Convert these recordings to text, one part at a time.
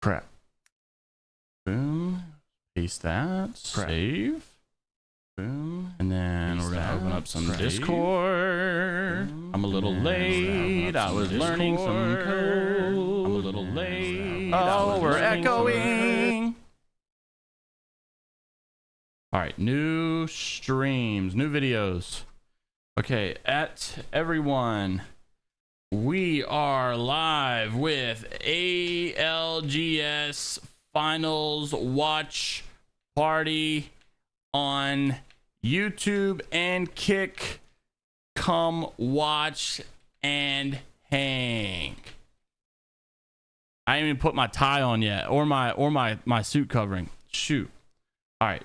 Crap. Boom. Paste that. Crap. Save. Boom. And then we're gonna open up some Discord. I'm a little late. I was learning some code. I'm a little late. Oh, we're echoing. All right, new streams, new videos. Okay, at everyone, we are live with ALGS Finals Watch Party on YouTube and Kick. Come watch and hang. I didn't even put my tie on yet, or my suit covering. Shoot. All right.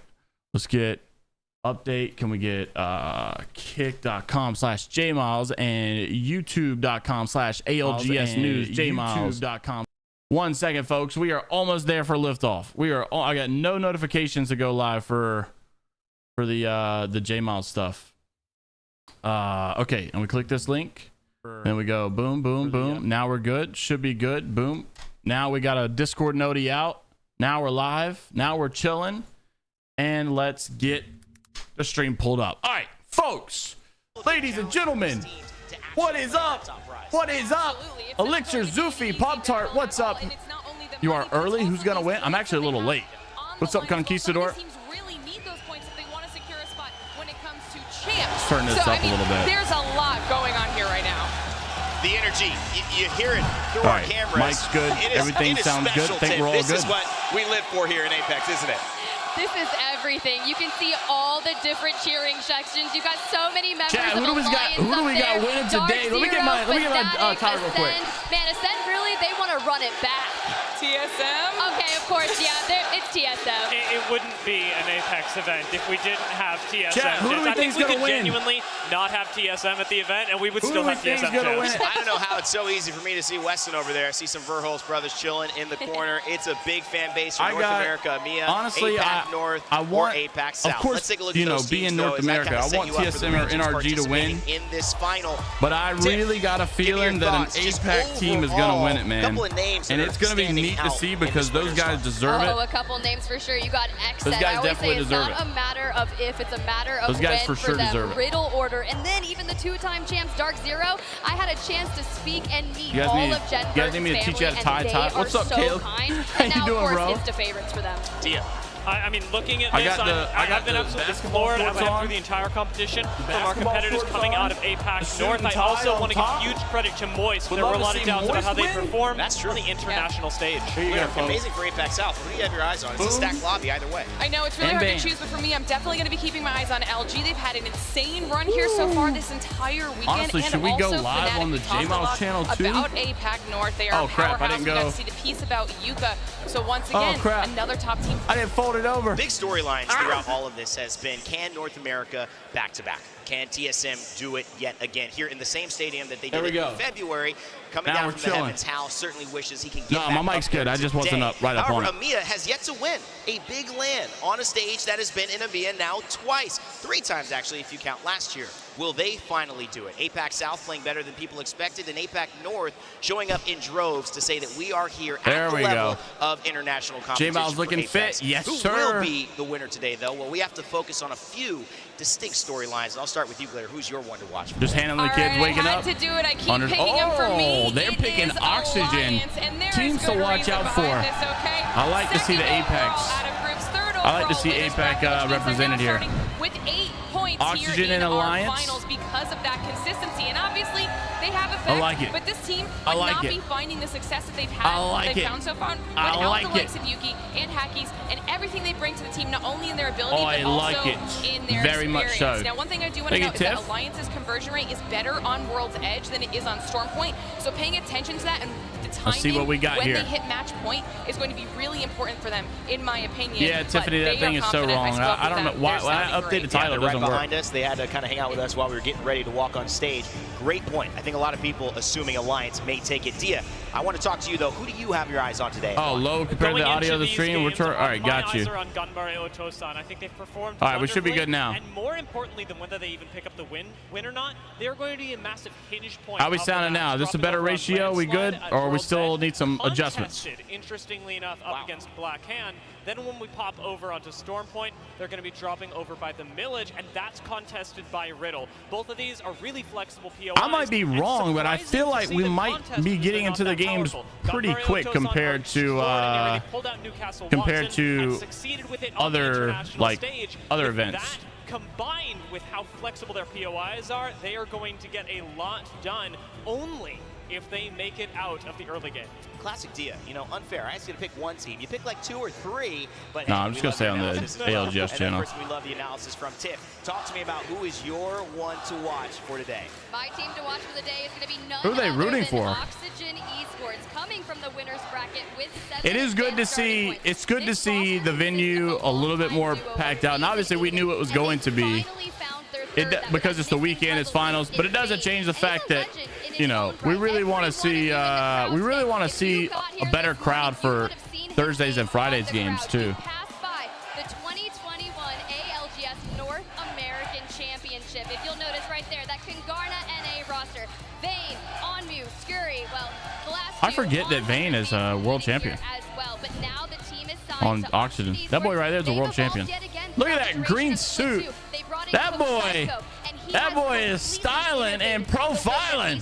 Let's get update. Can we get kick.com/jmeyels and youtube.com/ALGS News jmeyels.com. 1 second, folks. We are almost there for liftoff. I got no notifications to go live for the jmeyels stuff. Okay, and we click this link. Then we go boom, boom, boom. Now we're good. Should be good. Boom. Now we got a Discord noti out. Now we're live. Now we're chilling. And let's get the stream pulled up. All right, folks, ladies and gentlemen, what is up? What is up? Elixir, Zufi, Pop-Tart, what's up? You are early? Who's going to win? I'm actually a little late. What's up, Conquistador? Let's turn this up a little bit. There's a lot going on here right now. The energy, you hear it through our cameras. Mike's good. Everything sounds good. I think we're all good. This is what we live for here in Apex, isn't it? This is everything. You can see all the different cheering sections. You got so many members Chat, of who do we got winning today? Let me get my title real quick. Man, Ascend really, they want to run it back. TSM? Okay, of course, yeah, it's TSM. It wouldn't be an Apex event if we didn't have TSM. Chat, who do we I think we could win? genuinely not have TSM at the event, and we would still have TSM win? I don't know how it's so easy for me to see Weston over there. I see some Verholz brothers chilling in the corner. It's a big fan base from North America, EMEA, honestly, APAC North, I want, or APAC South. Of course, let's take a look you at know, those being teams, North America, I want TSM or NRG to win. In this final, but I really got a feeling that an APAC team is going to win it, man. And it's going to be neat to see because those guys deserve it. Oh, a couple names for sure. You got X. Those guys definitely deserve it. It's not a matter of if, it's a matter of those guys when for sure them. deserve it. Riddle Order, and then even the two-time champs Dark Zero. I had a chance to speak and meet all of Jen. You guys need me to teach you how to tie. What's up, Caleb? How you doing, bro? Insta favorites for them. Tia. I mean, looking at this, I've been absolutely floored. I've went through the entire competition from our competitors coming out of APAC North. I also want to give huge credit to Moist. There were a lot of doubts about how they performed on the international stage. Amazing for APAC South. What do you have your eyes on? It's a stacked lobby either way. I know, it's really hard to choose, but for me, I'm definitely going to be keeping my eyes on LG. They've had an insane run here so far this entire weekend. Honestly, should we go live on the jmeyels channel too? About APAC North, they are a powerhouse. I didn't go. We got to see the piece about Yuka. So once again, another top team. I didn't fold it over. Big storylines throughout all of this has been, can North America back-to-back? Can TSM do it yet again here in the same stadium that they did in February? Coming down from the Heavens, Hal certainly wishes he can get back. No, my mic's good. I just wasn't up right up on it. EMEA has yet to win a big LAN on a stage that has been in EMEA now twice. 3 times, actually, if you count last year. Will they finally do it? APAC South playing better than people expected, and APAC North showing up in droves to say that we are here at the level of international competition. jmeyels looking fit. Yes, sir. Who will be the winner today, though? Well, we have to focus on a few distinct storylines, and I'll start with you, Glitter. Who's your one to watch? Just handling the kids waking up. I had to do it. I keep picking them for me. They're picking Oxygen. Teams to watch out for. I like to see the Apex. I like to see APAC represented here. With 8 points Oxygen here in and Alliance. our finals because of that consistency, and obviously they have effect. I like it. But this team would not be finding the success that they've had. They've found so far without the likes of Yuki and Hackies and everything they bring to the team, not only in their ability but also in their very much so. Now, one thing I do want to note is that Alliance's conversion rate is better on World's Edge than it is on Stormpoint. So paying attention to that and the timing when they hit match point is going to be really important for them, in my opinion. Yeah, Tiffany, that thing is so wrong. I don't know why I update the title. It doesn't work. us. They had to kind of hang out with us while we were getting ready to walk on stage. Great point. I think a lot of people assuming Alliance may take it. Dia, I want to talk to you, though. Who do you have your eyes on today? Oh, low compared to the audio of the stream. All right, got you. On Gunbar Eotosan. I think they've performed all right, we should be good now. And more importantly than whether they even pick up the win or not, they're going to be a massive hinge point. How are we sounding now? Is this a better ratio? We good? Or we still need some adjustments? Interestingly enough, up against Black Hand. Then when we pop over onto Storm Point, they're going to be dropping over by the Millage, and that's contested by Riddle. Both of these are really flexible POIs. I might be wrong, but I feel like we might be getting into the games pretty quick compared to other other events. Combined with how flexible their POIs are, they are going to get a lot done only if they make it out of the early game. Classic Dia, you know, unfair. I asked you to pick one team. You pick like 2 or 3, but no, I'm just gonna stay on the ALGS channel. And of course, we love the analysis from Tiff. Talk to me about who is your one to watch for today. My team to watch for the day is going to be none who are they rooting for? Oxygen Esports, coming from the winners bracket with 7. It is good to see. It's good to see the venue a little bit more packed out, and obviously we knew it was going to be. Because it's the weekend, it's finals, but it doesn't change the fact that, you know, we really want to see a better crowd for Thursdays and Fridays games too. The 2021 ALGS North American Championship. If you'll notice right there, that Kangarna NA roster, Vayne, Onmu, Scurry, well, I forget that Vayne is a world champion as well, but now the team is on Oxygen. That boy right there is a world champion. Look at that green suit. That boy is styling and profiling.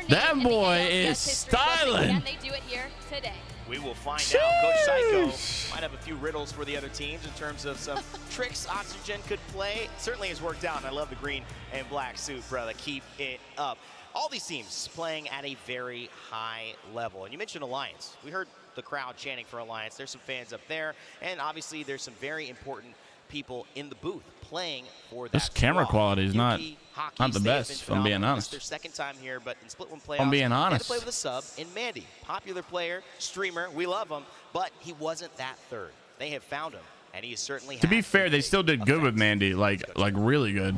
That boy is styling. And they do it here today. We will find out. Coach Psycho might have a few riddles for the other teams in terms of some tricks Oxygen could play. Certainly has worked out, and I love the green and black suit, brother. Keep it up. All these teams playing at a very high level. And you mentioned Alliance. We heard the crowd chanting for Alliance. There's some fans up there, and obviously there's some very important people in the booth playing for that. This camera quality is not the best, if I'm being honest. Their second time here, but in Split 1 playoffs, I'm being honest. they had to play with a sub in Mandy. Popular player, streamer, we love him, but he wasn't that third. They have found him, and he certainly To be fair, they still did good with Mandy, like really good.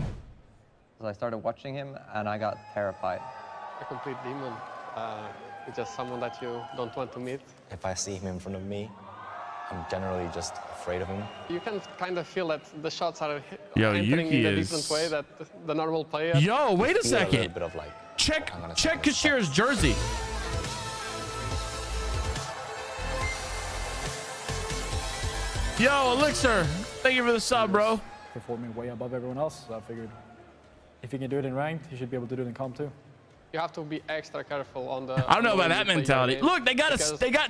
So I started watching him, and I got terrified. A complete demon. It's just someone that you don't want to meet. If I see him in front of me, I'm generally just afraid of him. You can kind of feel that the shots are entering in a different way that the normal player. Yo, wait a second. Bit of like, check Kashir's jersey. Yo, Elixir, thank you for the sub, bro. Performing way above everyone else, so I figured if he can do it in ranked, he should be able to do it in comp too. You have to be extra careful on the. I don't know about that mentality. Look, they got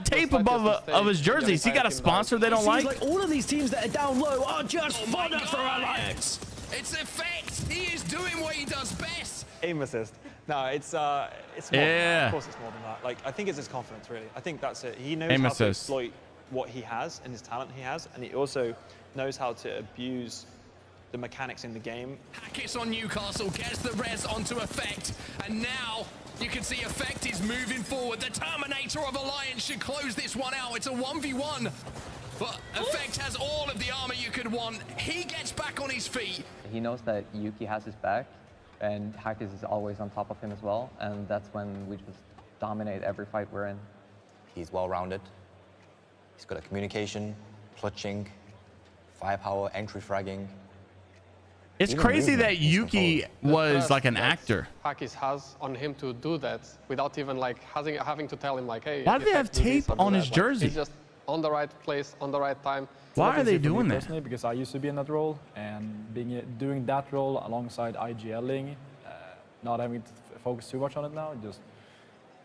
tape above of his jerseys. He got a sponsor they don't like. All of these teams that are down low are just fodder for Alliance. It's effect. He is doing what he does best. Aim assist. No, it's more. Yeah. Of course, it's more than that. Like I think it's his confidence, really. I think that's it. He knows how to exploit what he has and his talent he has, and he also knows how to abuse the mechanics in the game. Hackett on Newcastle gets the res onto Effect, and now you can see Effect is moving forward. The Terminator of Alliance should close this one out. It's a 1v1, but Effect has all of the armor you could want. He gets back on his feet. He knows that Yuki has his back, and Hackett is always on top of him as well, and that's when we just dominate every fight we're in. He's well-rounded. He's good at communication, clutching, firepower, entry fragging. It's crazy that Yuki was like an actor. Hackett has on him to do that without even like having to tell him like, hey. Why do they have tape on his jersey? He's just on the right place, on the right time. Why are they doing that? Personally, because I used to be in that role, and doing that role alongside IGLing, not having to focus too much on it now, just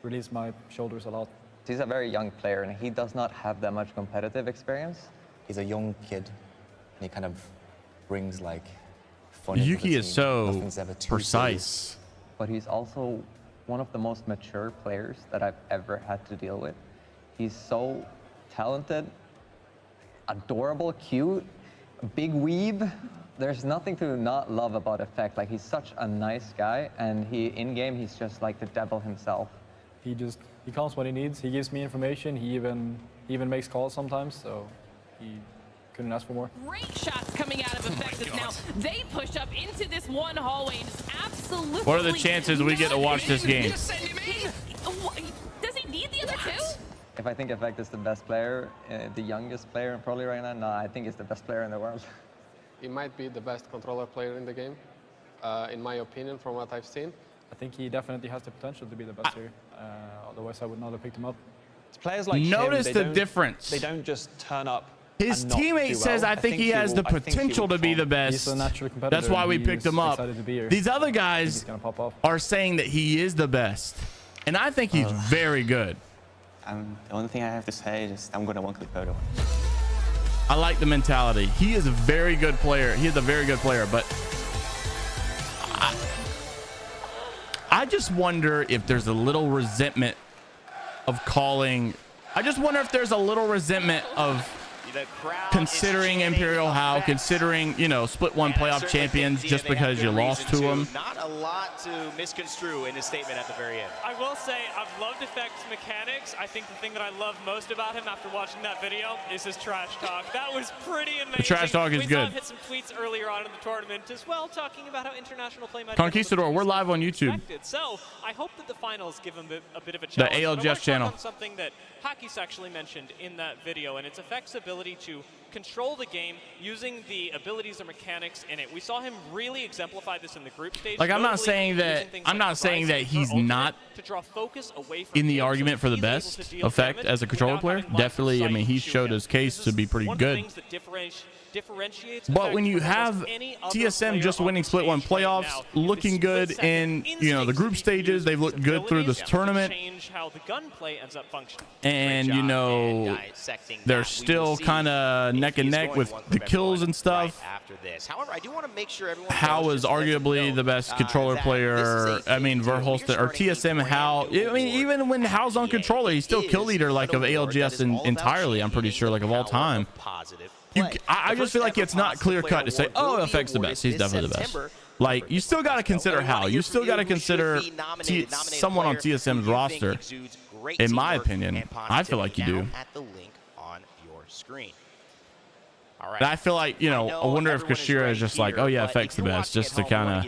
release my shoulders a lot. He's a very young player, and he does not have that much competitive experience. He's a young kid, and he kind of brings like. Yuki is so precise. But he's also one of the most mature players that I've ever had to deal with. He's so talented, adorable, cute, big weeb. There's nothing to not love about Effect. Like, he's such a nice guy, and in-game, he's just like the devil himself. He comes when he needs. He gives me information. He even makes calls sometimes, so he couldn't ask for more. Great shots coming out of Effectus now. They push up into this one hallway and just absolutely. What are the chances we get to watch this game? Does he need the other two? If I think Effect is the best player, the youngest player probably right now, no, I think he's the best player in the world. He might be the best controller player in the game, in my opinion, from what I've seen. I think he definitely has the potential to be the best here. Otherwise, I would not have picked him up. It's players like Notice him, the difference. They don't just turn up. His teammate says, I think he has the potential to be the best. He's a natural competitor. That's why we picked him up. These other guys are saying that he is the best. And I think he's very good. The only thing I have to say is I'm going to one-click photo. I like the mentality. He is a very good player. He is a very good player, but I just wonder if there's a little resentment of calling. I just wonder if there's a little resentment of considering Imperial How, considering, you know, split one playoff champions just because you lost to them. Not a lot to misconstrue in his statement at the very end. I will say I've loved Effect's mechanics. I think the thing that I love most about him after watching that video is his trash talk. That was pretty amazing. The trash talk is we good. saw him hit some tweets earlier on in the tournament as well, talking about how international play might Conquistador, we're live on YouTube. So I hope that the finals give him a bit of a The challenge. ALGS channel. On something that Hakis actually mentioned in that video, and it's Effect's ability to control the game using the abilities or mechanics in it. We saw him really exemplify this in the group stage. Like, I'm not saying that he's not in the argument for the best Effect as a controller player. Definitely, I mean, he showed his case to be pretty good. But when you have TSM just winning split one playoffs, looking good in, you know, the group stages, they've looked good through this tournament, and, you know, they're still kind of neck and neck with the kills and stuff. However, I do want to make sure everyone How is arguably the best controller player. I mean, Verholster or TSM. How, I mean, even when How's on controller, he's still kill leader like of ALGS entirely. I'm pretty sure, like, of all time. I just feel like it's not clear cut to say, oh, Effect's the best. He's definitely the best. Like, you still got to consider How. You still got to consider someone on TSM's roster. In my opinion, I feel like you do. And I feel like, you know, I wonder if Kashira is just like, oh yeah, Effect's the best, just to kind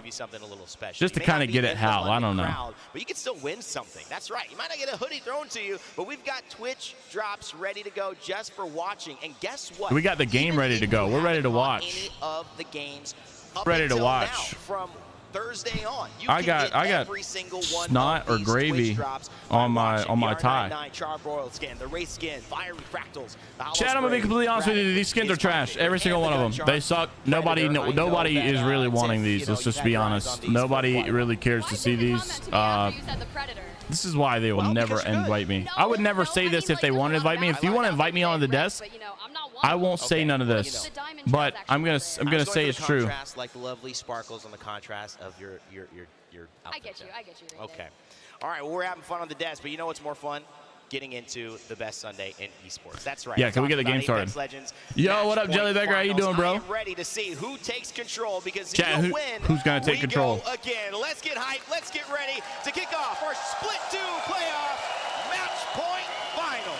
of get at How. I don't know. But you can still win something. That's right. You might not get a hoodie thrown to you, but we've got Twitch drops ready to go just for watching. And guess what? We got the game ready to go. We're ready to watch. Any of the games ready to watch. From Thursday on, I got snot or gravy on my tie. Chad, I'm gonna be completely honest with you. These skins are trash. Every single one of them. They suck. Nobody is really wanting these. Let's just be honest. Nobody really cares to see these. This is why they will never invite me. I would never say this if they want to invite me. If you want to invite me on the desk, I won't say none of this. But I'm gonna say it's true. Like the lovely sparkles on the contrast of your outfit. I get you. Okay. All right. Well, we're having fun on the desk, but you know what's more fun? Getting into the best Sunday in esports. That's right. Yeah, can we get the game started? Yo, what up, Jellybecker? How you doing, bro? I am ready to see who takes control, because Chat, if you win, who's gonna take control? Again, let's get hyped. Let's get ready to kick off our Split 2 playoff match point finals.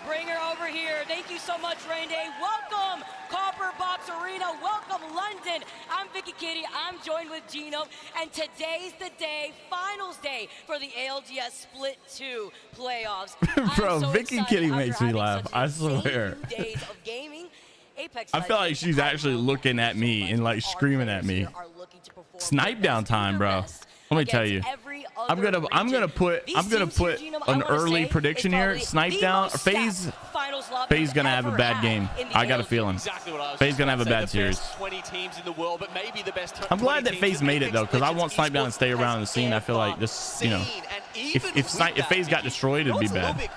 Bring her over here. Thank you so much, Rain Day. Welcome, Copper Box Arena. Welcome, London. I'm Vicky Kitty. I'm joined with Gino. And today's the day, finals day, for the ALGS Split 2 playoffs. Bro, so Vicky Kitty makes me laugh. I swear. Days of gaming. Apex I feel like she's actually looking at me and like screaming at me. Snipe down time, bro. Let me tell you, I'm gonna put an early prediction here. Snipe down. FaZe's gonna have a bad game. I got a feeling. FaZe's gonna have a bad series. I'm glad that FaZe made it though, because I want Snipe down to stay around the scene. I feel like this, you know, if FaZe got destroyed, it'd be bad.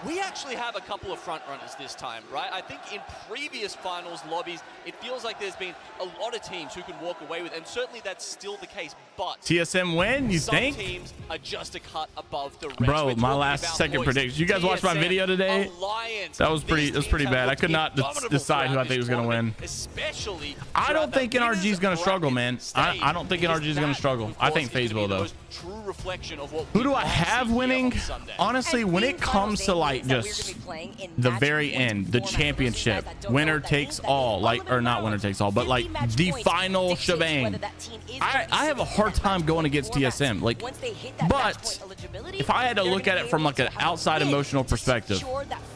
We actually have a couple of front runners this time, right? I think in previous finals lobbies, it feels like there's been a lot of teams who can walk away with, and certainly that's still the case. But TSM win, you think? Some teams are just a cut above the rest. Bro, my last second prediction. You guys watched my video today? That was pretty bad. I could not decide who I think was gonna win. I don't think NRG is gonna struggle, man. I don't think NRG is gonna struggle. I think FaZe will though. Who do I have winning? Honestly, when it comes to like like just the very end, the championship, winner takes all, like, or not winner takes all, but like the final shebang. I have a hard time going against TSM, like, but if I had to look at it from like an outside emotional perspective,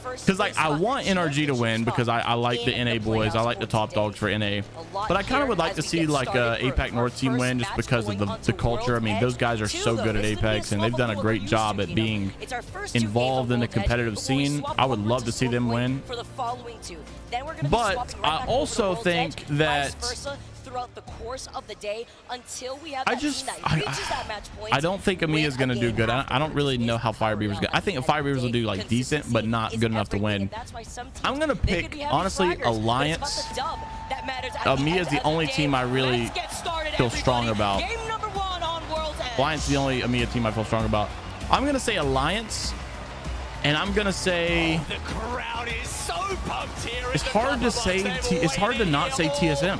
because like I want NRG to win because I like the NA boys, I like the top dogs for NA, but I kind of would like to see like a APAC North team win just because of the culture. I mean, those guys are so good at Apex and they've done a great job at being involved in the competitive scene. I would love to see them win, but I also think that throughout the course of the day until we have I don't think Amiya is going to do good. I don't really know how Fire Beaver's going. I think Fire Beavers will do like decent, but not good enough to win. I'm going to pick, honestly, Alliance. Amiya is the only team I really feel strong about. Alliance is the only Amiya team I feel strong about. I'm going to say Alliance, and I'm going to say... the crowd is so pumped here. It's hard to say. It's hard to not say TSM.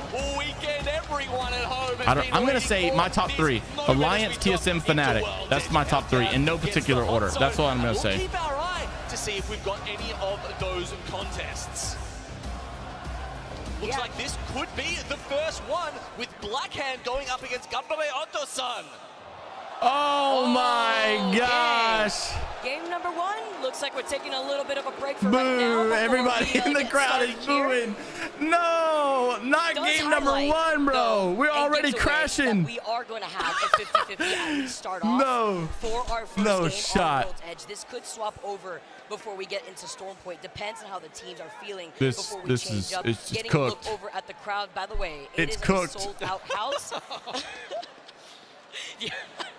I'm going to say my top three: Alliance, TSM, Fnatic. That's my top three in no particular order. That's all I'm going to say. We'll keep our eye to see if we've got any of those contests. Looks like this could be the first one with Blackhand going up against Gambare Otosan. Oh my gosh. Game number one. Looks like we're taking a little bit of a break for Boo. right now. Everybody in the crowd is booing. No, not game number one, bro. We're already crashing. We are going to have a 50-50 at the start off for our first game on World's Edge. This could swap over before we get into Storm Point. Depends on how the teams are feeling before we change up. It's Getting cooked. a look over at the crowd, by the way, It's is cooked. a sold-out house.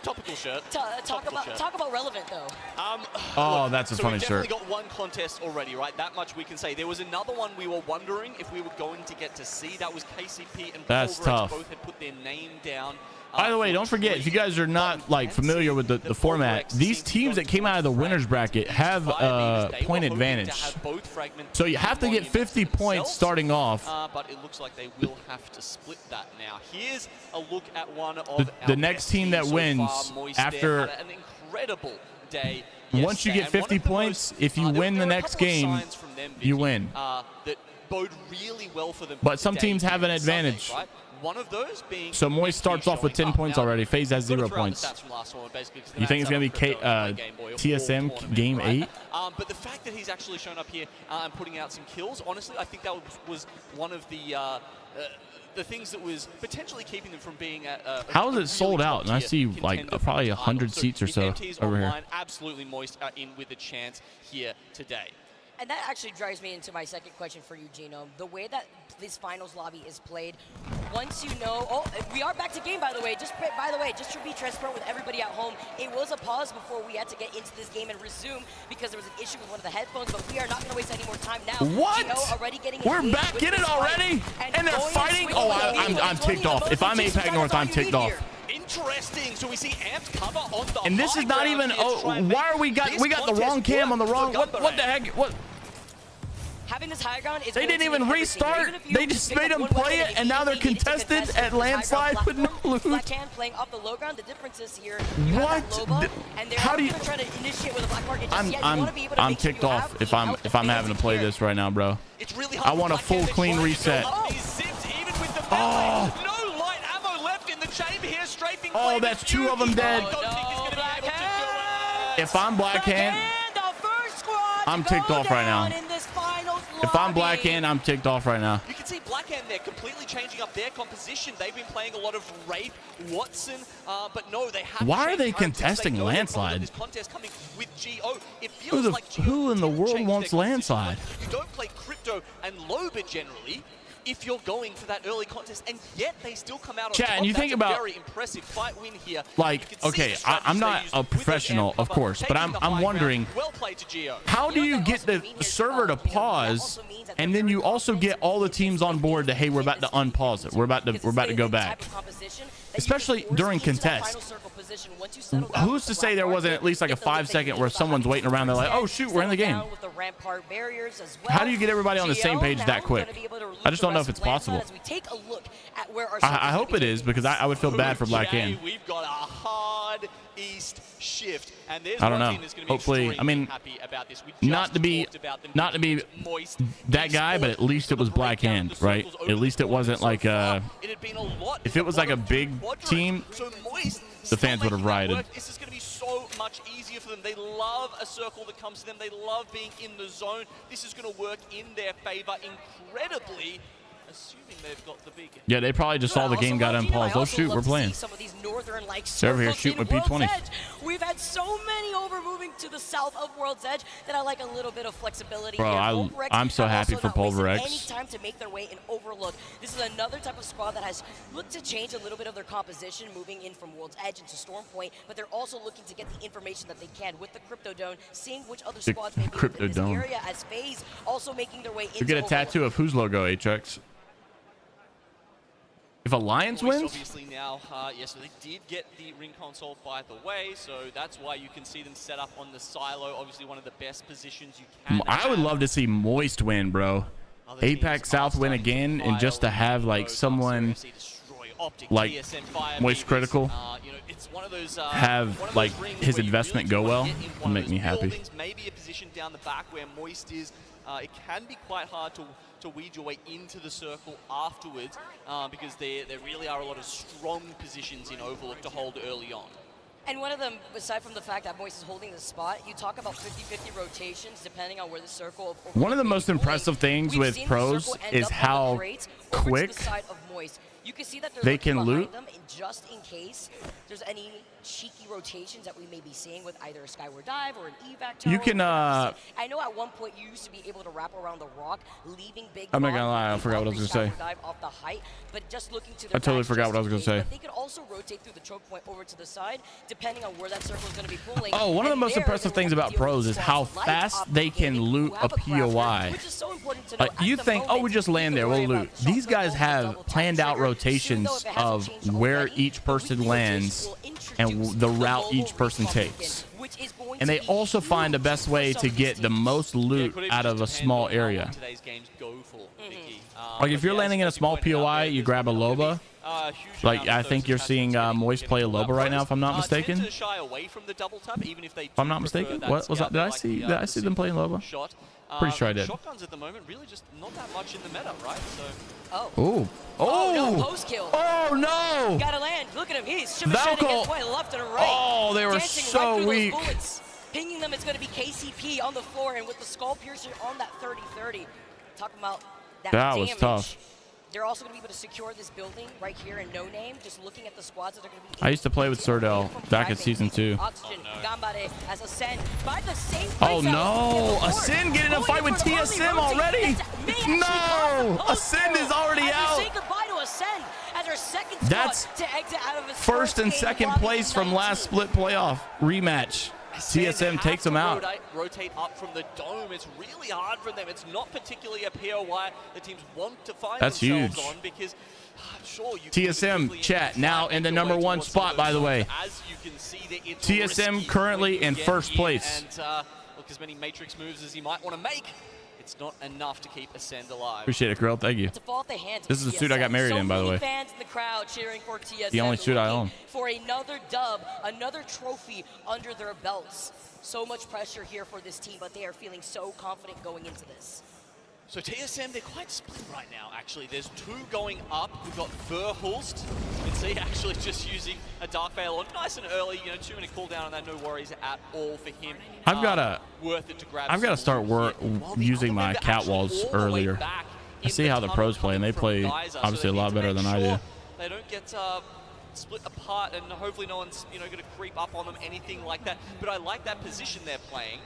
Topical shirt. Talk about relevant though. Oh, that's a funny we've shirt. definitely got one contest already, right? That much we can say. There was another one we were wondering if we were going to get to see. That was KCP and That's tough. both had put their name down. By the way, don't forget, if you guys are not like familiar with the format, these teams that came out of the winners bracket have point advantage. So you have to get 50 points starting off. But it looks like they will have to split that now. Here's a look at one of the next team that wins after an incredible day. Once you get 50 points, if you win the next game, you win. That bode really well for them. But some teams have an advantage. Right? One of those being so Moist starts off with 10 points already. FaZe has 0 points. You think it's going to be TSM game 8? But the fact that he's actually shown up here and putting out some kills, honestly, I think that was one of the things that was potentially keeping them from being at how is it sold out? And I see like probably 100 seats or so over here. Absolutely Moist in with a chance here today. And that actually drives me into my second question for you, Gino. The way that this finals lobby is played, once you know, oh, we are back to game, by the way. Just to be transparent with everybody at home, it was a pause before we had to get into this game and resume because there was an issue with one of the headphones, but we are not going to waste any more time now. What? Gino already getting We're back in it already? And they're fighting? Oh, I'm ticked off. If I'm APAC North, I'm ticked off. Interesting. So we see Amped cover on the and this is not even. Oh, why are we got the wrong cam on the wrong? What the heck? What? Having this high ground is they didn't even restart. They just made them play it, and now they're contested at landslide with no loot. Blackhand playing off the low ground. The difference is here. What? How do you try to initiate with a black market? I'm ticked off if I'm having to play this right now, bro. I want a full clean reset. Oh. No light ammo left in the chamber here. Strafing. Oh, that's 2 of them dead. If I'm Blackhand, I'm ticked off right now. If I'm Blackhand, I'm ticked off right now. You can see Blackhand there completely changing up their composition. They've been playing a lot of Wraith, Watson, but no, they have. Why are they contesting landslide? This contest coming with GO. It feels like who in the world wants landslide? You don't play Crypto and Loba generally if you're going for that early contest, and yet they still come out on top. And you think about very impressive fight win here. Like, okay, I'm not a professional, of course, but I'm wondering, how do you get the server to pause, and then you also get all the teams on board to, hey, we're about to unpause it, we're about to go back, especially during contest. Who's to say there wasn't at least like a 5-second where someone's waiting around, they're like, oh shoot, we're in the game. How do you get everybody on the same page that quick? I just don't know if it's possible. I hope it is, because I would feel bad for Blackhand. We've got a high Northeast shift. And there's I don't know. Team that's going to be Hopefully, I mean, happy about this. not to be that guy, but at least it was Black Hand, right? At least it wasn't like if it was like a big team, the fans would have rioted. This is going to be so much easier for them. They love a circle that comes to them. They love being in the zone. This is going to work in their favor incredibly, assuming they've got the big. Yeah, they probably just saw the game got unpaused. Oh shoot, we're playing. Some of these northern like They're over here shooting with P20s. We've had so many over moving to the south of World's Edge that I like a little bit of flexibility. Bro, I'm so happy for Pulverex. Any time to make their way in Overlook. This is another type of squad that has looked to change a little bit of their composition, moving in from World's Edge into Stormpoint, but they're also looking to get the information that they can with the Crypto Dome, seeing which other squads may be in this area, as FaZe also making their way into You get a tattoo of whose logo, Atrax? If Alliance wins? Obviously now, yes, so they did get the ring console by the way, so that's why you can see them set up on the silo. Obviously one of the best positions you can I would love to see Moist win, bro. APAC South win again, and just to have like someone like Moist Critical have like his investment go well will make me happy. Maybe a position down the back where Moist is, it can be quite hard to weed your way into the circle afterwards because there really are a lot of strong positions in Overlook to hold early on. And one of them, aside from the fact that Moist is holding the spot, you talk about 50-50 rotations depending on where the circle of one of the most impressive things with pros is how quick you can see that they can loot. Them just in case there's any cheeky rotations that we may be seeing with either a Skyward Dive or an evac tower. You can I know at one point you used to be able to wrap around the rock, leaving big. I'm not gonna lie, I forgot what I was gonna say. Dive off the height, but just looking to I totally forgot what I was gonna say. But they could also rotate through the choke point over to the side, depending on where that circle is going to be pulling. Oh, one of the most impressive things about pros is how fast they can loot a POI. Which is so important to know. You think, oh, we just land there, we'll loot. These guys have planned out rotations of where each person lands and the route each person takes. And they also find the best way to get the most loot out of a small area. Like if you're landing in a small POI, you grab a Loba. Like I think you're seeing Moist play a Loba right now, if I'm not mistaken. If I'm not mistaken, what was that? Did I see them playing Loba? Pretty sure I did. Shotguns at the moment really just not that much in the meta, right? So. Oh. Oh no! Post kill. Oh no! Gotta land. Look at him. He's shimmy his way left and right. Oh, they were dancing so right weak. Bullets. Pinging them. It's going to be KCP on the floor, and with the skull piercer on that 30-30. Talking about that was tough. They're also going to be able to secure this building right here in No Name. Just looking at the squads that are going to be. I used to play with Surdell back in season 2. Oxygen, Gambare as Ascend by the same. Oh no! Ascend getting a fight with TSM already. No! Ascend is already out. Say goodbye to Ascend as our second That's to exit out of his first and second place from last split playoff rematch. TSM takes them out. Rotate up from the dome. It's really hard for them. It's not particularly a POI the teams want to find themselves on because sure you TSM chat now in the #1 spot, by the way. As you can see, TSM currently in first place. And look, as many Matrix moves as he might want to make, it's not enough to keep Ascend alive. Appreciate it, girl. Thank you. This is the suit I got married in, by the way. Fans in the crowd cheering for TSM. The only suit I own. For another dub, another trophy under their belts. So much pressure here for this team, but they are feeling so confident going into this. So TSM, they're quite split right now, actually. There's 2 going up. We've got Verhulst. You can see actually just using a Dark Veil on nice and early, 2-minute cooldown on that, no worries at all for him. I've got to start using my cat walls earlier. I see how the pros play, and they play obviously a lot better than I do. They don't get split apart, and hopefully no one's going to creep up on them, anything like that. But I like that position they're playing,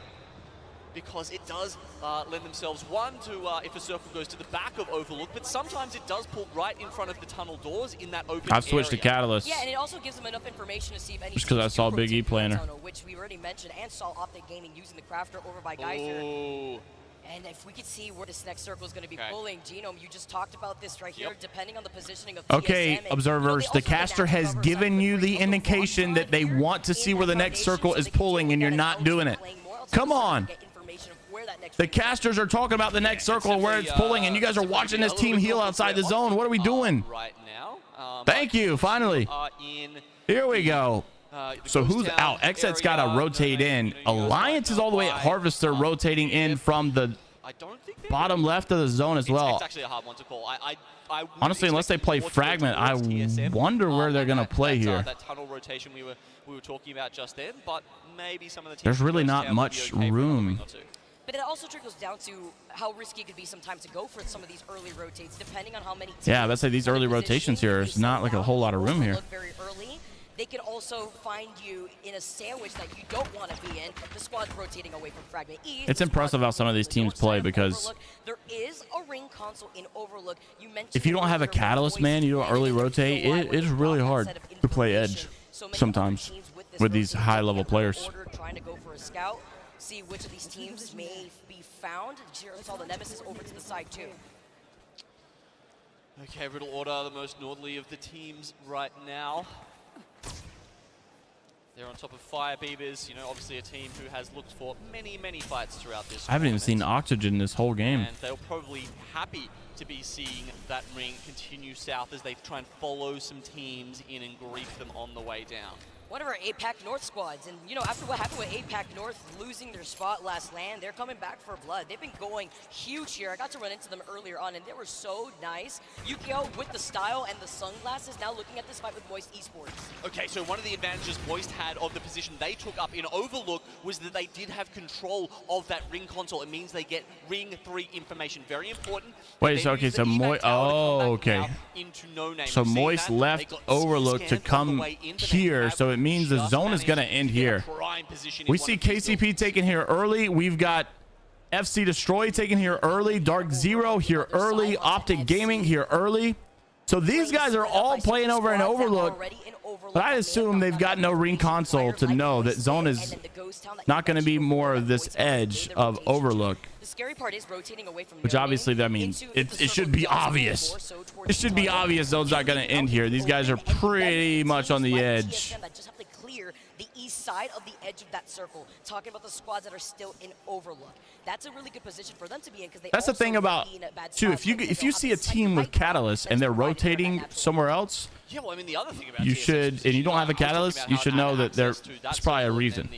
because it does lend themselves, one, to if a circle goes to the back of Overlook, but sometimes it does pull right in front of the tunnel doors in that open I've switched area. to Catalyst. Yeah, and it also gives them enough information to see if any. Just because I saw Big E playing her. Which we already mentioned, and saw Optic Gaming using the Crafter over by Geyser. Ooh. And if we could see where this next circle is going to be pulling, Genome, you just talked about this right here, depending on the positioning of Okay, TSM, observers, the caster has given you the indication that they want to see where the next circle is pulling, and you're not doing it. Come on. The casters are talking about the next circle and where it's pulling, and you guys are watching this team heal outside the zone. What are we doing? Right now. Thank you, finally. Here we go. So who's out? Xset's got to rotate in. Alliance is all the way at Harvester, rotating in from the bottom left of the zone as well. It's actually a hard one to call. Honestly, unless they play Fragment, I wonder where they're going to play here. That tunnel rotation we were talking about just then, but maybe some of the teams There's really not much room. But it also trickles down to how risky it could be sometimes to go for some of these early rotates, depending on how many teams. Yeah, let's say these early rotations here is not like a whole lot of room here. Very early. They could also find you in a sandwich that you don't want to be in. The squad's rotating away from Fragment East. It's impressive how some of these teams play because there is a ring console in Overlook. You mentioned if you don't have a catalyst, man, you don't early rotate. It's really hard to play Edge sometimes with these high-level players. Trying to go for a scout, see which of these teams may be found. Let's all the Nemesis over to the side too. Okay, Riddle Order, the most northerly of the teams right now. They're on top of Fire Beavers, you know, obviously a team who has looked for many, many fights throughout this I haven't even seen Oxygen this whole game. And they're probably happy to be seeing that ring continue south as they try and follow some teams in and grief them on the way down. One of our APAC North squads, and you know, after what happened with APAC North losing their spot last LAN, they're coming back for blood. They've been going huge here. I got to run into them earlier on, and they were so nice. Yukio with the style and the sunglasses, now looking at this fight with Moist Esports. Okay, so one of the advantages Moist had of the position they took up in Overlook was that they did have control of that ring console. It means they get ring 3 information. Very important. Wait, so okay, so Moist. Oh, okay. So Moist left Overlook to come here, so it means the zone is going to end here. We see KCP taken here early. We've got FC Destroy taken here early. Dark Zero here early. Optic Gaming here early. So these guys are all playing over in Overlook. But I assume they've got no ring console to know that zone is not going to be more of this edge of Overlook. The scary part is rotating away from which obviously that means it should be obvious. It should be obvious zone's not going to end here. These guys are pretty much on the edge. Just have to clear the east side of the edge of that circle. Talking about the squads that are still in Overlook. That's a really good position for them to be in because that's the thing about too. If you see a team with Catalyst and they're rotating somewhere else, yeah, well, I mean, the other thing about you should, and you don't have a Catalyst, you should know that there's probably a reason.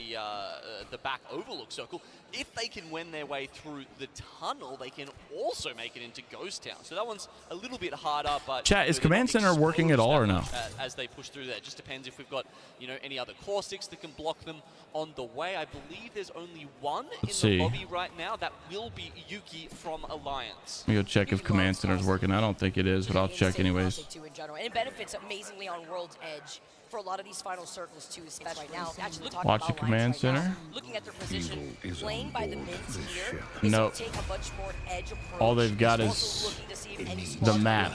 The back Overlook circle. If they can win their way through the tunnel, they can also make it into Ghost Town. So that one's a little bit harder, but chat, is Command Center working at all or no? As they push through there, it just depends if we've got, you know, any other caustics that can block them on the way. I believe there's only one in the lobby right now. That will be Yuki from Alliance. Let me go check if Command Center's working. I don't think it is, but I'll check anyways. And it benefits amazingly on World's Edge for a lot of these final circles too, especially right now. Actually, watch the Command Center. Looking at their position, playing by the mids here. No. All they've got is the map.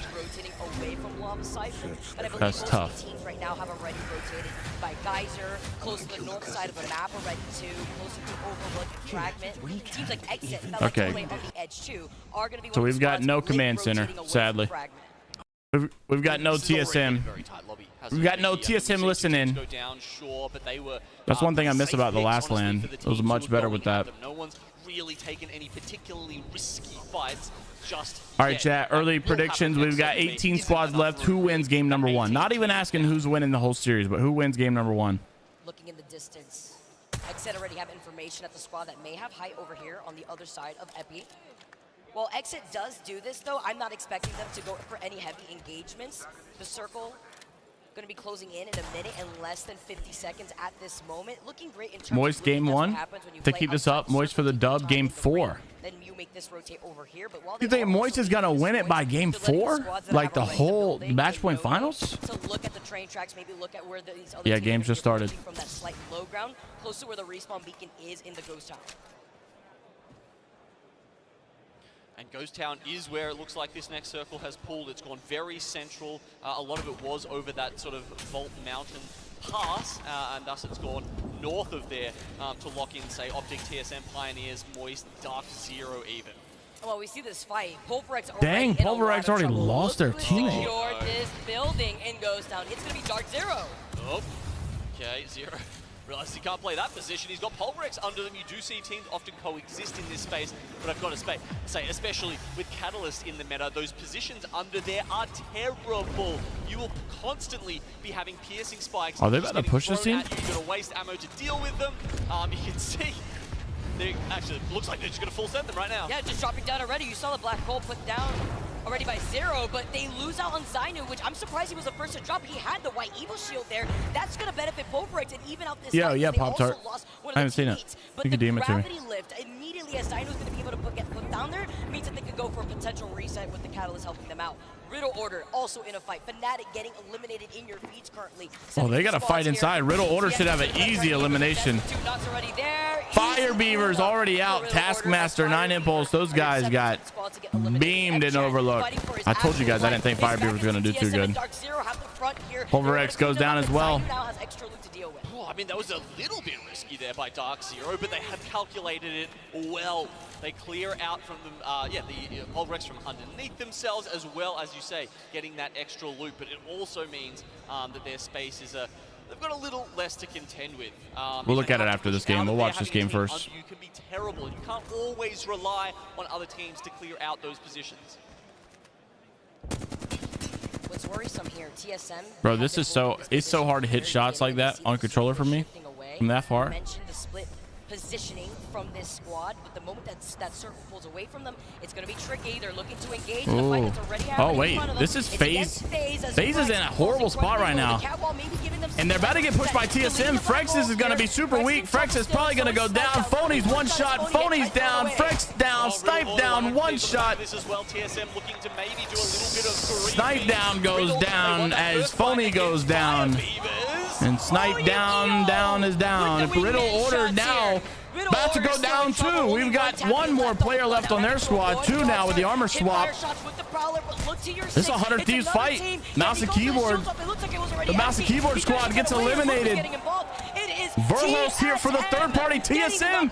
That's tough. Teams right now have already rotated by Geyser, close to the north side of the map already too, closer to Overlook and Fragment. Teams like Xset that okay. play on the edge too are going to be. So we've got no Command Center, sadly. We've got no TSM. We've got no TSM listening. That's one thing I miss about the last LAN. It was much better with that. No one's really taken any particularly risky fights just all right, chat. Early predictions. We've got 18 squads left. Who wins game number 1? Not even asking who's winning the whole series, but who wins game number 1? Looking in the distance. Xset already have information at the squad that may have height over here on the other side of Epi. Well, Xset does do this, though. I'm not expecting them to go for any heavy engagements. The circle going to be closing in a minute and less than 50 seconds at this moment. Looking great in terms Moist of game 1 to keep this up. Moist for the dub game 4. Then you make this rotate over here, but while you think Moist is going to win it by game 4? Like the whole match point finals? So look at the train tracks, maybe look at where these other yeah, game's just started. From that slight low ground, close to where the respawn beacon is in the Ghost Town. And Ghost Town is where it looks like this next circle has pulled. It's gone very central. A lot of it was over that sort of Vault Mountain pass, and thus it's gone north of there to lock in, say, Optic, TSM, Pioneers, Moist, Dark Zero even. Well, we see this fight. Pulverex dang, Pulverex already lost their teammate. This building in Ghost Town. It's going to be Dark Zero. Oh, okay, Zero. Realizes he can't play that position. He's got Pulverex under them. You do see teams often coexist in this space, but I've got to say, especially with Catalyst in the meta, those positions under there are terrible. You will constantly be having piercing spikes. Are they about to push this team? You've got to waste ammo to deal with them. You can see, actually, looks like they're just going to full send them right now. Yeah, just dropping down already. You saw the black hole put down already by 0, but they lose out on Zainu, which I'm surprised he was the first to drop. He had the white evil shield there. That's going to benefit Pulverex and even out this fight. Yeah, Pop-Tart. I haven't seen it. But you could DM it to me. Gravity lift immediately as Zainu's going to be able to get put down there means that they could go for a potential reset with the Catalyst helping them out. Riddle Order also in a fight. Fnatic getting eliminated in your feeds currently. Oh, they got to fight inside. Riddle Order should have an easy elimination. Fire Beaver's already out. Taskmaster, 9 Impulse. Those guys got beamed in Overlook. I told you guys I didn't think Fire Beaver was going to do too good. Pulverex goes down as well. Oh, I mean, that was a little bit risky there by Dark Zero, but they have calculated it well. They clear out from them, the Pulverex from underneath themselves, as well as you say, getting that extra loot. But it also means that their space is they've got a little less to contend with. We'll look at it after this game. We'll watch this game first. You can be terrible. You can't always rely on other teams to clear out those positions. What's worrisome here, TSM. Bro, this is it's so hard to hit shots like that on controller for me from that far. Positioning from this squad, but the moment that circle pulls away from them, it's going to be tricky. They're looking to engage. Oh wait, this is FaZe. FaZe is in a horrible spot right now, and they're about to get pushed by TSM. Frexus is going to be super weak. Frex is probably going to go down. Phony's one shot. Phony's down. Frex down. Snipe down. One shot. Snipe down goes down as Phony goes down. And Snipe down is down. If Riddle Order now about to go down too. We've got one more player left on their squad. 2 now with the armor swap. This is a 100 Thieves fight. Mouse and keyboard. The mouse and keyboard squad gets eliminated. Verhost here for the third party. TSM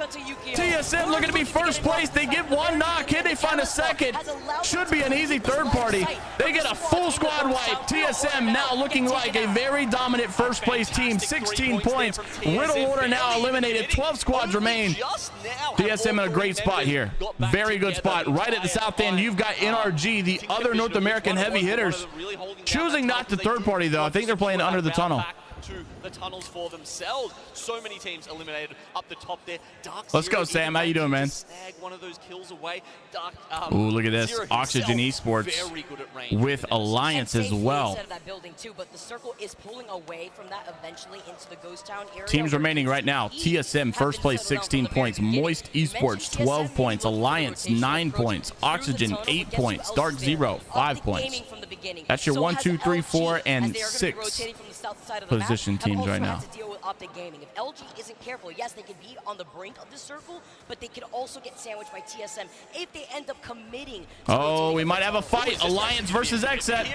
looking to be first place. They get 1 knock. Can they find a second? Should be an easy third party. They get a full squad wipe. TSM now looking like a very dominant first place team. 16 points. Riddle Order now eliminated. 12 squads remain. TSM in a great spot here. Very good spot. Right at the south end, you've got NRG, the other North American heavy hitters. Choosing not to third party, though. I think they're playing under the tunnel. To the tunnels for themselves. So many teams eliminated up the top there. Let's go, Sam. How you doing, man? Snag one of those kills away. Ooh, look at this. Oxygen Esports with Alliance as well. But the circle is pulling away from that eventually into the Ghost Town area. Teams remaining right now. TSM first place, 16 points. Moist Esports 12 points. Alliance 9 points. Oxygen 8 points. Dark Zero 5 points. That's your 1, 2, 3, 4, and 6 position teams right now. If LG isn't careful, yes, they could be on the brink of the circle, but they could also get sandwiched by TSM if they end up committing. Oh, we might have a fight. Alliance versus Exet.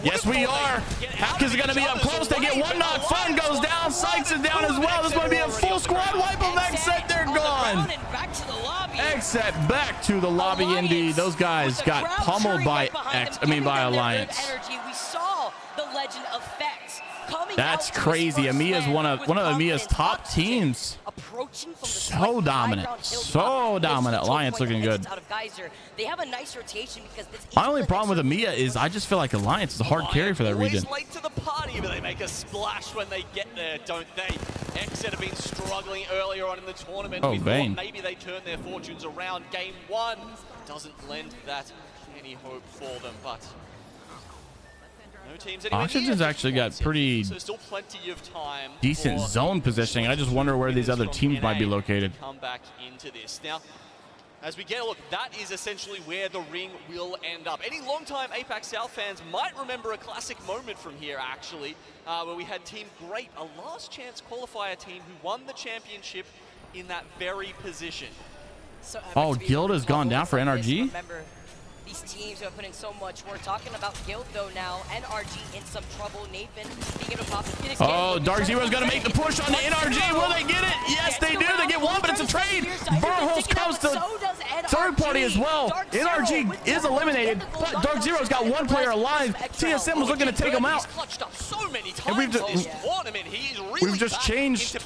Yes, we are. Hackers are going to be up close. They get 1 knock. Fun goes down. Sykes is down as well. This might be a full squad wipe of Exet. They're gone. Exet back to the lobby indeed. Those guys got pummeled by Alliance. We saw the legend of Fex. That's crazy. EMEA is one of EMEA's top teams. So dominant. So dominant. Alliance looking good. They have a nice rotation because my only problem with EMEA is I just feel like Alliance is a hard carry for that region. Late to the party, but they make a splash when they get there, don't they? Exet have been struggling earlier on in the tournament. Oh, Vayne. Maybe they turn their fortunes around. Game 1 doesn't lend that any hope for them, but no teams Oxygen's actually got pretty still plenty of time decent zone positioning. I just wonder where these other teams might be located. Come back into this. Now, as we get a look, that is essentially where the ring will end up. Any longtime APAC South fans might remember a classic moment from here, actually, where we had Team Great, a last chance qualifier team who won the championship in that very position. Oh, Guild has gone down for NRG? these teams who have put in so much. We're talking about Guild though now. NRG in some trouble. Nathan being able to pop the Phoenix. Oh, Dark Zero's gonna make the push on the NRG. Will they get it? Yes, they do. They get one, but it's a trade. Verholz comes to third party as well. NRG is eliminated, but Dark Zero's got one player alive. TSM was looking to take him out. And we've just changed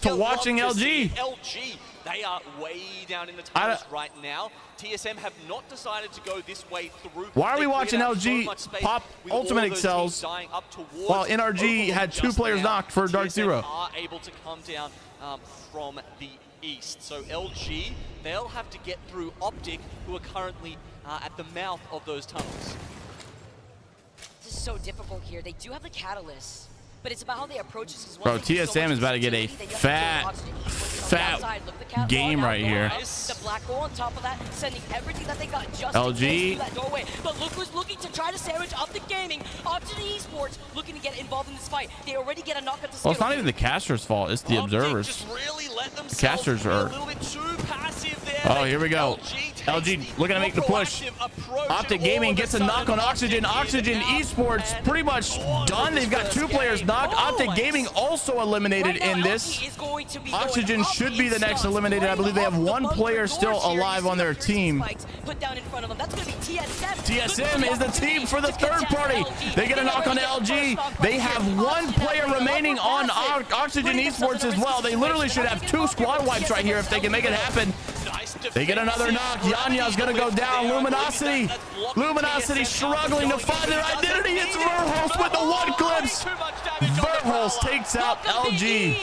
to watching LG. They are way down in the tunnels right now. TSM have not decided to go this way through. Why are we watching LG pop ultimate excels while NRG had 2 players knocked for Dark Zero? Are able to come down from the east. So LG, they'll have to get through Optic, who are currently at the mouth of those tunnels. This is so difficult here. They do have the catalyst, but it's about how they approach this. Bro, TSM is about to get a fat game right here. The black hole on top of that, sending everything that they got just LG. that doorway. But look who's looking to try to sandwich Optic Gaming. Oxygen Esports looking to get involved in this fight. They already get a knock at the Well, it's not even the caster's fault. It's the observers. The casters are a little bit too passive there. Oh, here we go. LG looking to make the push. Optic Gaming gets a knock on Oxygen. Oxygen Esports pretty much done. They've got 2 players knocked. Optic Gaming also eliminated in this. Oxygen should be the next eliminated. I believe they have 1 player still alive on their team. TSM is the team for the third party. They get a knock on LG. They have 1 player remaining on Oxygen Esports as well. They literally should have 2 squad wipes right here if they can make it happen. They get another knock. Yanya's gonna go down. Luminosity struggling to find their identity. It's Verholz with the 1 clips. Verholz takes out LG.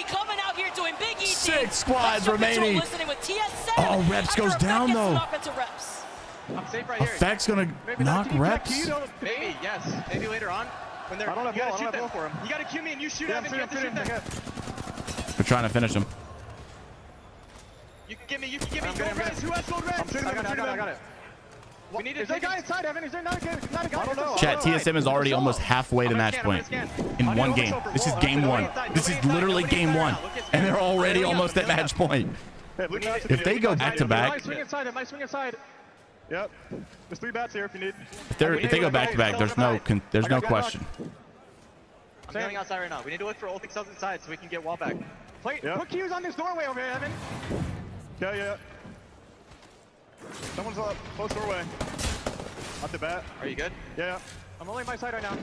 6 squads remaining. Oh, Reps goes down though. Effect's gonna knock Reps. Maybe, yes. Maybe later on. When they're, I don't have ball for him. You gotta cue me and you shoot him. We're trying to finish him. You can give me gold reds. Who has gold reds? I got it. We need to is there a guy inside, Evan? Is there not a guy? I don't know. Chat, TSM is already almost halfway to match point in 1 game. This is game 1. This is literally game 1. And they're already almost at match point. If they go back to back. Might swing inside. Yep. There's 3 bats here if you need. If they go back to back, there's no question. I'm going outside right now. We need to look for ult excels inside so we can get wall back. Put Q's on this doorway over here, Evan. Yeah. Someone's up. Close doorway. Off the bat. Are you good? Yeah. I'm only on my side right now.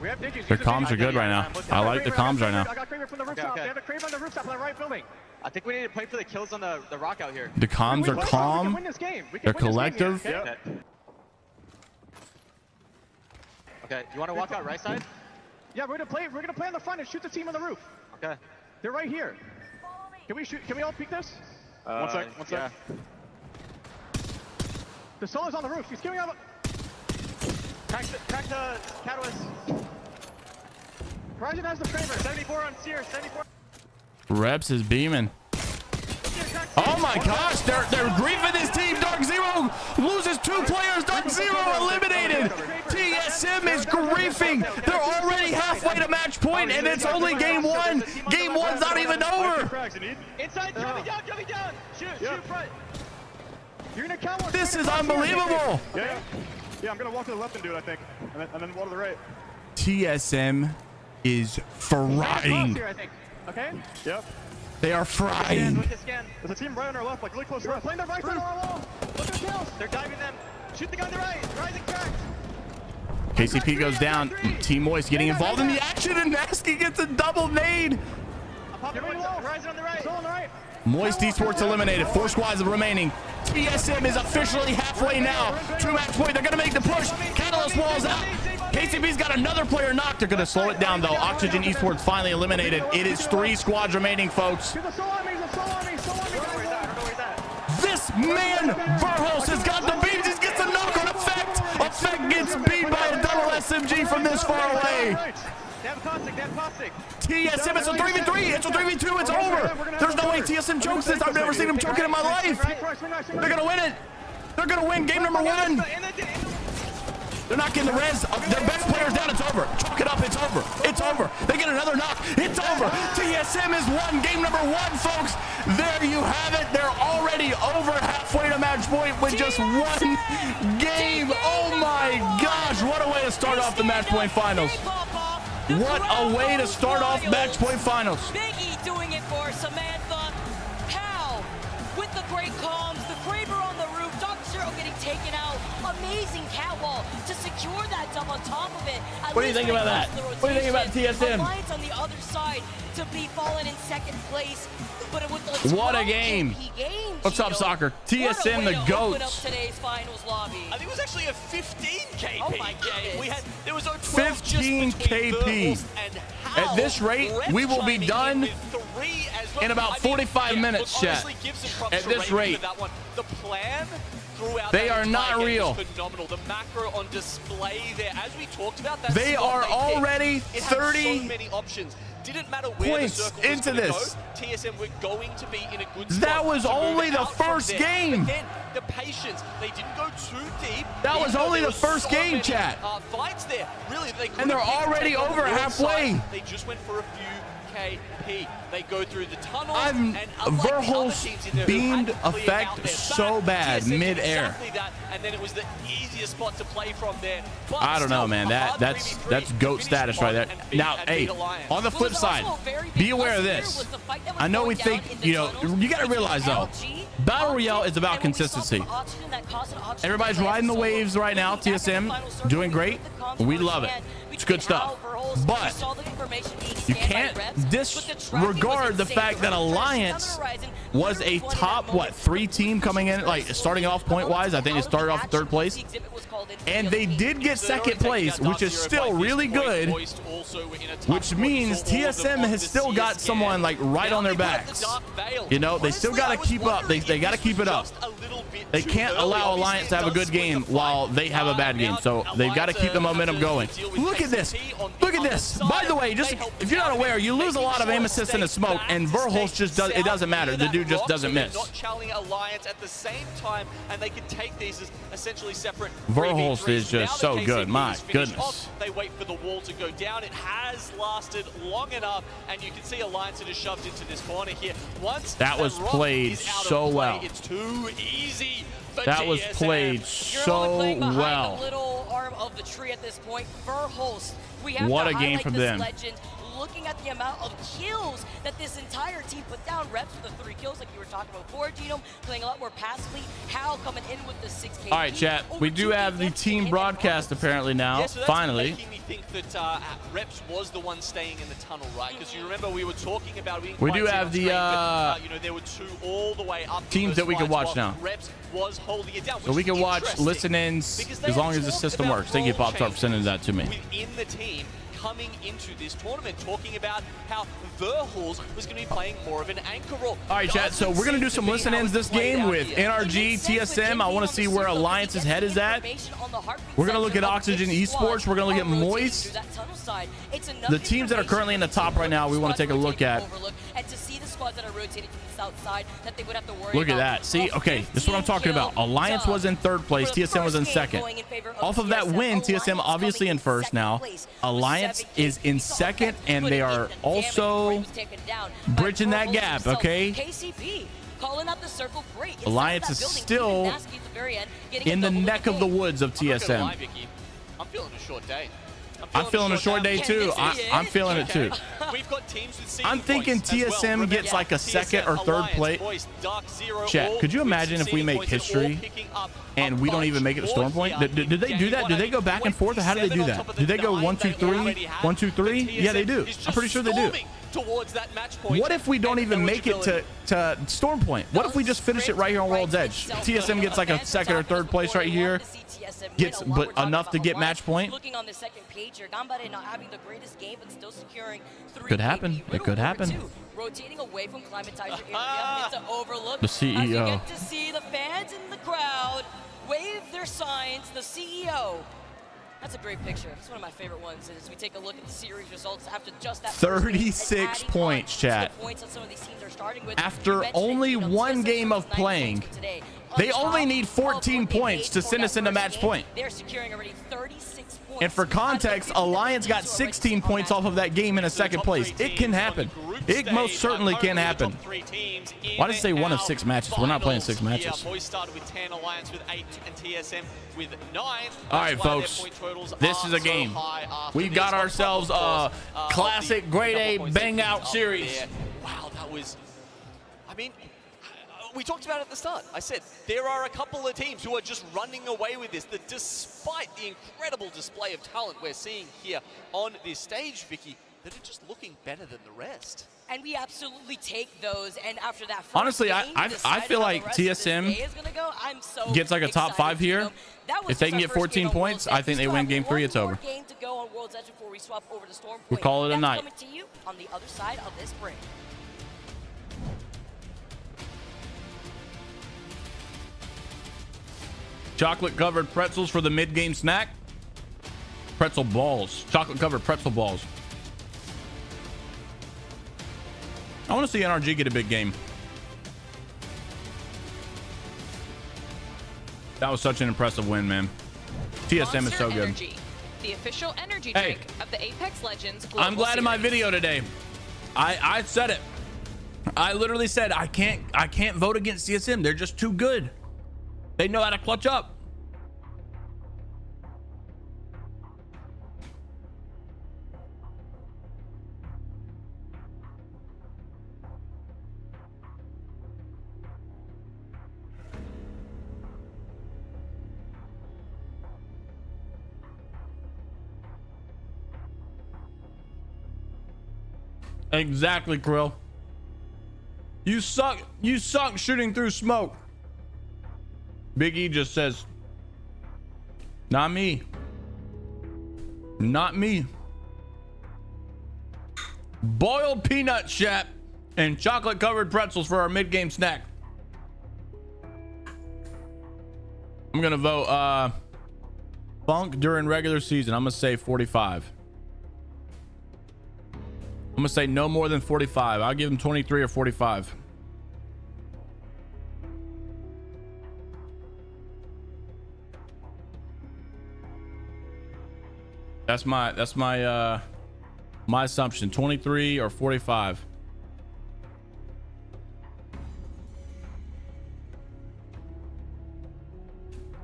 We have Digis. Their comms are good right now. I like the comms right now. I got Kraber from the rooftop. They have a Kraber on the rooftop in the right building. I think we need to play for the kills on the rock out here. The comms are calm. We can win this game. They're collective. Okay, you want to walk out right side? Yeah, we're gonna play on the front and shoot the team on the roof. Okay. They're right here. Can we all peek this? One sec. Yeah. The solo's on the roof. He's giving out. Crack the catalyst. Horizon has the Kraber. 74 on Seer. 74. Reps is beaming. Oh my gosh, they're griefing this team. Dark Zero loses 2 players. Dark Zero eliminated. TSM is griefing. They're already halfway to match point, and it's only game 1. Game 1's not even over. Inside, jumping down. Shoot front. You're gonna count one. This is unbelievable. Yeah, I'm gonna walk to the left and do it, I think, and then walk to the right. TSM is frying. Okay. Yep. They are frying. There's a team right on our left, like really close to us. Playing the right side of our wall. Look at the kills. They're diving them. Shoot the guy on the right. Rising cracked. KCP goes down. Team Moist getting involved in the action, and Nasky gets a double nade. Horizon on the right. Still on the right. Moist Esports eliminated. 4 squads remaining. TSM is officially halfway now. 2 match point. They're going to make the push. Catalyst walls out. KCP's got another player knocked. They're going to slow it down, though. Oxygen Esports finally eliminated. It is 3 squads remaining, folks. This man, Verholz, has got the beams. He gets a knock on Effect. Effect gets beat by a double SMG from this far away. TSM, it's a 3v3, it's a 3v2, it's over. There's no way TSM chokes this. I've never seen him choke it in my life. They're gonna win it. They're gonna win game number 1. They're not getting the res. Their best player's down. It's over. Chalk it up. It's over. It's over. They get another knock. It's over. TSM is won. Game number 1, folks. There you have it. They're already over halfway to match point with just 1 game. Oh my gosh. What a way to start off the match point finals. What a way to start off match point finals. Biggie doing it for Samantha. Cal with the great comms, the Kraber on the roof, Dr. Zero getting taken out. Amazing catwall to secure that dub on top of it. What do you think about that? What do you think about TSM? Alliance on the other side to be fallen in second place. But with what a game. What's up, soccer? TSM, the GOATs. Today's finals lobby. I think it was actually a 15 KP. Oh my goodness. There was 15 KP. At this rate, we will be done in about 45 minutes, chat. At this rate. The plan throughout they are not real. Phenomenal. The macro on display there, as we talked about, that they are already 30 so many options. Didn't matter where points the circle into was this. Go, TSM were going to be in a good spot. That was only the first game. But then the patience, they didn't go too deep. That was only the first game, chat. Fights there, really. And they're already over halfway. They just went for a few KP. They go through the tunnels. Verhol's beamed effect so bad mid-air. Exactly that, and then it was the easiest spot to play from there. But I don't know, man. That's GOAT status right there. Now, hey, on the flip side, be aware of this. I know we think, you know, you got to realize though, Battle Royale is about consistency. Everybody's riding the waves right now. TSM doing great. We love it. It's good stuff. But you can't disregard the fact that Alliance was a top, what, 3 team coming in, like starting off point wise. I think they started off 3rd place. And they did get 2nd place, which is still really good, which means TSM has still got someone like right on their backs. You know, they still got to keep up. They got to keep it up. They can't allow Alliance to have a good game while they have a bad game. So they've got to keep the momentum going. Look at this. Look at this. By the way, just if you're not aware, you lose a lot of aim assist in the smoke, and Verholz just does. It doesn't matter. The dude just doesn't miss. Not challenging Alliance at the same time, and they can take these as essentially separate. Verholz is just so good. My goodness. They wait for the wall to go down. It has lasted long enough, and you can see Alliance is shoved into this corner here. Once that was played so well. It's too easy. That was played so well. The little arm of the tree at this point. Verholz. We have what to a game from them. Legend. Looking at the amount of kills that this entire team put down, reps with the 3 kills like you were talking about before, Genome, playing a lot more passively. Hal coming in with the 6 KP. All right, chat. We do have the team broadcast apparently now. Yeah, so that's finally. Making me think that Reps was the one staying in the tunnel, right? Because you remember we were talking about. We do have the you know, there were 2 all the way up. Teams that we can watch now. Reps was holding it down. So we can watch listen-ins as long as the system works. Thank you, Pop Tart, for sending that to me. Within the team. Coming into this tournament, talking about how Verholz was going to be playing more of an anchor role. All right, chat. So we're going to do some listen-ins this game with NRG, TSM. I want to see where Alliance's head is at. We're going to look at Oxygen Esports. We're going to look at Moist. The teams that are currently in the top right now, we want to take a look at. And to see the squads that are rotating to the south side that they would have to worry Look at that. See, okay, this is what I'm talking about. Alliance was in 3rd place. TSM was in 2nd. Off of that win, TSM obviously in 1st now. Alliance is in 2nd, and they are also bridging that gap, okay? KCP calling out the circle. Great. Alliance is still in the neck of the woods of TSM. I'm feeling a short day. I'm feeling a short day too. I'm feeling it too. I'm thinking TSM gets like a 2nd or 3rd place. Chat, could you imagine if we make history and we don't even make it to Storm Point? Did they do that? Did they go back and forth? Or how do they do that? Do they go 1, 2, 3, 1, 2, 3? Yeah, they do. I'm pretty sure they do. What if we don't even make it to Storm Point? What if we just finish it right here on World's Edge? TSM gets like a 2nd or 3rd place right here. Gets but enough to get match point. Looking on the 2nd page here, Gambare not having the greatest game, but still securing 3. Could happen. It could happen. Rotating away from Climatizer area into Overlook. The CEO. As you get to see the fans in the crowd wave their signs. The CEO That's a great picture. It's one of my favorite ones. As we take a look at the series results after just that 36 points, chat. After only one game of playing, they only need 14 points to send us into match point. They're securing already 36 points. And for context, Alliance got 16 points off of that game in a second place. It can happen. It most certainly can happen. Why did it say 1 of 6 matches? We're not playing 6 matches. Moist started with 10, Alliance with 8, and TSM with 9. All right, folks. This is a game. We've got ourselves a classic grade A bang out series. Wow, that was... I mean... We talked about it at the start. I said there are a couple of teams who are just running away with this. That despite the incredible display of talent we're seeing here on this stage, Vicky, that are just looking better than the rest. And we absolutely take those. And after that, honestly, I feel like TSM gets like a top 5 here. If they can get 14 points, I think they win game 3. It's over. We'll call it a night. Coming to you on the other side of this break. Chocolate covered pretzels for the mid-game snack. Pretzel balls. Chocolate covered pretzel balls. I want to see NRG get a big game. That was such an impressive win, man. TSM is so good. Energy, the official energy drink of the Apex Legends Global I'm glad in my video today. I said it. I literally said I can't vote against TSM. They're just too good. They know how to clutch up. Exactly, Krill. You suck. You suck shooting through smoke. Big E just says, not me. Not me. Boiled peanut chat and chocolate covered pretzels for our mid-game snack. I'm gonna vote Funk during regular season. I'm gonna say 45. I'm gonna say no more than 45. I'll give him 23 or 45. That's my my assumption. 23 or 45.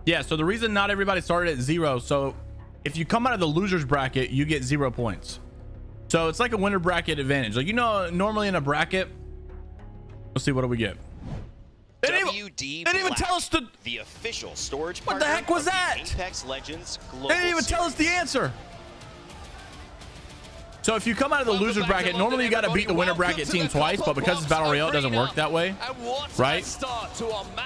Yeah, so the reason not everybody started at 0, so if you come out of the losers bracket, you get 0 points. So it's like a winner bracket advantage. Like, you know, normally in a bracket, let's see, what do we get? They didn't even tell us the official storage partner. What the heck was that? Apex Legends Global They didn't even tell us the answer. So if you come out of the losers bracket, normally you got to beat the winner bracket team twice, but because it's Battle Royale, it doesn't work that way, right?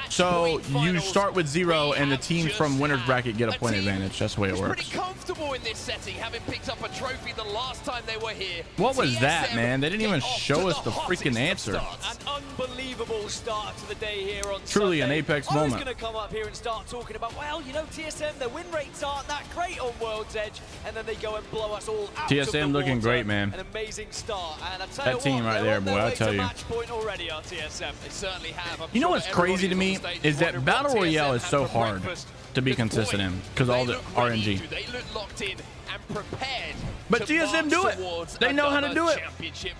So you start with 0 and the teams from winners bracket get a point advantage. That's the way it works. Pretty comfortable in this setting, having picked up a trophy the last time they were here. What was that, man? They didn't even show us the freaking answer. An unbelievable start to the day here on Truly Sunday. an Apex I was moment. going to come up here and start talking about, well, you know, TSM, their win rates aren't that great on World's Edge, and then they go and blow us all out of the TSM looking great, man. An amazing start, and I tell That you team what, right there, boy, I tell you. match point already on TSM. They certainly have. You know what's crazy to me is that Battle Royale is so hard to be consistent in because all the RNG. They look locked in and prepared. But TSM do it. They know how to do it.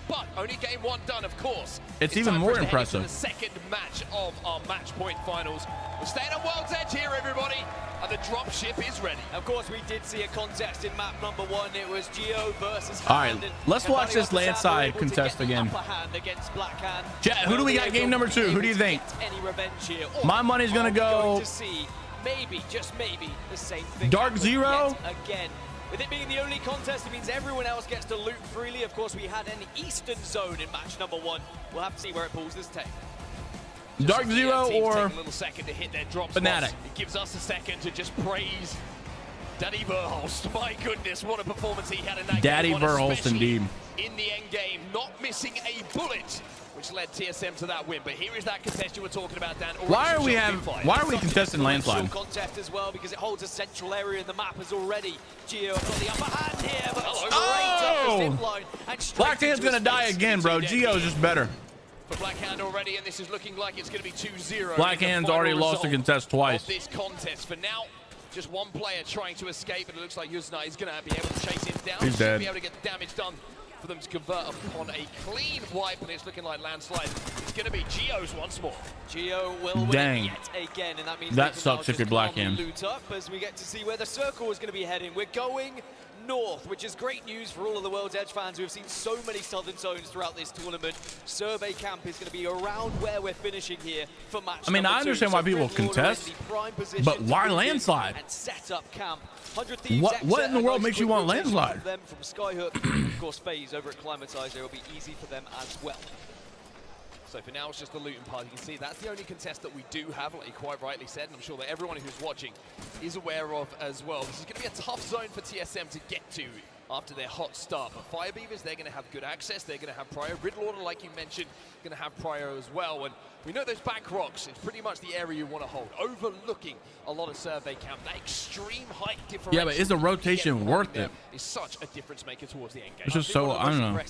But only game 1 done, of course. It's even more impressive. The second match of our match point finals. We're staying on World's Edge here, everybody. And the drop ship is ready. Of course, we did see a contest in map number 1. It was Geo versus All right, Hand, let's watch this landside contest again. Chat, who do we got game number 2? Who do you think? My money's gonna go. Maybe, just maybe, the same thing. Dark Zero. Again. With it being the only contest, it means everyone else gets to loot freely. Of course, we had an Eastern Zone in match number 1. We'll have to see where it pulls this tape. Dark Zero or a little second to hit their drop Fnatic. It gives us a second to just praise Danny Verhulst, my goodness, what a performance he had in that Daddy game. Verhulst, indeed. In the end game, not missing a bullet, which led TSM to that win. But here is that contest you were talking about, Dan. Why are we contesting landslide? Contest as well, because it holds a central area in the map as already. Gio got the upper hand here, but Blackhand's gonna die again, bro. Gio's just better. For Blackhand already, and this is looking like it's going to be 2-0. Blackhand's already lost the contest twice. This contest for now, just one player trying to escape, and it looks like Yuzna is going to be able to chase him down. He's dead. Be able to get damage done for them to convert upon a clean wipe, and it's looking like landslide. It's going to be Gio's once more. Gio will win it yet again, and that means that sucks if you're Blackhand. Loot up as we get to see where the circle is going to be heading. We're going north, which is great news for all of the World's Edge fans who have seen so many southern zones throughout this tournament. Survey camp is going to be around where we're finishing here for match I mean, I understand why people contest, but why landslide? Set up camp. What in the world makes you want landslide? Them from Skyhook, of course, FaZe over at Climatizer will be easy for them as well. So for now, it's just the looting part. You can see that's the only contest that we do have, like you quite rightly said, and I'm sure that everyone who's watching is aware of as well. This is going to be a tough zone for TSM to get to after their hot start. But Fire Beavers, they're going to have good access. They're going to have prior. Riddle Order, like you mentioned, going to have prior as well. And we know those back rocks, it's pretty much the area you want to hold, overlooking a lot of survey camp. That extreme height differential. Yeah, but is the rotation worth it? Is such a difference maker towards the end game. It's just so, I don't know.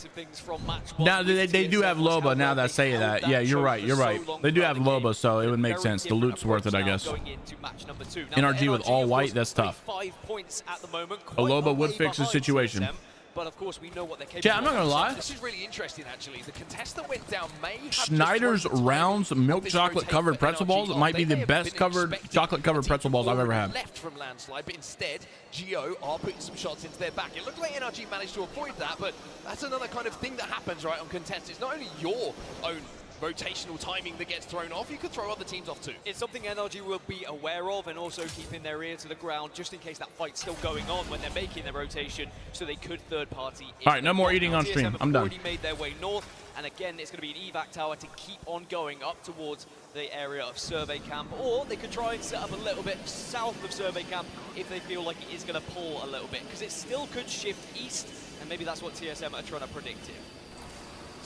Now, they do have Loba, now that I say that. Yeah, you're right, you're right. They do have Loba, so it would make sense. The loot's worth it, I guess. NRG with all white, that's tough. 5 points at the moment. A Loba would fix the situation. But of course, we know what they're capable Yeah, I'm not gonna lie. This is really interesting, actually. The contest that went down may have Schneider's Rounds milk chocolate covered pretzel balls might be the best covered chocolate covered pretzel balls I've ever had. Left from landslide, but instead, Gio are putting some shots into their back. It looked like NRG managed to avoid that, but that's another kind of thing that happens, right, on contests. It's not only your own rotational timing that gets thrown off, you could throw other teams off too. It's something NRG will be aware of, and also keeping their ear to the ground just in case that fight's still going on when they're making their rotation, so they could third party. All right, no more eating on stream. I'm done. Already made their way north, and again, it's going to be an evac tower to keep on going up towards the area of survey camp, or they could try and set up a little bit south of survey camp if they feel like it is going to pull a little bit, because it still could shift east, and maybe that's what TSM are trying to predict here.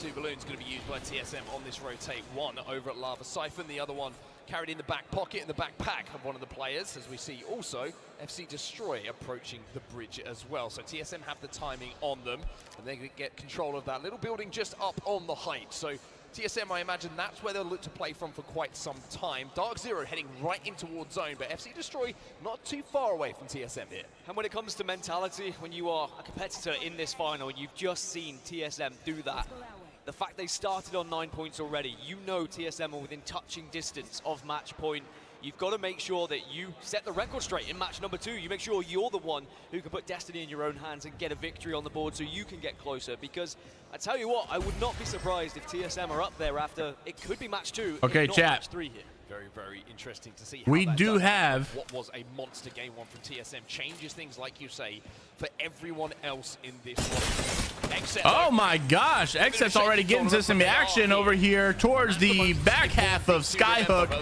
2 balloons going to be used by TSM on this rotate. One over at Lava Siphon, the other one carried in the back pocket, in the backpack of one of the players, as we see also FC Destroy approaching the bridge as well. So TSM have the timing on them, and they're going to get control of that little building just up on the height. So TSM, I imagine that's where they'll look to play from for quite some time. Dark Zero heading right in towards zone, but FC Destroy not too far away from TSM here. And when it comes to mentality, when you are a competitor in this final, you've just seen TSM do that. The fact they started on 9 points already, you know TSM are within touching distance of match point. You've got to make sure that you set the record straight in match number 2. You make sure you're the one who can put destiny in your own hands and get a victory on the board so you can get closer. Because I tell you what, I would not be surprised if TSM are up there after it could be match 2. Okay, if not chat. Match 3 here. Very, very interesting to see how We that do does. have What was a monster game 1 from TSM changes things, like you say, for everyone else in this one. Except oh my gosh, Exet's already getting to some action over here towards the back half of Skyhook.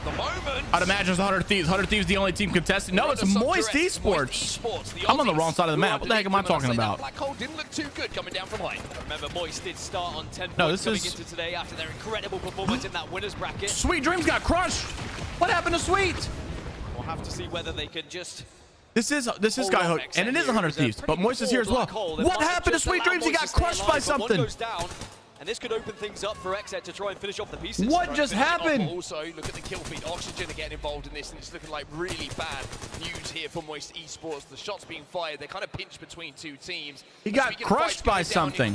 I'd imagine it's 100 Thieves. 100 Thieves the only team contesting. No, it's Moist Esports. I'm on the wrong side of the map. What the heck am I talking about? Black Hole didn't look too good coming down from height. Remember, Moist did start on 10 No, points this coming is- into today after their incredible performance in that winner's bracket. Sweet Dreams got crushed. What happened to Sweet? We'll have to see whether they can just... This is Skyhook, and it is 100 Thieves, but Moist is here as well. What happened to Sweet Dreams? He got crushed by something. One goes down, and this could open things up for Exet to try and finish off the pieces. What just happened? Also, look at the kill feed. Oxygen are getting involved in this, and it's looking like really bad news here for Moist Esports. The shots being fired, they're kind of pinched between 2 teams. He got crushed by something.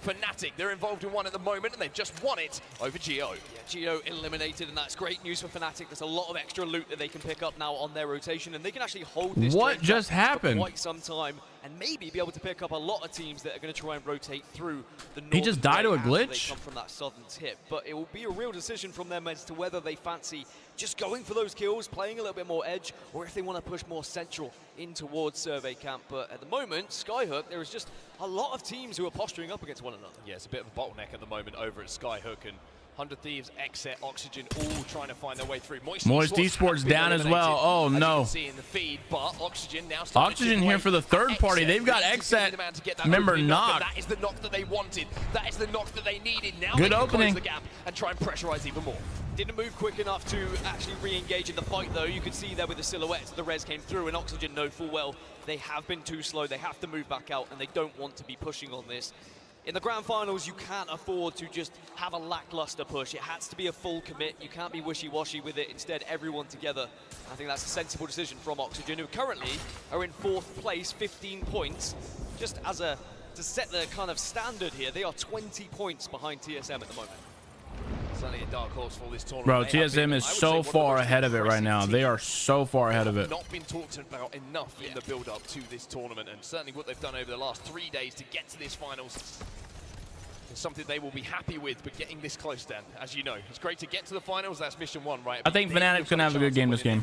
Fnatic, they're involved in one at the moment, and they've just won it over Gio. Yeah, Gio eliminated, and that's great news for Fnatic. There's a lot of extra loot that they can pick up now on their rotation, and they can actually hold this What trend just for happened? quite some time, and maybe be able to pick up a lot of teams that are going to try and rotate through the He just died to a glitch? They come from that southern tip, but it will be a real decision from them as to whether they fancy just going for those kills, playing a little bit more edge, or if they want to push more central in towards survey camp. But at the moment, Skyhook, there is just a lot of teams who are posturing up against one another. Yeah, it's a bit of a bottleneck at the moment over at Skyhook, and 100 Thieves, Exit, Oxygen, all trying to find their way through. Moist Esports down as well. Oh no. See in the feed, but Oxygen now Oxygen here for the third party. They've got Exit. Remember, knock. That is the knock that they wanted. That is the knock that they needed. Now good they can opening. close the gap and try and pressurize even more. Didn't move quick enough to actually re-engage in the fight, though. You could see there with the silhouettes, the res came through, and Oxygen know full well they have been too slow. They have to move back out, and they don't want to be pushing on this. In the grand finals, you can't afford to just have a lackluster push. It has to be a full commit. You can't be wishy-washy with it. Instead, everyone together. I think that's a sensible decision from Oxygen, who currently are in 4th place, 15 points. Just as to set the kind of standard here, they are 20 points behind TSM at the moment. Certainly a dark horse for this tournament. Bro, TSM is so far ahead of it right now. They are so far ahead of it. Not been talked about enough in the build-up to this tournament, and certainly what they've done over the last 3 days to get to this finals is something they will be happy with. But getting this close, Dan, as you know, it's great to get to the finals. That's mission 1, right? I think Fnatic's gonna have a good game this game.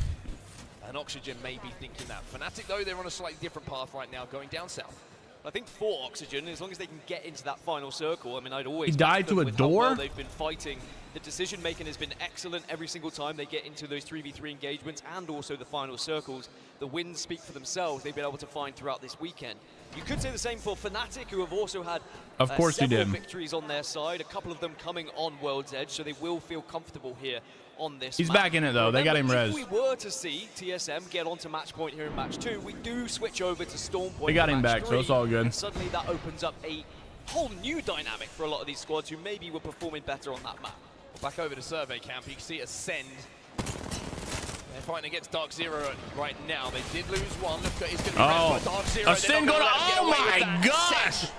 And Oxygen may be thinking that. Fnatic, though, they're on a slightly different path right now, going down south. I think for Oxygen, as long as they can get into that final circle, I mean, I'd always... He died to a door? Well they've been fighting. The decision making has been excellent every single time they get into those 3v3 engagements and also the final circles. The wins speak for themselves. They've been able to find throughout this weekend. You could say the same for Fnatic, who have also had several victories on their side, a couple of them coming on World's Edge, so they will feel comfortable here on this He's map. back in it, though. They got him res. If we were to see TSM get onto match point here in match 2, we do switch over to Storm Point. They got him back, so it's all good. And suddenly that opens up a whole new dynamic for a lot of these squads who maybe were performing better on that map. Back over to Survey Camp, you can see Ascend. They're fighting against Dark Zero right now. They did lose one. It's going to be by Dark Zero. Ascend going to, oh my gosh!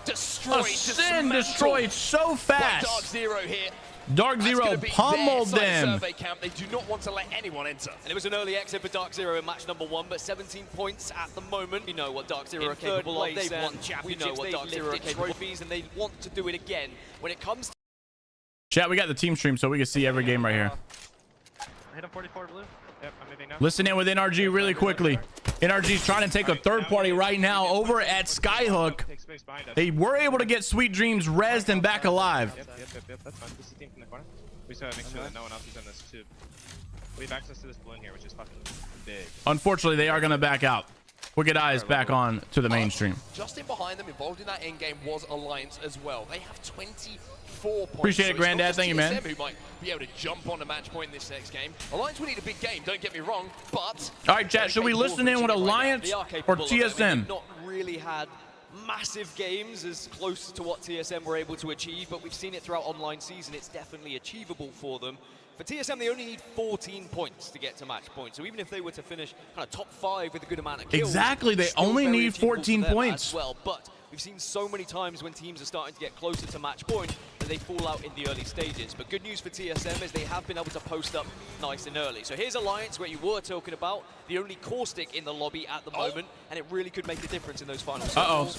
Ascend destroyed so fast. Dark Zero here. Dark Zero pummeled them. Survey Camp. They do not want to let anyone enter. And it was an early exit for Dark Zero in match number 1, but 17 points at the moment. You know what Dark Zero are capable of. They've won championships. We know what Dark Zero are capable of. Trophies, and they want to do it again. When it comes to Chat, we got the team stream so we can see every game right here. Hit him 44 blue. Yep, I'm moving now. Listen in with NRG really quickly. NRG's trying to take a third party right now over at Skyhook. They were able to get Sweet Dreams rezzed and back alive. Yep, that's fine. This is the team from the corner. We just gotta make sure that no one else is in this too. We have access to this balloon here, which is fucking big. Unfortunately, they are going to back out. Wicked Eyes back on to the mainstream. Just in behind them, involved in that end game, was Alliance as well. They have 24 points. Appreciate it, Granddad. Thank you, man. Who might be able to jump on a match point in this next game. Alliance will need a big game, don't get me wrong, but... All right, chat, should we listen in with Alliance or TSM? They've not really had massive games as close to what TSM were able to achieve, but we've seen it throughout online season. It's definitely achievable for them. For TSM, they only need 14 points to get to match point. So even if they were to finish kind of top 5 with a good amount of kills, exactly, they only need 14 points. As well, but we've seen so many times when teams are starting to get closer to match point that they fall out in the early stages. But good news for TSM is they have been able to post up nice and early. So here's Alliance, where you were talking about, the only caustic in the lobby at the moment, and it really could make a difference in those finals. Alliance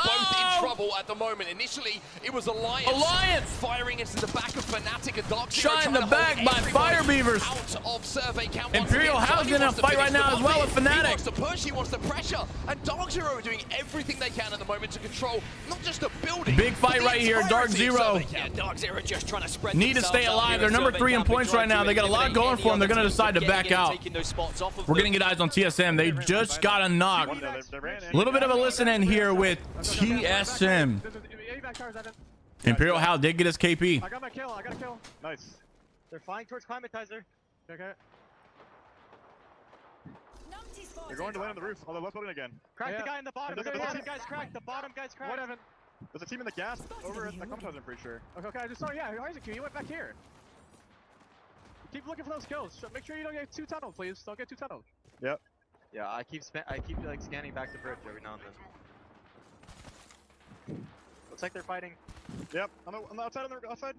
both in trouble at the moment. Initially, it was Alliance firing into the back of Fnatic and Dark Zero. Shot in the back by Fire Beavers. Out of Survey Camp. Imperial House in a fight right now as well with Fnatic. He wants to push, he wants to pressure, and Dark Zero are doing everything they can at the moment to control not just the building. Big fight right here, Dark Zero. Yeah, Dark Zero just trying to spread. Need to stay alive. They're number 3 in points right now. They got a lot going for them. They're going to decide to back out. We're going to get eyes on TSM. They just got a knock. A little bit of a listen in here with TSM. Imperial Howl did get his KP. I got my kill. I got a kill. Nice. They're flying towards Climatizer. Okay. They're going to land on the roof. Oh, they're left building again. Crack the guy in the bottom. The bottom guy's cracked. The bottom guy's cracked. Whatever. There's a team in the gas over at the Climatizer, I'm pretty sure. Okay, I just saw, yeah, Isaac, you went back here. Keep looking for those kills. Make sure you don't get 2 tunneled, please. Don't get 2 tunneled. Yep. Yeah, I keep like scanning back the bridge every now and then. Looks like they're fighting. Yep, on the outside, on the outside.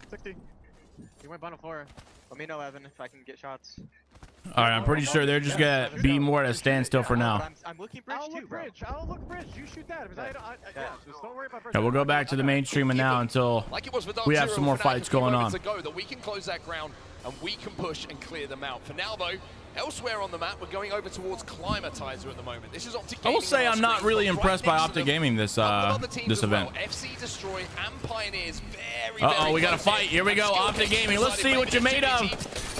60. He went bottom floor. Let me know, Evan, if I can get shots. All right, I'm pretty sure they're just going to be more at a standstill for now. I'm looking bridge too, bro. I'll look bridge. You shoot that. Yeah, just don't worry about bridge. Yeah, we'll go back to the mainstream now until we have some more fights going on. That we can close that ground and we can push and clear them out. For now, though, elsewhere on the map, we're going over towards Climatizer at the moment. This is Optic Gaming. I will say I'm not really impressed by Optic Gaming this event. FC Destroy and Pioneers we got a fight. Here we go, Optic Gaming. Let's see what you're made of.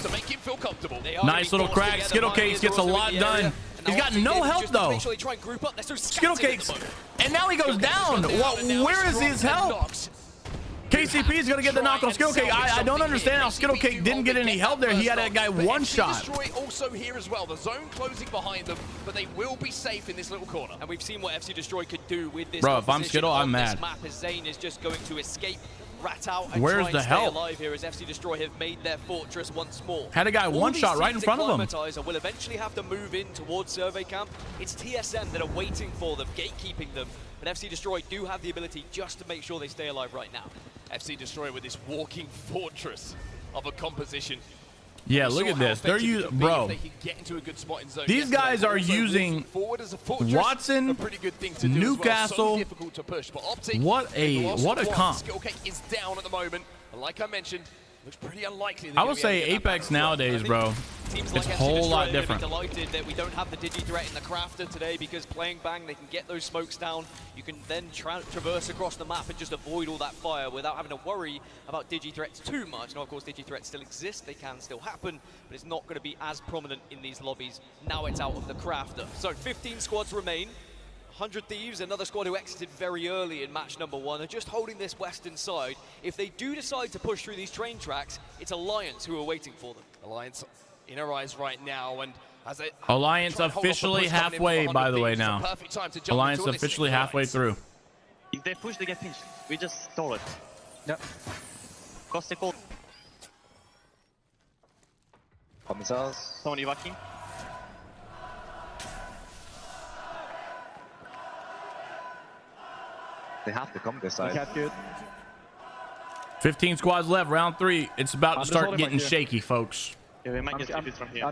To make him feel comfortable. Nice little crack. Skittlecakes gets a lot done. He's got no health though. Skittlecakes, and now he goes down. Where is his health? KCP is going to get the knock on Skittlecake. I don't understand how Skittlecake didn't get any help there. He had that guy one shot. Destroy also here as well. The zone closing behind them, but they will be safe in this little corner. And we've seen what FC Destroy could do with this. Bro, if I'm Skittle, I'm mad. This map as Zane is just going to escape, rat out, and where's try the and stay help alive here as FC Destroy have made their fortress once more. Had a guy one shot right in front of him. Will eventually have to move in towards Survey Camp. It's TSM that are waiting for them, gatekeeping them. But FC Destroy do have the ability just to make sure they stay alive right now. FC Destroy with this walking fortress of a composition. Yeah, look at this. They're using, bro. These guys are using Watson, Newcastle. What a comp. Is down at the moment. And like I mentioned, looks pretty unlikely. I would say Apex nowadays, bro, it's a whole lot different. Delighted that we don't have the Digi threat in the crafter today, because playing Bang, they can get those smokes down. You can then traverse across the map and just avoid all that fire without having to worry about Digi threats too much. Now, of course, Digi threats still exist. They can still happen, but it's not going to be as prominent in these lobbies. Now it's out of the crafter. So 15 squads remain. 100 Thieves, another squad who exited very early in match number 1, are just holding this western side. If they do decide to push through these train tracks, it's Alliance who are waiting for them. Alliance in our eyes right now, and as they Alliance officially halfway, by the way, now. Alliance officially halfway through. If they push, they get pinched. We just stole it. Yep. Cross the call. Commissars. Someone evacuating. They have to come this side. 15 squads left, round 3. It's about to start getting shaky, folks. Yeah, we might get from here.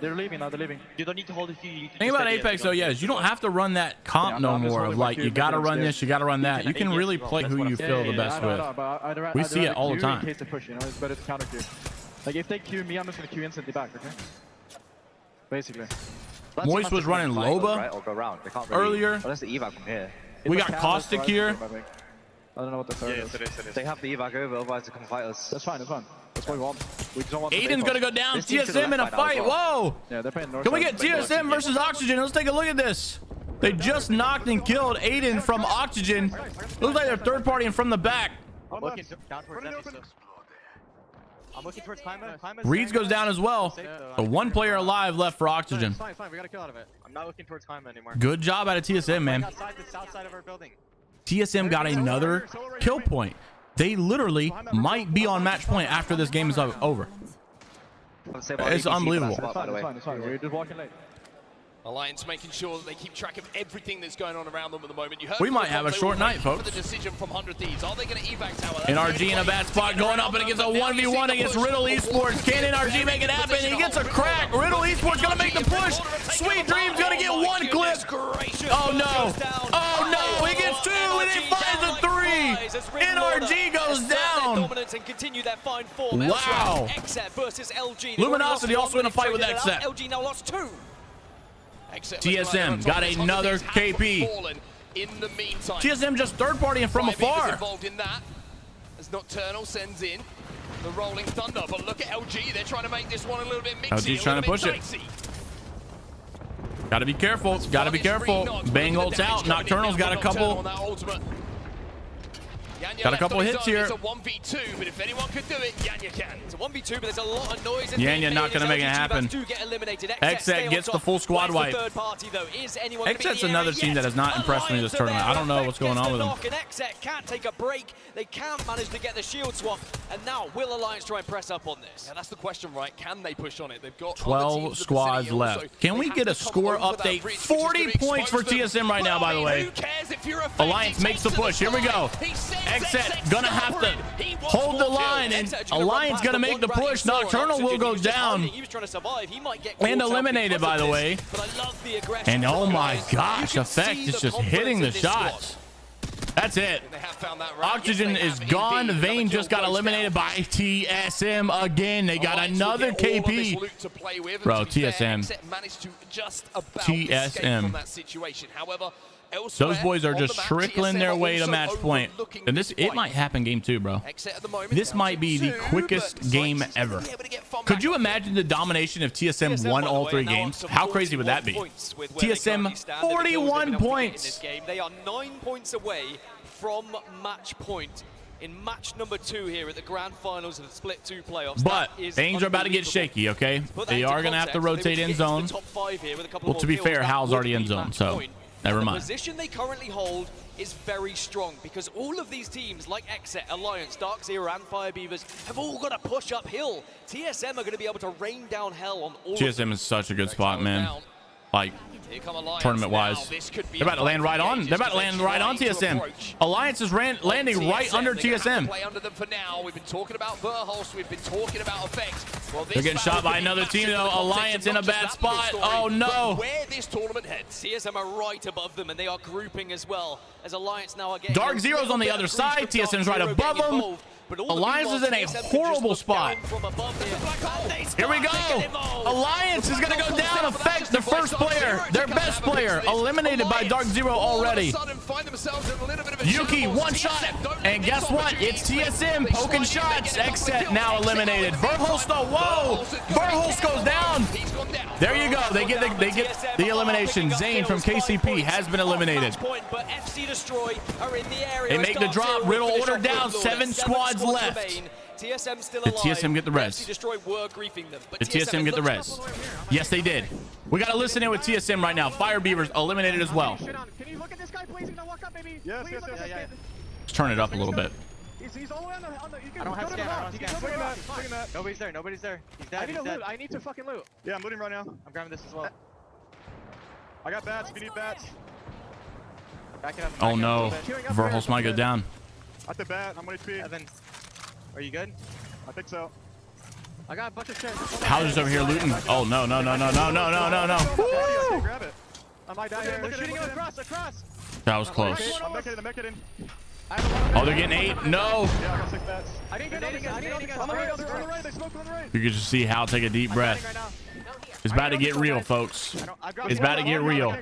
They're leaving now. They're leaving. You don't need to hold a few. The thing about Apex, though, is you don't have to run that comp no more. Of like, you got to run this, you got to run that. You can really play who you feel the best with. We see it all the time. In case they push, it's better to counter queue. Like if they queue me, I'm just gonna queue instantly back. Okay. Basically. Moist was running Loba earlier. Unless the evac from here. We got Caustic here. I don't know what the third is. They have the evac over, otherwise they can fight us. That's fine, that's fine. That's what we want. We don't want Aiden's gonna go down. TSM in a fight. Whoa! Yeah, they're playing north. Can we get TSM versus Oxygen? Let's take a look at this. They just knocked and killed Aiden from Oxygen. Looks like they're third partying from the back. I'm looking down towards I'm looking towards Climber. Reeds goes down as well. The one player alive left for Oxygen. Fine, we got a kill out of it. I'm not looking towards Climber anymore. Good job out of TSM, man. Outside the south side of our building. TSM got another kill point. They literally might be on match point after this game is over. It's unbelievable. It's fine. We're just walking late. Alliance making sure that they keep track of everything that's going on around them at the moment. You heard we might have a short night, folks. The decision from 100 Thieves. Are they going to evac tower? NRG in a bad spot, going up and against a 1v1 against Riddle Esports. Can NRG make it happen? He gets a crack. Riddle Esports going to make the push. Sweet Dream's going to get one clip. Oh no. Oh no. He gets 2 and then finds a 3. NRG goes down. Wow. Luminosity also in a fight with XZ. LG now lost 2. TSM got another KP. TSM just third partying from afar. Involved in that as Nocturnal sends in the rolling thunder, but look at LG. They're trying to make this one a little bit mixy. LG's trying to push it. Gotta be careful. Gotta be careful. Bang ults out. Nocturnal's got a couple. Got a couple hits here. It's a 1v2, but if anyone could do it, Yanya can. It's a 1v2, but there's a lot of noise. Yanya not going to make it happen. XZ gets the full squad wipe. XZ's another team that has not impressed me this tournament. I don't know what's going on with them. XZ can't take a break. They can't manage to get the shield swap. And now, will Alliance try and press up on this? Yeah, that's the question, right? Can they push on it? They've got 12 squads left. Can we get a score update? 40 points for TSM right now, by the way. Alliance makes the push. Here we go. XZ gonna have to hold the line, and Alliance gonna make the push. Nocturnal will go down and eliminated, by the way. And oh my gosh, Effect is just hitting the shots. That's it. Oxygen is gone. Vayne just got eliminated by TSM again. They got another KP. Bro, TSM. TSM. Those boys are just trickling their way to match point. And it might happen game 2, bro. This might be the quickest game ever. Could you imagine the domination if TSM won all 3 games? How crazy would that be? TSM 41 points. They are 9 points away from match point in match number 2 here at the grand finals of the Split 2 playoffs. But things are about to get shaky, okay? They are going to have to rotate in zone. Well, to be fair, Hal's already in zone, so never mind. The position they currently hold is very strong because all of these teams like Exet, Alliance, Dark Zero, and Fire Beavers have all got to push uphill. TSM are going to be able to rain down hell on all TSM is such a good spot, man. Like, tournament-wise. They're about to land right on. They're about to land right on TSM. Alliance is landing right under TSM. We've been talking about Verhulst. We've been talking about Effect. Well, they're getting shot by another team, though. Alliance in a bad spot. Oh, no. Where this tournament heads, TSM are right above them, and they are grouping as well. As Alliance now are getting... Dark Zero's on the other side. TSM's right above them. Alliance is in a horrible spot. Here we go. Alliance is going to go down. Effect, the first player, their best player, eliminated by Dark Zero already. Yuki, one shot. And guess what? It's TSM poking shots. Exet now eliminated. Verhulst, whoa. Verhulst goes down. There you go. They get the elimination. Zane from KCP has been eliminated. They make the drop. Riddle ordered down. 7 squads left. TSM still alive. Did TSM get the res? Did TSM get the res? Yes, they did. We got to listen in with TSM right now. Fire Beavers eliminated as well. Can you look at this guy, please? He's gonna walk up, baby. Yes. Let's turn it up a little bit. He's all the way on the you can I don't have scan. that. Nobody's there. Nobody's there. He's dead. I need to loot. I need to fucking loot. Yeah, I'm looting right now. I'm grabbing this as well. I got bats. If you need bats. Back it up. Oh no. Verhulst might go down. At the bat. I'm 1 HP. Evan, are you good? I think so. I got a bunch of shit. How's over here looting? Oh no. Woo! Grab it. I might die here. They're shooting across. That was close. I'm making it. Oh, they're getting 8. No. Yeah, I got 6 bats. I didn't get on the right. They smoked on the right. You can just see Hal take a deep breath. It's about to get real, folks. It's about to get real.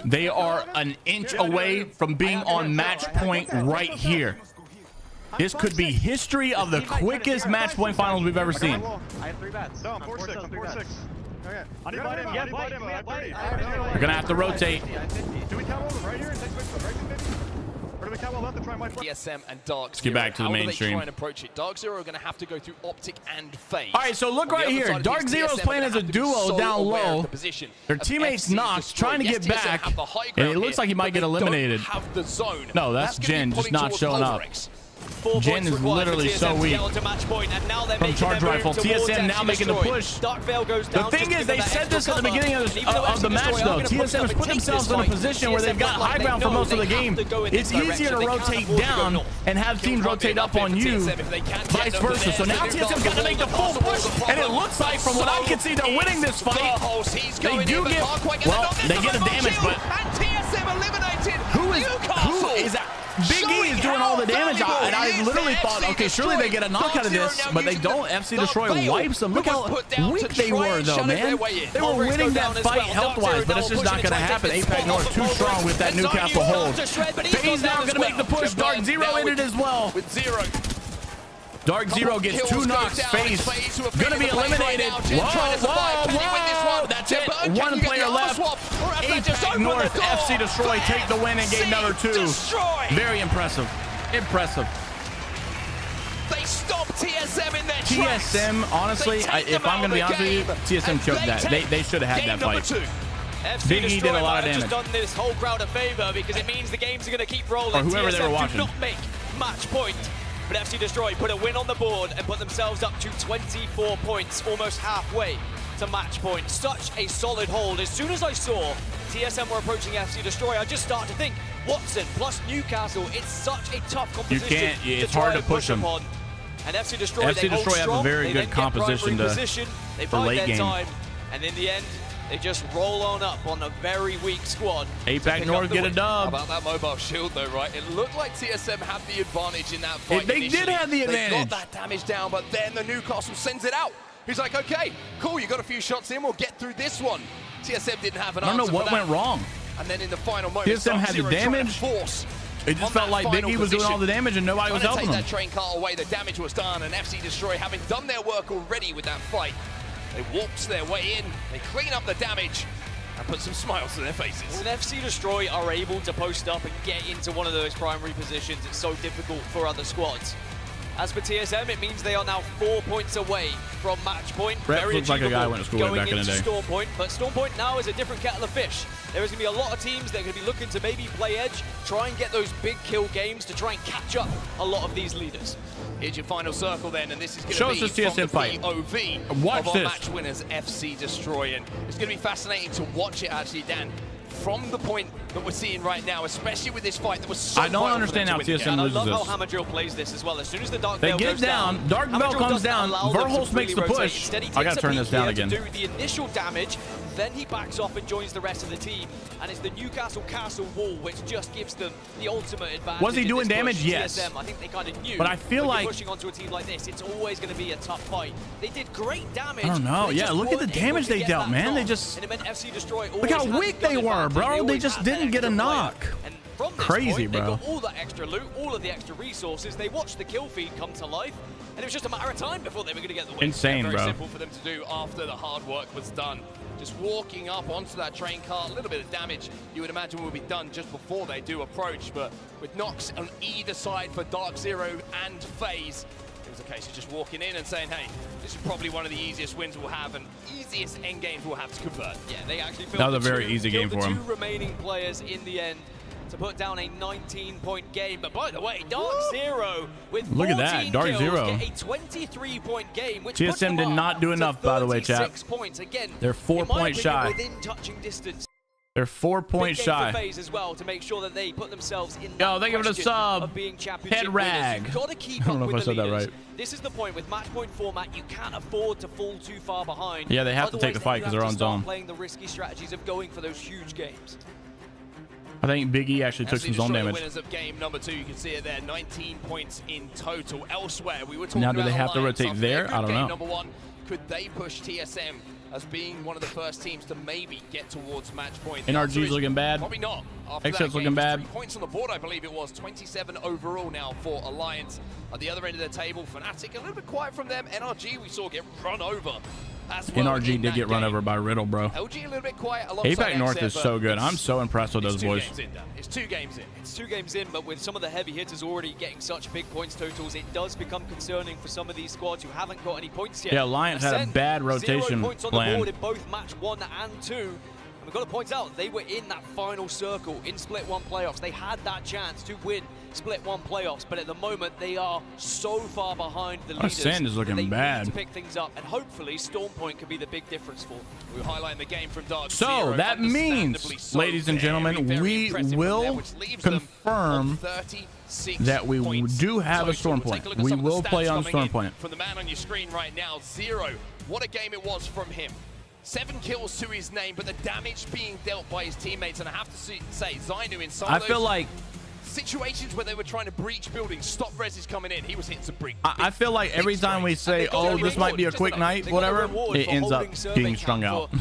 They are an inch away from being on match point right here. This could be history of the quickest match point finals we've ever seen. I have 3 bats. No, I'm 4-6. I'm 4-6. Okay. I need light ammo. We're gonna have to rotate. Do we count over right here and take quick right, maybe? Or do we count left and try and wipe? TSM and Dark Zero. Let's get back to the mainstream. Try and approach it. Dark Zero are going to have to go through Optic and Phase. All right, so look right here. Dark Zero's playing as a duo down low. Their teammate's knocked, trying to get back, and it looks like he might get eliminated. No, that's Jin just not showing up. Jin is literally so weak. From charge rifle, TSM now making the push. The thing is, they said this at the beginning of the match, though. TSM has put themselves in a position where they've got high ground for most of the game. It's easier to rotate down and have teams rotate up on you, vice versa. So now TSM's got to make the full push, and it looks like, from what I can see, they're winning this fight. They do get, well, they get the damage, but who is that? Big E is doing all the damage, and I literally thought, okay, surely they get a knock out of this, but they don't. FC Destroy wipes them. Look how weak they were, though, man. They were winning that fight health-wise, but it's just not going to happen. APAC North too strong with that Newcastle hold. FaZe now going to make the push. Dark Zero in it as well. Dark Zero gets 2 knocks. FaZe going to be eliminated. Whoa. That's it. 1 player left. APAC North, FC Destroy take the win in game number 2. Very impressive. They stopped TSM in their tracks. TSM, honestly, if I'm going to be honest with you, TSM choked that. They should have had that fight. Big E did a lot of damage. Just done this whole crowd a favor because it means the games are going to keep rolling. Or whoever TSM they were watching. do not make match point. But FC Destroy put a win on the board and put themselves up to 24 points, almost halfway to match point. Such a solid hold. As soon as I saw TSM were approaching FC Destroy, I just started to think, Watson plus Newcastle, it's such a tough composition. It's hard to push them. Upon. And FC Destroy, FC Destroy have a very good composition they for late game. time, and in the end, They just roll on up on a very weak squad. APAC North get a dub. How about that mobile shield though, right? It looked like TSM had the advantage in that fight. They did have the advantage. They got that damage down, but then the Newcastle sends it out. He's like, okay, cool, you got a few shots in, we'll get through this one. TSM didn't have an answer. I don't know what went wrong. And then in the final moment, TSM had the damage. It just felt like Biggie was doing all the damage and nobody was helping him. Take that train car away, the damage was done, and FC Destroy, having done their work already with that fight, they walked their way in, they clean up the damage, and put some smiles on their faces. When FC Destroy are able to post up and get into one of those primary positions, it's so difficult for other squads. As for TSM, it means they are now 4 points away from match point. Very looks like a guy I went to school with back in the day. Storm Point, but Storm Point now is a different kettle of fish. There is going to be a lot of teams that are going to be looking to maybe play edge, try and get those big kill games to try and catch up a lot of these leaders. Here's your final circle then, and this is going Show to be us this TSM fight. POV Watch of our this. match winners, FC Destroy, and it's going to be fascinating to watch it actually, Dan. From the point that we're seeing right now, especially with this fight that was so I don't understand how TSM loses I love this. how Hamadrill plays this as well. As soon as the Dark They Veil get goes down, Dark Veil comes down, Verholst makes the push. I gotta turn this down again. To do the initial damage, then he backs off and joins the rest of the team. And it's the Newcastle Castle wall which just gives them the ultimate advantage. Was he doing damage? Yes. TSM, I think they kind of knew. But I feel like pushing onto a team like this, it's always going to be a tough fight. They did great damage. I don't know. Yeah, look at the damage they dealt, man. They just look how weak they were, bro. They just didn't get a knock. Crazy, bro. They got all that extra loot, all of the extra resources. They watched the kill feed come to life, and it was just a matter of time before they were going to get the win. Insane, very bro. Simple for them to do after the hard work was done. Just walking up onto that train car, a little bit of damage you would imagine would be done just before they do approach, but with knocks on either side for Dark Zero and FaZe, it was a case of just walking in and saying, hey, this is probably one of the easiest wins we'll have and easiest end games we'll have to convert. Yeah, they actually that was a very easy game for him. Two remaining players in the end to put down a 19-point game. But by the way, Dark Zero with 14 look at that, Dark kills, Zero. get a 23-point game, which TSM did not do enough, by the way, chat. Points. Again, they're 4 points shy. Within touching distance. They're 4 points shy. As well to make sure that they put themselves in Yo, thank you for the sub. Head rag. Got to keep I don't know up if I with said the that leaders. right. This is the point with match point format. You can't afford to fall too far behind. Yeah, they have to take the fight because they're on zone. Playing the risky strategies of going for those huge games. I think Big E actually took some zone damage. Winners of game number 2, you can see it there, 19 points in total. Elsewhere, we were talking now, about do they have to rotate there? I don't know. Number 1, could they push TSM as being one of the first teams to maybe get towards match point? NRG's looking bad. Probably not. After Excel's that looking bad. 3 points on the board, I believe it was. 27 overall now for Alliance. At the other end of the table, Fnatic a little bit quiet from them. NRG we saw get run over. As well NRG did get run over by Riddle, bro. LG a little bit quiet. APAC North is so good. I'm so impressed with those boys. It's 2 games in. It's 2 games in, but with some of the heavy hitters already getting such big points totals, it does become concerning for some of these squads who haven't got any points yet. Yeah, Alliance had a bad rotation 0 points on the plan. board in both match 1 and 2. And we've got to point out, they were in that final circle in Split 1 playoffs. They had that chance to win Split 1 playoffs, but at the moment they are so far behind the leaders. Sand is looking they bad. Need to pick things up, and hopefully Storm Point could be the big difference for them. We're highlighting the game from Dark So Zero, that means, ladies and gentlemen, we will confirm that we do have a Storm Point. We will play on Storm Point. From the man on your screen right now, Zero. What a game it was from him. 7 kills to his name, but the damage being dealt by his teammates, and I have to say, Zainu in some of those situations where they were trying to breach buildings, stop reses coming in, he was hitting some breach. I feel like every time we say, oh, this might be a quick night, whatever, it ends up being strung out.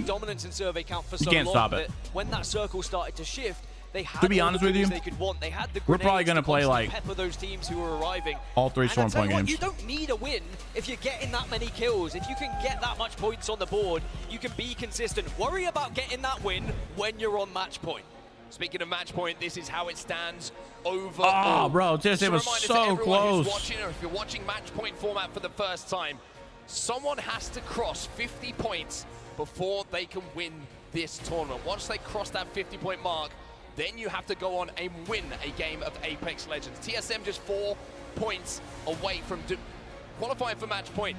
Dominance in survey count for so you can't long stop it. When that circle started to shift, they had to be honest with you, they could want. They had the we're probably going to play like pepper those teams who are arriving. all 3 Storm Point games. You don't need a win if you're getting that many kills. If you can get that much points on the board, you can be consistent. Worry about getting that win when you're on match point. Speaking of match point, this is how it stands over. Oh, bro, TSM was so close. Watching, or if you're watching match point format for the first time, someone has to cross 50 points before they can win this tournament. Once they cross that 50-point mark, then you have to go on and win a game of Apex Legends. TSM just 4 points away from qualifying for match point.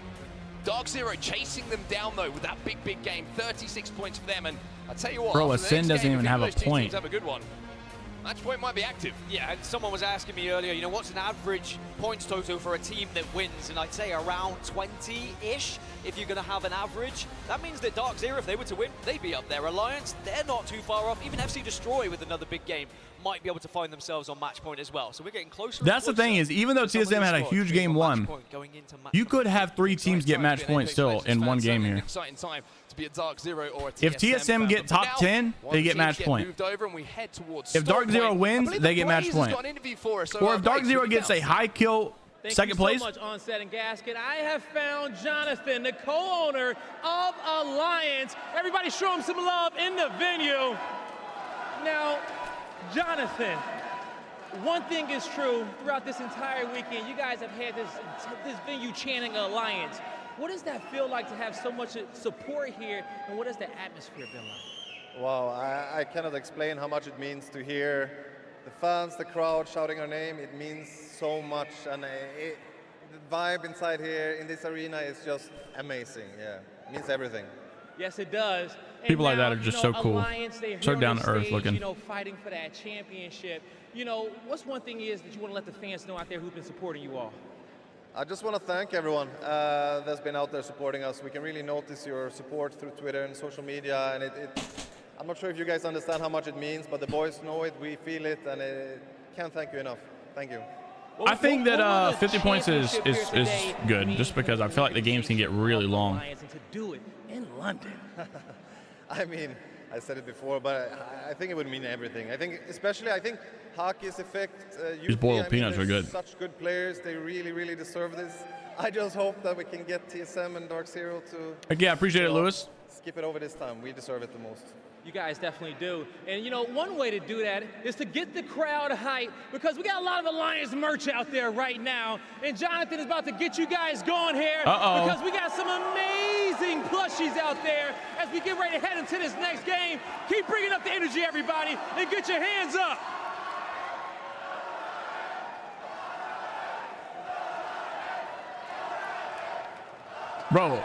Dark Zero chasing them down though with that big game. 36 points for them, and I tell you what, bro, Ascend doesn't even have a point. Have a good one. Match point might be active. Yeah, and someone was asking me earlier, you know, what's an average points total for a team that wins? And I'd say around 20-ish, if you're going to have an average. That means that Dark Zero, if they were to win, they'd be up there. Alliance, they're not too far off. Even FC Destroy with another big game might be able to find themselves on match point as well. So we're getting closer. That's the thing is, even though TSM had a huge game one, you could have 3 teams get match point still in one game here. Exciting time to be a Dark Zero or a TSM. If TSM get top 10, they get match point. If Dark Zero wins, they get match point. Or if Dark Zero gets a high kill second place. Thank you so much, Onset and Gasket. I have found Jonathan, the co-owner of Alliance. Everybody show him some love in the venue. Now, Jonathan, one thing is true throughout this entire weekend. You guys have had this venue chanting Alliance. What does that feel like to have so much support here, and what has the atmosphere been like? Wow, I cannot explain how much it means to hear the fans, the crowd shouting our name. It means so much, and the vibe inside here in this arena is just amazing. Yeah, it means everything. Yes, it does. And people like now, that are just so cool, so down to earth looking. You know, fighting for that championship. You know, what's one thing is that you want to let the fans know out there who've been supporting you all? I just want to thank everyone that's been out there supporting us. We can really notice your support through Twitter and social media, and I'm not sure if you guys understand how much it means, but the boys know it, we feel it, and can't thank you enough. Thank you. I think that 50 points is good, just because I feel like the games can get really long. To do it in London. I mean, I said it before, but I think it would mean everything. I think, especially, Hockey's effect. These boiled peanuts are good. Such good players. They really, really deserve this. I just hope that we can get TSM and Dark Zero to... Yeah, appreciate it, Lewis. Skip it over this time. We deserve it the most. You guys definitely do. And, you know, one way to do that is to get the crowd hyped, because we got a lot of Alliance merch out there right now. And Jonathan is about to get you guys going here. Because we got some amazing plushies out there as we get ready to head into this next game. Keep bringing up the energy, everybody, and get your hands up. Bro.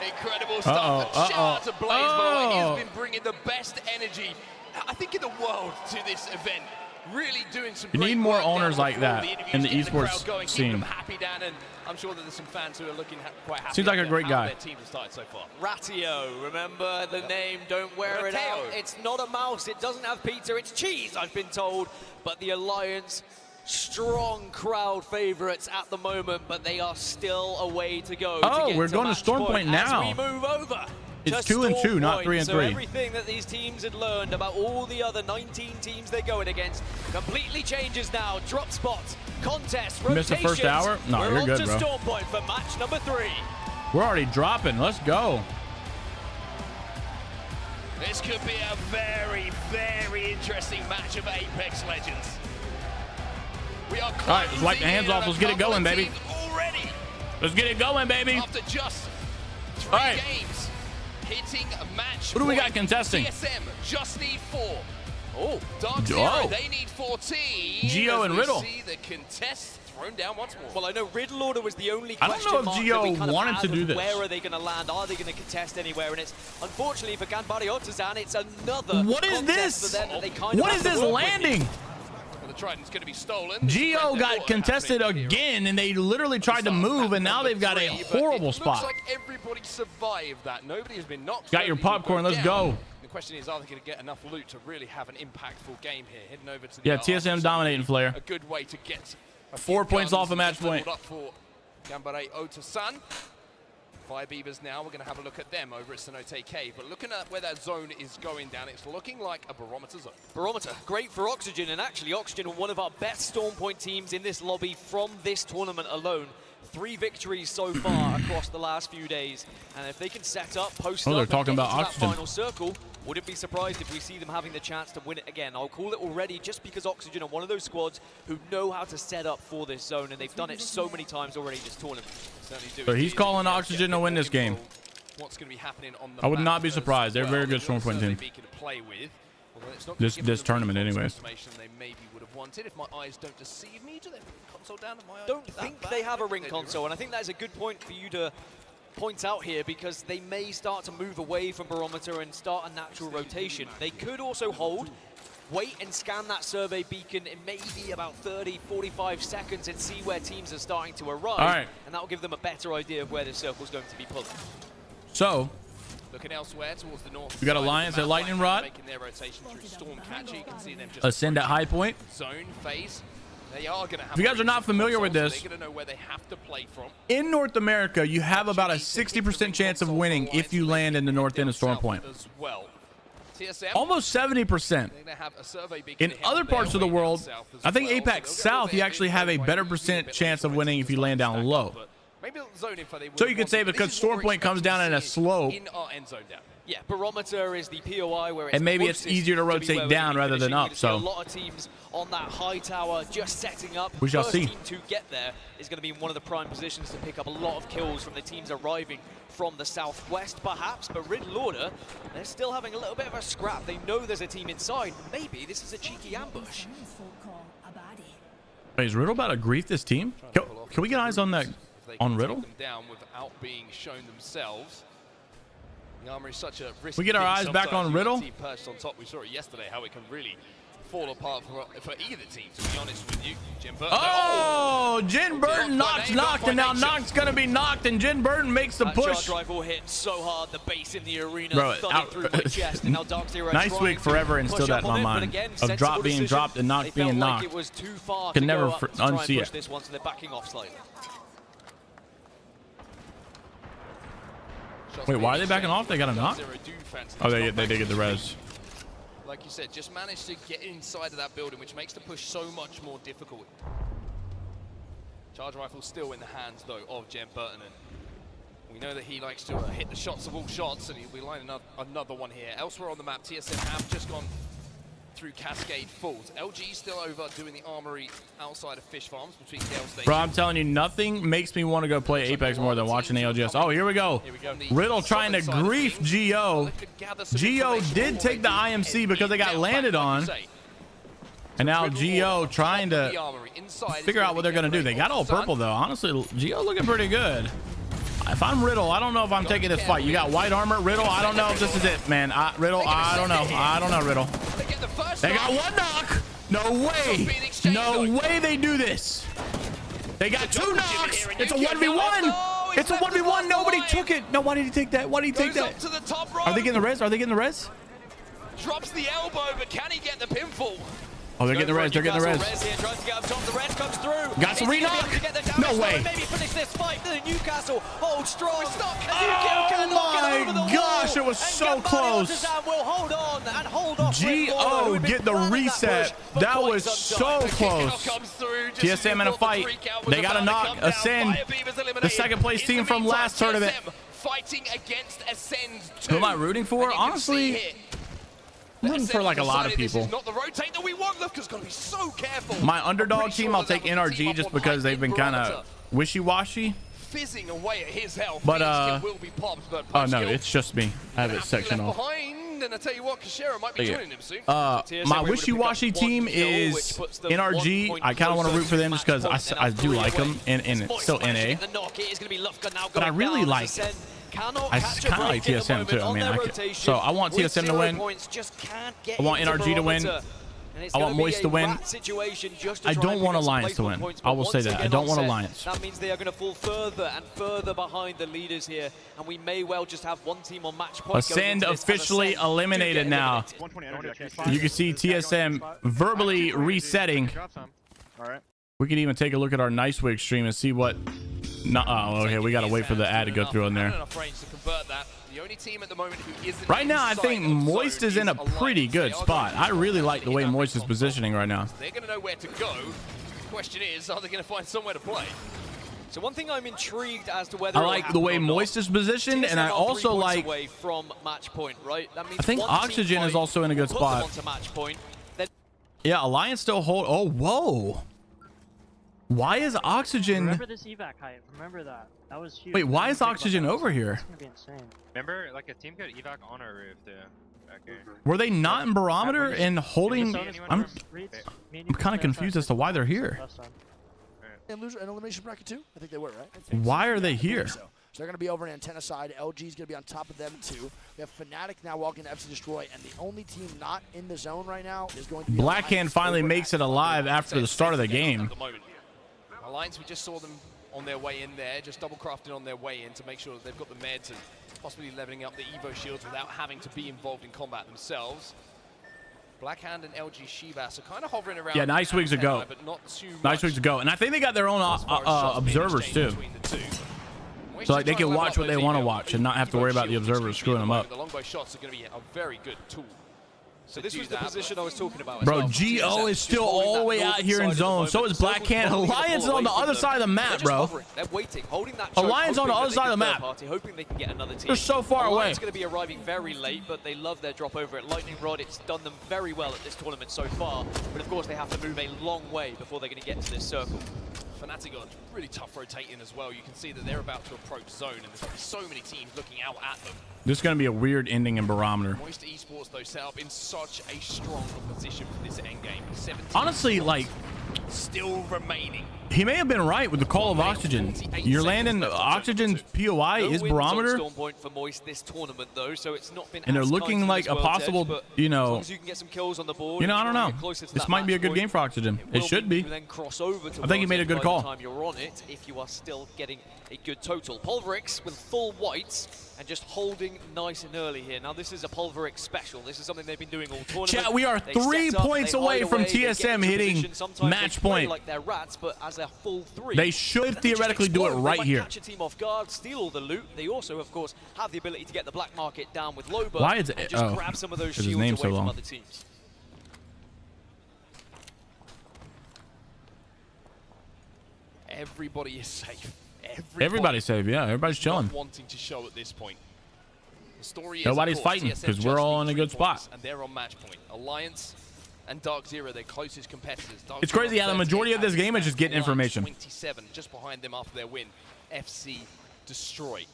Incredible stuff. Shout out to Blaze, by the way. He has been bringing the best energy, I think, in the world to this event. Really doing some You need more owners like that in the esports scene. Them happy, Dan, and I'm sure that there's some fans who are looking quite happy. Seems like a great guy. Their teams have started so far. Ratio, remember the name, don't wear it out. It's not a mouse, it doesn't have pizza, it's cheese, I've been told. But the Alliance, strong crowd favorites at the moment, but they are still a way to go. We're going to Storm Point now. As we move over. It's 2-2, not 3-3. So everything that these teams had learned about all the other 19 teams they're going against completely changes now. Drop spots, contests, rotations. Missed the first hour? No, you're good, bro. We're on to Storm Point for match number 3. We're already dropping. Let's go. This could be a very, very interesting match of Apex Legends. We are all right, let's wipe the hands off. Let's get it going, baby. Already. Let's get it going, baby. After just 3 games, hitting a match. Who do we got contesting? TSM just need 4. Dark Zero, they need 14. Geo and Riddle. See the contest thrown down once more. Well, I know Riddle Order was the only I don't know if Geo wanted to do this. Where are they going to land? Are they going to contest anywhere? And it's, unfortunately for Ganbare Otazan, it's another What is this? For them that they kind what of is this landing? The Trident's going to be stolen. Geo got contested again, and they literally tried to move, and now they've got a horrible spot. Looks like everybody survived that. Nobody has been knocked. Got your popcorn. Let's go. The question is, are they going to get enough loot to really have an impactful game here? Heading over to the TSM dominating Flare. A good way to get 4 points off a match point. Up for Ganbare Otazan. Fire Beavers now, we're going to have a look at them over at Cenote Cave. But looking at where that zone is going down, it's looking like a barometer zone. Barometer, great for Oxygen, and actually Oxygen are one of our best Storm Point teams in this lobby from this tournament alone. 3 victories so far across the last few days. And if they can set up, post up, they're talking about that Oxygen. Final circle, wouldn't be surprised if we see them having the chance to win it again. I'll call it already just because Oxygen are one of those squads who know how to set up for this zone, and they've done it so many times already this tournament. So he's calling Oxygen to win this game. What's going to be happening on the I would not be surprised. They're a very good Storm Point team. This tournament, anyways. They maybe would have wanted. If my eyes don't deceive me, do they have a console down? Don't think they have a ring console, and I think that is a good point for you to point out here because they may start to move away from Barometer and start a natural rotation. They could also hold, wait and scan that survey beacon in maybe about 30, 45 seconds and see where teams are starting to arrive. All right. And that will give them a better idea of where the circle's going to be pulling. So, looking elsewhere towards the north. We got Alliance at Lightning Rod. Making their rotation through Stormcatcher. You can see them just Ascend at High Point. Zone phase. They are going to have. If you guys are not familiar with this, they're going to know where they have to play from. In North America, you have about a 60% chance of winning if you land in the north end of Storm Point. As well. TSM, almost 70%. In other parts of the world, I think APAC South, you actually have a better percent chance of winning if you land down low. So you could say because Storm Point comes down in a slope, in our end zone down. Yeah, Barometer is the POI where it's and maybe it's easier to rotate down rather than up. So a lot of teams on that high tower just setting up. We shall First see. team to get there is going to be in one of the prime positions to pick up a lot of kills from the teams arriving from the southwest, perhaps. But Riddle Order, they're still having a little bit of a scrap. They know there's a team inside. Maybe this is a cheeky ambush. Wait, is Riddle about to grief this team? Can we get eyes on that? On Riddle? Them down without being shown themselves. The armor is such a risky We get our thing. eyes back Sometimes on you Riddle? team perched on top. We saw it yesterday how it can really fall apart for either team, to be honest with you. Jim Burton. Oh, Jin Burton knocked, and now Knock's gonna be knocked, and Jin Burton makes the That push. charge rifle hit so hard, the base in the arena Bro, thudded through my chest, and now Dark Zero Nice trying week to forever push instilled that up in my on it, but mind again, of sensible drop being decision. dropped and Knock They being felt like knocked. it was too far Can to never go up to try and unsee push it. this one, so they're backing off slightly. Wait, why are they backing off? They got a knock? Oh, they did get the res. Like you said, just managed to get inside of that building, which makes the push so much more difficult. Charge rifle still in the hands, though, of Jem Burton. And we know that he likes to hit the shots of all shots, and he'll be lining up another one here. Elsewhere on the map, TSM have just gone through Cascade Falls. LG still over doing the armory outside of Fish Farms between Gale Station. Bro, I'm telling you, nothing makes me want to go play Apex more than watching ALGS. Oh, here we go. Riddle trying to grief Geo. Geo did take the IMC because they got landed on. And now Geo trying to figure out what they're going to do. They got all purple, though. Honestly, Geo looking pretty good. If I'm Riddle, I don't know if I'm taking this fight. You got white armor, Riddle. I don't know if this is it, man. Riddle, I don't know. I don't know, Riddle. They got one knock. No way. No way they do this. They got two knocks. It's a 1v1. It's a 1v1. Nobody took it. No, why did he take that? Why did he take that? Are they getting the res? Are they getting the res? Drops the elbow, but can he get the pinfall? Oh, they're getting the res. They're getting the res. Got some re-knock. No way. Maybe finish this fight. Newcastle hold strong. Oh my gosh, it was so close. Geo get the reset. That was so close. TSM in a fight. They got to knock Ascend, the second place team from last tournament. Fighting against Ascend. Who am I rooting for? Honestly, I'm rooting for like a lot of people. Not the rotate that we want. Lufka's got to be so careful. My underdog team, I'll take NRG just because they've been kind of wishy-washy. Fizzing away at his health. But will be popped, but oh no, it's just me. I have it sectioned off. Behind, and I tell you what, Kashera might be joining him soon. My wishy-washy team is NRG. I kind of want to root for them just because I do like them, and it's still NA. But I really like. I kind of like TSM too. I mean, so I want TSM to win. I want NRG to win. I want Moist to win. I don't want Alliance to win. I will say that. I don't want Alliance. That means they are going to fall further and further behind the leaders here, and we may well just have one team on match point. Ascend officially eliminated now. You can see TSM verbally resetting. We can even take a look at our Nice Wig stream and see what. Oh, okay. We got to wait for the ad to go through in there. Right now, I think Moist is in a pretty good spot. I really like the way Moist is positioning right now. They're going to know where to go. The question is, are they going to find somewhere to play? So one thing I'm intrigued as to whether I like the way Moist is positioned, and I also like. Away from match point, right? That means I think Oxygen is also in a good spot. Yeah, Alliance still hold. Oh, whoa. Why is Oxygen? Remember this evac height. Remember that. That was huge. Wait, why is Oxygen over here? It's gonna be insane. Remember, like a team could evac on our roof too. Back here. Were they not in Barometer and holding? I'm kind of confused as to why they're here. And elimination bracket too? I think they were, right? Why are they here? So they're going to be over on antenna side. LG is going to be on top of them too. We have Fnatic now walking to FC Destroy, and the only team not in the zone right now is going to be Blackhand finally makes it alive after the start of the game. Alliance, we just saw them on their way in there, just double crafting on their way in to make sure that they've got the meds and possibly leveling up the Evo shields without having to be involved in combat themselves. Blackhand and LG Shivas are kind of hovering around. Yeah, nice weeks ago. But not too Nice weeks ago. And I think they got their own observers too. So like they can watch what they want to watch and not have to worry about the observers screwing them up. The longbow shots are going to be a very good tool. So this was the position I was talking about. Bro, GO is still all the way out here in zone. So is Blackhand. Alliance is on the other side of the map, bro. They're waiting, holding that. Alliance on the other side of the map. Hoping they can get another team. They're so far away. It's going to be arriving very late, but they love their drop over at Lightning Rod. It's done them very well at this tournament so far. But of course, they have to move a long way before they're going to get to this circle. Fnatic got really tough rotating as well. You can see that they're about to approach zone, and there's so many teams looking out at them. This is going to be a weird ending in Barometer. Moist Esports, though, set up in such a strong position for this endgame. Honestly, like, still remaining. He may have been right with the call of Oxygen. You're landing Oxygen's POI is Barometer. Storm point for Moist this tournament, though, so it's not been and they're looking like a possible, you know, as long as you can get some kills on the board, you know, I don't know. This might be a good game for Oxygen. It should be. Then cross over to I think he made a good call. by the time you're on it, if you are still getting a good total. Pulverix with full whites and just holding nice and early here. Now this is a Pulverix special. This is something they've been doing all tournament. Chat, we are 3 points away from TSM hitting match point. Like they're rats, but as a full 3, they should theoretically do it right here. Catch a team off guard, steal all the loot. They also, of course, have the ability to get the black market down with Loba. Why is it? And just grab some of those shields his name away so long. from other teams. Everybody is safe. Everybody's safe. Yeah, everybody's chilling. Wanting to show at this point. The story is, nobody's fighting because we're all in a good spot. And they're on match point. Alliance and Dark Zero, their closest competitors. It's crazy how the majority of this game is just getting information. 27, just behind them after their win. FC Destroy.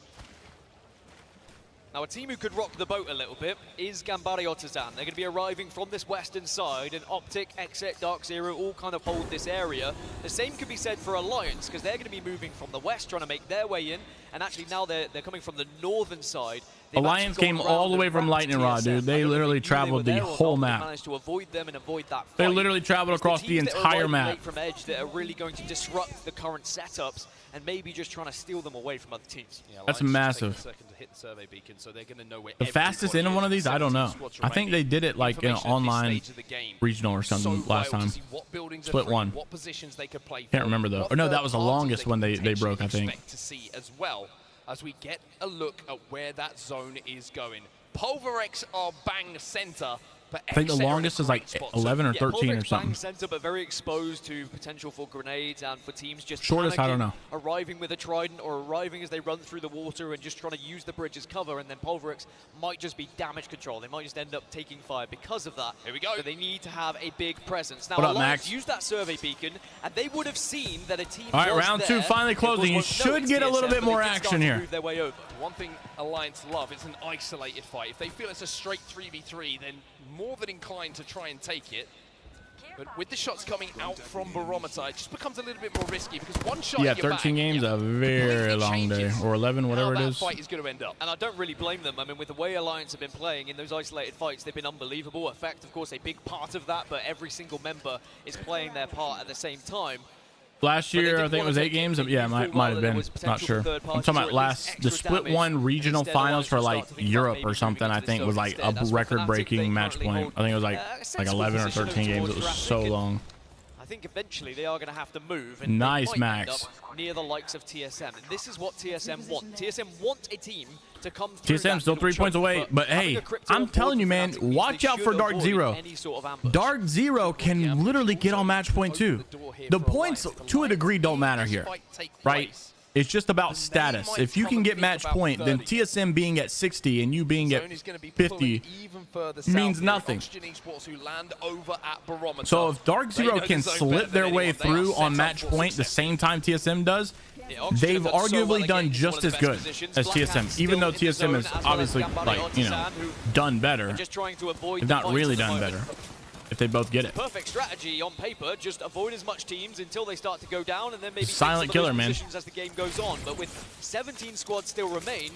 Now, a team who could rock the boat a little bit is Gambari Otazan. They're going to be arriving from this western side, and Optic, Exit, Dark Zero all kind of hold this area. The same could be said for Alliance, because they're going to be moving from the west, trying to make their way in, and actually now they're coming from the northern side. Alliance came all the way from Lightning Rod, dude. They literally traveled the whole map. Managed to avoid them and avoid that fight. They literally traveled across the entire map. From Edge that are really going to disrupt the current setups and maybe just trying to steal them away from other teams. Yeah, that's massive. To hit the survey beacon, so they're going to know where the fastest in one of these, I don't know. I think they did it like in an online regional or something last time. Split one. What positions they could play. Can't remember though. Or no, that was the longest one they broke, I think. To see as well as we get a look at where that zone is going. Pulverix are bang center. I think the longest is like 11 or 13 or something. Center, but very exposed to potential for grenades and for teams just shortest, I don't know. Arriving with a trident or arriving as they run through the water and just trying to use the bridge as cover, and then Pulverix might just be damage control. They might just end up taking fire because of that. Here we go. So they need to have a big presence. Now, what up, Alliance Max? Used that survey beacon, and they would have seen that a team. All right, round two finally closing. You should get a little bit more action here. Their way over. One thing Alliance love, it's an isolated fight. If they feel it's a straight 3v3, then more than inclined to try and take it. But with the shots coming out from Barometer, it just becomes a little bit more risky because one shot yeah, in your 13 back, games, a very long day. Or 11, whatever it is. Fight is going to end up. And I don't really blame them. I mean, with the way Alliance have been playing in those isolated fights, they've been unbelievable. Effect, of course, a big part of that, but every single member is playing their part at the same time. Last year, I think it was 8 games. Yeah, might have been. Not sure. I'm talking about the split one regional finals for like Europe or something. I think was like a record-breaking match point. I think it was like 11 or 13 games. It was so long. I think eventually they are going to have to move. And nice, Max. Near the likes of TSM, and this is what TSM want. TSM want a team to come through. TSM still 3 points away, but hey, I'm telling you, man, watch out for Dark Zero. Dark Zero can literally get on match point too. The points, to a degree, don't matter here, right? It's just about status. If you can get match point, then TSM being at 60 and you being at 50 means nothing. So if Dark Zero can slip their way through on match point the same time TSM does, they've arguably done just as good as TSM, even though TSM has obviously, like, you know, done better. They've not really done better. if they both get it. Perfect strategy on paper. Just avoid as much teams until they start to go down, and then maybe silent killer, man. Positions as the game goes on. But with 17 squads still remain,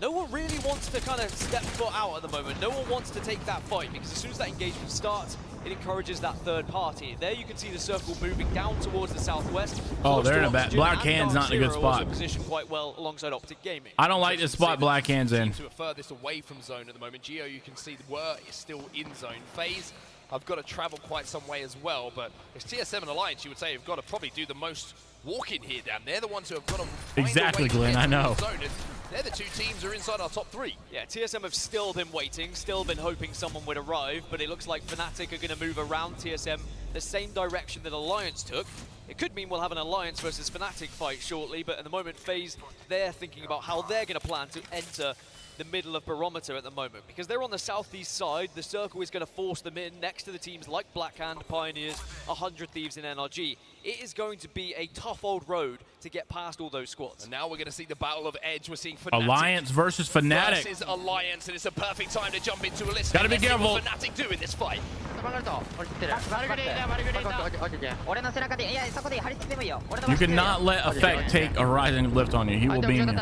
no one really wants to kind of step foot out at the moment. No one wants to take that fight, because as soon as that engagement starts, it encourages that third party. There you can see the circle moving down towards the southwest. Oh, they're in a bad. Black Hand's not in a good spot. Positioned quite well alongside Optic Gaming. I don't like this spot Black Hand's in. To furthest away from zone at the moment. Geo, you can see the Were is still in zone. FaZe, I've got to travel quite some way as well, but it's TSM and Alliance, you would say, have got to probably do the most walking here, Dan. They're the ones who have got to find exactly, a way to Glenn. get I know. zone. They're the two teams who are inside our top 3. Yeah, TSM have still been waiting, still been hoping someone would arrive, but it looks like Fnatic are going to move around TSM the same direction that Alliance took. It could mean we'll have an Alliance versus Fnatic fight shortly, but at the moment, FaZe, they're thinking about how they're going to plan to enter the middle of Barometer at the moment, because they're on the southeast side. The circle is going to force them in next to the teams like Blackhand, Pioneers, 100 Thieves, and NRG. It is going to be a tough old road to get past all those squads. And now we're going to see the battle of Edge. We're seeing Fnatic Alliance versus Fnatic. versus Alliance, and it's a perfect time to jump into a list. Gotta be careful. What Fnatic do in this fight. You cannot let Effect take a rising lift on you. He will beam you.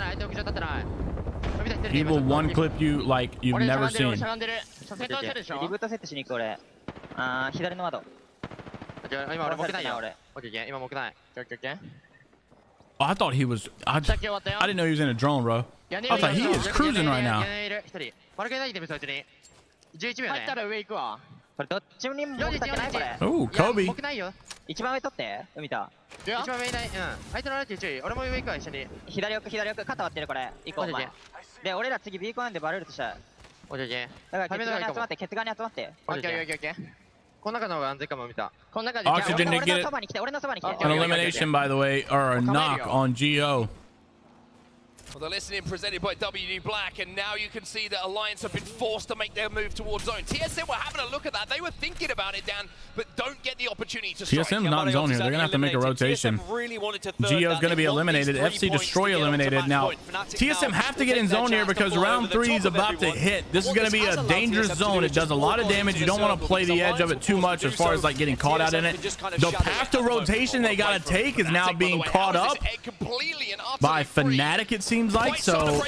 He will one clip you like you've never seen. Oh, I thought he was. I didn't know he was in a drone, bro. I thought he is cruising right now. Ooh, Kobe. Oxygen to get an elimination, by the way, or a knock on Geo. Well, the listening presented by WD Black, and now you can see that Alliance have been forced to make their move towards zone. TSM were having a look at that. They were thinking about it, Dan, but don't get the opportunity to strike. TSM's not in zone here. They're going to have to make a rotation. Geo's going to be eliminated. FC Destroy eliminated. Now, TSM have to get in zone here because round 3 is about to hit. This is going to be a dangerous zone. It does a lot of damage. You don't want to play the edge of it too much as far as like getting caught out in it. The path to rotation they got to take is now being caught up by Fnatic, it seems like. So, a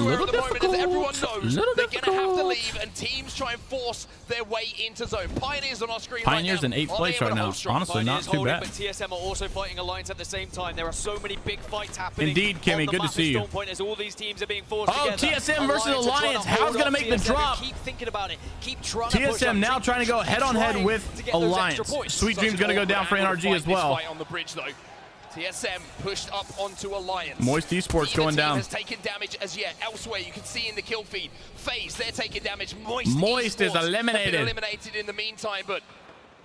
little difficult. They're going to have to leave, and teams try and force their way into zone. Pioneers on our screen Pioneers in 8th place right now. Honestly, not too bad. But TSM are also fighting Alliance at the same time. There are so many big fights happening. Indeed, Kimmy, good to see you. As all these teams are being forced together. TSM versus Alliance. How's going to make the drop? Keep thinking about it. Keep trying TSM now trying to go head-on-head with Alliance. Sweet Dream's going to go down for NRG as well. On the bridge, though. TSM pushed up onto Alliance. Moist Esports going down. Has taken damage as yet. Elsewhere, you can see in the kill feed. FaZe, they're taking damage. Moist is eliminated. Eliminated in the meantime, but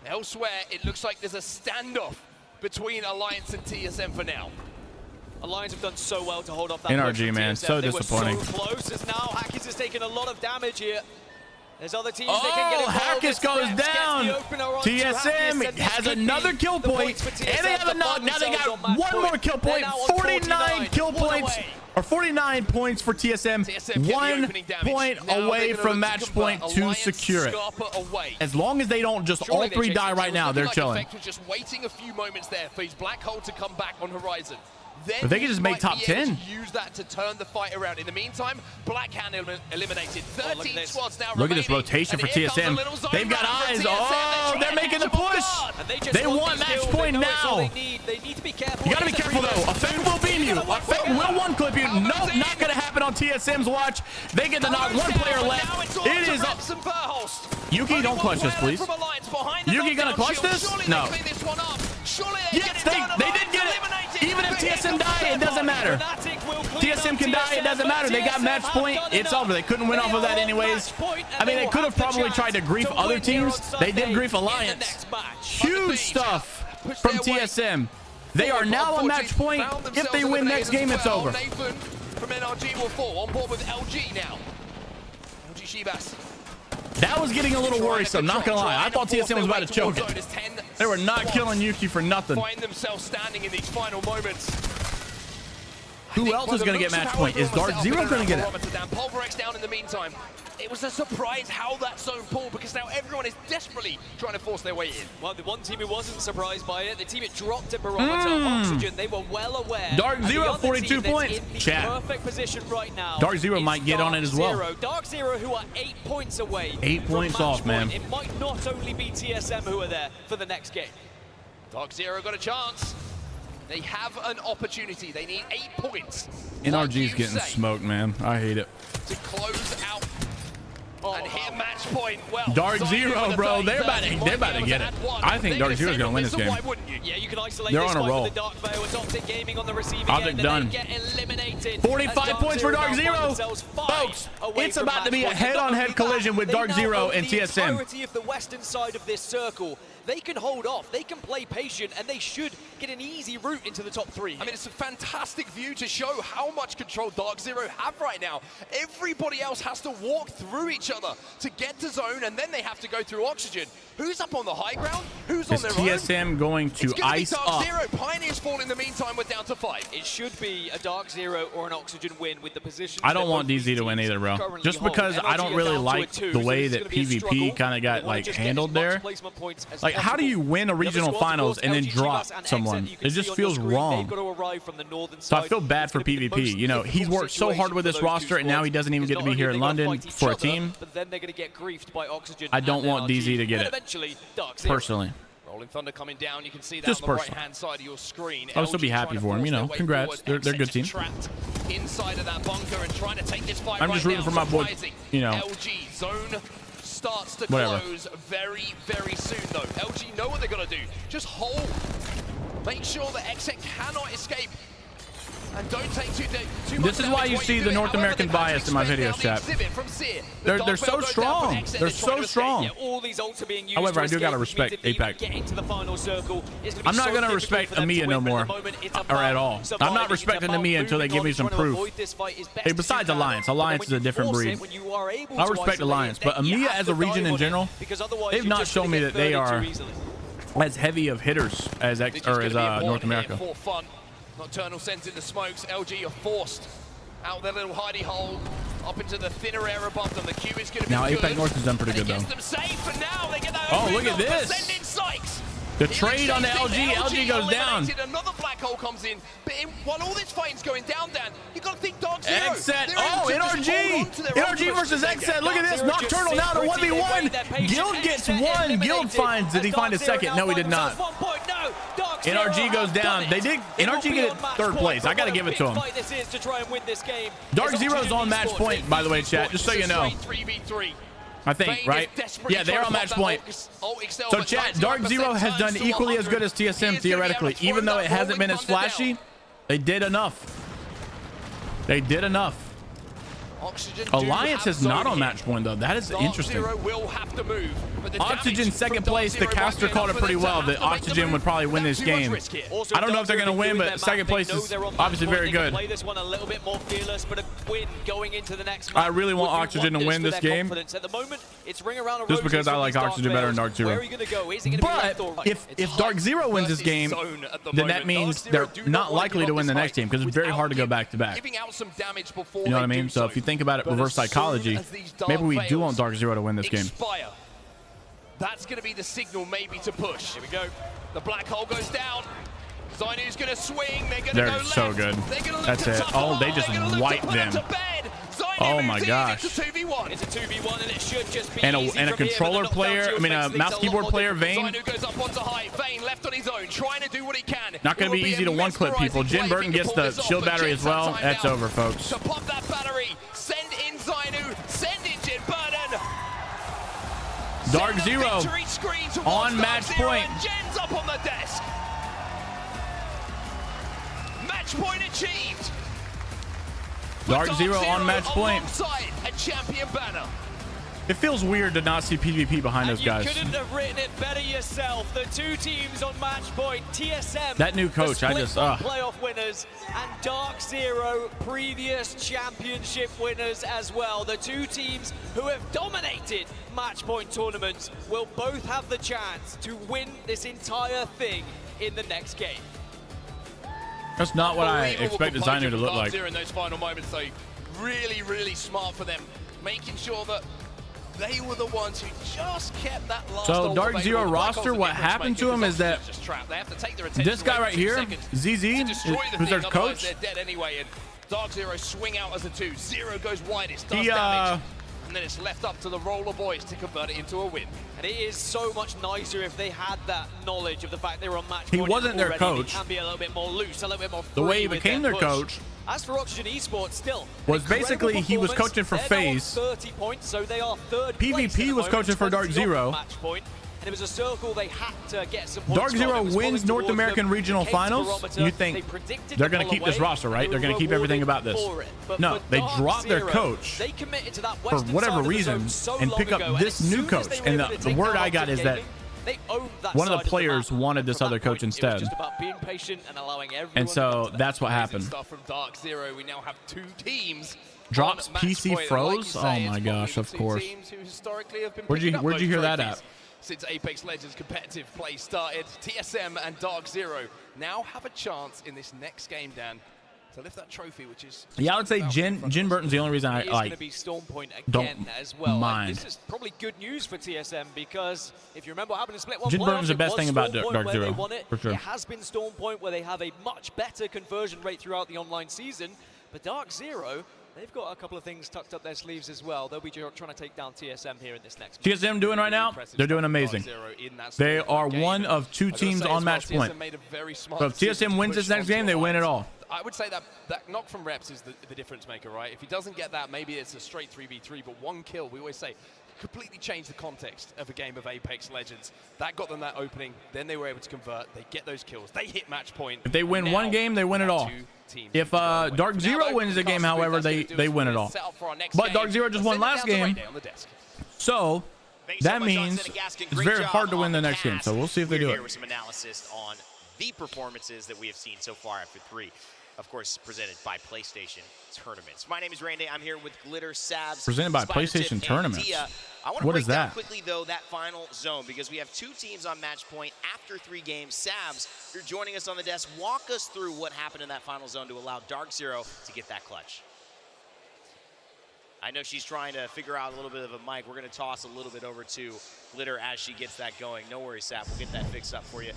elsewhere, it looks like there's a standoff between Alliance and TSM for now. Alliance have done so well to hold off that NRG, man, so disappointing. They were so close, as now Hackis has taken a lot of damage here. There's other teams that can get involved. Hackis goes down. TSM has another kill point, and they have a knock. Now they got one more kill point. 49 kill points, or 49 points for TSM. 1 point away from match point to secure it. As long as they don't just all 3 die right now, they're chilling. Just waiting a few moments there for his black hole to come back on horizon. But they can just make top 10. Use that to turn the fight around. In the meantime, Blackhand eliminated. 13 squads now. Look at this rotation for TSM. They've got eyes. Oh, they're making the push. They want match point now. You gotta be careful though. Effect will beam you. Effect will one clip you. Nope, not gonna happen on TSM's watch. They get the knock. 1 player left. It is up. Yuki, don't clutch this, please. Yuki gonna clutch this? No. Yes, they did get it. Even if TSM die, it doesn't matter. TSM can die, it doesn't matter. They got match point. It's over. They couldn't win off of that anyways. I mean, they could have probably tried to grief other teams. They did grief Alliance. Huge stuff from TSM. They are now on match point. If they win next game, it's over. From NRG will fall on board with LG now. LG Shibas. That was getting a little worrisome, not gonna lie. I thought TSM was about to choke it. They were not killing Yuki for nothing. Find themselves standing in these final moments. Who else is going to get match point? Is Dark Zero going to get it? Pulverex down in the meantime. It was a surprise how that zone pulled because now everyone is desperately trying to force their way in. Well, the one team who wasn't surprised by it, the team it dropped at Barometer, Oxygen, they were well aware. Dark Zero, 42 points. Chat. Perfect position right now. Dark Zero might get on it as well. Dark Zero, who are 8 points away. 8 points off, man. It might not only be TSM who are there for the next game. Dark Zero got a chance. They have an opportunity. They need 8 points. NRG's getting smoked, man. I hate it. To close out and hit match point. Well, Dark Zero, bro. They're about to get it. I think Dark Zero's going to win this game. Yeah, you can isolate They're this on a roll. with the Dark Veil. It's Optic Gaming on the receiving Optic end, done. and they get eliminated. 45 points for Dark Zero. Folks, it's about to be a head-on-head collision with Dark Zero and TSM. The entirety of the western side of this circle. They can hold off, they can play patient, and they should get an easy route into the top 3. I mean, it's a fantastic view to show how much control Dark Zero have right now. Everybody else has to walk through each other to get to zone, and then they have to go through Oxygen. Who's up on the high ground? Who's on their own? Is TSM going to ice up? Dark Zero. Pioneers fall in the meantime. We're down to 5. It should be a Dark Zero or an Oxygen win with the position. I don't want DZ to win either, bro. Just because I don't really like the way that PvP kind of got like handled there. Like, how do you win a regional finals and then drop someone? It just feels wrong. So I feel bad for PvP. You know, he's worked so hard with this roster, and now he doesn't even get to be here in London for a team. But then they're going to get griefed by Oxygen. I don't want DZ to get it. Personally. Rolling Thunder coming down. You can see that Just on the personally. right-hand side of your screen. I'll still be happy for him. You know, congrats. They're a good team. Trapped inside of that bunker and trying to take this fight I'm just rooting for my boy. You know. LG zone starts to Whatever. close very, very soon, though. LG know what they're going to do. Just hold. Make sure that Exec cannot escape. And don't take too much. This is why you see the North American bias in my videos, chat. They're so strong. They're so strong. However, I do gotta respect APAC. I'm not gonna respect EMEA no more, or at all. I'm not respecting EMEA until they give me some proof. Hey, besides Alliance, Alliance is a different breed. I respect Alliance, but EMEA as a region in general, they've not shown me that they are as heavy of hitters as North America. Nocturnal sends in the smokes. LG are forced out their little hidey hole up into the thinner air above them. The Q is going to be now good. APAC North has done pretty good though. Them safe, and now they get that oh, look at this! The trade on the LG. LG goes down. Another black hole comes in, but while all this fighting's going down, Dan, you got to think Dark Zero. Xset. Oh, NRG. NRG versus Xset. Look at this. Nocturnal now to 1v1. Guild gets one. Guild finds. Did he find a second? No, he did not. NRG goes down. They did. NRG get third place. I got to give it to him. Dark Zero's on match point, by the way, chat. Just so you know. 3v3. I think, right? Yeah, they're on match point. So, chat, Dark Zero has done equally as good as TSM, theoretically. Even though it hasn't been as flashy, they did enough. They did enough. Alliance is not on match point, though. That is interesting. Oxygen second place. The caster called it pretty well that Oxygen would probably win this game. I don't know if they're going to win, but second place is obviously very good. I really want Oxygen to win this game just because I like Oxygen better than Dark Zero. But if Dark Zero wins this game, then that means they're not likely to win the next game because it's very hard to go back-to-back. You know what I mean? So if you think about it, reverse psychology, maybe we do want Dark Zero to win this game. That's going to be the signal maybe to push. Here we go. The black hole goes down. Zainu's going to swing. They're going to go left. So good. That's it. Oh, they just wiped them. Oh my gosh. It's a 2v1. It's a 2v1 and it should just be and a controller player, I mean a mouse keyboard player, Vayne. Zainu goes up onto high. Vayne left on his own, trying to do what he can. Not going to be easy to one-clip people. Jin Burton gets the shield battery as well. That's over, folks. To pop that battery, send in Zainu, send in Jin Burton. Dark Zero on match point. Jen's up on the desk. Match point achieved. Dark Zero on match point. A champion banner. It feels weird to not see PvP behind those guys. You couldn't have written it better yourself. The two teams on match point, TSM, that new coach, I just playoff winners, and Dark Zero, previous championship winners as well. The two teams who have dominated match point tournaments will both have the chance to win this entire thing in the next game. That's not what I expected Zainu to look like. In those final moments, though, really, really smart for them, making sure that they were the ones who just kept that last. So Dark Zero roster, what happened to him is that this guy right here, ZZ, who's their coach, they're dead anyway, and Dark Zero swing out as a 2. Zero goes widest, does damage, and then it's left up to the Roller Boys to convert it into a win. And it is so much nicer if they had that knowledge of the fact they were on match he point wasn't their already. coach. They can be a little bit more loose, a little bit more free The way he with became their coach As for Oxygen Esports, still was basically he was coaching for FaZe. 30 points, so they are third PvP was coaching for Dark Zero. Match point. And it was a circle they had to get some points Dark Zero wins North American Regional Finals. You think they're going to keep this roster, right? They're going to keep everything about this. No, they dropped their coach for whatever reason and pick up this new coach. And the word I got is that one of the players wanted this other coach instead. And so that's what happened. From Dark Zero, we now have 2 teams. Drops PC froze? Oh my gosh, of course. Where'd you hear that at? Since Apex Legends competitive play started, TSM and Dark Zero now have a chance in this next game, Dan, to lift that trophy, which is... Yeah, I would say Jin Burton's the only reason I like don't as well. mind. This is probably good news for TSM because if you remember what happened in Split 1 Jin Burton's the playoffs, best thing about Dark Zero, for sure. It has been Storm Point where they have a much better conversion rate throughout the online season, but Dark Zero, they've got a couple of things tucked up their sleeves as well. They'll be trying to take down TSM here in this next match. TSM doing right now? They're doing amazing. They are one of 2 teams on match point. So if TSM wins this next game, they win it all. I would say that knock from Reps is the difference maker, right? If he doesn't get that, maybe it's a straight 3v3, but 1 kill, we always say, completely changed the context of a game of Apex Legends. That got them that opening, then they were able to convert, they get those kills, they hit match point. If they win 1 game, they win it all. If Dark Zero wins the game, however, they win it all. But Dark Zero just won last game, so that means it's very hard to win the next game. So we'll see if they do it. Here with some analysis on the performances that we have seen so far after 3. Of course, presented by PlayStation Tournaments. My name is Randy. I'm here with Glitter, Sabs, presented by Spider PlayStation Tip, Tournaments. Dia. I want to What break is down that? quickly, though, that final zone because we have 2 teams on match point after 3 games. Sabs, you're joining us on the desk. Walk us through what happened in that final zone to allow Dark Zero to get that clutch. I know she's trying to figure out a little bit of a mic. We're going to toss a little bit over to Glitter as she gets that going. No worries, Sab. We'll get that fixed up for you.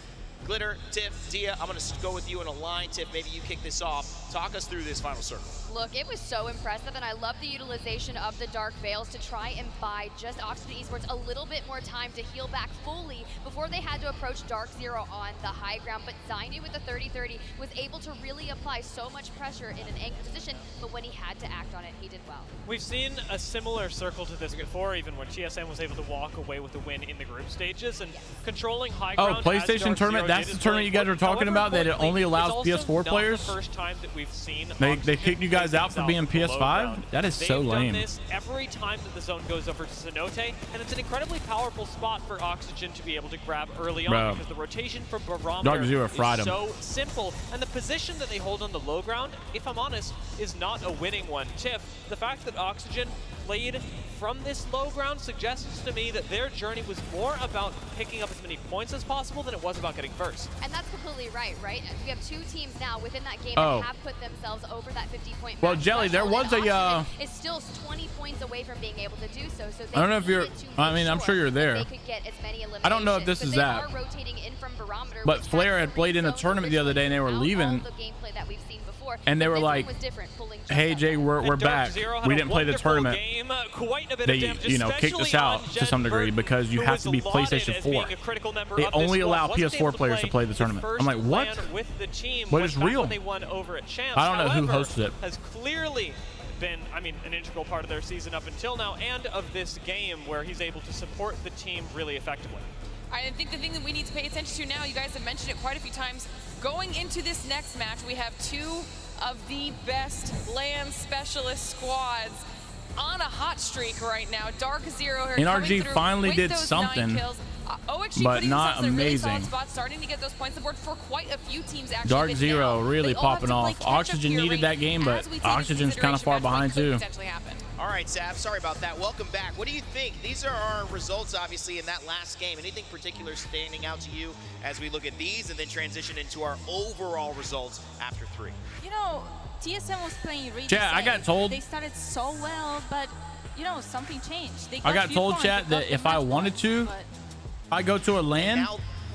Glitter, Tiff, Dia, I'm going to go with you in a line. Tiff, maybe you kick this off. Talk us through this final circle. Look, it was so impressive, and I love the utilization of the Dark Veils to try and buy just Oxygen Esports a little bit more time to heal back fully before they had to approach Dark Zero on the high ground. But Zainu with the 30-30 was able to really apply so much pressure in an anchored position, but when he had to act on it, he did well. We've seen a similar circle to this before, even when TSM was able to walk away with a win in the group stages, and controlling high ground. Oh, PlayStation Tournament, that's the tournament you guys are talking about, that it only allows PS4 players? The first time that we've seen they kicked you guys out for being PS5? That is so lame. They've done this every time that the zone goes over to Cenote, and it's an incredibly powerful spot for Oxygen to be able to grab early on because the rotation from Barometer is so simple, and the position that they hold on the low ground, if I'm honest, is not a winning one. Tiff, the fact that Oxygen played from this low ground suggests to me that their journey was more about picking up as many points as possible than it was about getting first. And that's completely right? We have 2 teams now within that game that have put themselves over that 50-point. Well, Jelly, there was a is still 20 points away from being able to do so. So I don't know if you're. I mean, I'm sure you're there. They could get as many eliminations. I don't know if this is that. Rotating in from Barometer, but Flair had played in a tournament the other day, and they were leaving. The gameplay that we've seen before, and they were like, "Hey, Jay, we're back. We didn't play the tournament. They, you know, kicked us out to some degree because you have to be PlayStation 4. They only allow PS4 players to play the tournament." I'm like, what? What is real? I don't know who hosted it. Has clearly been, I mean, an integral part of their season up until now, and of this game where he's able to support the team really effectively. I think the thing that we need to pay attention to now, you guys have mentioned it quite a few times, going into this next match, we have 2 of the best LAN specialist squads on a hot streak right now. Dark Zero here NRG finally did something, but not amazing. Really spot, starting to get those points aboard for quite a few teams actually. Dark Zero really popping off. Oxygen needed that game, but Oxygen's kind of far behind too. All right, Sab, sorry about that. Welcome back. What do you think? These are our results, obviously, in that last game. Anything particular standing out to you as we look at these and then transition into our overall results after 3? You know, TSM was playing really Chat, I got told. They started so well, but, you know, something changed. They I got told, chat, that if I wanted to, I go to a LAN.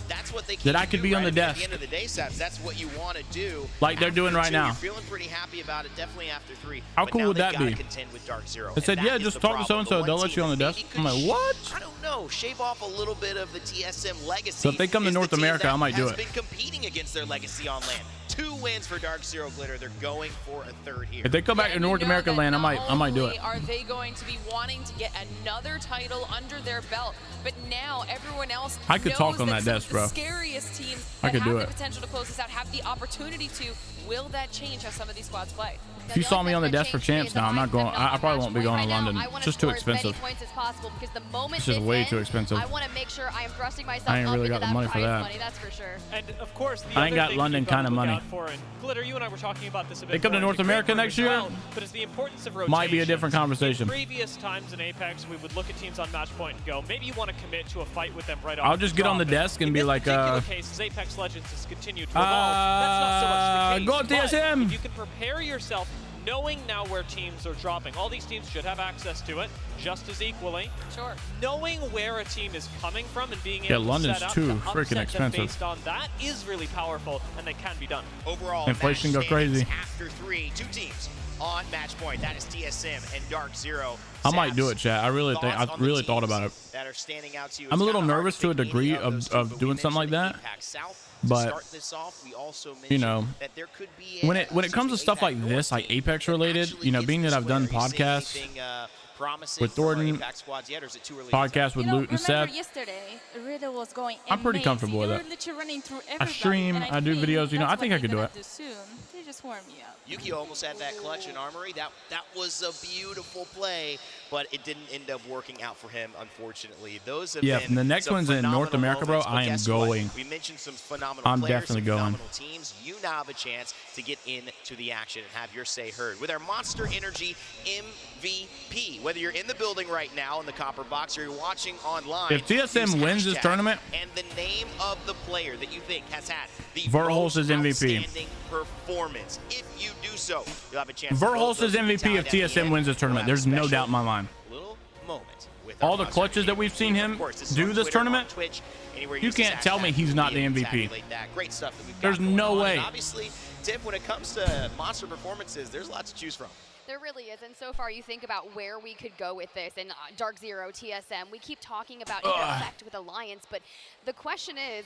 That's what they that I could be on the desk. At the end of the day, Sabs, that's what you want to do. Like they're doing right now. You're feeling pretty happy about it, definitely after 3. How cool would that be? With Dark Zero. I said, yeah, just talk to so-and-so. They'll let you on the desk. I'm like, what? I don't know. Shave off a little bit of the TSM legacy. So if they come to North America, I might do it. Been competing against their legacy on LAN. 2 wins for Dark Zero Glitter. They're going for a 3rd here. If they come back to North America LAN, I might do it. Are they going to be wanting to get another title under their belt? But now everyone else I could talk on that desk, bro. The scariest teams I could do have it. the potential to close this out have the opportunity to. Will that change how some of these squads play? If you saw me on the desk for champs now, I'm not going. I probably won't be going to London. It's just too expensive. It's just way too expensive. I want to make sure I am thrusting myself. I ain't really got the money for that. Money, that's for sure. And of course, I ain't got London kind of money. Glitter, you and I were talking about this a bit. They come to North America next year. But it's the importance of rotation. Might be a different conversation. In previous times in Apex, we would look at teams on match point and go, maybe you want to commit to a fight with them right off. I'll just get on the desk and be like, In this particular case, as Apex Legends has continued to evolve, that's not so much the case. Go TSM. If you can prepare yourself, knowing now where teams are dropping, all these teams should have access to it just as equally. Sure. Knowing where a team is coming from and being able London's to set up too to freaking upset them expensive. based on that is really powerful, and they can be done. Overall, inflation go crazy. After 3, 2 teams on match point. That is TSM and Dark Zero. I might do it, chat. I really thought about it. That are standing out to you. I'm a little nervous to a degree of doing something like that. But you know, when it comes to stuff like this, like Apex related, you know, being that I've done podcasts with Thornton, podcast with Loot and Seth, yesterday, Riddle was going I'm pretty comfortable with that. I stream, I do videos, you know, I think I could do it. They just warm me up. Yukio almost had that clutch in Armory. That was a beautiful play, but it didn't end up working out for him, unfortunately. Those have been the next one's in North America, bro. I am going. We mentioned some phenomenal I'm players, definitely some going. phenomenal teams. You now have a chance to get into the action and have your say heard with our Monster Energy MVP. Whether you're in the building right now in the Copper Box or you're watching online, If TSM wins this tournament, and the name of the player that you think has had the Verholst is MVP. outstanding performance. If you do so, you'll have a chance. Verholst is MVP if TSM wins this tournament. There's no doubt in my mind. Little moment with All the clutches that we've seen him do this tournament, you can't tell me he's not the MVP. Great stuff that we've got There's going no on. way. And obviously, Tiff, when it comes to monster performances, there's lots to choose from. There really is, and so far you think about where we could go with this, and Dark Zero, TSM, we keep talking about Effect with Alliance, but the question is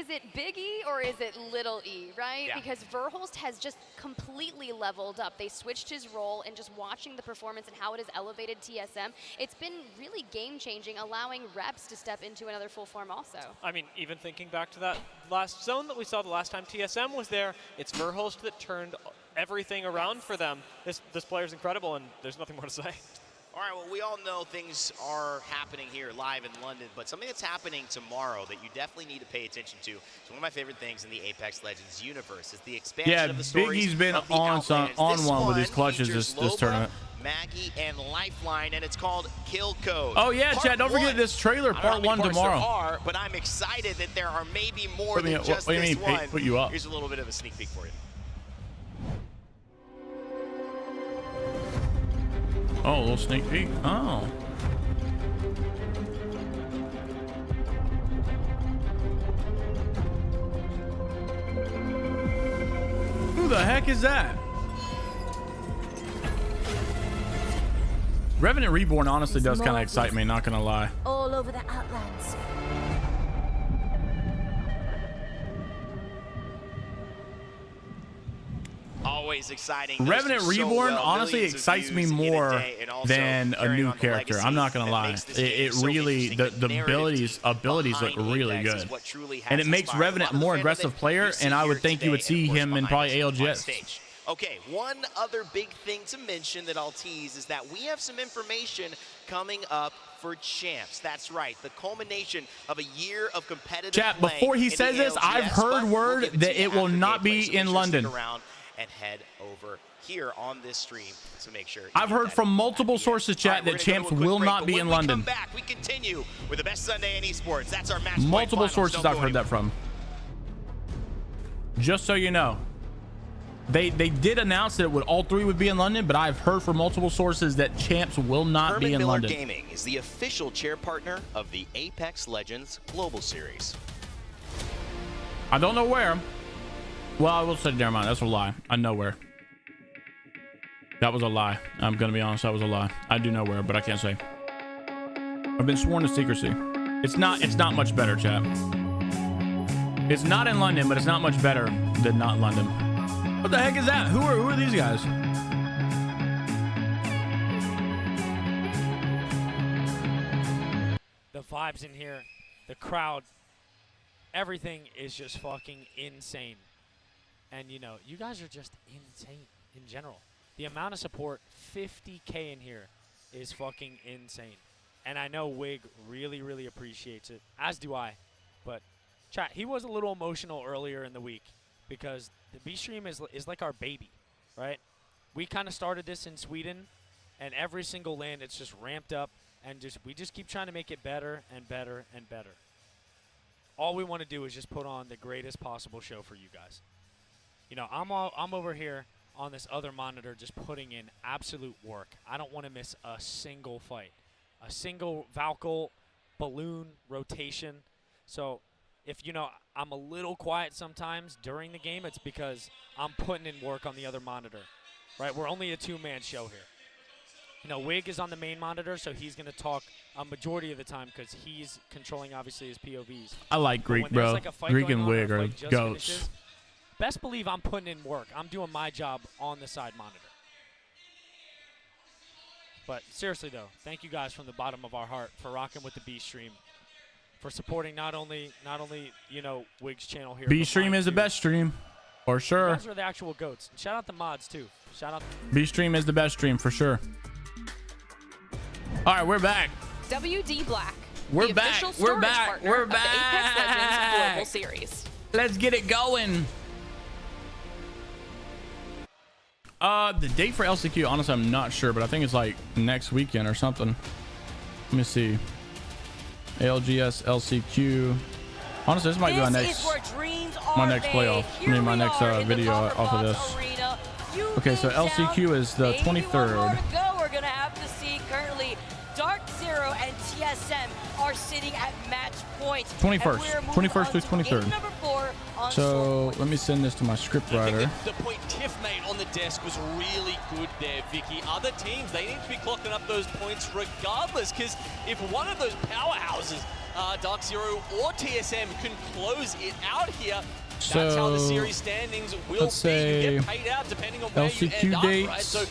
it Big E or is it Little E, right? Yeah. Because Verholst has just completely leveled up. They switched his role, and just watching the performance and how it has elevated TSM, it's been really game-changing, allowing reps to step into another full form also. I mean, even thinking back to that last zone that we saw the last time TSM was there, it's Verholst that turned everything around for them. This player's incredible, and there's nothing more to say. All right, well, we all know things are happening here live in London, but something that's happening tomorrow that you definitely need to pay attention to. It's one of my favorite things in the Apex Legends universe is the expansion of the stories. Biggie's been of the on one with his clutches this tournament. Maggie and Lifeline, and it's called Kill Code. Oh yeah, Chad, don't forget this trailer, part 1 tomorrow. There are, but I'm excited that there are maybe more than just this one. Put you up. Here's a little bit of a sneak peek for you. Oh, a little sneak peek. Oh. Who the heck is that? Revenant Reborn honestly does kind of excite me, not gonna lie. All over the Outlands. Always exciting. Revenant Reborn honestly excites me more than a new character. I'm not gonna lie. It really, the abilities look really good, and it makes Revenant a more aggressive player. And I would think you would see him in probably ALGS. Okay, one other big thing to mention that I'll tease is that we have some information coming up for champs. That's right, the culmination of a year of competitive Chat, play before he in says the this, ALGS, I've heard but word we'll give it that to you it will after not gameplay, be so in make sure to London. stick around and head over here on this stream. So make sure. I've heard from multiple sources, chat, that champs will not be in London. Come back, we continue with the best Sunday in esports. That's our match. Multiple sources I've heard that from. Just so you know, they did announce that all three would be in London, but I've heard from multiple sources that champs will not be in Miller London. Gaming is the official chair partner of the Apex Legends Global Series. I don't know where. Well, I will say, never mind. That's a lie. I know where. That was a lie. I'm gonna be honest. That was a lie. I do know where, but I can't say. I've been sworn to secrecy. It's not much better, chat. It's not in London, but it's not much better than not London. What the heck is that? Who are these guys? The vibes in here, the crowd, everything is just fucking insane. And you know, you guys are just insane in general. The amount of support, 50K in here, is fucking insane. And I know Wig really, really appreciates it, as do I. But chat, he was a little emotional earlier in the week because the B stream is like our baby, right? We kind of started this in Sweden, and every single land it's just ramped up, and we just keep trying to make it better and better and better. All we want to do is just put on the greatest possible show for you guys. You know, I'm over here on this other monitor just putting in absolute work. I don't want to miss a single fight, a single Valkyrie balloon rotation. So if, you know, I'm a little quiet sometimes during the game, it's because I'm putting in work on the other monitor, right? We're only a two-man show here. You know, Wig is on the main monitor, so he's going to talk a majority of the time because he's controlling, obviously, his POVs. I like Greek, bro. Like Greek and Wig are goats. Finishes, best believe I'm putting in work. I'm doing my job on the side monitor. But seriously, though, thank you guys from the bottom of our heart for rocking with the B stream, for supporting not only you know, Wig's channel here. B stream is the best stream, for sure. You guys are the actual goats. And shout out the mods too. Shout out. B stream is the best stream for sure. All right, we're back. WD Black. We're back. We're back. We're back. The Apex Legends Global Series. Let's get it going. The date for LCQ, honestly, I'm not sure, but I think it's like next weekend or something. Let me see. ALGS, LCQ. Honestly, this might be my next playoff. I mean, my next video off of this. Okay, so LCQ is the 23rd. We're gonna have to see currently Dark Zero and TSM are sitting at match point. 21st through 23rd. So let me send this to my script writer. The point Tiff made on the desk was really good there, Vicky. Other teams, they need to be clocking up those points regardless, because if one of those powerhouses, Dark Zero or TSM, can close it out here, that's how the series standings will be. You get paid out depending on where LCQ you end dates. up, right? So,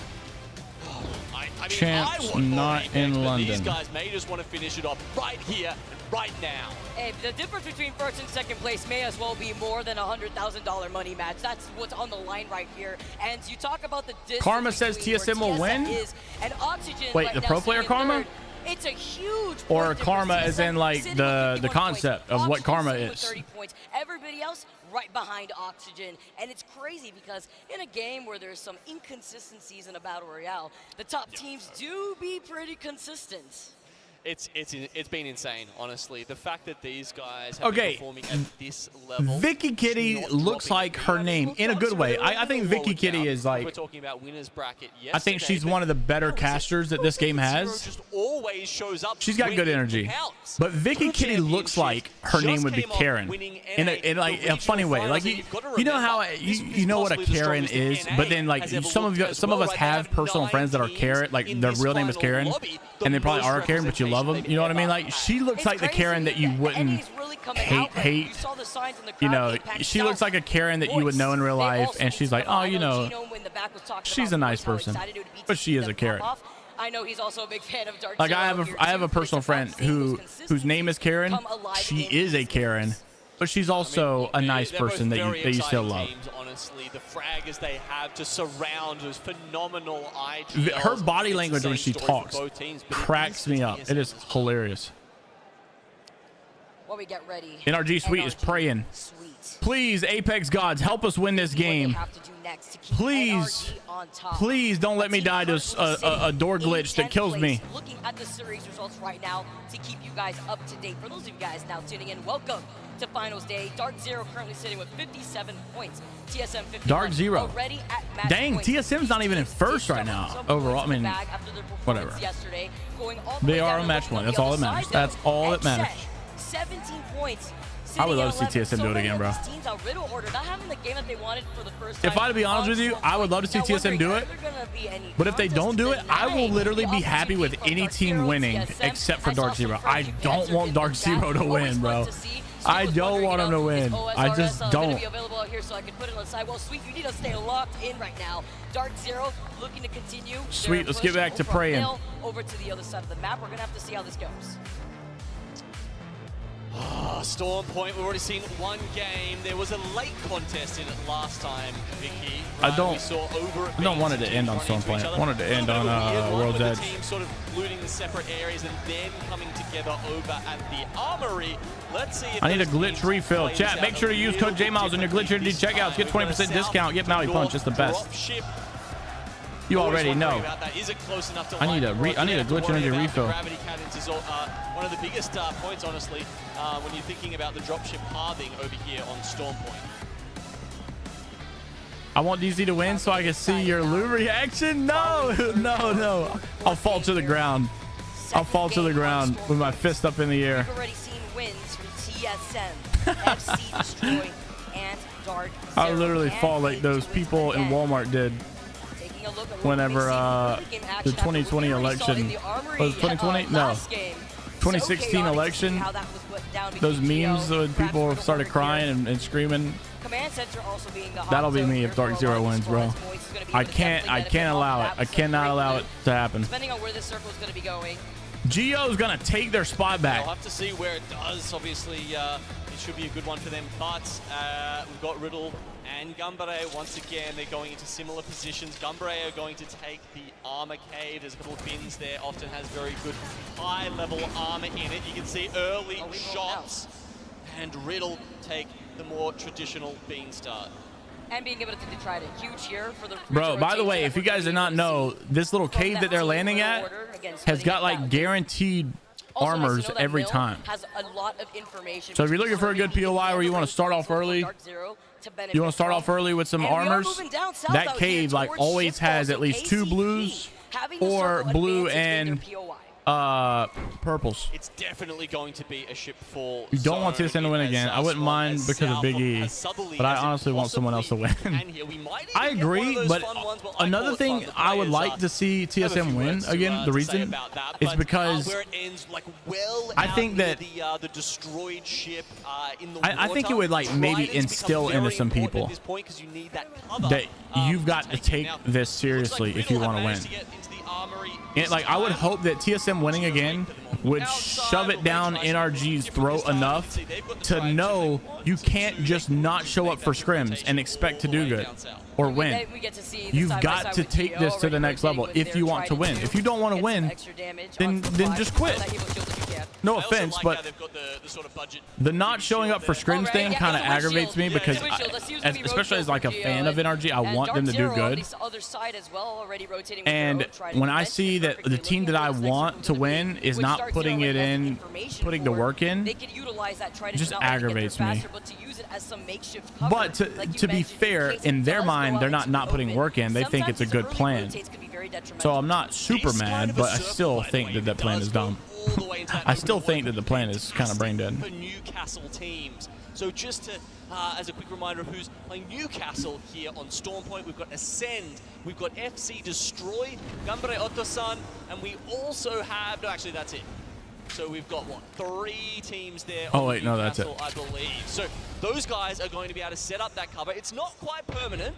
I mean, champs I want not Apex, in but London. These guys may just want to finish it off right here and right now. Hey, the difference between first and second place may as well be more than a $100,000 money match. That's what's on the line right here. And you talk about the distance. Karma says TSM will win? And Oxygen Wait, right the now pro player sitting in Karma? third. It's a huge Or Karma as in like the concept of what Karma Oxygen with is. 30 points. Everybody else right behind Oxygen. And it's crazy because in a game where there's some inconsistencies in a battle royale, the top teams do be pretty consistent. It's been insane, honestly. The fact that these guys have been performing at this level. Vicky Kitty looks like her name in a good way. I think Vicky Kitty is like, We're talking about winners bracket. I think she's one of the better casters that this game has. Just always shows up. She's got good energy. But Vicky Kitty looks like her name would be Karen in like a funny way. Like you know how you know what a Karen is, but then like some of us have personal friends that are Karen, like their real name is Karen, and they probably are a Karen, but you love them. You know what I mean? Like she looks like the Karen that you wouldn't hate. You know, she looks like a Karen that you would know in real life, and she's like, oh, you know, she's a nice person, but she is a Karen. I know he's also a big fan of Dark Like Zero. I have a personal friend whose name is Karen. She is a Karen, but she's also a nice person that you still love. Honestly, the fraggers they have to surround those phenomenal IGLs. Her body language when she talks cracks me up. It is hilarious. while we get ready. NRG Sweet is praying. Please, Apex gods, help us win this game. Please, please don't let me die to a door glitch that kills me. Looking at the series results right now to keep you guys up to date. For those of you guys now tuning in, welcome to Finals Day. Dark Zero currently sitting with 57 points. TSM 51 Dark Zero. already at match Dang, point. TSM's not even in first right now. Overall, I mean, whatever. They are on match point. That's all that matters. That's all that matters. 17 points. I would love to see TSM do it again, bro. If I to be honest with you, I would love to see TSM do it. But if they don't do it, I will literally be happy with any team winning except for Dark Zero. I don't want Dark Zero to win, bro. I don't want him to win. I just don't. Sweet, let's get back to praying. Over to the other side of the map. We're gonna have to see how this goes. Storm Point, we've already seen one game. There was a late contest in it last time, Vicky. I don't want it to end on Storm Point. I wanted to end on World's Edge. Team sort of looting the separate areas and then coming together over at the Armory. Let's see if I need a glitch refill. Chat, make sure to use code JMeyels on your glitch energy checkouts. Get 20% discount. Get Maui Punch. It's the best. You already know. I need a glitch energy refill. Gravity cannons is one of the biggest points, honestly, when you're thinking about the dropship halving over here on Storm Point. I want DZ to win so I can see your Lou reaction. No, no, no. I'll fall to the ground. I'll fall to the ground with my fist up in the air. We've already seen wins from TSM, FC Destroy, and Dark Zero. I'll literally fall like those people in Walmart did whenever the 2020 election was 2020 no 2016 election, those memes when people started crying and screaming. That'll be me if Dark Zero wins, bro. I can't allow it. I cannot allow it to happen. Depending on where this circle is going to be going. Geo's gonna take their spot back. We'll have to see where it does. Obviously, it should be a good one for them. But we've got Riddle and Gumbare. Once again, they're going into similar positions. Gumbare are going to take the armor cave. There's a couple of bins there. Often has very good high-level armor in it. You can see early shots. And Riddle take the more traditional bean start. And being able to try it. Huge here for the bro, by the way, if you guys did not know, this little cave that they're landing at has got like guaranteed armors every time. So if you're looking for a good POI where you want to start off early, with some armors, that cave like always has at least 2 blues or blue and purples. It's definitely going to be a ship fall. You don't want TSM to win again. I wouldn't mind because of Big E, but I honestly want someone else to win. I agree, but another thing I would like to see TSM win again, the reason is because I think that the destroyed ship in the I think it would like maybe instill into some people that you've got to take this seriously if you want to win. Like I would hope that TSM winning again would shove it down NRG's throat enough to know you can't just not show up for scrims and expect to do good or win. You've got to take this to the next level if you want to win. If you don't want to win, then just quit. No offense, but the not showing up for scrims thing kind of aggravates me because especially as like a fan of NRG, I want them to do good. And when I see that the team that I want to win is not putting it in, putting the work in, it just aggravates me. But to be fair, in their mind, they're not putting work in. They think it's a good plan. So I'm not super mad, but I still think that plan is dumb. I still think that the plan is kind of brain dead. For Newcastle teams. So just to, as a quick reminder of who's playing Newcastle here on Storm Point, we've got Ascend, we've got FC Destroy, Gambare Otosan, and we also have, no, actually that's it. So we've got, what, 3 teams there. Oh, wait, no, that's it. I believe. So those guys are going to be able to set up that cover. It's not quite permanent,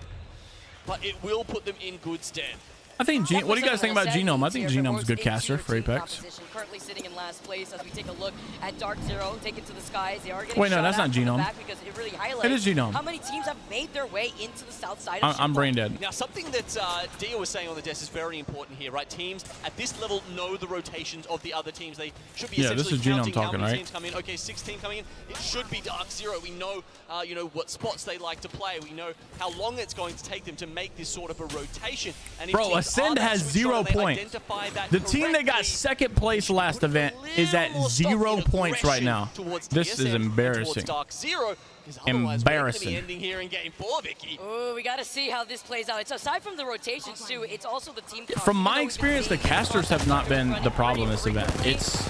but it will put them in good stead. I think what do you guys think about Genome? I think Genome's a good caster for Apex. Currently sitting in last place as we take a look at Dark Zero taken to the skies. They are getting Wait, no, that's not Genome. Because it really highlights It is Genome. how many teams have made their way into the south side of I'm brain dead. Now, something that Dio was saying on the desk is very important here, right? Teams at this level know the rotations of the other teams. They should be essentially this is Genome counting talking, how many right? teams come in. Okay, 16 coming in. It should be Dark Zero. We know, you know, what spots they like to play. We know how long it's going to take them to make this sort of a rotation. And if Bro, teams Ascend are that has switched 0 on and they points. identify that The team that got correctly, second place last event is at 0 points right now. This is embarrassing. Embarrassing. Ooh, we got to see how this plays out. It's aside from the rotations too, it's also the team. From my experience, the casters have not been the problem this event. It's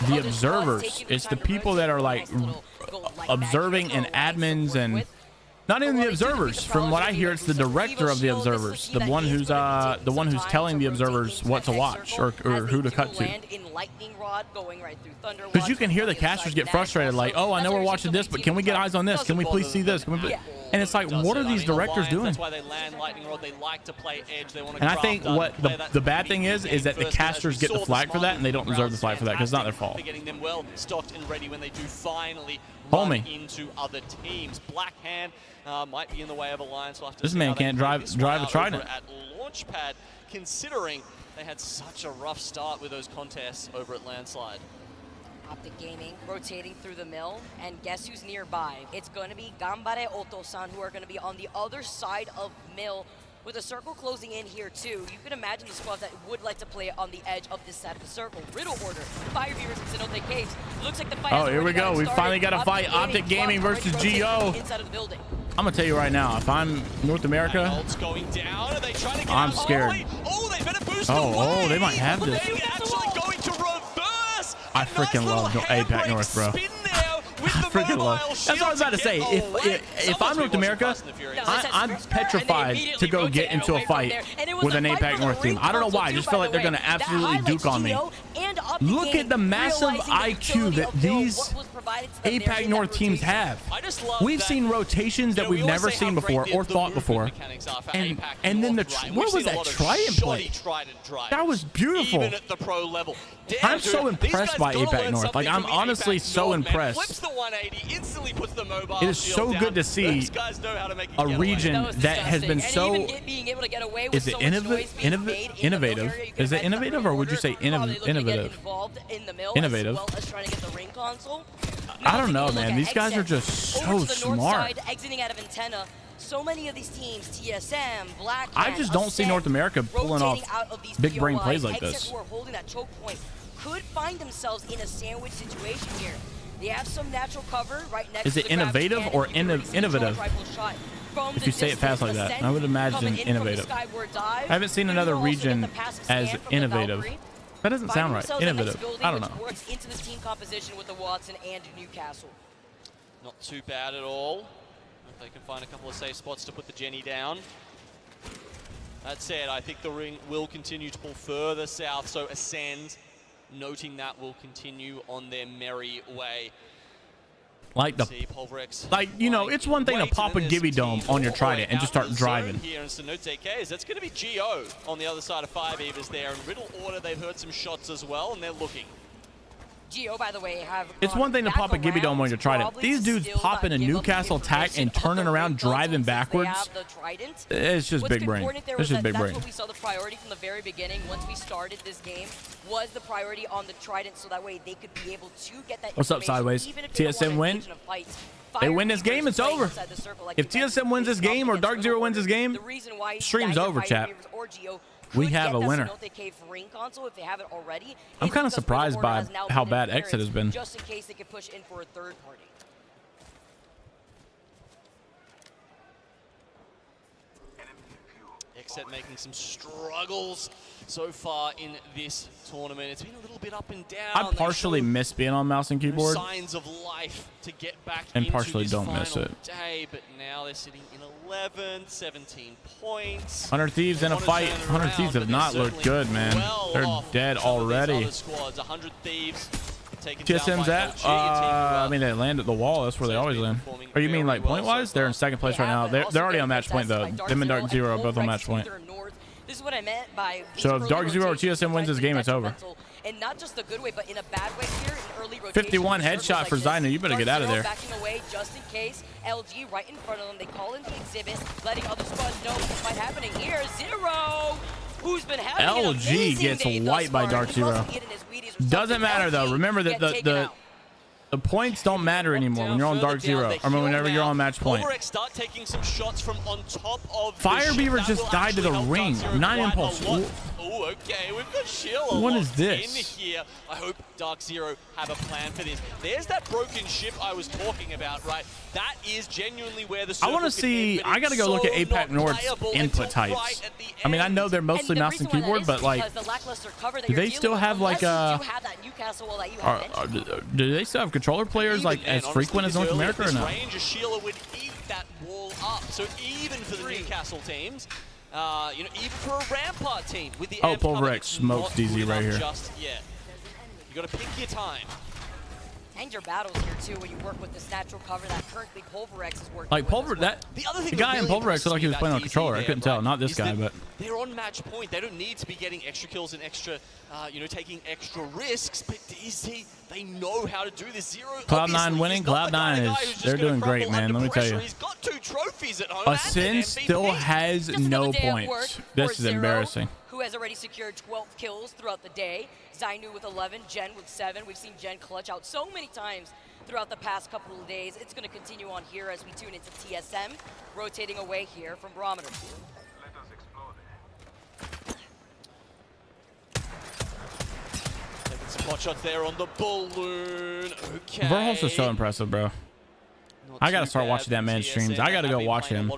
the observers. It's the people that are like observing and admins and not even the observers. From what I hear, it's the director of the observers, the one who's telling the observers what to watch or who to cut to. Because you can hear the casters get frustrated, like, oh, I know we're watching this, but can we get eyes on this? Can we please see this? Can we and it's like, what are these directors doing? That's why they land lightning rod. They like to play edge. They want to. And I think what the bad thing is that the casters get the flag for that, and they don't deserve the flag for that because it's not their fault. They're getting them well stocked and ready when they do finally Hold run me. into other teams. Black Hand might be in the way of Alliance. We'll have to This see man how they can't play drive this one a out Trident. over at Launchpad, considering they had such a rough start with those contests over at Landslide. Optic Gaming rotating through the mill, and guess who's nearby? It's going to be Gambare Oto-san, who are going to be on the other side of mill, with a circle closing in here too. You can imagine the squads that would like to play on the edge of this side of the circle. Riddle Order, Fire Viewers, and Cenote Caves. Looks like the fight. Oh, here we go. We finally got a fight. Optic Gaming versus GO. Inside of the building. I'm gonna tell you right now, if I'm North America, Going down. Are they trying to get I'm out? scared. Oh, they better boost Oh, they might have this. They're actually going to reverse. I freaking love APAC North, bro. I freaking love. That's what I was about to say. If I'm North America, I'm petrified to go get into a fight with an APAC North team. I don't know why. I just feel like they're gonna absolutely duke on me. Look at the massive IQ that these APAC North teams have. We've seen rotations that we've never seen before or thought before, and then what was that Trident play? That was beautiful. Even at the pro level. I'm so impressed by APAC North. Like, I'm honestly so impressed. 180, instantly puts the mobile It is so good to see a region that has been so. Is it innovative? Is it innovative, or would you say innovative? Innovative. I don't know, man. These guys are just so smart. Exiting out of antenna. So many of these teams, TSM, Black. I just don't see North America pulling off big brain plays like this. Who are holding that choke point could find themselves in a sandwich situation here. They have some natural cover right next. Is it innovative or innovative? If you say it fast like that, I would imagine innovative. I haven't seen another region as innovative. That doesn't sound right. Innovative. I don't know. Works into the team composition with the Watson and Newcastle. Not too bad at all. If they can find a couple of safe spots to put the Jenny down. That said, I think the ring will continue to pull further south, so Ascend, noting that, will continue on their merry way. Like you know, it's one thing to pop a Gibby Dome on your Trident and just start driving. Here in Cenote Caves, that's going to be Geo on the other side of 5 Evas there. And Riddle Order, they've heard some shots as well, and they're looking. Geo, by the way, It's one thing to pop a Gibby Dome on your Trident. These dudes popping a Newcastle attack and turning around, driving backwards. It's just big brain. It's just big brain. That's what we saw the priority from the very beginning. Once we started this game, was the priority on the Trident, so that way they could be able to get that. What's up, Sideways? TSM win. They win this game, it's over. If TSM wins this game or Dark Zero wins this game, stream's over, chat. We have a winner. I'm kind of surprised by how bad Exit has been. Just in case they could push in for a third party. Exit making some struggles so far in this tournament. It's been a little bit up and down. I partially miss being on mouse and keyboard, signs of life to get back and into partially this don't miss final it. day, but now they're sitting in 11, 17 points. 100 Thieves in a fight. 100 Thieves have not looked good, man. They're dead already. Squads, 100 Thieves. TSM's at, I mean, they land at the wall. That's where they always land. Or you mean like point-wise? They're in second place right now. They're already on match point, though. Them and Dark Zero are both on match point. This is what I meant by. So if Dark Zero or TSM wins this game, it's over. And not just the good way, but in a bad way here in early rotation. 51 headshot for Zainu. You better get out of there. Backing away just in case. LG right in front of them. They call in the exhibit, letting other squads know what might happening here. Zero, who's been having LG gets wiped by Dark Zero. Doesn't matter though. Remember that the points don't matter anymore when you're on Dark Zero. I mean, whenever you're on match point. Start taking some shots from on top of Fire Beaver just died to the ring. 9 impulse. Oh, okay. We've got Sheila. What is this? In here. I hope Dark Zero have a plan for this. There's that broken ship I was talking about, right? That is genuinely where the I want to see. I got to go look at APAC North's input types. I mean, I know they're mostly mouse and keyboard, but like, do they still have like a? Do they still have controller players like as frequent as North America or not? Sheila would eat that wall up. So even for the Newcastle teams. You know, even for a Rampart team with the Pulverex smokes DZ right here. Just yet. You got to pick your time. And your battles here too when you work with this natural cover that currently Pulverex is working. Like the guy in Pulverex looked like he was playing on controller. I couldn't tell. Not this guy, but they're on match point. They don't need to be getting extra kills and extra, you know, taking extra risks. But DZ, they know how to do this. Zero. Cloud9 winning. Cloud9 is they're doing great, man. Let me tell you. He's got 2 trophies at home. Ascend still has no points. This is embarrassing. Who has already secured 12 kills throughout the day. Zainu with 11, Jen with 7. We've seen Jen clutch out so many times throughout the past couple of days. It's going to continue on here as we tune into TSM, rotating away here from Barometer. Taking some pot shots there on the balloon. Okay. Verholst is so impressive, bro. I got to start watching that man's streams. I got to go watch him.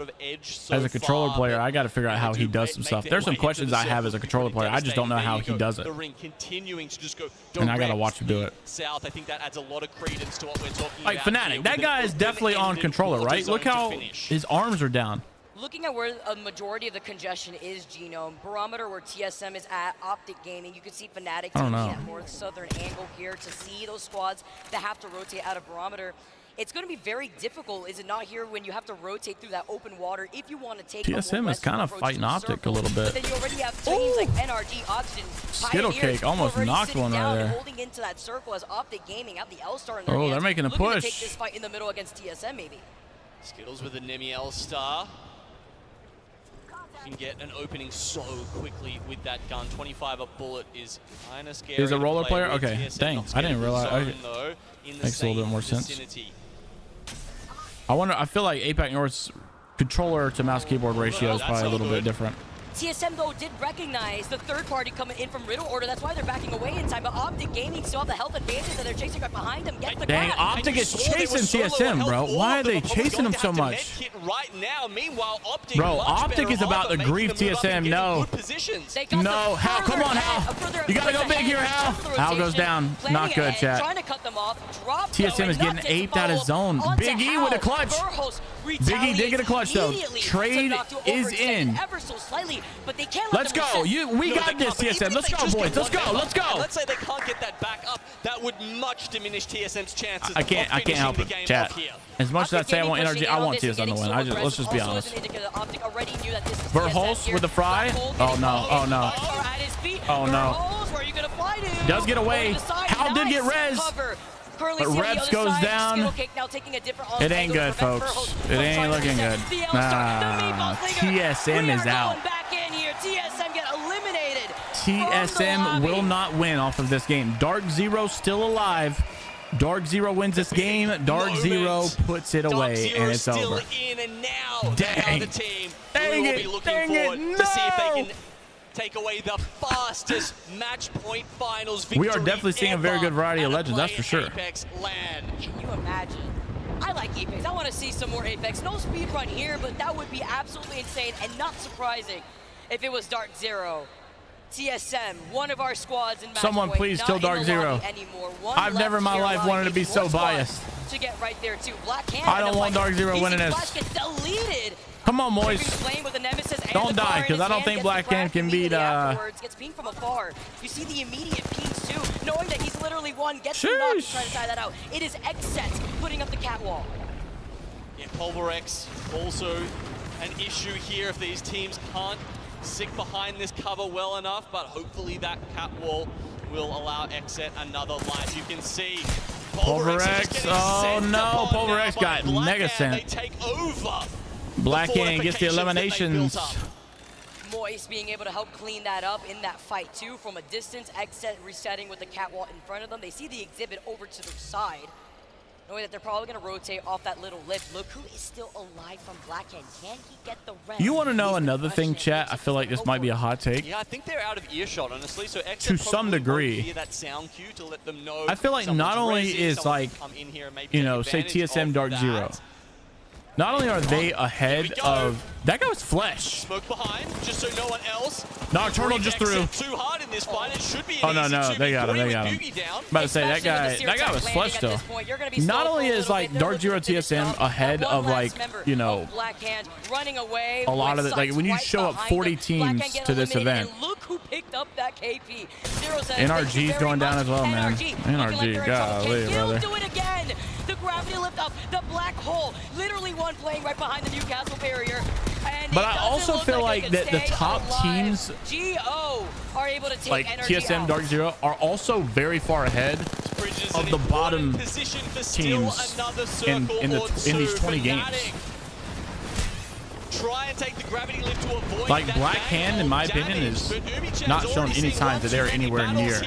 As a controller player, I got to figure out how he does some stuff. There's some questions I have as a controller player. I just don't know how he does it. And I got to watch him do it. South, I think that adds a lot of credence to what we're talking like about. Fnatic, that guy is definitely on controller, right? Look how his arms are down. Looking at where a majority of the congestion is, Genome, Barometer where TSM is at, Optic Gaming, you can see Fnatic taking that north southern angle here to see those squads that have to rotate out of Barometer. It's going to be very difficult, is it not, here when you have to rotate through that open water if you want to take TSM is kind of fighting Optic a little bit. But then you already have teams like NRG, Oxygen, Skittle Cake almost knocked one right there. Holding into that circle as Optic Gaming at the L-Star in their hands, they're making a push. To take this fight in the middle against TSM maybe. Skittles with the Nemiel star. You can get an opening so quickly with that gun. 25 a bullet is kind of scary. He's a roller player? Okay, dang. I didn't realize. Makes a little bit more sense. I feel like APAC North's controller to mouse keyboard ratio is probably a little bit different. TSM, though, did recognize the third party coming in from Riddle Order. That's why they're backing away in time. But Optic Gaming still have the health advantage that they're chasing right behind them. Get the Dang, grab. Optic is chasing TSM, bro. Why are they chasing him so much? Bro, Optic is about to grief TSM. No. No, Hal, come on, Hal. You gotta go big here, Hal. Hal goes down. Not good, chat. TSM is getting aped out of zone. Big E with a clutch. Big E did get a clutch, though. Trade is in. Let's go. We got this, TSM. Let's go, boys. Let's go. Let's go. Let's say they can't get that back up. That would much diminish TSM's chances. I can't help it, chat. As much as I say I want energy, I want TSM to win. Let's just be honest. Verholst with the fry. Oh no. Oh no. Oh no. Does get away. Hal did get res. But Reps goes down. It ain't good, folks. It ain't looking good. Nah, TSM is out. TSM will not win off of this game. Dark Zero still alive. Dark Zero wins this game. Dark Zero puts it away, and it's over. Dang. Dang it. Dang it. No. Take away the fastest match point finals victory. We are definitely seeing a very good variety of legends, that's for sure. Apex land. Can you imagine? I like Apex. I want to see some more Apex. No speed run here, but that would be absolutely insane and not surprising if it was Dark Zero. TSM, one of our squads in match Someone point, please kill Dark Zero. I've never in my life wanted to be so biased. To get right there too. Black I don't want Dark Zero winning this. Deleted. Come on, boys. Don't die, because I don't think Black Cam can beat. Gets pinged from afar. You see the immediate pings too, knowing that he's literally one. Gets the knock to try to tie that out. It is X-Set putting up the catwalk. Yeah, Pulverex also an issue here if these teams can't Sick behind this cover well enough, but hopefully that cat wall will allow Xset another life. You can see Pulverex. Oh no, Pulverex got mega sent. They take over. Blackhand gets the eliminations. Moist being able to help clean that up in that fight too from a distance. Xset resetting with the catwalk in front of them. They see the exhibit over to their side, knowing that they're probably going to rotate off that little lip. Look who is still alive from Blackhand. Can he get the rest? You want to know another thing, chat? I feel like this might be a hot take. Yeah, I think they're out of earshot, honestly. So Xset to some degree. Hear that sound cue to let them know. I feel like not only is like, you know, say TSM Dark Zero. Not only are they ahead of that guy was Flesh. Smoke behind, just so no one else. Nocturnal just threw. Too hard in this fight. It should be. Oh no, they got him. They got him. About to say that guy was Flesh though. Not only is like Dark Zero TSM ahead of like, you know, a lot of the like when you show up 40 teams to this event. Look who picked up that KP. NRG's going down as well, man. NRG, golly, brother. Do it again. The gravity lift up, the black hole, literally one playing right behind the Newcastle barrier. And but I also feel like that the top teams, GO, are able to take like TSM Dark Zero, are also very far ahead of the bottom teams in these 20 games. Try and take the gravity lift to avoid like Blackhand, in my opinion, is not shown any signs that they're anywhere near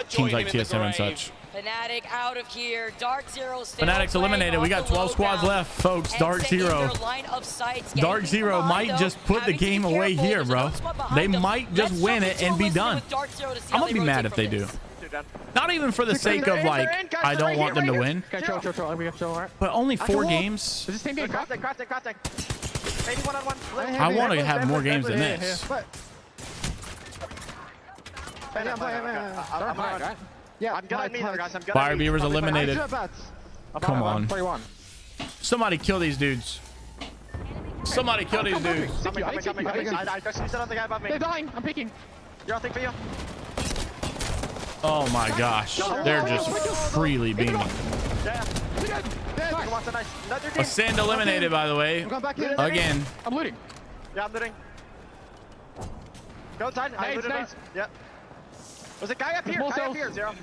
teams like TSM and such. Fnatic out of here. Dark Zero still Fnatic's eliminated. We got 12 squads left, folks. Dark Zero. Dark Zero might just put the game away here, bro. They might just win it and be done. I'm gonna be mad if they do. Not even for the sake of like, I don't want them to win. But only 4 games. Is this team game? I want to have more games than this. Yeah, I'm good at me, guys. I'm good. Fire Beaver's eliminated. Come on. Somebody kill these dudes. Somebody kill these dudes. I just used it on the guy above me. They're dying. I'm peeking. You're all thing for you. Oh my gosh. They're just freely beaming. Ascend eliminated, by the way. Again. I'm looting. Yeah, I'm looting. Go inside. Nice. Yeah. There's a guy up here. Zero.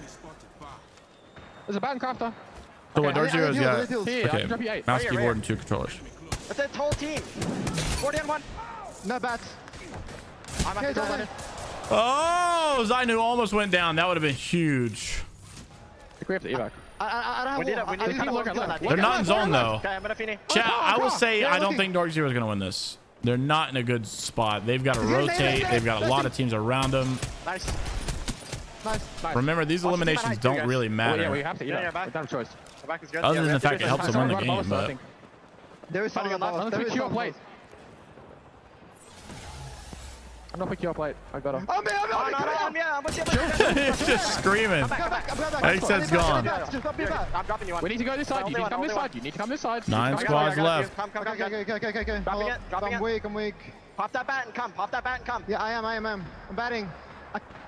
There's a button crafter. So what Dark Zero's got? Okay. Mouse, keyboard, and 2 controllers. That's a whole team. 40 on 1. No bats. Oh, Zainu almost went down. That would have been huge. I think we have to evac. I don't They're not in zone though. Okay, I'm gonna finish. Chat, I will say I don't think Dark Zero is gonna win this. They're not in a good spot. They've got to rotate. They've got a lot of teams around them. Nice. Remember, these eliminations don't really matter. Yeah, we have to. Yeah, we don't have a choice. The back is good. Other than the fact it helps them win the game, but there is something on the QO plate. I'm not picking you up late. I got him. it's just screaming. Xset's gone. I'm dropping you one. We need to go this side. You need to come this side. You need to come this side. 9 squads left. Come. Dropping it. I'm weak. Pop that bat and come. Yeah, I am. I'm batting.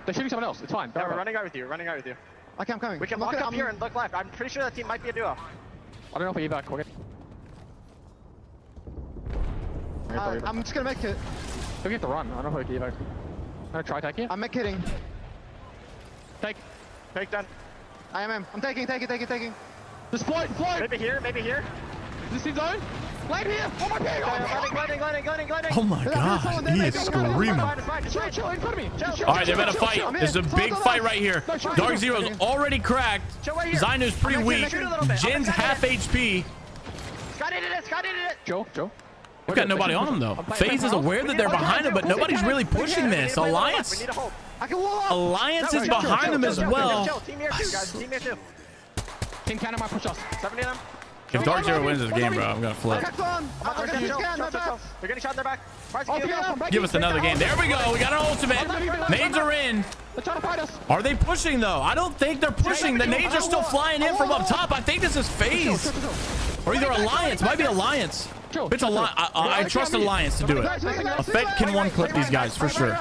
They're shooting someone else. It's fine. Yeah, we're running out with you. Okay, I'm coming. We can walk up here and look left. I'm pretty sure that team might be a duo. I don't know if we evac. I'm just gonna make it. We have to run. I don't know if we can evac. I'm gonna try taking it. I'm hitting. Take done. I am. I'm taking. Just float. Maybe here. Is this his zone? Land here. Oh my god. Landing. Oh my god, he is screaming. Chill in front of me. All right, they're gonna fight. There's a big fight right here. Dark Zero's already cracked. Zainu's pretty weak. Jin's half HP. Scott did it. Joe. We've got nobody on him though. FaZe is aware that they're behind him, but nobody's really pushing this. Alliance is behind them as well. Team Cannon might push us. 70 of them. If Dark Zero wins this game, bro, I'm gonna flip. They're getting shot in their back. Give us another game. There we go. We got an ultimate. Nades are in. Are they pushing though? I don't think they're pushing. The nades are still flying in from up top. I think this is FaZe. Or either Alliance. Might be Alliance. It's Alliance. I trust Alliance to do it. Effect can one-clip these guys for sure.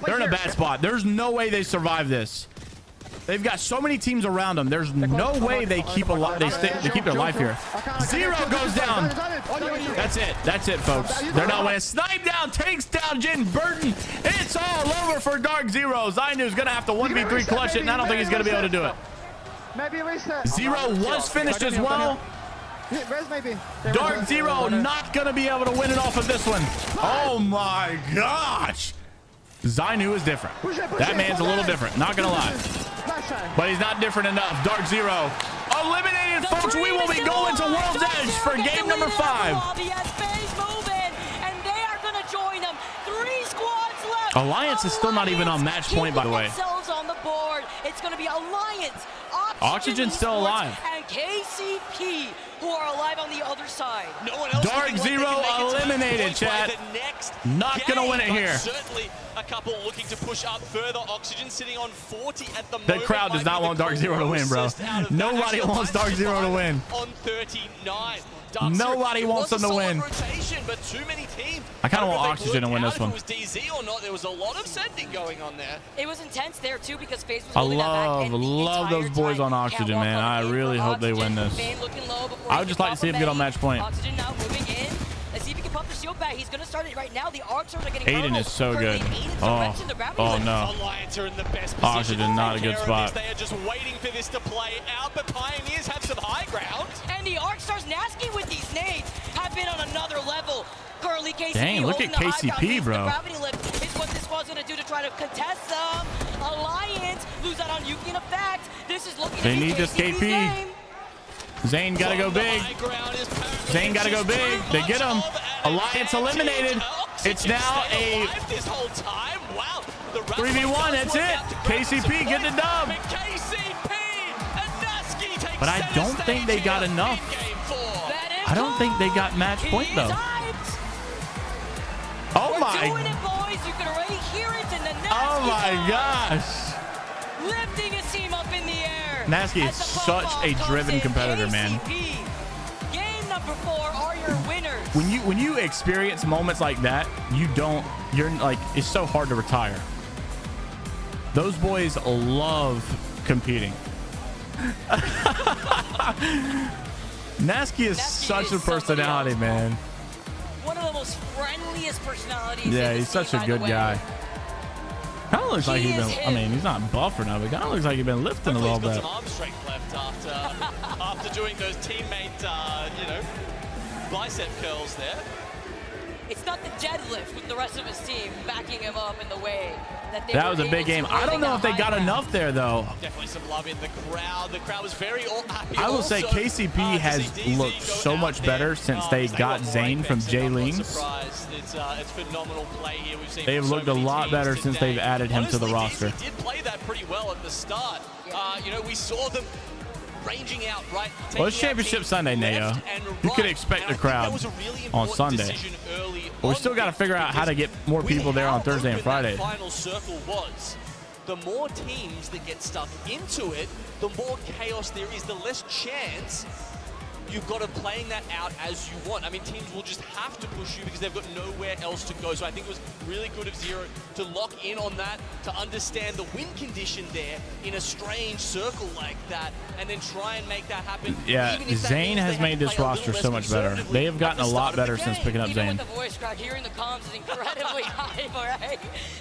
They're in a bad spot. There's no way they survive this. They've got so many teams around them. There's no way they keep they keep their life here. Zero goes down. That's it. That's it, folks. They're not winning. Snipe down, takes down Jin Burton. It's all over for Dark Zero. Zainu's gonna have to 1v3 clutch it, and I don't think he's gonna be able to do it. Zero was finished as well. Dark Zero not gonna be able to win it off of this one. Oh my gosh. Zainu is different. That man's a little different, not gonna lie. But he's not different enough. Dark Zero eliminated, folks. We will be going to World's Edge for game number 5. Alliance is still not even on match point, by the way. It's going to be Alliance, Oxygen's still alive. And KCP, who are alive on the other side. No one else Dark Zero eliminated, chat. Not going to win it here. Certainly a couple looking to push up further. Oxygen sitting on 40 at the moment. The crowd does not want Dark Zero to win, bro. Nobody wants Dark Zero to win. On 39. Nobody wants them to win. But too many teams. I kind of want Oxygen to win this one. If it was DZ or not, there was a lot of sending going on there. It was intense there too because FaZe was I love those boys on Oxygen, man. I really hope they win this. I would just like to see him get on match point. Oxygen now moving in. Let's see if he can pump the shield back. He's going to start it right now. The ALGS are getting Aiden is so good. Oh no. Oxygen, not a good spot. They are just waiting for this to play out, but Pioneers have some high ground. And the ALGS stars nasty with these nades have been on another level. Currently, KCP dang, look at KCP, bro. The gravity lift is what this squad's going to do to try to contest them. Alliance lose out on Yuki in effect. This is looking They need this KP. Zane got to go big. Zane got to go big. They get him. Alliance eliminated. It's now a 3v1. That's it. KCP get the dub. But I don't think they got enough. I don't think they got match point, though. Oh my. Oh my gosh. Lifting his team up in the air. Nasky is such a driven competitor, man. Game number 4 are your winners. When you experience moments like that, you're like, it's so hard to retire. Those boys love competing. Nasky is such a personality, man. One of the most friendliest personalities. Yeah, he's such a good guy. Kind of looks like he's been, I mean, he's not buff or nothing, but kind of looks like he's been lifting a little bit. He's got some arm strength left after doing those teammate, bicep curls there. It's not the deadlift with the rest of his team backing him up in the way that they That was a big game. I don't know if they got enough there, though. Definitely some love in the crowd. The crowd was very happy. I will say KCP has looked so much better since they got Zane from J-Lings. It's phenomenal play here. We've seen They've looked a lot better since they've added him to the roster. He did play that pretty well at the start. We saw them ranging out, right? Well, it's Championship Sunday, Neo. You could expect the crowd on Sunday. But we still got to figure out how to get more people there on Thursday and Friday. Final circle was, the more teams that get stuck into it, the more chaos there is, the less chance you've got of playing that out as you want. I mean, teams will just have to push you because they've got nowhere else to go. So I think it was really good of Zero to lock in on that, to understand the win condition there in a strange circle like that, and then try and make that happen. Yeah, Zane has made this roster so much better. They have gotten a lot better since picking up Zane. The voice crack here in the comms is incredibly high, right?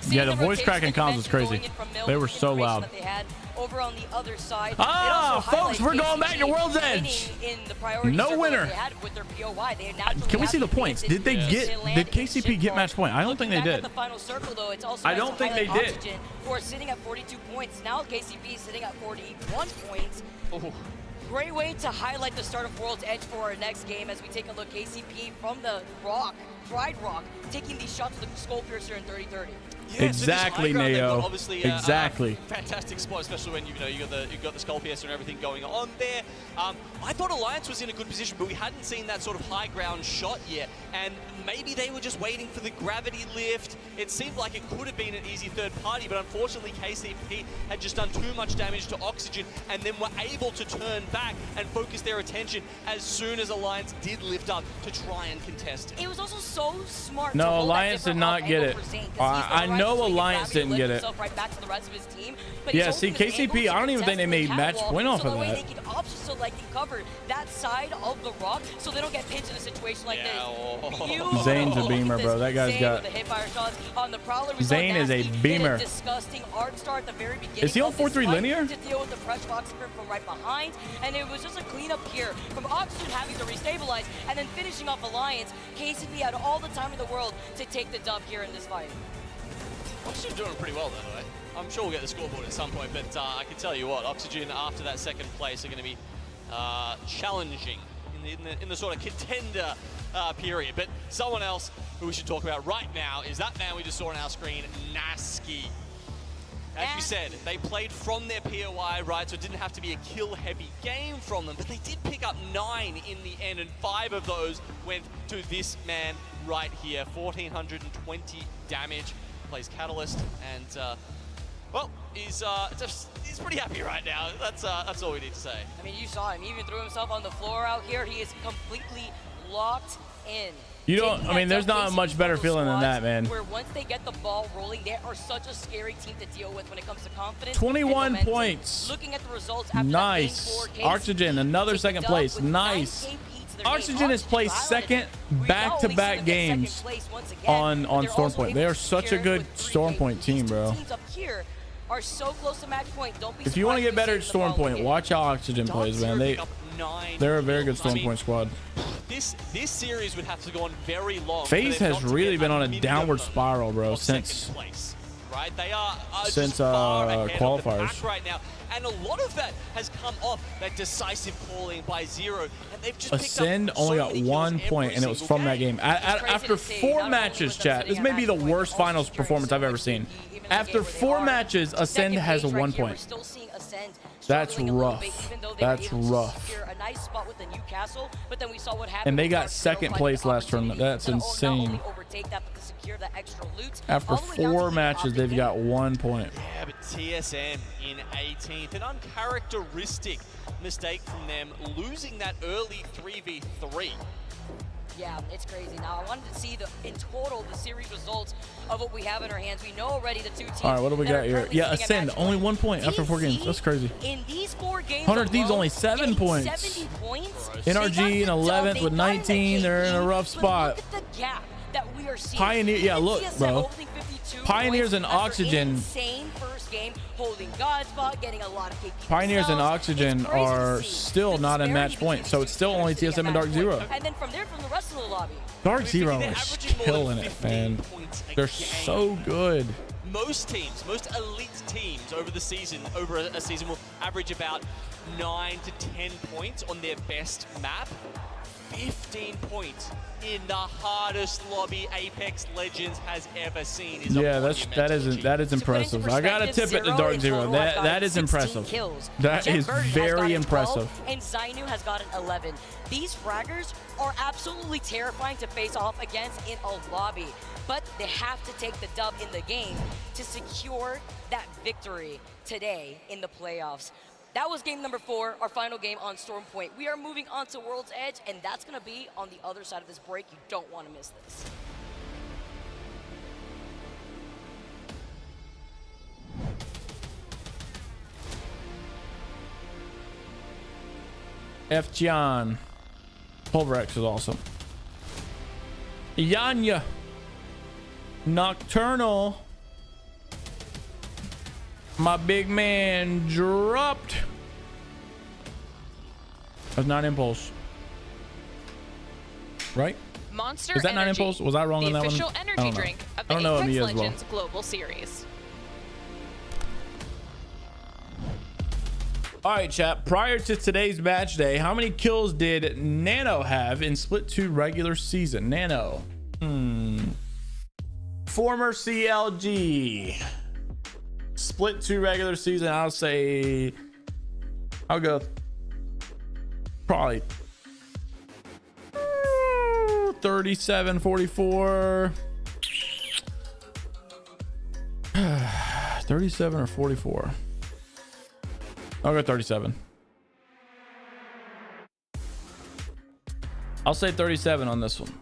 Yeah, the voice crack in comms was crazy. They were so loud. Over on the other side. Ah, folks, we're going back to World's Edge. No winner. Can we see the points? Did KCP get match point? I don't think they did. I don't think they did. Who are sitting at 42 points. Now KCP is sitting at 41 points. Great way to highlight the start of World's Edge for our next game as we take a look. KCP from the Rock, Pride Rock, taking these shots to the Skull Piercer in 30-30. Yeah, exactly, so Neo. Exactly. Fantastic spot, especially when you got the Skull Piercer and everything going on there. I thought Alliance was in a good position, but we hadn't seen that sort of high ground shot yet. And maybe they were just waiting for the gravity lift. It seemed like it could have been an easy third party, but unfortunately KCP had just done too much damage to Oxygen, and then were able to turn back and focus their attention as soon as Alliance did lift up to try and contest it. It was also so smart. No, Alliance did not get it. I know Alliance didn't get it. Right back to the rest of his team, Yeah, see, KCP, I don't even think they made match point off of that. They can select and cover that side of the rock so they don't get pinched in a situation like this. Zane's a beamer, bro. That guy's got... Zane is a beamer. Disgusting art start at the very beginning. Is he on 4-3 linear? To deal with the fresh box from right behind, and it was just a cleanup here from Oxygen having to restabilize and then finishing off Alliance. KCP had all the time in the world to take the dub here in this fight. Oxygen doing pretty well, though, right? I'm sure we'll get the scoreboard at some point, but I can tell you what, Oxygen after that second place are going to be challenging in the sort of contender period. But someone else who we should talk about right now is that man we just saw on our screen, Nasky. As you said, they played from their POI, right? So it didn't have to be a kill-heavy game from them, but they did pick up 9 in the end, and 5 of those went to this man right here. 1,420 damage, plays Catalyst, and well, he's pretty happy right now. That's all we need to say. I mean, you saw him. He even threw himself on the floor out here. He is completely locked in. You don't, I mean, there's not a much better feeling than that, man. Where once they get the ball rolling, they are such a scary team to deal with when it comes to confidence. 21 points. Looking at the results after nice. Oxygen, another second place. Nice. Oxygen has placed second back-to-back games on Stormpoint. They are such a good Stormpoint team, bro. Are so close to match point. Don't be if you want to get better at Stormpoint, watch how Oxygen plays, man. They're a very good Stormpoint squad. This series would have to go on very long. FaZe has really been on a downward spiral, bro, since right? They are since qualifiers right now, and a lot of that has come off that decisive calling by Zero, and they've just Ascend only got 1 point, and it was from that game. After 4 matches, chat, this may be the worst finals performance I've ever seen. After 4 matches, Ascend has a 1 point. That's rough. That's rough. And they got second place last tournament. That's insane. After 4 matches, they've got 1 point. Yeah, but TSM in 18th. An uncharacteristic mistake from them, losing that early 3v3. Yeah, it's crazy. Now, I wanted to see in total the series results of what we have in our hands. We know already the 2 teams. All right, what do we got here? Yeah, Ascend, only 1 point after 4 games. That's crazy. In these 4 games, 100 Thieves only 7 points. NRG in 11th with 19. They're in a rough spot. Look at the gap that we are seeing. Pioneer, yeah, look, bro. Pioneers and Oxygen. Insane first game, holding Godspot, getting a lot of KP. Pioneers and Oxygen are still not in match point, so it's still only TSM and Dark Zero. And then from there, from the rest of the lobby. Dark Zero is killing it, man. They're so good. Most teams, most elite teams over the season, over a season will average about 9 to 10 points on their best map. 15 points in the hardest lobby Apex Legends has ever seen. Yeah, that is impressive. I gotta tip it to Dark Zero. That is impressive. That is very impressive. And Zainu has gotten 11. These fraggers are absolutely terrifying to face off against in a lobby, but they have to take the dub in the game to secure that victory today in the playoffs. That was game number 4, our final game on Stormpoint. We are moving on to World's Edge, and that's going to be on the other side of this break. You don't want to miss this. F. John. Pulverex is awesome. Yanya. Nocturnal. My big man dropped. That's not Impulse. Right? Monster Is that not Energy, Impulse? Was I wrong on that one? The official energy drink of the Apex Legends Global Series. All right, chat. Prior to today's match day, how many kills did Nano have in Split 2 regular season? Nano. Former CLG. Split 2 regular season, I'll go probably 37, 44. 37 or 44. I'll go 37. I'll say 37 on this one.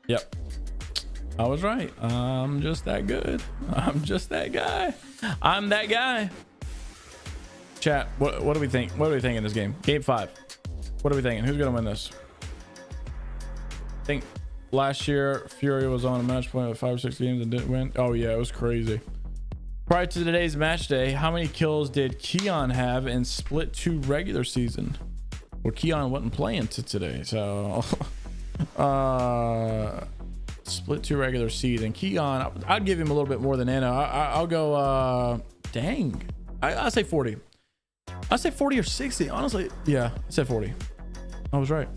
Yep. I was right. I'm just that good. I'm just that guy. I'm that guy. Chat, what do we think? What do we think in this game? Game 5. What are we thinking? Who's gonna win this? I think last year Fury was on a match point of 5 or 6 games and didn't win. Oh yeah, it was crazy. Prior to today's match day, how many kills did Keon have in Split 2 regular season? Well, Keon wasn't playing today, so Split 2 regular season. Keon, I'd give him a little bit more than Anna. I'll go dang. I'll say 40. I'll say 40 or 60. Honestly, yeah, I said 40. I was right.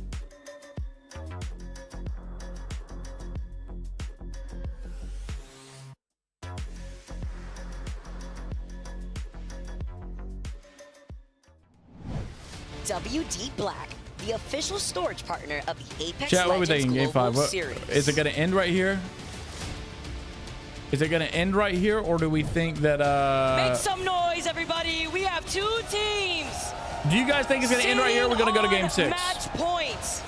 WD Black, the official storage partner of the Apex Chat, what are we Legends thinking? Game Global 5. Series. Is it going to end right here? Is it going to end right here, or do we think that Make some noise, everybody. We have 2 teams. Do you guys think it's going to end right here? We're going to go to game 6. Match points.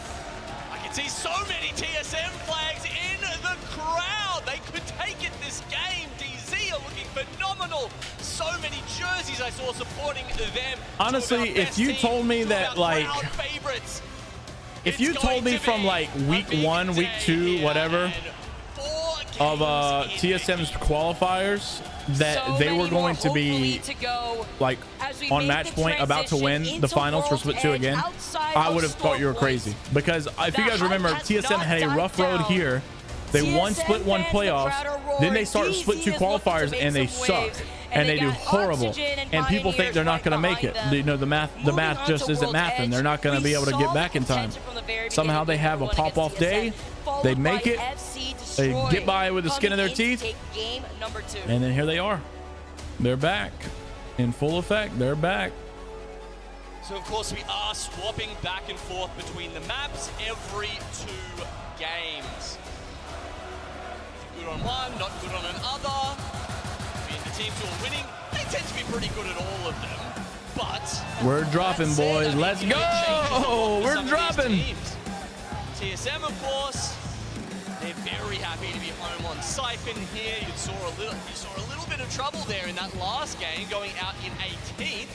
I can see so many TSM flags in the crowd. They could take it this game. DZ are looking phenomenal. So many jerseys I saw supporting them. Honestly, if you told me that, like, if you told me from like week 1, week 2, whatever, of TSM's qualifiers that they were going to be like on match point about to win the finals for Split 2 again, I would have thought you were crazy. Because if you guys remember, TSM had a rough road here. They won Split 1 playoffs, then they start Split 2 qualifiers and they suck. And they do horrible, and people think they're not going to make it. You know, the math just isn't mathing. They're not going to be able to get back in time. Somehow they have a pop-off day, they make it, they get by with the skin of their teeth, and then here they are. They're back in full effect. They're back. So of course we are swapping back and forth between the maps every 2 games. Good on one, not good on another. The teams who are winning, they tend to be pretty good at all of them. But we're dropping, boys. Let's go. We're dropping. TSM, of course, they're very happy to be home on Siphon here. You saw a little bit of trouble there in that last game, going out in 18th.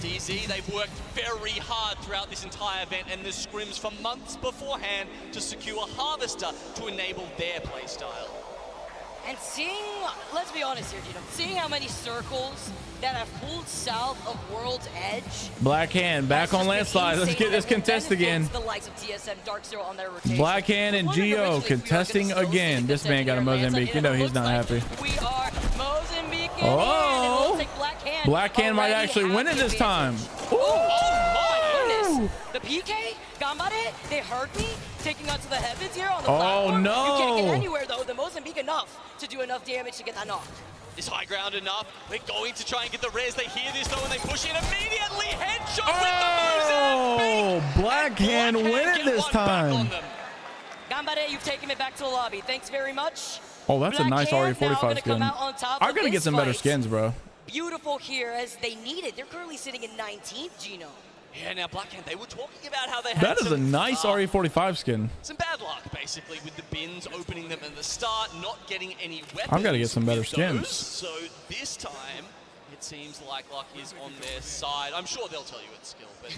DZ, they've worked very hard throughout this entire event and the scrims for months beforehand to secure Harvester to enable their playstyle. And seeing, let's be honest here, Gino, seeing how many circles that have pulled south of World's Edge. Black Hand back on landslide. Let's get this contest again. The likes of TSM, Dark Zero on their rotation. Black Hand and Geo contesting again. This man got a Mozambique. You know he's not happy. We are Mozambique. Oh, Black Black Hand might actually win it this time. Ooh. Oh my goodness. The PK, Gambare, they heard me taking onto the heavens here on the platform. No. You can't get anywhere though. The Mozambique enough to do enough damage to get that knock. Is high ground enough? They're going to try and get the res. They hear this though and they push in immediately. Headshot with the Mozambique. Black Hand win it this time. Gambare, you've taken it back to the lobby. Thanks very much. Oh, that's a nice RE45 skin. I'm gonna get some better skins, bro. Beautiful here as they need it. They're currently sitting in 19th, Gino. Yeah, now Black Hand, they were talking about how they had That is a nice RE45 skin. Some bad luck, basically, with the bins opening them at the start, not getting any weapons. I've got to get some better skins. So this time, it seems like luck is on their side. I'm sure they'll tell you it's skill, but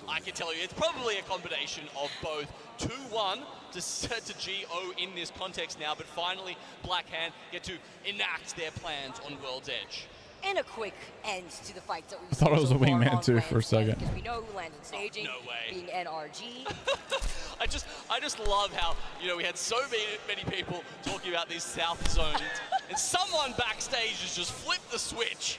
I can tell you it's probably a combination of both. 2-1 to GO in this context now, but finally Black Hand get to enact their plans on World's Edge. And a quick end to the fight that we I thought it was a wingman too for a second. Because we know who landed staging, being NRG. I just love how, you know, we had so many people talking about these south zones, and someone backstage has just flipped the switch,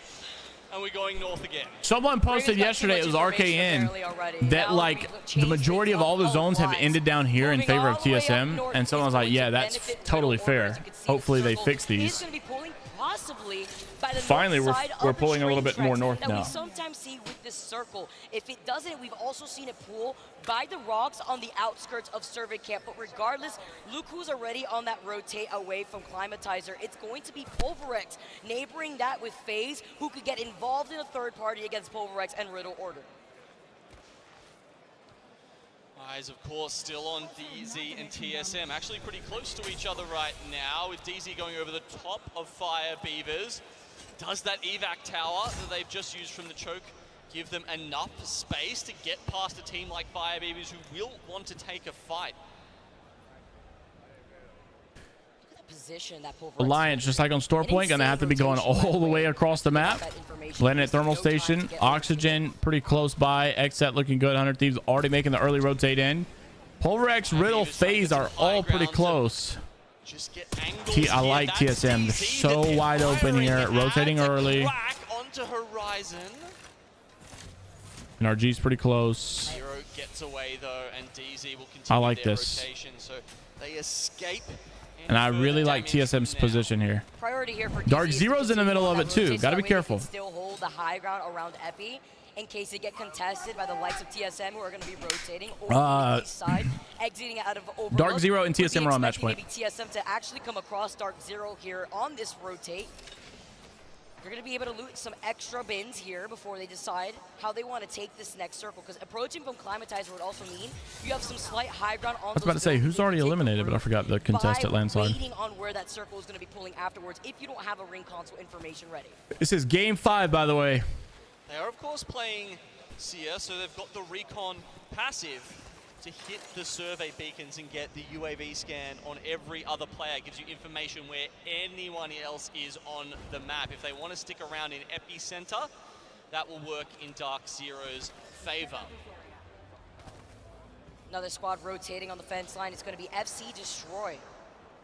and we're going north again. Someone posted yesterday, it was RKN, that like the majority of all the zones have ended down here in favor of TSM, and someone was like, yeah, that's totally fair. Hopefully they fix these. Possibly by the Finally, we're pulling a little bit more north now. We sometimes see with this circle. If it doesn't, we've also seen it pull by the rocks on the outskirts of Survey Camp. But regardless, look who's already on that rotate away from Climatizer. It's going to be Pulverex, neighboring that with FaZe, who could get involved in a third party against Pulverex and Riddle Order. Eyes, of course, still on DZ and TSM. Actually pretty close to each other right now, with DZ going over the top of Fire Beavers. Does that evac tower that they've just used from the choke give them enough space to get past a team like Fire Beavers, who will want to take a fight? Position that Alliance, just like on Store Point, gonna have to be going all the way across the map. Landing at Thermal Station. Oxygen pretty close by. Xset looking good. 100 Thieves already making the early rotate in. Pulverex, Riddle, FaZe are all pretty close. I like TSM. They're so wide open here. Rotating early. Onto Horizon. And RG's pretty close. Zero gets away though, and DZ will continue I like their this. rotation, so they escape. And I really like TSM's position here. Priority here for Dark Zero's in the middle of it too. Got to be careful. Still hold the high ground around Epi in case they get contested by the likes of TSM, who are going to be rotating over the east side, exiting out of Overlook. Dark Zero and TSM are on match point. Maybe TSM to actually come across Dark Zero here on this rotate. They're going to be able to loot some extra bins here before they decide how they want to take this next circle. Because approaching from Climatizer would also mean you have some slight high ground on. I was about to say, who's already eliminated, but I forgot the contest at Landslide. Waiting on where that circle is going to be pulling afterwards if you don't have a ring console information ready. This is game 5, by the way. They are, of course, playing Seer, so they've got the recon passive to hit the survey beacons and get the UAV scan on every other player. It gives you information where anyone else is on the map. If they want to stick around in epicenter, that will work in Dark Zero's favor. Another squad rotating on the fence line. It's going to be FC Destroy.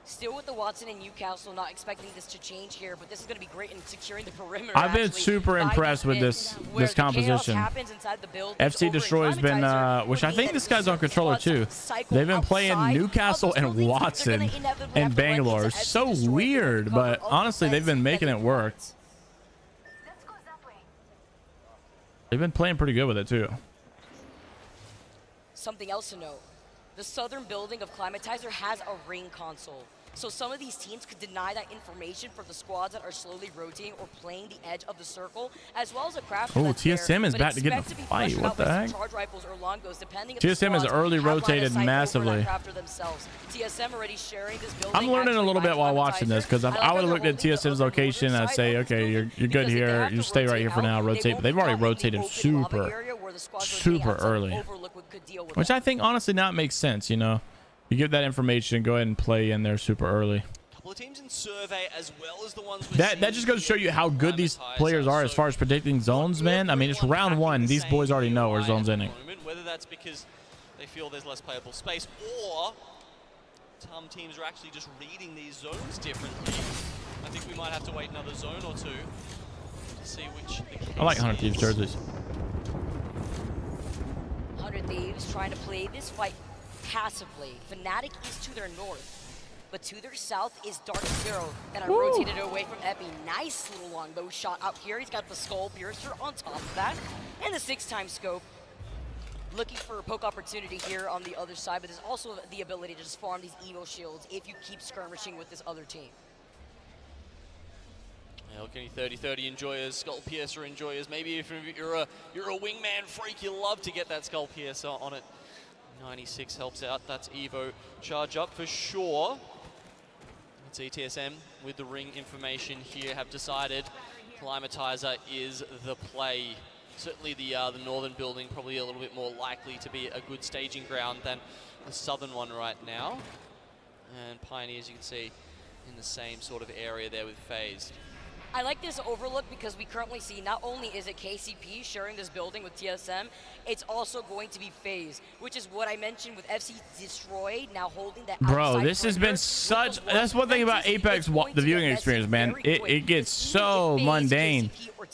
Still with the Watson and Newcastle, not expecting this to change here, but this is going to be great in securing the perimeter. I've been super impressed with this composition. FC Destroy's been, which I think this guy's on controller too. They've been playing Newcastle and Watson and Bangalore. So weird, but honestly, they've been making it work. They've been playing pretty good with it too. Something else to note. The southern building of Climatizer has a ring console. So some of these teams could deny that information for the squads that are slowly rotating or playing the edge of the circle, as well as a craft. Oh, TSM is back to get in the fight. What the heck? TSM is early rotated massively. TSM already sharing this building. I'm learning a little bit while watching this, because I would have looked at TSM's location and I'd say, okay, you're good here. You stay right here for now. Rotate. But they've already rotated super early, which I think honestly now it makes sense. You know, you give that information, go ahead and play in there super early. Couple of teams in survey, as well as the ones that just goes to show you how good these players are as far as predicting zones, man. I mean, it's round 1. These boys already know where zone's ending. Whether that's because they feel there's less playable space, or some teams are actually just reading these zones differently. I think we might have to wait another zone or two to see which. I like 100 Thieves jerseys. 100 Thieves trying to play this fight passively. Fnatic is to their north, but to their south is Dark Zero, and I rotated away from Epi. Nice little longbow shot out here. He's got the skull piercer on top of that, and the 6x scope. Looking for a poke opportunity here on the other side, but there's also the ability to just farm these Evo shields if you keep skirmishing with this other team. Any 30-30 enjoyers, Skull Piercer enjoyers. Maybe if you're a wingman freak, you love to get that Skull Piercer on it. 96 helps out. That's Evo charge up for sure. Let's see, TSM with the ring information here have decided Climatizer is the play. Certainly the northern building probably a little bit more likely to be a good staging ground than the southern one right now. And Pioneers, you can see, in the same sort of area there with FaZe. I like this overlook because we currently see not only is it KCP sharing this building with TSM, it's also going to be FaZe, which is what I mentioned with FC Destroy now holding that. Bro, this has been such. That's one thing about Apex, the viewing experience, man. It gets so mundane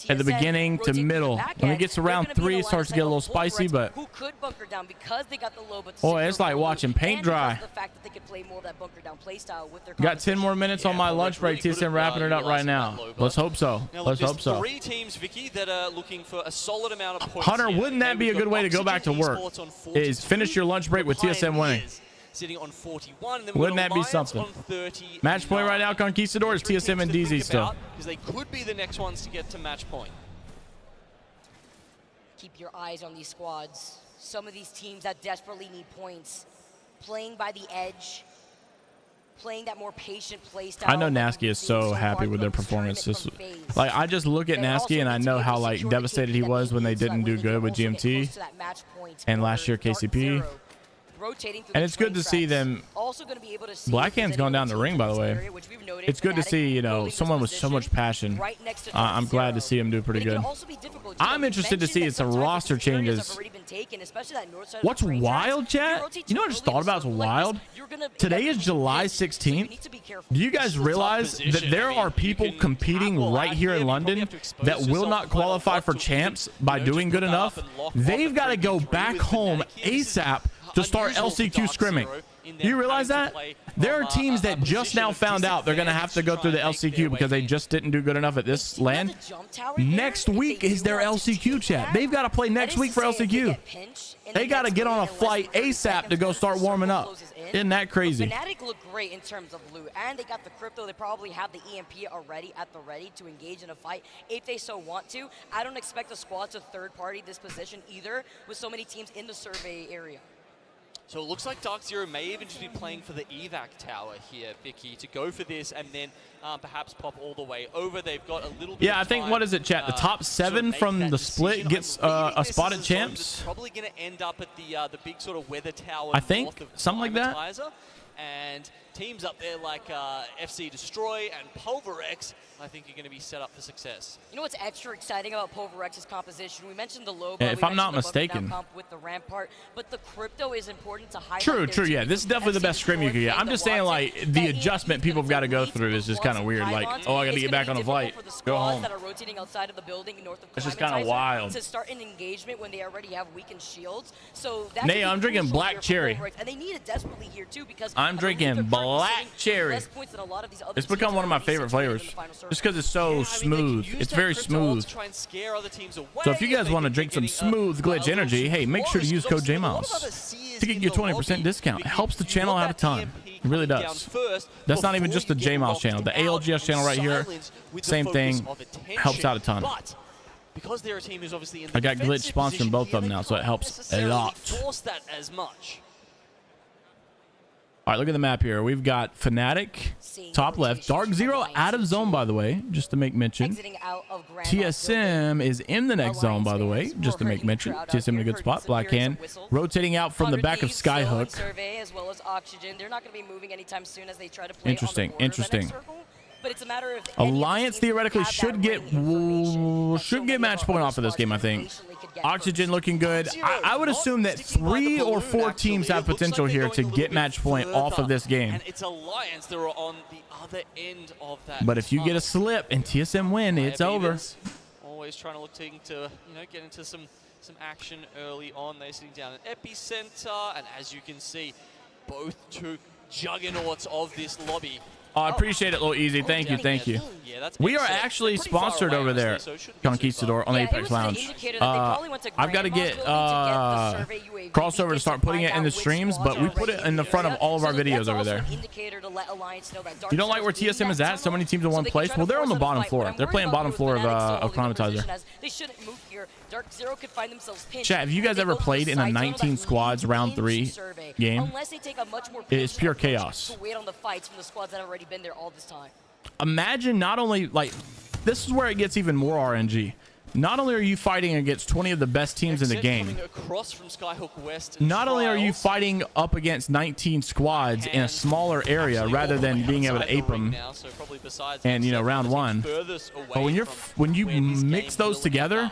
at the beginning to middle. When it gets to round 3, it starts to get a little spicy, but who could bunker down because they got the low, but boy, it's like watching paint dry. The fact that they could play more of that bunker down play style with their got 10 more minutes on my lunch break. TSM wrapping it up right now. Let's hope so. Let's hope so. 3 teams, Vicky, that are looking for a solid amount of points. Hunter, wouldn't that be a good way to go back to work? Is finish your lunch break with TSM winning. Sitting on 41, and then wouldn't that be something? Match point right now, Conquistadors, TSM and DZ still. Because they could be the next ones to get to match point. Keep your eyes on these squads. some of these teams that desperately need points, playing by the edge, playing that more patient play style. I know Nasky is so happy with their performance. Like, I just look at Nasky and I know how like devastated he was when they didn't do good with GMT and last year KCP. And it's good to see them. Blackhand's going down the ring, by the way. It's good to see, you know, someone with so much passion. I'm glad to see him do pretty good. I'm interested to see some roster changes. What's wild, chat? You know what I just thought about is wild? Today is July 16th. Do you guys realize that there are people competing right here in London that will not qualify for champs by doing good enough? They've got to go back home ASAP to start LCQ scrimming. Do you realize that? There are teams that just now found out they're going to have to go through the LCQ because they just didn't do good enough at this land. Next week is their LCQ, chat. They've got to play next week for LCQ. They got to get on a flight ASAP to go start warming up. Isn't that crazy? Fnatic look great in terms of loot, and they got the crypto. They probably have the EMP already at the ready to engage in a fight if they so want to. I don't expect the squad to third party this position either with so many teams in the survey area. So it looks like Dark Zero may even just be playing for the evac tower here, Vicky, to go for this and then perhaps pop all the way over. They've got a little bit. Yeah, I think, what is it, chat? The top 7 from the split gets a spot at champs. Probably going to end up at the big sort of weather tower. I think something like that. And teams up there like FC Destroy and Pulverex, I think are going to be set up for success. You know what's extra exciting about Pulverex's composition? We mentioned the low, if I'm not mistaken, comp with the Rampart, but the crypto is important to highlight. True. Yeah, this is definitely the best scrim you can get. I'm just saying, like, the adjustment people have got to go through is just kind of weird. Like, oh, I got to get back on a flight. Go home. That are rotating outside of the building north of it's just kind of wild to start an engagement when they already have weakened shields. So that's I'm drinking black cherry, and they need it desperately here too because I'm drinking black cherry. It's become one of my favorite flavors just because it's so smooth. It's very smooth. So if you guys want to drink some smooth glitch energy, hey, make sure to use code JMeyels to get your 20% discount. It helps the channel out a ton. It really does. That's not even just the JMeyels channel. The ALGS channel right here, same thing. Helps out a ton. Because they're a team who's obviously in the I got glitch sponsoring both of them now, so it helps a lot. That as much. All right, look at the map here. We've got Fnatic, top left. Dark Zero out of zone, by the way, just to make mention. TSM is in the next zone, by the way, just to make mention. TSM in a good spot. Blackhand rotating out from the back of Skyhook. Interesting. But it's a matter of Alliance theoretically should get match point off of this game, I think. Oxygen looking good. I would assume that 3 or 4 teams have potential here to get match point off of this game. And it's Alliance that are on the other end of that. But if you get a slip and TSM win, it's over. Always trying to look to get into some action early on. They're sitting down at epicenter, and as you can see, both two juggernauts of this lobby. Oh, I appreciate it, Little Easy. Thank you. We are actually sponsored over there, Conquistador, on the Apex Lounge. I've got to get Crossover to start putting it in the streams, but we put it in the front of all of our videos over there. You don't like where TSM is at? So many teams in one place? Well, they're on the bottom floor. They're playing bottom floor of Chronitizer. Chat, have you guys ever played in a 19 squads round 3 game? It is pure chaos. Been there all this time. Imagine not only, like, this is where it gets even more RNG. Not only are you fighting against 20 of the best teams in the game, not only are you fighting up against 19 squads in a smaller area rather than being able to ape them and, you know, round 1, but when you mix those together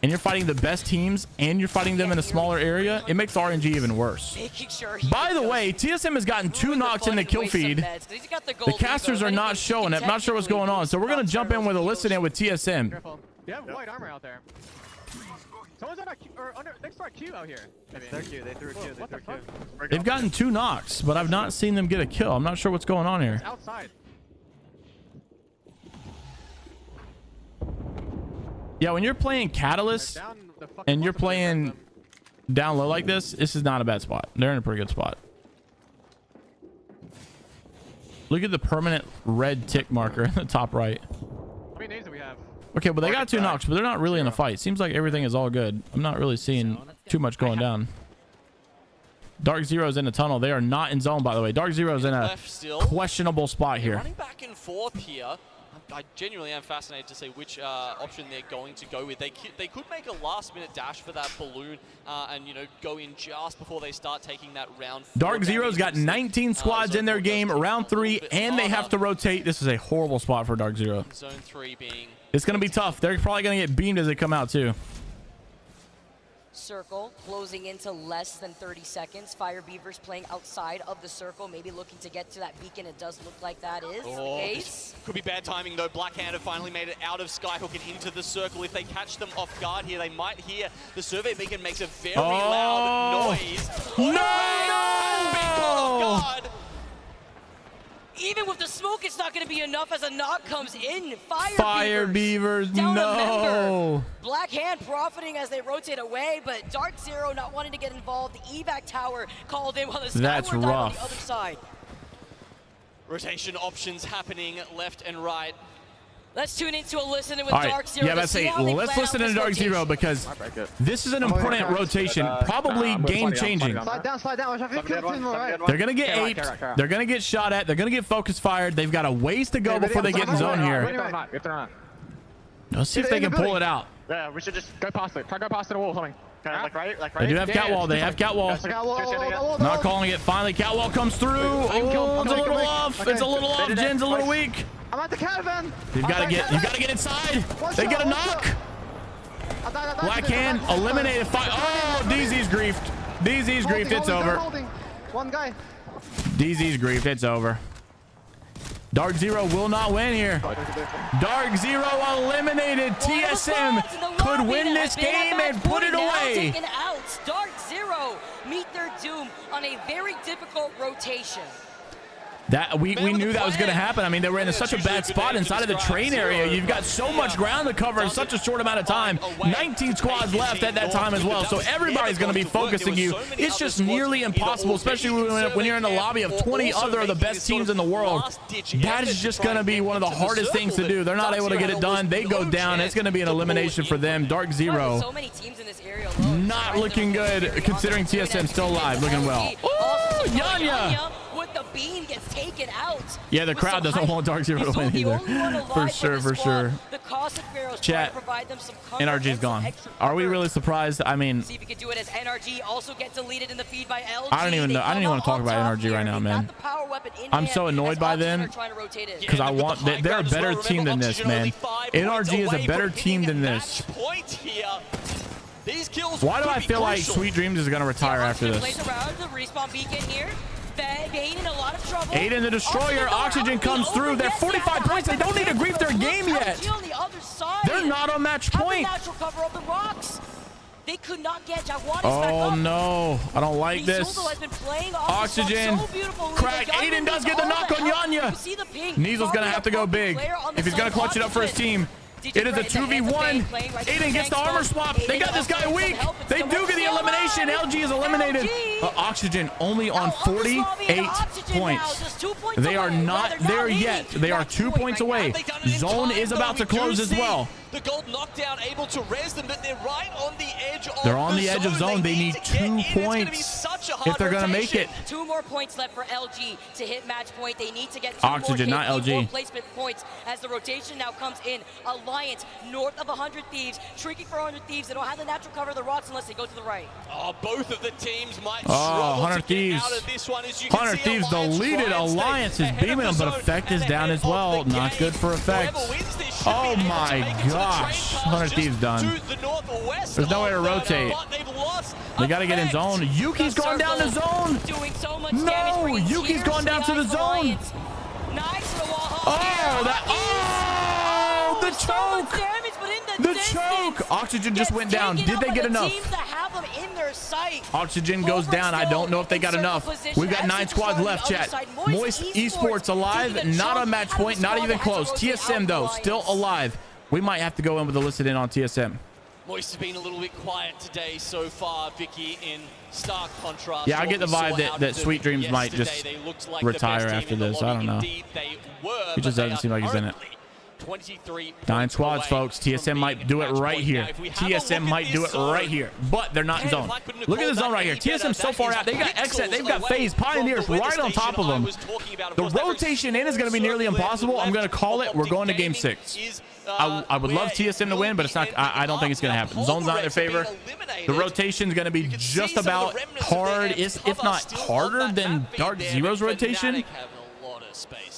and you're fighting the best teams and you're fighting them in a smaller area, it makes RNG even worse. By the way, TSM has gotten 2 knocks in the kill feed. The casters are not showing it. I'm not sure what's going on. So we're going to jump in with a listen in with TSM. They have white armor out there. Someone's on our Q, or next to our Q out here. Their Q, they threw a Q, they threw a Q. They've gotten 2 knocks, but I've not seen them get a kill. I'm not sure what's going on here. Outside. Yeah, when you're playing Catalyst and you're playing down low like this is not a bad spot. They're in a pretty good spot. Look at the permanent red tick marker in the top right. How many names do we have? Okay, but they got 2 knocks, but they're not really in a fight. Seems like everything is all good. I'm not really seeing Too much going down. Dark Zero's in the tunnel. They are not in zone, by the way. Dark Zero's in a questionable spot here. Running back and forth here. I genuinely am fascinated to see which option they're going to go with. They could make a last-minute dash for that balloon and, you know, go in just before they start taking that round 4. Dark Zero's got 19 squads in their game, round 3, and they have to rotate. This is a horrible spot for Dark Zero. Zone 3 being... It's going to be tough. They're probably going to get beamed as they come out, too. Circle closing into less than 30 seconds. Fire Beavers playing outside of the circle, maybe looking to get to that beacon. It does look like that is the case. Could be bad timing though. Blackhand have finally made it out of Skyhook and into the circle. If they catch them off guard here, they might hear the survey beacon makes a very loud noise. No! Even with the smoke, it's not going to be enough as a knock comes in. Fire Beavers, no! Black Hand profiting as they rotate away, but Dark Zero not wanting to get involved. The evac tower called in while the That's Skyward dive on rough. the other side. Rotation options happening left and right. Let's tune into a listen with All right. Dark Zero. Yeah, let's say let's listen to Dark Zero because this is an important rotation, probably game changing. Slide down, slide down. They're gonna get aped. They're gonna get shot at. They're gonna get focus fired. They've got a ways to go before they get in zone here. Let's see if they can pull it out. Yeah, we should just go past it. Try to go past the wall or something. Like right? They do have catwall. They have catwall. Not calling it. Finally, catwall comes through. Oh, it's a little off. It's a little off. Jen's a little weak. I'm at the caravan. You've got to get inside. They get a knock. Black Hand eliminated. Oh, DZ's griefed. DZ's griefed. It's over. One guy. DZ's griefed. It's over. Dark Zero will not win here. Dark Zero eliminated. TSM could win this game and put it away. Dark Zero meet their doom on a very difficult rotation. That we knew that was going to happen. I mean, they were in such a bad spot inside of the train area. You've got so much ground to cover in such a short amount of time. 19 squads left at that time as well. So everybody's going to be focusing you. It's just nearly impossible, especially when you're in the lobby of 20 other of the best teams in the world. That is just going to be one of the hardest things to do. They're not able to get it done. They go down. It's going to be an elimination for them. Dark Zero not looking good considering TSM still alive. Looking well. Oh, Yanya! With the beam gets taken out. Yeah, the crowd doesn't want Dark Zero to win either. For sure, for sure. Chat, NRG's gone. Are we really surprised? I mean, see if we could do it as NRG also get deleted in the feed by LG. I don't even know. I don't even want to talk about NRG right now, man. I'm so annoyed by them because I want. They're a better team than this, man. NRG is a better team than this. Why do I feel like Sweet Dreams is going to retire after this? Aiden the Destroyer, Oxygen comes through. They're 45 points. They don't need to grief their game yet. They're not on match point. They could not get Jaguares oh no, I don't like this. Oxygen, crack. Aiden does get the knock on Yanya. Neasel's going to have to go big if he's going to clutch it up for his team. It is a 2v1. Aiden gets the armor swap. They got this guy weak. They do get the elimination. LG is eliminated. Oxygen only on 48 points. They are not there yet. They are 2 points away. Zone is about to close as well. The gold knockdown able to res them, but they're right on the edge of They're on the edge of zone. They need 2 points if they're going to make it. 2 more points left for LG to hit match point. They need to get 2 Oxygen, more not LG. placement points as the rotation now comes in. Alliance north of 100 Thieves, shrinking for 100 Thieves. They don't have the natural cover of the rocks unless they go to the right. Oh, both of the teams might struggle 100 to Thieves. get out of this one. As you can 100 see, Thieves deleted. Alliance is beaming them, but Effect is down as well. Not good for Effect. Oh my gosh. 100 Thieves done. There's no way to rotate. They got to get in zone. Yuki's gone down to zone. No, Yuki's gone down to the zone. Oh, that. Oh, the choke. The choke. Oxygen just went down. Did they get enough? Oxygen goes down. I don't know if they got enough. We've got 9 squads left, chat. Moist Esports alive. Not on match point. Not even close. TSM, though, still alive. We might have to go in with a listed in on TSM. Moist has been a little bit quiet today so far, Vicky, in stark contrast. Yeah, I get the vibe that Sweet Dreams might just retire after this. I don't know. He just doesn't seem like he's in it. 23 9 squads, folks. TSM might do it right here. TSM might do it right here, but they're not in zone. Look at the zone right here. TSM so far out. They got Exit. They've got FaZe, Pioneers right on top of them. The rotation in is going to be nearly impossible. I'm going to call it. We're going to game 6. I would love TSM to win, but it's not. I don't think it's going to happen. Zone's not in their favor. The rotation is going to be just about hard, if not harder than Dark Zero's rotation.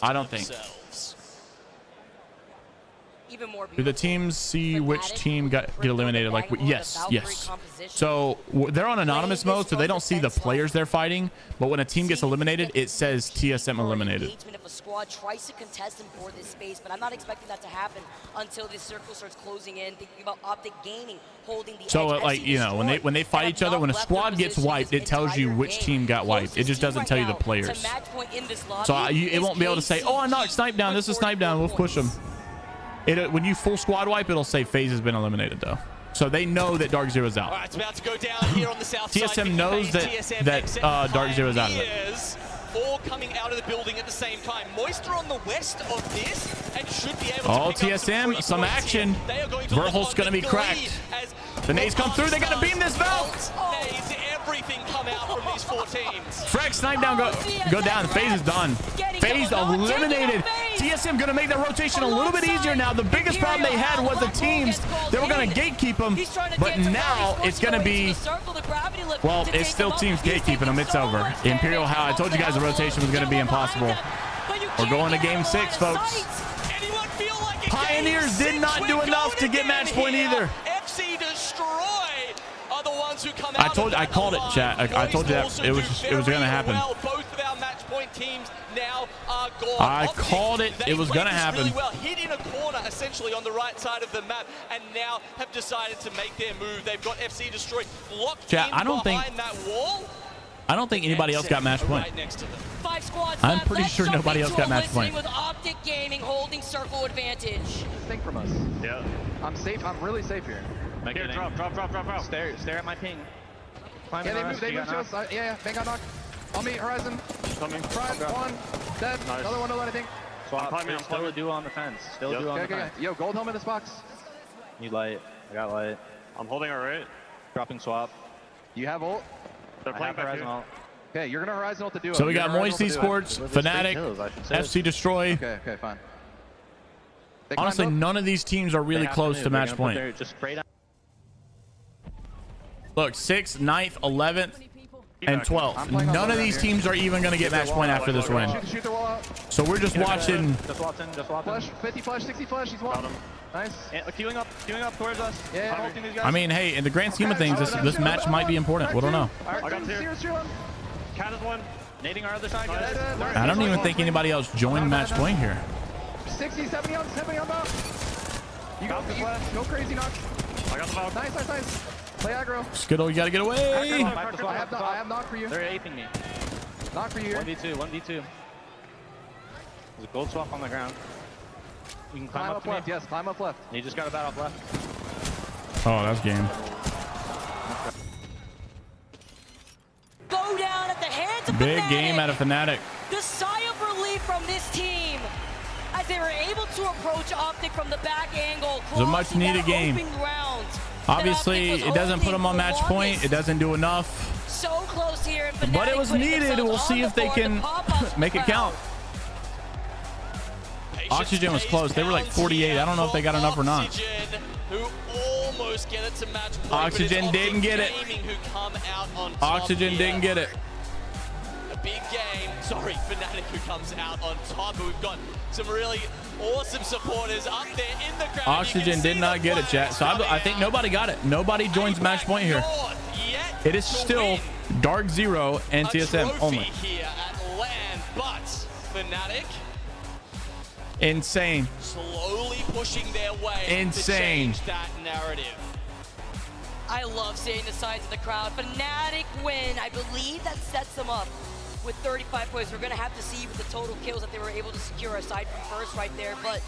I don't think. Do the teams see which team get eliminated? Like, yes. So they're on anonymous mode, so they don't see the players they're fighting. But when a team gets eliminated, it says TSM eliminated. If a squad tries to contest and board this space, but I'm not expecting that to happen until this circle starts closing in. Thinking about Optic gaining, holding the So edge. like, you know, when they fight each other, when a squad gets wiped, it tells you which team got wiped. It just doesn't tell you the players. So it won't be able to say, oh, I knocked Snipe down. This is Snipe down. We'll push them. When you full squad wipe, it'll say FaZe has been eliminated though, so they know that Dark Zero's out. All right, it's about to go down here on the south side. TSM knows that Dark Zero's out of it. All coming out of the building at the same time. Moisture on the west of this and should be able to Oh, pick up TSM, some action. Verholt's going to be cracked. The nades come through. They got to beam this belt. Nades, everything come out from these 4 teams. Frag Snipe down, go down. FaZe is done. FaZe eliminated. TSM going to make that rotation a little bit easier now. The biggest problem they had was the teams. They were going to gatekeep them, but now it's going to be, well, it's still teams gatekeeping them. It's over. Imperial, how I told you guys the rotation was going to be impossible. We're going to game 6, folks. Pioneers did not do enough to get match point either. FC Destroy are the ones who come out. I called it, chat. I told you that it was going to happen. Both of our match point teams now are gone. I called it. It was going to happen. Really well, hit in a corner essentially on the right side of the map, and now have decided to make their move. They've got FC Destroy locked in behind that wall. I don't think anybody else got match point. Right next to them. 5 squads I'm left. pretty Let's sure jump nobody else into got a match listening point. With Optic Gaming holding circle advantage. Think from us. Yeah. I'm safe. I'm really safe here. Here, drop. Stare at my ping. Yeah, they moved to us. Yeah, Bang got knocked. On me, Horizon. Coming. Fried, one. Dead. Nice. Another one, don't let anything. I'm still a duo on the fence. Still a duo on the fence. Yo, gold helmet in this box. Need light. I got light. I'm holding our right. Dropping swap. You have ult? They're playing Horizon ult. Okay, you're gonna Horizon ult to do it. So we got Moisty Sports, Fnatic, FC Destroy. Okay, fine. Honestly, none of these teams are really close to match point. Look, 6th, 9th, 11th, and 12th. None of these teams are even going to get match point after this win. So we're just watching. Flash, 50 flash, 60 flash. He's one. Nice. Queuing up towards us. Yeah. I mean, hey, in the grand scheme of things, this match might be important. We don't know. I got 2. Cat is 1. Nading our other side. I don't even think anybody else joined match point here. 60, 70 on mount. You go crazy, knock. I got the mount. Nice. Play aggro. Skittle, you got to get away. I have knock for you. They're aping me. Knock for you here. 1v2. There's a gold swap on the ground. You can climb up left. Yes, climb up left. You just got to bat off left. Oh, that's game. Go down at the hands of Big Fnatic. game out of Fnatic. The sigh of relief from this team as they were able to approach Optic from the back angle. It was a much needed game. Obviously, it doesn't put them on match point. It doesn't do enough. So close here, but it was needed. We'll see if they can make it count. Oxygen was close. They were like 48. I don't know if they got enough or not. Who almost get it to match point, Oxygen didn't get it. Oxygen didn't get it. A big game. Sorry, Fnatic who comes out on top. But we've got some really awesome supporters up there in the crowd. Oxygen did not get it, chat. So I think nobody got it. Nobody joins match point here. It is still Dark Zero and TSM only. Here at LAN, but Fnatic insane. Slowly pushing their way insane to change that narrative. I love seeing the sides of the crowd. Fnatic win. I believe that sets them up with 35 points. We're going to have to see with the total kills that they were able to secure aside from first right there. But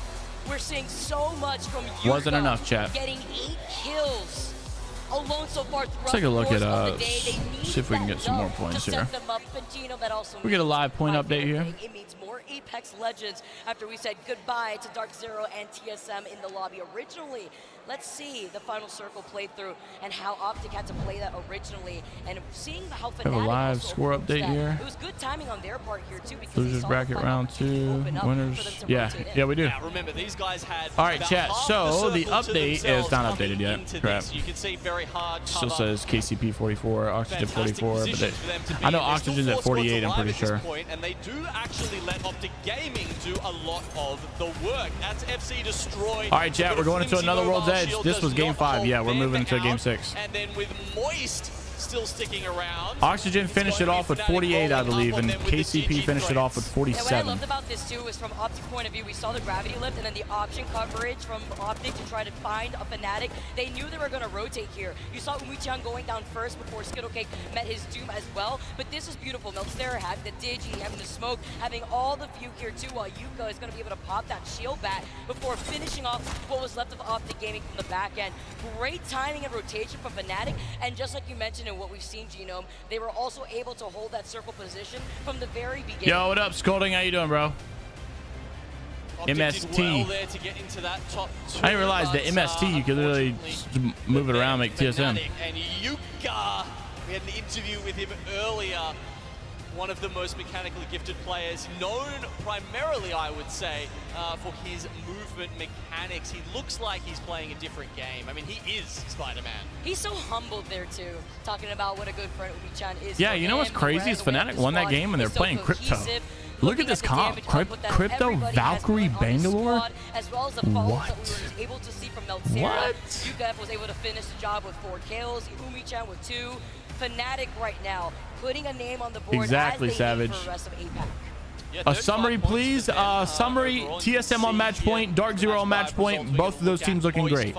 we're seeing so much from Yuka. Wasn't enough, chat. Getting 8 kills alone so far. Let's take a look at see if we can get some more points here. We get a live point update here. It means more Apex Legends after we said goodbye to Dark Zero and TSM in the lobby originally. Let's see the final circle playthrough and how Optic had to play that originally, and seeing how Fnatic have a live score update here. It was good timing on their part here too, because Losers bracket round 2, winners. Yeah, we do. Now, remember, these guys had all right, chat. So the update is not updated yet. Crap. You can see very hard Still says KCP 44, Oxygen 44, but I know Oxygen's at 48. I'm pretty sure. And they do actually let Optic Gaming do a lot of the work. That's FC Destroy. All right, chat. We're going into another World's Edge. This was game 5. Yeah, we're moving into game 6. And then with Moist still sticking around. Oxygen finished it off with 48, I believe, and KCP finished it off with 47. What I loved about this too was from Optic's point of view, we saw the gravity lift and then the option coverage from Optic to try to find a Fnatic. They knew they were going to rotate here. You saw Umichan going down first before Skittlecake met his doom as well, but this is beautiful. Meltzer having the Digi, having the smoke, having all the fuke here too, while Yuka is going to be able to pop that shield bat before finishing off what was left of Optic Gaming from the back end. Great timing and rotation from Fnatic, and just like you mentioned in what we've seen, Genome, they were also able to hold that circle position from the very beginning. Yo, what up, Scolding? How you doing, bro? MST. Well to get into that top two, I didn't realize that MST, you could literally move it around, make TSM. And Yuka, we had an interview with him earlier. One of the most mechanically gifted players, known primarily, I would say, for his movement mechanics. He looks like he's playing a different game. I mean, he is Spider-Man. He's so humbled there, too, talking about what a good friend Umichan is. Yeah, you know what's crazy is Fnatic won that game and they're playing Crypto. Look at this comp. Crypto, Valkyrie, Bangalore? As well as the what? That we were able to see from Meltzer. What? UGF was able to finish the job with 4 kills. Umichan with 2. Fnatic right now putting a name on the board. Exactly, as they Savage. for the rest of APAC. A summary, please. Summary, TSM on match point, Dark Zero on match point. Both of those teams looking great.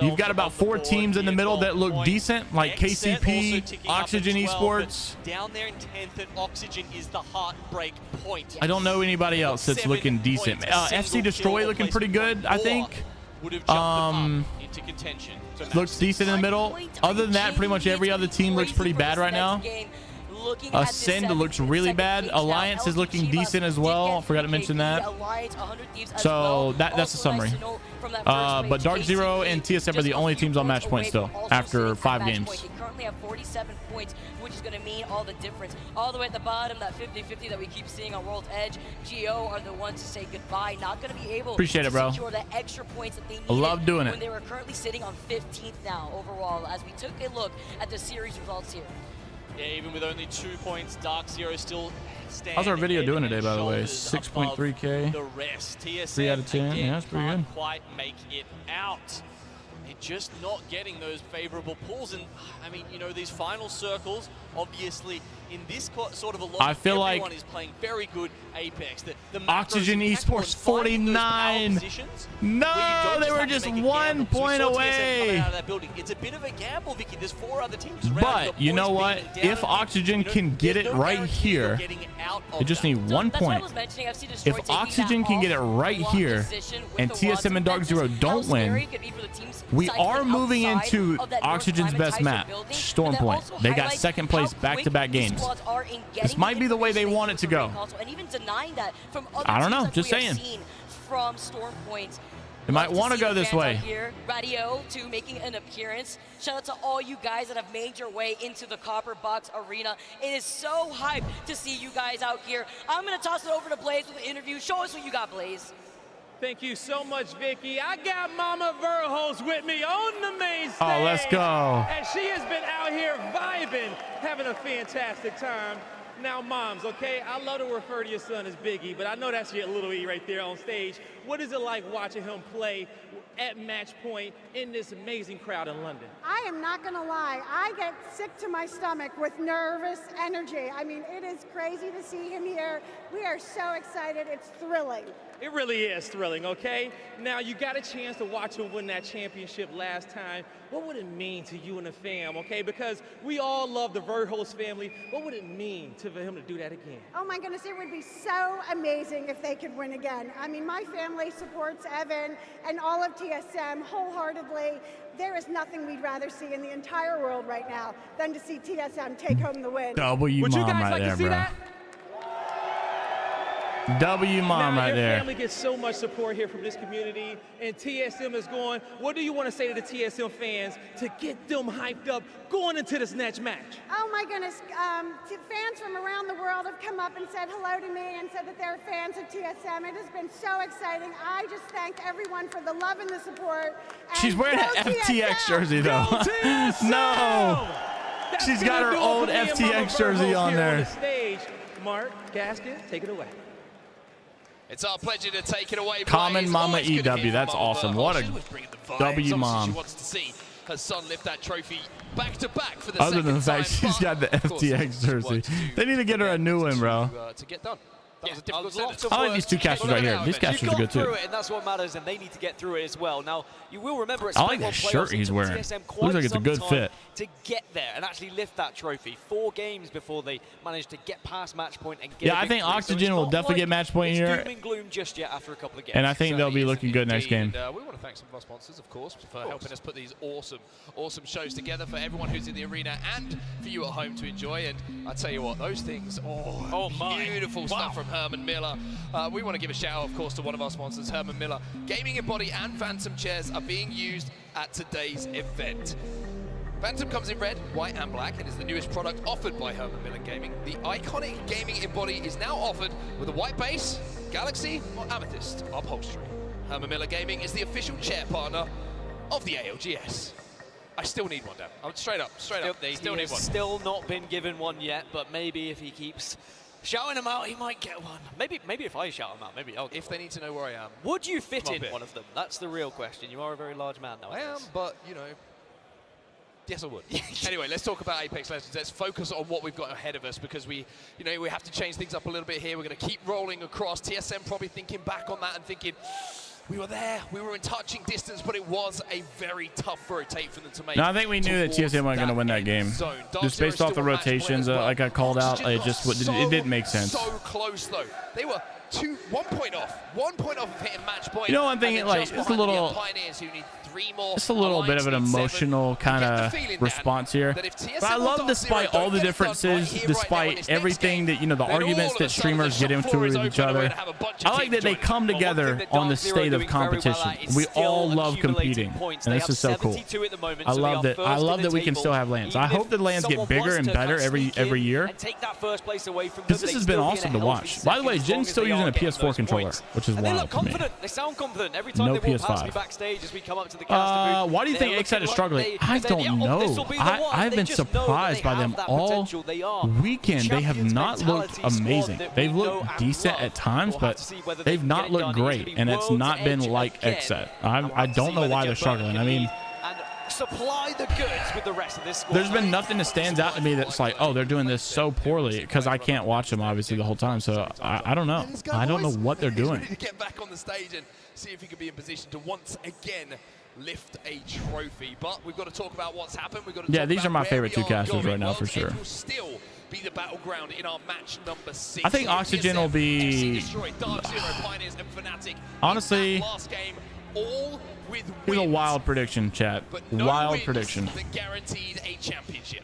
You've got about 4 teams in the middle that look decent, like KCP, Oxygen Esports. Down there in 10th, and Oxygen is the heartbreak point. I don't know anybody else that's looking decent. FC Destroy looking pretty good, I think. Into contention. Looks decent in the middle. Other than that, pretty much every other team looks pretty bad right now. Ascend looks really bad. Alliance is looking decent as well. I forgot to mention that. So that's the summary. But Dark Zero and TSM are the only teams on match point still after 5 games. They currently have 47 points, which is going to mean all the difference. All the way at the bottom, that 50-50 that we keep seeing on World's Edge, GO are the ones to say goodbye. Not going to be able to secure the extra points that they needed. I love doing it. When they were currently sitting on 15th now overall, as we took a look at the series results here. Yeah, even with only 2 points, Dark Zero still standing. How's our video doing today, by the way? 6.3K. The rest. TSM 3 out of 10. Yeah, that's pretty good. Quite make it out. They're just not getting those favorable pulls. And I mean, you know, these final circles, obviously, in this sort of a lot, I feel everyone like is playing very good Apex. The Oxygen Esports 49. No, they were just 1 point away. It's a bit of a gamble, Vicky. There's 4 other teams. But you know what? If Oxygen can get it right here, they just need 1 point. If Oxygen can get it right here, and TSM and Dark Zero don't win, we are moving into Oxygen's best map, Storm Point. They got 2nd place back-to-back games. This might be the way they want it to go. I don't know, just saying. From Storm Point. They might want to go this way. Radio to making an appearance. Shout out to all you guys that have made your way into the Copper Box Arena. It is so hyped to see you guys out here. I'm going to toss it over to Blaze with the interview. Show us what you got, Blaze. Thank you so much, Vicky. I got Mama Verhulst with me on the main stage. Oh, let's go. And she has been out here vibing, having a fantastic time. Now, moms, okay, I love to refer to your son as Biggie, but I know that's your little E right there on stage. What is it like watching him play at match point in this amazing crowd in London? I am not going to lie. I get sick to my stomach with nervous energy. I mean, it is crazy to see him here. We are so excited. It's thrilling. It really is thrilling, okay? Now, you got a chance to watch him win that championship last time. What would it mean to you and the fam, okay? Because we all love the Verhulst family. What would it mean for him to do that again? Oh my goodness, it would be so amazing if they could win again. I mean, my family supports Evan and all of TSM wholeheartedly. There is nothing we'd rather see in the entire world right now than to see TSM take home the win. W Would you mom guys right like there, to see bro. that? W mom now, right your there. family gets so much support here from this community, and TSM is going. What do you want to say to the TSM fans to get them hyped up going into this next match? Oh my goodness, fans from around the world have come up and said hello to me and said that they're fans of TSM. It has been so exciting. I just thank everyone for the love and the support. And She's wearing an FTX jersey though. No, she's got her old FTX jersey on there. On the stage, Mark Gaskin, take it away. It's our pleasure to take it away. Common Mama EW. That's awesome. What a W mom. She wants to see her son lift that trophy back to back for the Other than the fact she's got the FTX jersey. They need to get her a new one, bro. To get done. That was a A difficult lot sentence. of I like work these two to get casters through right here. it. These casters You've are good gone too. through it, and that's what matters, and they need to get through it as well. Now, you will remember it's I like Split that One shirt playoffs. he's It took wearing. TSM Looks quite like it's a some good time fit. to get there and actually lift that trophy. 4 games before they managed to get past match point and get Yeah, a I think victory. So Oxygen it's will not definitely like get match point it's here. doom and gloom just yet after a couple of games. And I think they'll be looking good next game. And, we want to thank some of our sponsors, of course, for helping us put these awesome shows together for everyone who's in the arena and for you at home to enjoy. And I tell you what, those things, beautiful stuff from Herman Miller. We want to give a shout out, of course, to one of our sponsors, Herman Miller. Gaming Embody and Phantom chairs are being used at today's event. Phantom comes in red, white and black and is the newest product offered by Herman Miller Gaming. The iconic Gaming Embody is now offered with a white base, Galaxy or Amethyst upholstery. Herman Miller Gaming is the official chair partner of the ALGS. I still need one, Dan. I'm straight up. Still need one. Still not been given one yet, but maybe if he keeps shouting them out, he might get one. Maybe if I shout them out, maybe I'll get If they need to know where I am. Would you fit come in up here. one of them? That's the real question. You are a very large man now. I am, but, you know, yes, I would. Anyway, let's talk about Apex Legends. Let's focus on what we've got ahead of us because we have to change things up a little bit here. We're going to keep rolling across. TSM probably thinking back on that and thinking, we were there, we were in touching distance, but it was a very tough rotate for them to make. No, I think we knew that TSM wasn't going to win that game. Just based off the rotations, like I called out, it didn't make sense. So close though. They were 1 point off. 1 point off of hitting match point. You know, I'm thinking like it's a little. It's a little bit of an emotional kind of response here. But I love, despite all the differences, despite everything that, the arguments that streamers get into with each other, I like that they come together on the state of competition. We all love competing, and this is so cool. I love that. I love that we can still have LANs. I hope the LANs get bigger and better every year. Because this has been awesome to watch. By the way, Jin's still using a PS4 controller, which is wild to me. They sound confident every time No they walk past me PS5. backstage as we come up to the caster booth. Why do you think XSET is struggling? I don't know. I've been surprised by them all weekend. They have not looked amazing. They've looked decent at times, but they've not looked great, and it's not been like XSET. I don't know why they're struggling. I mean, supply the goods with the rest of this squad. there's been nothing that stands out to me that's like, oh, they're doing this so poorly, because I can't watch them obviously the whole time. So I don't know. I don't know what they're doing. To get back on the stage and see if he could be in position to once again lift a trophy. But we've got to talk about what's happened. We've got to talk These about are my where favorite we two are casters going. right now for World's End sure. will still be the battleground in our match number 6. I think Oxygen will be, honestly, last game, all with here's a wild prediction, chat. Wild prediction. that guaranteed a championship.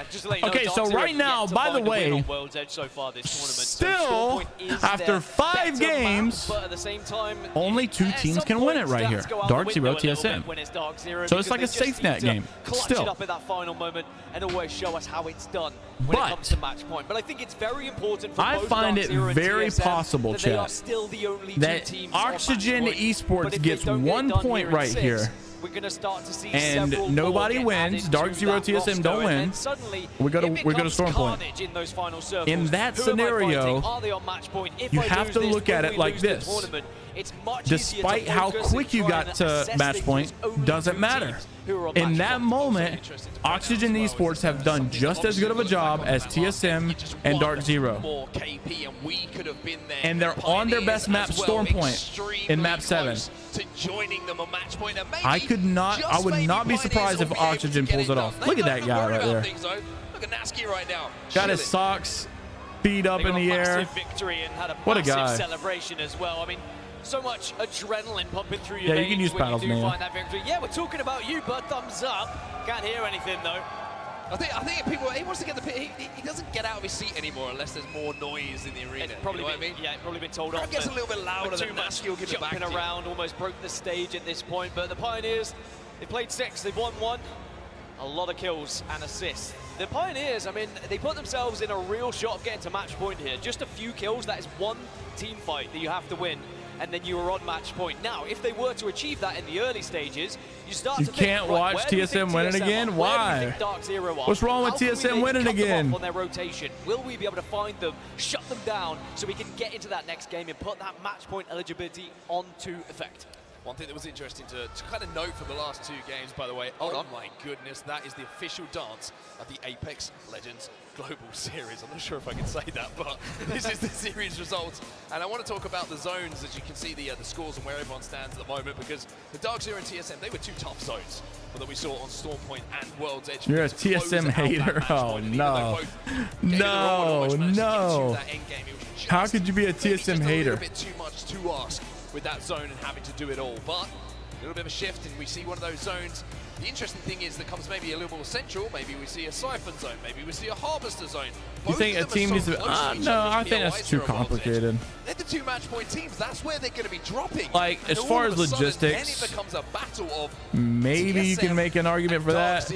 Just to let you know, Okay, so Dark right Zero now, yet to by the find a win way, on World's Edge so far this tournament. still, So Scorepoint is after their 5 better games, map, but at the same time, only 2 at teams some can win it point, right here. stats go out Dark the Zero, window a little TSM. bit when it's Dark Zero, So it's because like a they just safe need net to game. clutch Still. it up at that final moment and always show us how it's done when it comes to match point. But I think it's very important for I both find Dark it Zero and very TSM possible, that they are chat, still the only two that teams on match Oxygen point. But Esports if gets they don't get 1 it done point here in right 6, here, we're going to start to see and several nobody more get wins. added Dark to Zero, that TSM roster, don't and win. then suddenly We go to becomes Storm Point. carnage in those final circles. In that Who am I scenario, fighting? Are they on match point? If you I have lose to this, look will at we it like lose the this. tournament? It's much despite how quick you got to match point, doesn't matter. In that moment, Oxygen Esports have done just as good of a job as TSM and Dark Zero. And they're on their best map, Storm Point, in map 7. I would not be surprised if Oxygen pulls it off. Look at that guy right there. Look at Nasky right now. Got his socks, feet up in the air. Victory and had a what a guy. massive celebration as well. I mean, so much adrenaline pumping through your Yeah, veins you can use when paddles, you do man. find that victory. Yeah, we're talking about you, but thumbs up. Can't hear anything though. I think people, he wants to get the pit. He doesn't get out of his seat anymore unless there's more noise in the arena. It's probably you know what I mean? Yeah, probably been told Crowd off. gets a little bit louder than Nasky will give it back jumping to you. around, almost broke the stage at this point. But the Pioneers, they played 6, they've won 1. A lot of kills and assists. The Pioneers, I mean, they put themselves in a real shot of getting to match point here. Just a few kills, that is one team fight that you have to win, and then you are on match point. Now, if they were to achieve that in the early stages, you start to think, can't watch TSM winning again? Why? What's wrong with TSM winning again? On their rotation, will we be able to find them, shut them down, so we can get into that next game and put that match point eligibility onto effect? One thing that was interesting to kind of note for the last 2 games, by the way, oh my goodness, that is the official dance of the Apex Legends Global Series. I'm not sure if I can say that, but this is the series results. And I want to talk about the zones, as you can see the scores and where everyone stands at the moment, because the Dark Zero and TSM, they were 2 tough zones that we saw on Storm Point and World's Edge. You're a TSM hater. Oh, no. No. How could you be a TSM hater? A bit too much to ask with that zone and having to do it all, but a little bit of a shift and we see one of those zones. The interesting thing is that comes maybe a little more central. Maybe we see a Siphon zone, maybe we see a Harvester zone. You think a team needs to no, I think that's too complicated. They're the 2 match point teams. That's where they're going to be dropping. Like, as far as logistics, then it becomes a battle of maybe you can make an argument for that,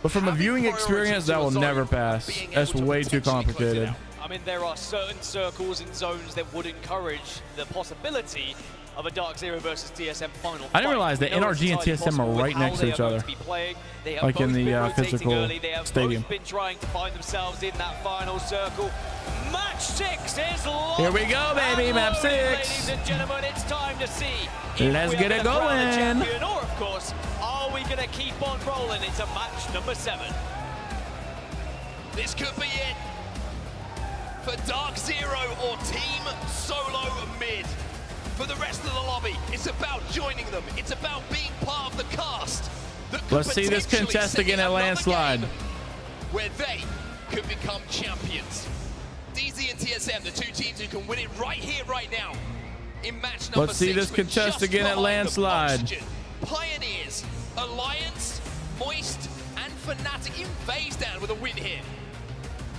but from a viewing experience, that will never pass. That's way too complicated. I mean, there are certain circles and zones that would encourage the possibility of a Dark Zero versus TSM final fight. I didn't realize that NRG and TSM are right next to each other, like in the physical stadium. Both been trying to find themselves in that final circle. Match 6 is locked. Here we go, baby, map 6. Ladies and gentlemen, it's time to see. Let's get it going. Or, of course, are we going to keep on rolling into match number 7? This could be it for Dark Zero or Team Solo Mid. For the rest of the lobby, it's about joining them. It's about being part of the cast. Let's see this contest again at Landslide, where they could become champions. DZ and TSM, the 2 teams who can win it right here, right now. In match number 6. Let's see this contest again at Landslide. Pioneers, Alliance, Moist, and Fnatic. Even FaZe down with a win here.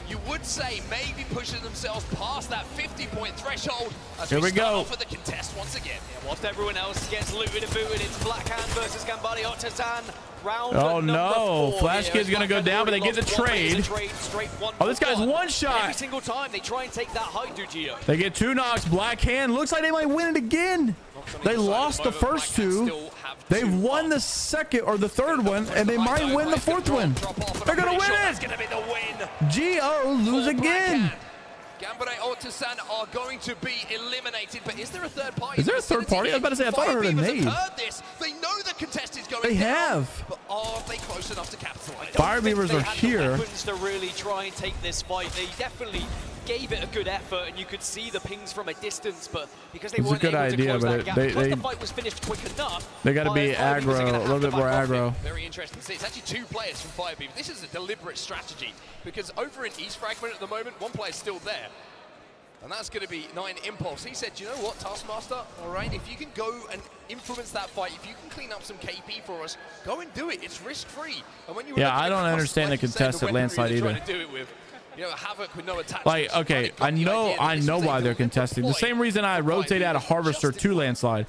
You would say maybe pushing themselves past that 50-point threshold. As Here we go. For the contest once again. Yeah, whilst everyone else gets looted and booted, it's Blackhand versus Gambari Otazan. Round oh no, 4 Flash Kid's gonna go down, but they get the trade. Oh, this guy's one shot. Every single time they try and take that height, Gio. They get 2 knocks. Blackhand looks like they might win it again. They lost the first 2. They've won the second or the third one, and they might win the 4th one. They're gonna win it. That's gonna be the win. Geo lose again. Gambare Otasan are going to be eliminated, but is there a third party? Is there a third party? I was about to say, I thought I heard a nade. They know the contest is going They down, have. but are they close enough to capitalize? Fire Beavers are here. Weapons to really try and take this fight. They definitely gave it a good effort, and you could see the pings from a distance, but because they weren't able to close that gap, because the fight was finished quick enough, they got to be aggro, a little bit more aggro. Very interesting to see. It's actually 2 players from Fire Beavers. This is a deliberate strategy, because over in East Fragment at the moment, 1 player's still there. And that's going to be 9 Impulse. He said, you know what, Taskmaster, all right, if you can go and influence that fight, if you can clean up some KP for us, go and do it. It's risk-free. And when you I don't understand the contest at Landslide either. You know, Havoc with no attachments. Like, okay, I know why they're contesting. The same reason I rotate out a Harvester to Landslide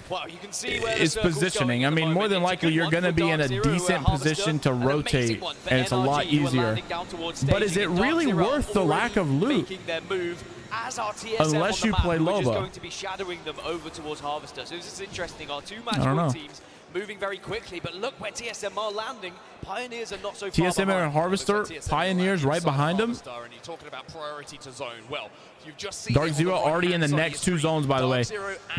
is positioning. I mean, more than likely, you're going to be in a decent position to rotate, and it's a lot easier. But is it really worth the lack of loot? Unless you play Loba. Which is going to be shadowing them over towards Harvester. So this is interesting. Our 2 match teams moving very quickly, but look where TSM are landing. Pioneers are not so far TSM behind. and Harvester, Pioneers right behind them. And you're talking about priority to zone. Well, you've just seen Dark Zero already in the next two zones, by the way.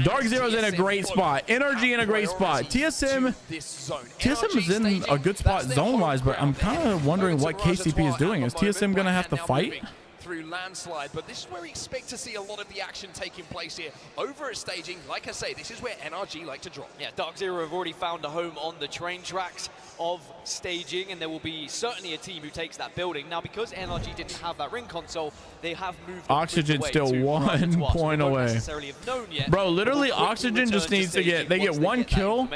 Dark Zero's in a great spot. NRG in a great spot. TSM is in a good spot zone-wise, but I'm kind of wondering what KCP is doing. Is TSM going to have to fight? Through landslide, but this is where we expect to see a lot of the action taking place here. Over at staging, like I say, this is where NRG like to drop. Yeah, Dark Zero have already found a home on the train tracks of staging, and there will be certainly a team who takes that building. Now, because NRG didn't have that ring console, they have moved Oxygen still 1 point away. Bro, literally Oxygen just needs to get, they get one kill,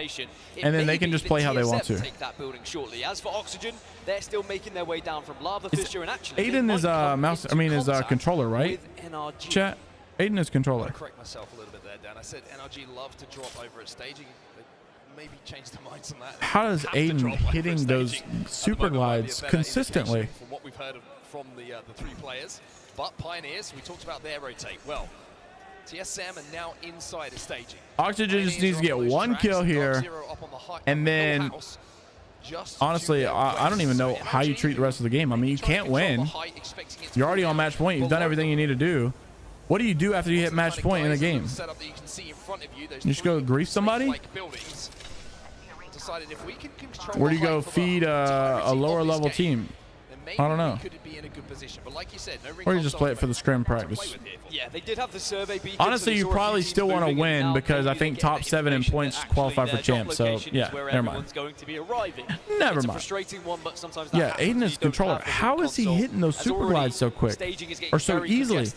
and then they can just play how they want to. Take that building shortly. As for Oxygen, they're still making their way down from Lava Fissure, and actually Aiden is controller, right? Chat. Aiden is controller. I correct myself a little bit there, Dan. I said NRG love to drop over at staging. Maybe change their minds on that. How does Aiden hitting those super glides consistently? From what we've heard from the three players, but Pioneers, we talked about their rotate. Well, TSM are now inside of staging. Oxygen just needs to get one kill here, and then honestly, I don't even know how you treat the rest of the game. I mean, you can't win. You're already on match point. You've done everything you need to do. What do you do after you hit match point in a game? You just go grief somebody? Where do you go feed a lower level team? I don't know. Or you just play it for the scrim practice. Yeah, they did have the survey beacon. Honestly, you probably still want to win because I think top 7 in points qualify for champ. So yeah, never mind. Never mind. Yeah, Aiden is controller. How is he hitting those super glides so quick or so easily,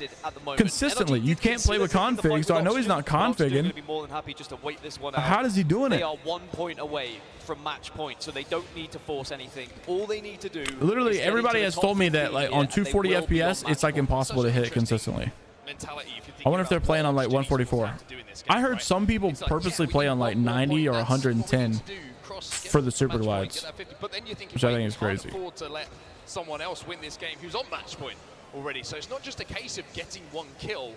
consistently? You can't play with config, so I know he's not configuring. How is he doing it? They are 1 point away from match point, so they don't need to force anything. All they need to do, literally everybody has told me that like on 240 FPS it's like impossible to hit it consistently. I wonder if they're playing on like 144. I heard some people purposely play on like 90 or 110 for the super glides, which I think is crazy. To let someone else win this game who's on match point already, so it's not just a case of getting one kill.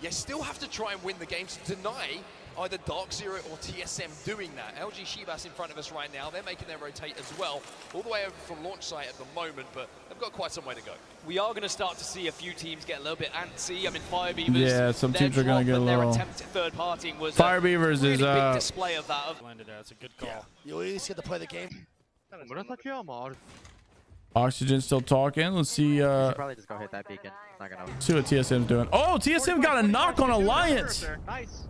You still have to try and win the game to deny either Dark Zero or TSM doing that. LG Shibas in front of us right now. They're making their rotate as well, all the way over from launch site at the moment, but they've got quite some way to go. We are going to start to see a few teams get a little bit antsy. I mean, Fire Beavers. Yeah, some teams are going to get a little. Their attempt at third partying was Fire Beavers really is big display of that. That's a good call. Yeah. You always get to play the game. Oxygen still talking. Let's see. Probably just go hit that beacon. Not gonna. See what TSM's doing. Oh, TSM got a knock on Alliance. Nice.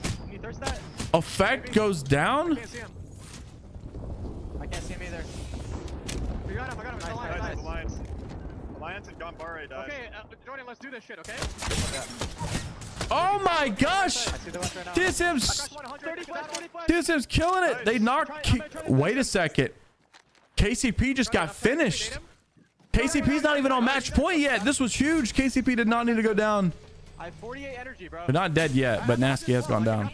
Can you thirst that? Effect goes down. I can't see him either. We got him. I got him. Nice. Alliance and Gombare died. Okay, Jordan, let's do this shit, okay? Oh my gosh! TSM's killing it. They knocked. Wait a second. KCP just got finished. KCP's not even on match point yet. This was huge. KCP did not need to go down. I have 48 energy, bro. They're not dead yet, but Nasky has gone down.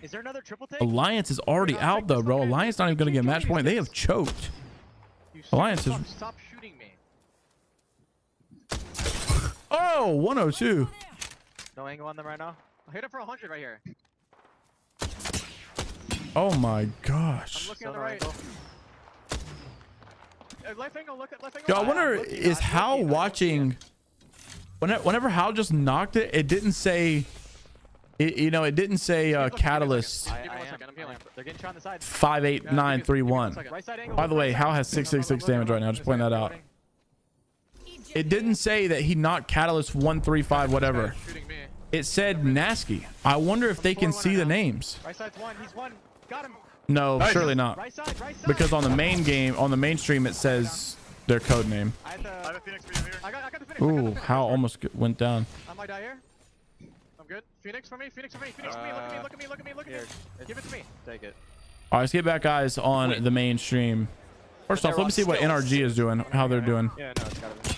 Is there another triple take? Alliance is already out though, bro. Alliance not even going to get match point. They have choked. Alliance is. Stop shooting me. Oh, 102. No angle on them right now. I'll hit him for 100 right here. Oh my gosh. I'm looking on the right. Left angle, look at left angle. Yo, I wonder is Hal watching. Whenever Hal just knocked it, it didn't say. It didn't say Catalyst. They're getting shot on the side. 58931. By the way, Hal has 666 damage right now. Just point that out. It didn't say that he knocked Catalyst 135 whatever. It said Nasky. I wonder if they can see the names. Right side's one. He's one. Got him. No, surely not. Because on the main game, on the main stream, it says their code name. I have a Phoenix for you here. I got the Phoenix. Ooh, Hal almost went down. I might die here. I'm good. Phoenix for me. Phoenix for me. Phoenix for me. Look at me. Look at me. Look at me. Look at me. Give it to me. Take it. All right, let's get back, guys, on the main stream. First off, let me see what NRG is doing, how they're doing. Yeah, no, it's gotta be.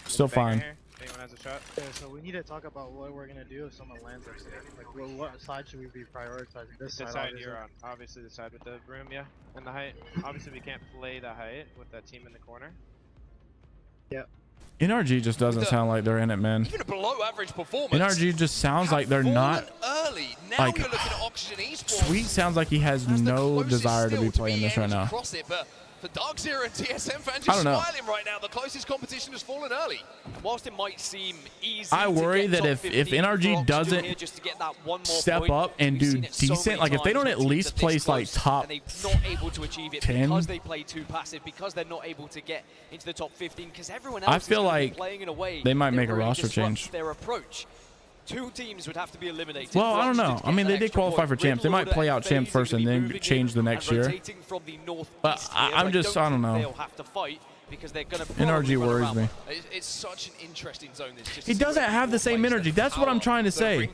Still fine. Anyone has a shot? Yeah, so we need to talk about what we're gonna do if someone lands our side. Like, what side should we be prioritizing? This The side, side you're on. Obviously, the side with the room, yeah, and the height. Obviously, we can't play the height with that team in the corner. Yeah. NRG just doesn't sound like they're in it, man. Even a below average performance. NRG just sounds like they're not. Early. Now Like, you're looking at Oxygen Esports. Sweet sounds like he has no desire to be playing this right now. Cross it, but for Dark Zero and TSM fans, I just don't know. smiling right now. The closest competition has fallen early. And whilst it might seem easy, I worry to get that top if 15 NRG for doesn't Oxygen here just to get that one more step point, up and we've do seen it so decent, many like if they times don't when at teams least are this place like close top and they're not able to achieve it 10, because they play too passive, because they're not able to get into the top 15, because everyone I else feel is gonna be like playing in a way they might that make a really roster disrupts change. their approach. 2 teams would have to be eliminated. Well, for I don't Oxygen know. to I get mean, that they did extra qualify point. for champs. They might Riddle play out Order champs first and then change the next year. From the But I'm just, I don't know. They'll have to fight because they're going to NRG worries me. It's such an interesting zone. He doesn't have the same energy. That's what I'm trying to say.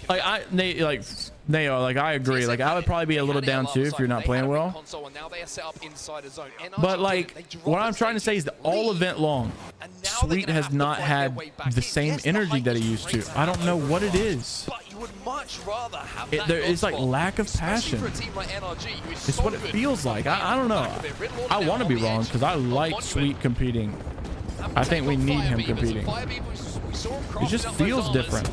Like I agree. Like I would probably be a little down too if you're not playing well. But like what I'm trying to say is that all event long, Sweet has not had the same energy that he used to. I don't know what it is. It's like lack of passion. It's what it feels like. I don't know. I want to be wrong because I like Sweet competing. I think we need him competing. It just feels different. I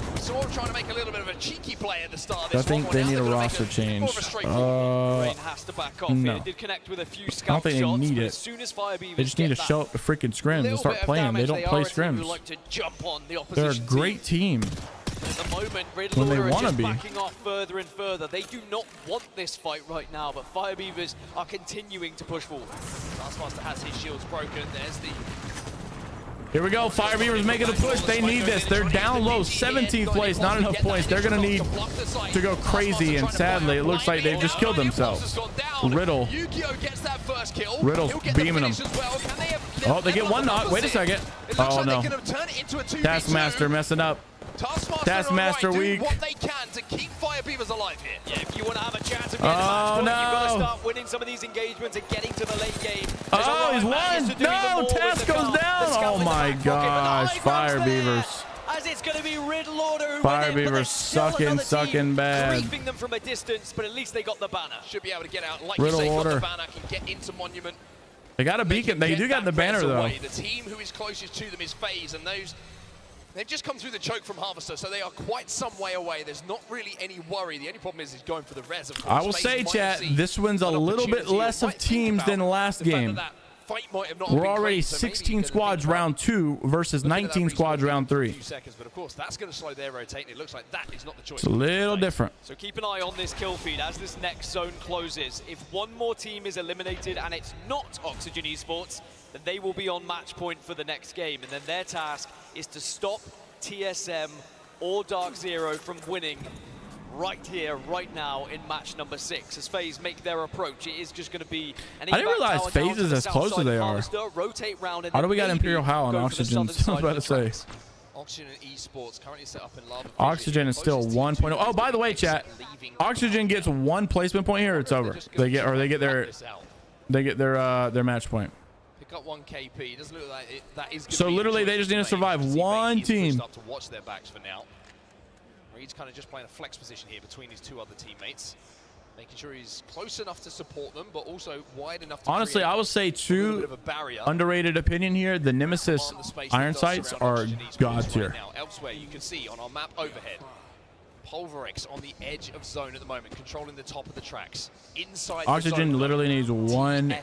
think they need a roster change. No. I don't think they need it. They just need to show up to freaking scrims and start playing. They don't play scrims. They're a great team. At the moment, when they want to be. Backing off further and further. They do not want this fight right now, but Fire Beavers are continuing to push forward. Taskmaster has his shields broken. There's the... Here we go. Fire Beavers making a push. They need this. They're down low. 17th place. Not enough points. They're going to need to go crazy. And sadly, it looks like they've just killed themselves. Riddle's beaming them. Oh, they get one knock. Wait a second. Oh, no. Taskmaster messing up. Taskmaster weak. What they can to keep Fire Beavers alive here. Yeah, if you want to have a chance of getting a match point, you've got to start winning some of these engagements and getting to the late game. Oh, he's won. No, Task goes down. Oh my gosh, Fire Beavers. As it's going to be Riddle Order who Fire Beavers sucking bad. Griefing them from a distance, but at least they got the banner. Should be able to get out. Like Riddle you say, Order. got the banner, can get into Monument. They got a beacon. They do got the banner though. The team who is closest to them is FaZe, and they've just come through the choke from Harvester, so they are quite some way away. There's not really any worry. The only problem is he's going for the res, of course. I will say, chat, this one's a little bit less of teams than the last game. We're already 16 squads round 2 versus 19 squads round 3. But of course, that's going to slow their rotating. It looks like that is not the choice. It's a little different. So keep an eye on this kill feed as this next zone closes. If one more team is eliminated and it's not Oxygen Esports, then they will be on match point for the next game. And then their task is to stop TSM or Dark Zero from winning right here, right now in match number 6. As FaZe make their approach, it is just going to be an I didn't realize FaZe is as close as they are. Rotate round and How do we got Imperial How on Oxygen? I was about to say. Oxygen Esports currently set up in Lava. Oxygen is still 1.0. Oh, by the way, chat, Oxygen gets 1 placement point here. It's over. They get their match point. Pick up 1 KP. Doesn't look like that is. So literally, they just need to survive one team. Up to watch their backs for now. He's kind of just playing a flex position here between his 2 other teammates, making sure he's close enough to support them, but also wide enough to honestly, I will say 2 underrated opinion here. The Nemesis iron sights are god tier. Now, elsewhere, you can see on our map overhead, Pulverex on the edge of zone at the moment, controlling the top of the tracks. Inside Oxygen the zone, literally needs 1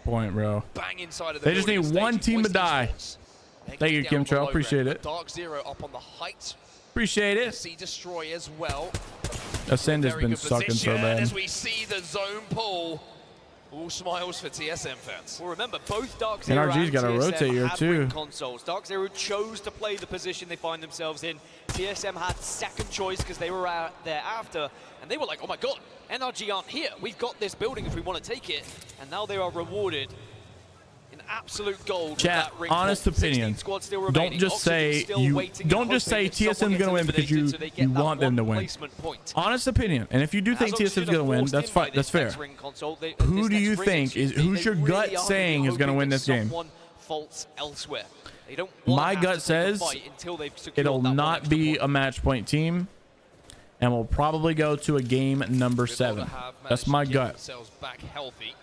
point, bro. Bang inside of the they just need 1 team to die. Thank you, Kimtrail. Appreciate it. Dark Zero up on the height. Appreciate it. See Destroy as well. Ascend has been sucking so bad. As we see the zone pull. All smiles for TSM fans. Well, remember, both Dark Zero NRG's got to rotate here too. Consoles. Dark Zero chose to play the position they find themselves in. TSM had second choice because they were out there after, and they were like, oh my god, NRG aren't here. We've got this building if we want to take it. And now they are rewarded in absolute gold. Chat, honest opinion. Don't just say TSM's gonna win because you want them to win. Honest opinion. And if you do think TSM's gonna win, that's fine. That's fair. Who do you think who's your gut saying is gonna win this game? My gut says it'll not be a match point team. and we'll probably go to a game number 7. That's my gut.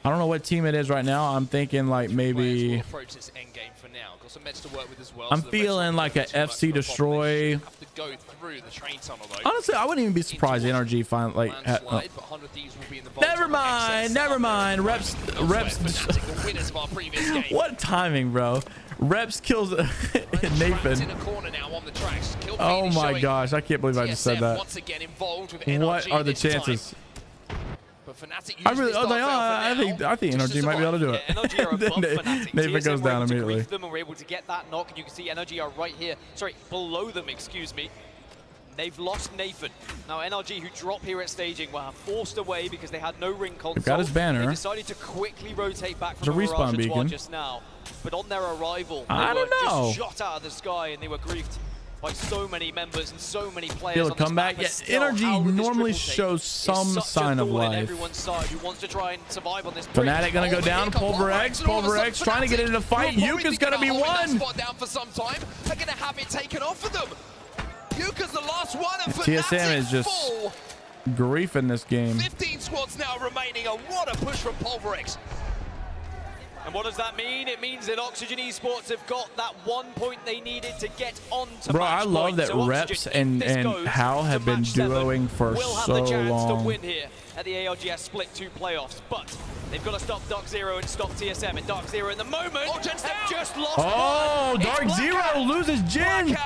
I don't know what team it is right now. I'm thinking like maybe I'm feeling like a FC Destroy. Honestly, I wouldn't even be surprised NRG find like never mind. Reps what timing, bro. Reps kills Nathan. Oh my gosh, I can't believe I just said that. What are the chances? I really, I think NRG might be able to do it. Nathan goes down immediately. Them and we're able to get that knock, and you can see NRG are right here. Sorry, below them, excuse me. They've lost Nathan. Now NRG, who drop here at staging, were forced away because they had no ring console. Got his banner. They decided to quickly rotate back from There's a respawn Mirage beacon just now. But on their arrival, I they were don't know. just shot out of the sky, and they were griefed by so many members and so many players. He'll on come back. this Yeah, map. NRG normally shows some sign of life. Everyone's side who wants to try and survive on this Fnatic gonna go down. Pulver X trying to get into the fight. Yuka's gonna be one. Down for some time. They're gonna have it taken off of them. Yuka's the last one, and TSM is just grief in this game. 15 squads now remaining, and what a push from Pulverix. And what does that mean? It means that Oxygen Esports have got that 1 point they needed to get on to Bro, match I love point. that So Reps Oxygen, and Hal have been duoing for will have so the chance long. to win here at the ALGS Split 2 playoffs, but they've got to stop Dark Zero and stop TSM. And Dark Zero in the moment have just lost one. Dark Zero loses Jin.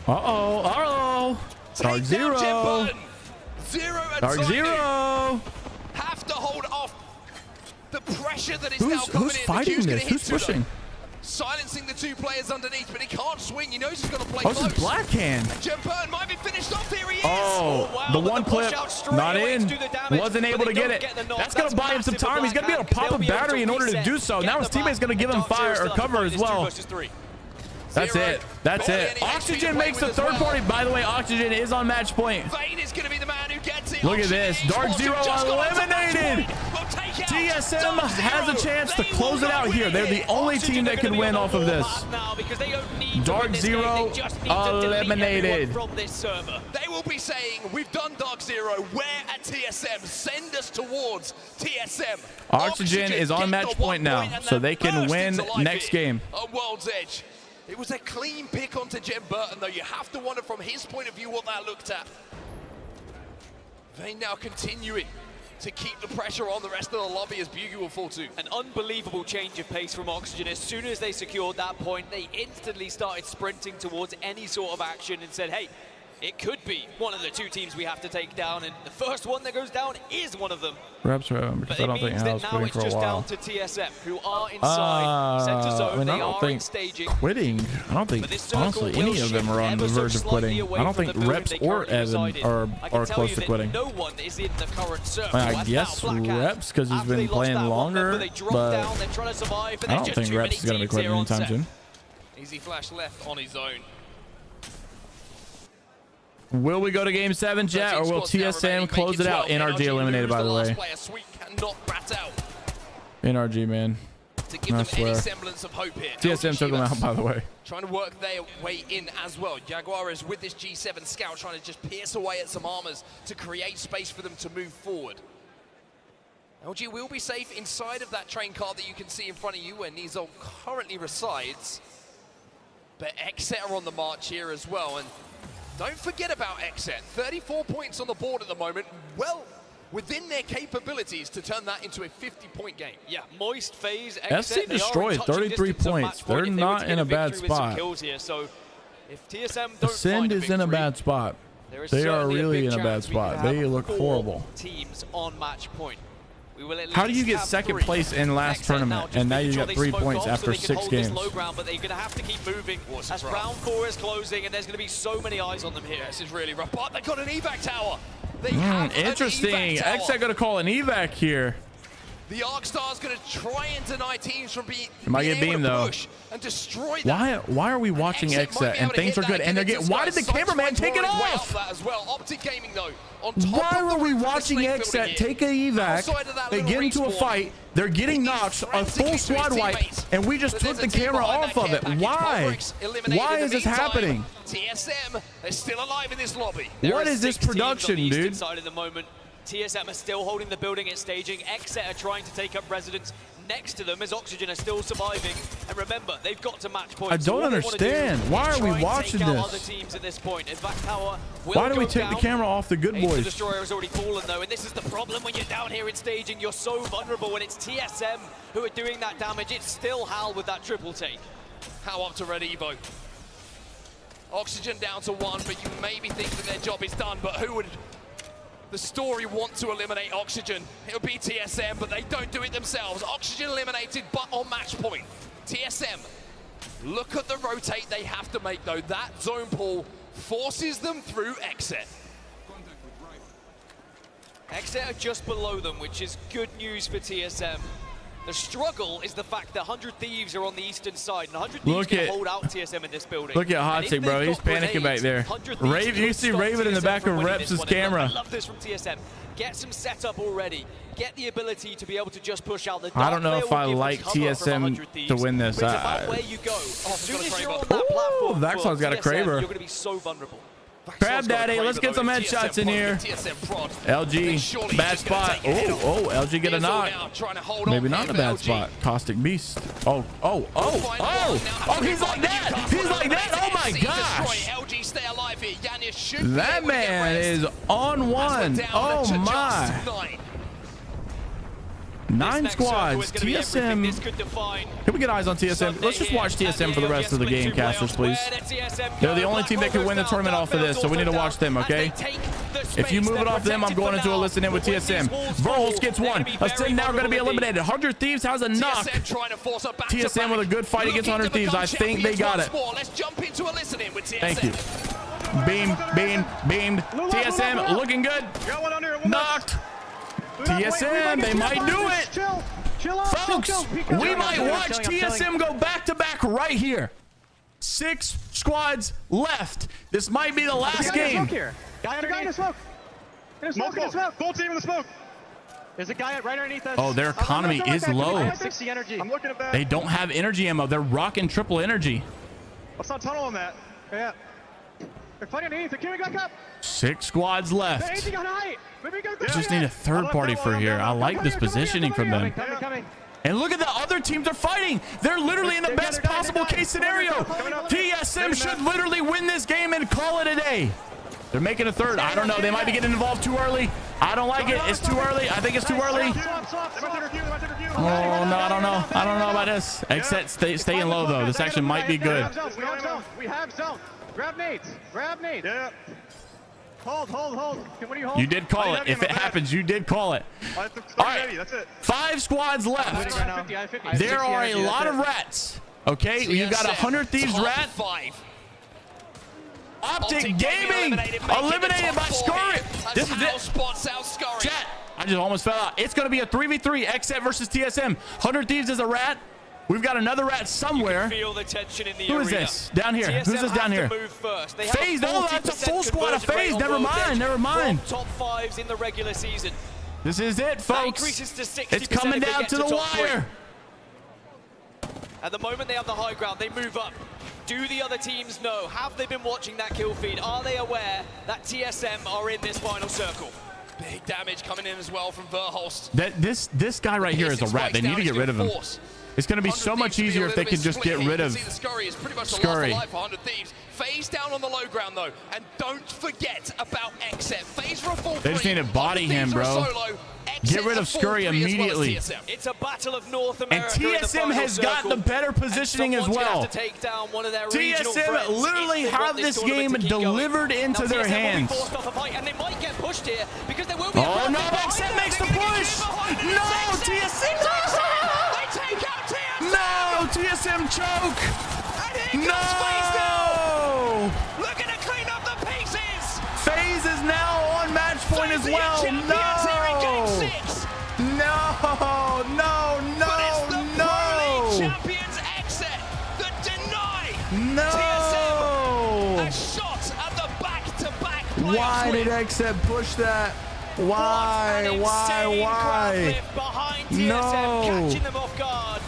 Uh-oh. Dark Zero. Dark Zero. Have to hold off the pressure that is now coming who's in. fighting this? Who's pushing? Silencing the 2 players underneath, but he can't swing. He knows he's going to play Oh, close. this is Blackhand. Jemburn might be finished off. Here he is. Oh, wow, the one clip, not in. Wasn't able to get it. That's going to buy him some time. He's going to be able to pop a battery in order to do so. Now his teammate's going to give him fire or cover as well. That's it. That's it. Oxygen makes the third party. By the way, Oxygen is on match point. Vayne is going to be the man who gets it. Look at this. Dark Zero eliminated. TSM has a chance to close it out here. They're the only team that can win off of this. Dark Zero eliminated. They will be saying, we've done Dark Zero. Where at TSM? Send us towards TSM. Oxygen is on match point now, so they can win next game. On World's Edge. It was a clean pick onto Jem Burton, though. You have to wonder from his point of view what that looked at. Vayne now continuing to keep the pressure on the rest of the lobby as Bugie will fall to. An unbelievable change of pace from Oxygen. As soon as they secured that point, they instantly started sprinting towards any sort of action and said, hey, it could be one of the 2 teams we have to take down, and the first one that goes down is one of them. Reps because I don't think Hal's quitting for a while. Now it's just down to TSM, who are inside center zone. I don't think quitting. I don't think honestly any of them are on the verge of quitting. I don't think Reps or Evan are close to quitting. No one is in the current circle. I guess Reps because he's been playing longer, but I don't think Reps is going to be quitting anytime soon. Easy flash left on his own. Will we go to game 7, chat, or will TSM close it out? NRG eliminated, by the way. NRG, man. To give them any semblance of hope here. TSM took them out, by the way. Trying to work their way in as well. Jaguar is with this G7 scout trying to just pierce away at some armors to create space for them to move forward. LG will be safe inside of that train car that you can see in front of you where Nizol currently resides. But Xset are on the march here as well. And don't forget about Xset. 34 points on the board at the moment. Well within their capabilities to turn that into a 50-point game. Yeah, Moist phase. FC destroyed 33 points. They're not in a bad spot. So if TSM Ascend is in a bad spot. They are really in a bad spot. They look horrible. Teams on match point. How do you get second place in last tournament and now you got 3 points after 6 games? Ground, but they're going to have to keep moving as round 4 is closing, and there's going to be so many eyes on them here. This is really rough, but they've got an evac tower. Interesting. Xset going to call an evac here. The ALGS going to try and deny teams from being able to push and destroy that. Why are we watching Exit and things are good and they're getting? Why did the cameraman take it off? As well. Optic Gaming though. Why are we watching Exit take a evac? They get into a fight. They're getting knocked, a full squad wipe, and we just took the camera off of it. Why? Why is this happening? TSM is still alive in this lobby. What is this production, dude? At the moment. TSM are still holding the building it's staging. Exet are trying to take up residence next to them as Oxygen are still surviving. And remember, they've got to match points. I don't understand. Why are we watching this? Other teams at this point. In fact, power will Why do we take the camera off the good boys? The Destroyer has already fallen though, and this is the problem when you're down here in staging. You're so vulnerable when it's TSM who are doing that damage. It's still Hal with that triple take. How up to Red Evo? Oxygen down to 1, but you maybe think that their job is done, but who would the story want to eliminate Oxygen? It would be TSM, but they don't do it themselves. Oxygen eliminated, but on match point. TSM, look at the rotate they have to make though. That zone pull forces them through Exit. Exit are just below them, which is good news for TSM. The struggle is the fact that 100 Thieves are on the eastern side, and 100 Thieves can hold out TSM in this building. Look at Hotzik, bro. He's panicking back there. You see Raven in the back of Reps' camera. I love this from TSM. Get some setup already. Get the ability to be able to just push out the I don't know if I like TSM to win this. Where you go. As soon as you're on that platform, Vaxon's got a Kraber. You're going to be so vulnerable. Crab Daddy, let's get some headshots in here. LG, bad spot. Oh, LG get a knock. Maybe not in a bad spot. Caustic Beast. Oh, he's like that. He's like that. Oh my gosh. That man is on one. Oh my. 9 squads. TSM. Can we get eyes on TSM? Let's just watch TSM for the rest of the game, casters, please. They're the only team that can win the tournament off of this, so we need to watch them, okay? If you move it off them, I'm going into a listen-in with TSM. Verholst gets 1. Ascend now going to be eliminated. 100 Thieves has a knock. TSM with a good fight against 100 Thieves. I think they got it. Thank you. Beamed. TSM looking good. Knocked. TSM, they might do it. Folks, we might watch TSM go back-to-back right here. 6 squads left. This might be the last game. Guy in the smoke. Full team in the smoke. There's a guy right underneath us. Oh, their economy is low. 60 energy. I'm looking at that. They don't have energy ammo. They're rocking triple energy. Let's not tunnel on that. Yeah. They're fighting underneath. Can we back up? 6 squads left. Anything on height? We just need a third party for here. I like this positioning from them. And look at the other teams are fighting. They're literally in the best possible case scenario. TSM should literally win this game and call it a day. They're making a third. I don't know. They might be getting involved too early. I don't like it. It's too early. I think it's too early. Oh, no, I don't know. I don't know about this. Except staying low, though. This actually might be good. We have zone. Grab nades. Yeah. Hold. What do you hold? You did call it. If it happens, you did call it. All right. That's it. 5 squads left. There are a lot of rats. Okay, you got 100 Thieves rat. Optic Gaming eliminated by Scurry. This is it. Chat, I just almost fell out. It's going to be a 3v3 Exet versus TSM. 100 Thieves is a rat. We've got another rat somewhere. Feel the tension in the Who is this? Down here. TSM Who's this down here? FaZe. No, that's a full squad of FaZe. Never mind. Top 5s in the regular season. This is it, folks. It's coming down to the wire. At the moment, they have the high ground. They move up. Do the other teams know? Have they been watching that kill feed? Are they aware that TSM are in this final circle? Big damage coming in as well from Verholst. This guy right here is a rat. They need to get rid of him. It's going to be so much easier if they can just get rid of Scurry. Is pretty much the last alive for 100 Thieves. FaZe down on the low ground though, and don't forget about Exet. FaZe for a full 3. They just need to body him, bro. Get rid of Scurry immediately. It's a battle of North America. And TSM has got the better positioning as well. TSM literally have this game delivered into their hands. And they might get pushed here because there will be oh no, Exet makes the push. No, TSM. No, TSM choke. No. Looking to clean up the pieces. FaZe is now on match point as well. No. Why did XZ push that? Why? No. Catching them off guard.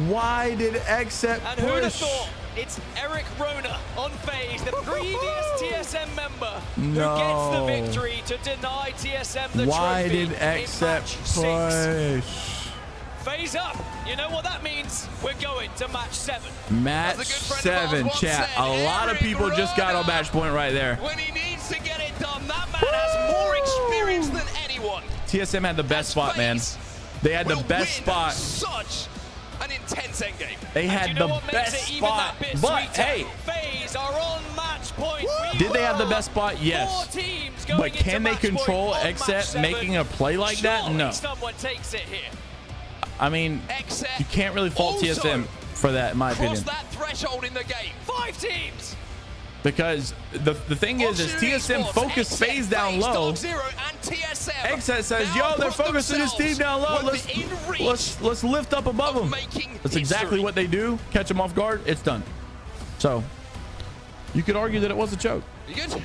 Why did XZ And who'd have push? thought it's Eric Rona on FaZe, the previous TSM member, No. who gets the victory to deny TSM the Why trophy did in XZ match 6. push? FaZe up. You know what that means? We're going to match 7. Match 7, chat. A lot of people just got on match point right there. When he needs to get it done, that man has more experience than anyone. TSM had the best spot, man. They had the best spot. Such an intense endgame. They had the best spot. But hey, FaZe are on match point. did they have the best spot? Yes. But can they control XZ making a play like that? No. Someone takes it here. I mean, you can't really fault TSM for that, in my opinion. That threshold in the game. 5 teams. Because the thing is TSM focused FaZe down low. XZ says, yo, they're focusing this team down low. Let's lift up above them. That's exactly what they do. Catch them off guard. It's done. So you could argue that it was a choke. You good?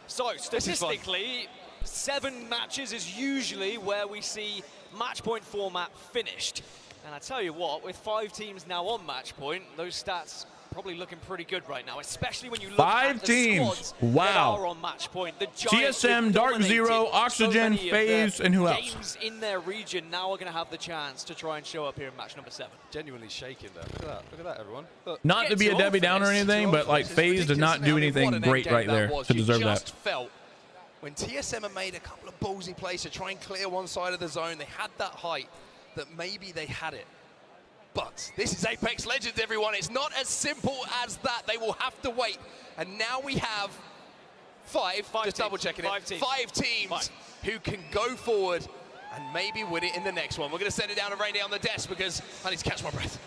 So statistically, 7 matches is usually where we see match point format finished. And I tell you what, with 5 teams now on match point, those stats probably looking pretty good right now, especially when you look 5 at the teams. squads Wow. that are on match point. The Giants TSM, Dark Zero, Oxygen, FaZe, and who else? Games in their region now are going to have the chance to try and show up here in match number 7. Genuinely shaking there. Look at that. Look at that, everyone. Look. Not to be a Debbie Downer or anything, but like FaZe did not do anything great right there to deserve that. Felt when TSM had made a couple of ballsy plays to try and clear one side of the zone, they had that height that maybe they had it. But this is Apex Legends, everyone. It's not as simple as that. They will have to wait. And now we have 5 just double checking it, 5 teams who can go forward and maybe win it in the next one. We're going to send it down to Rainy on the desk because I need to catch my breath.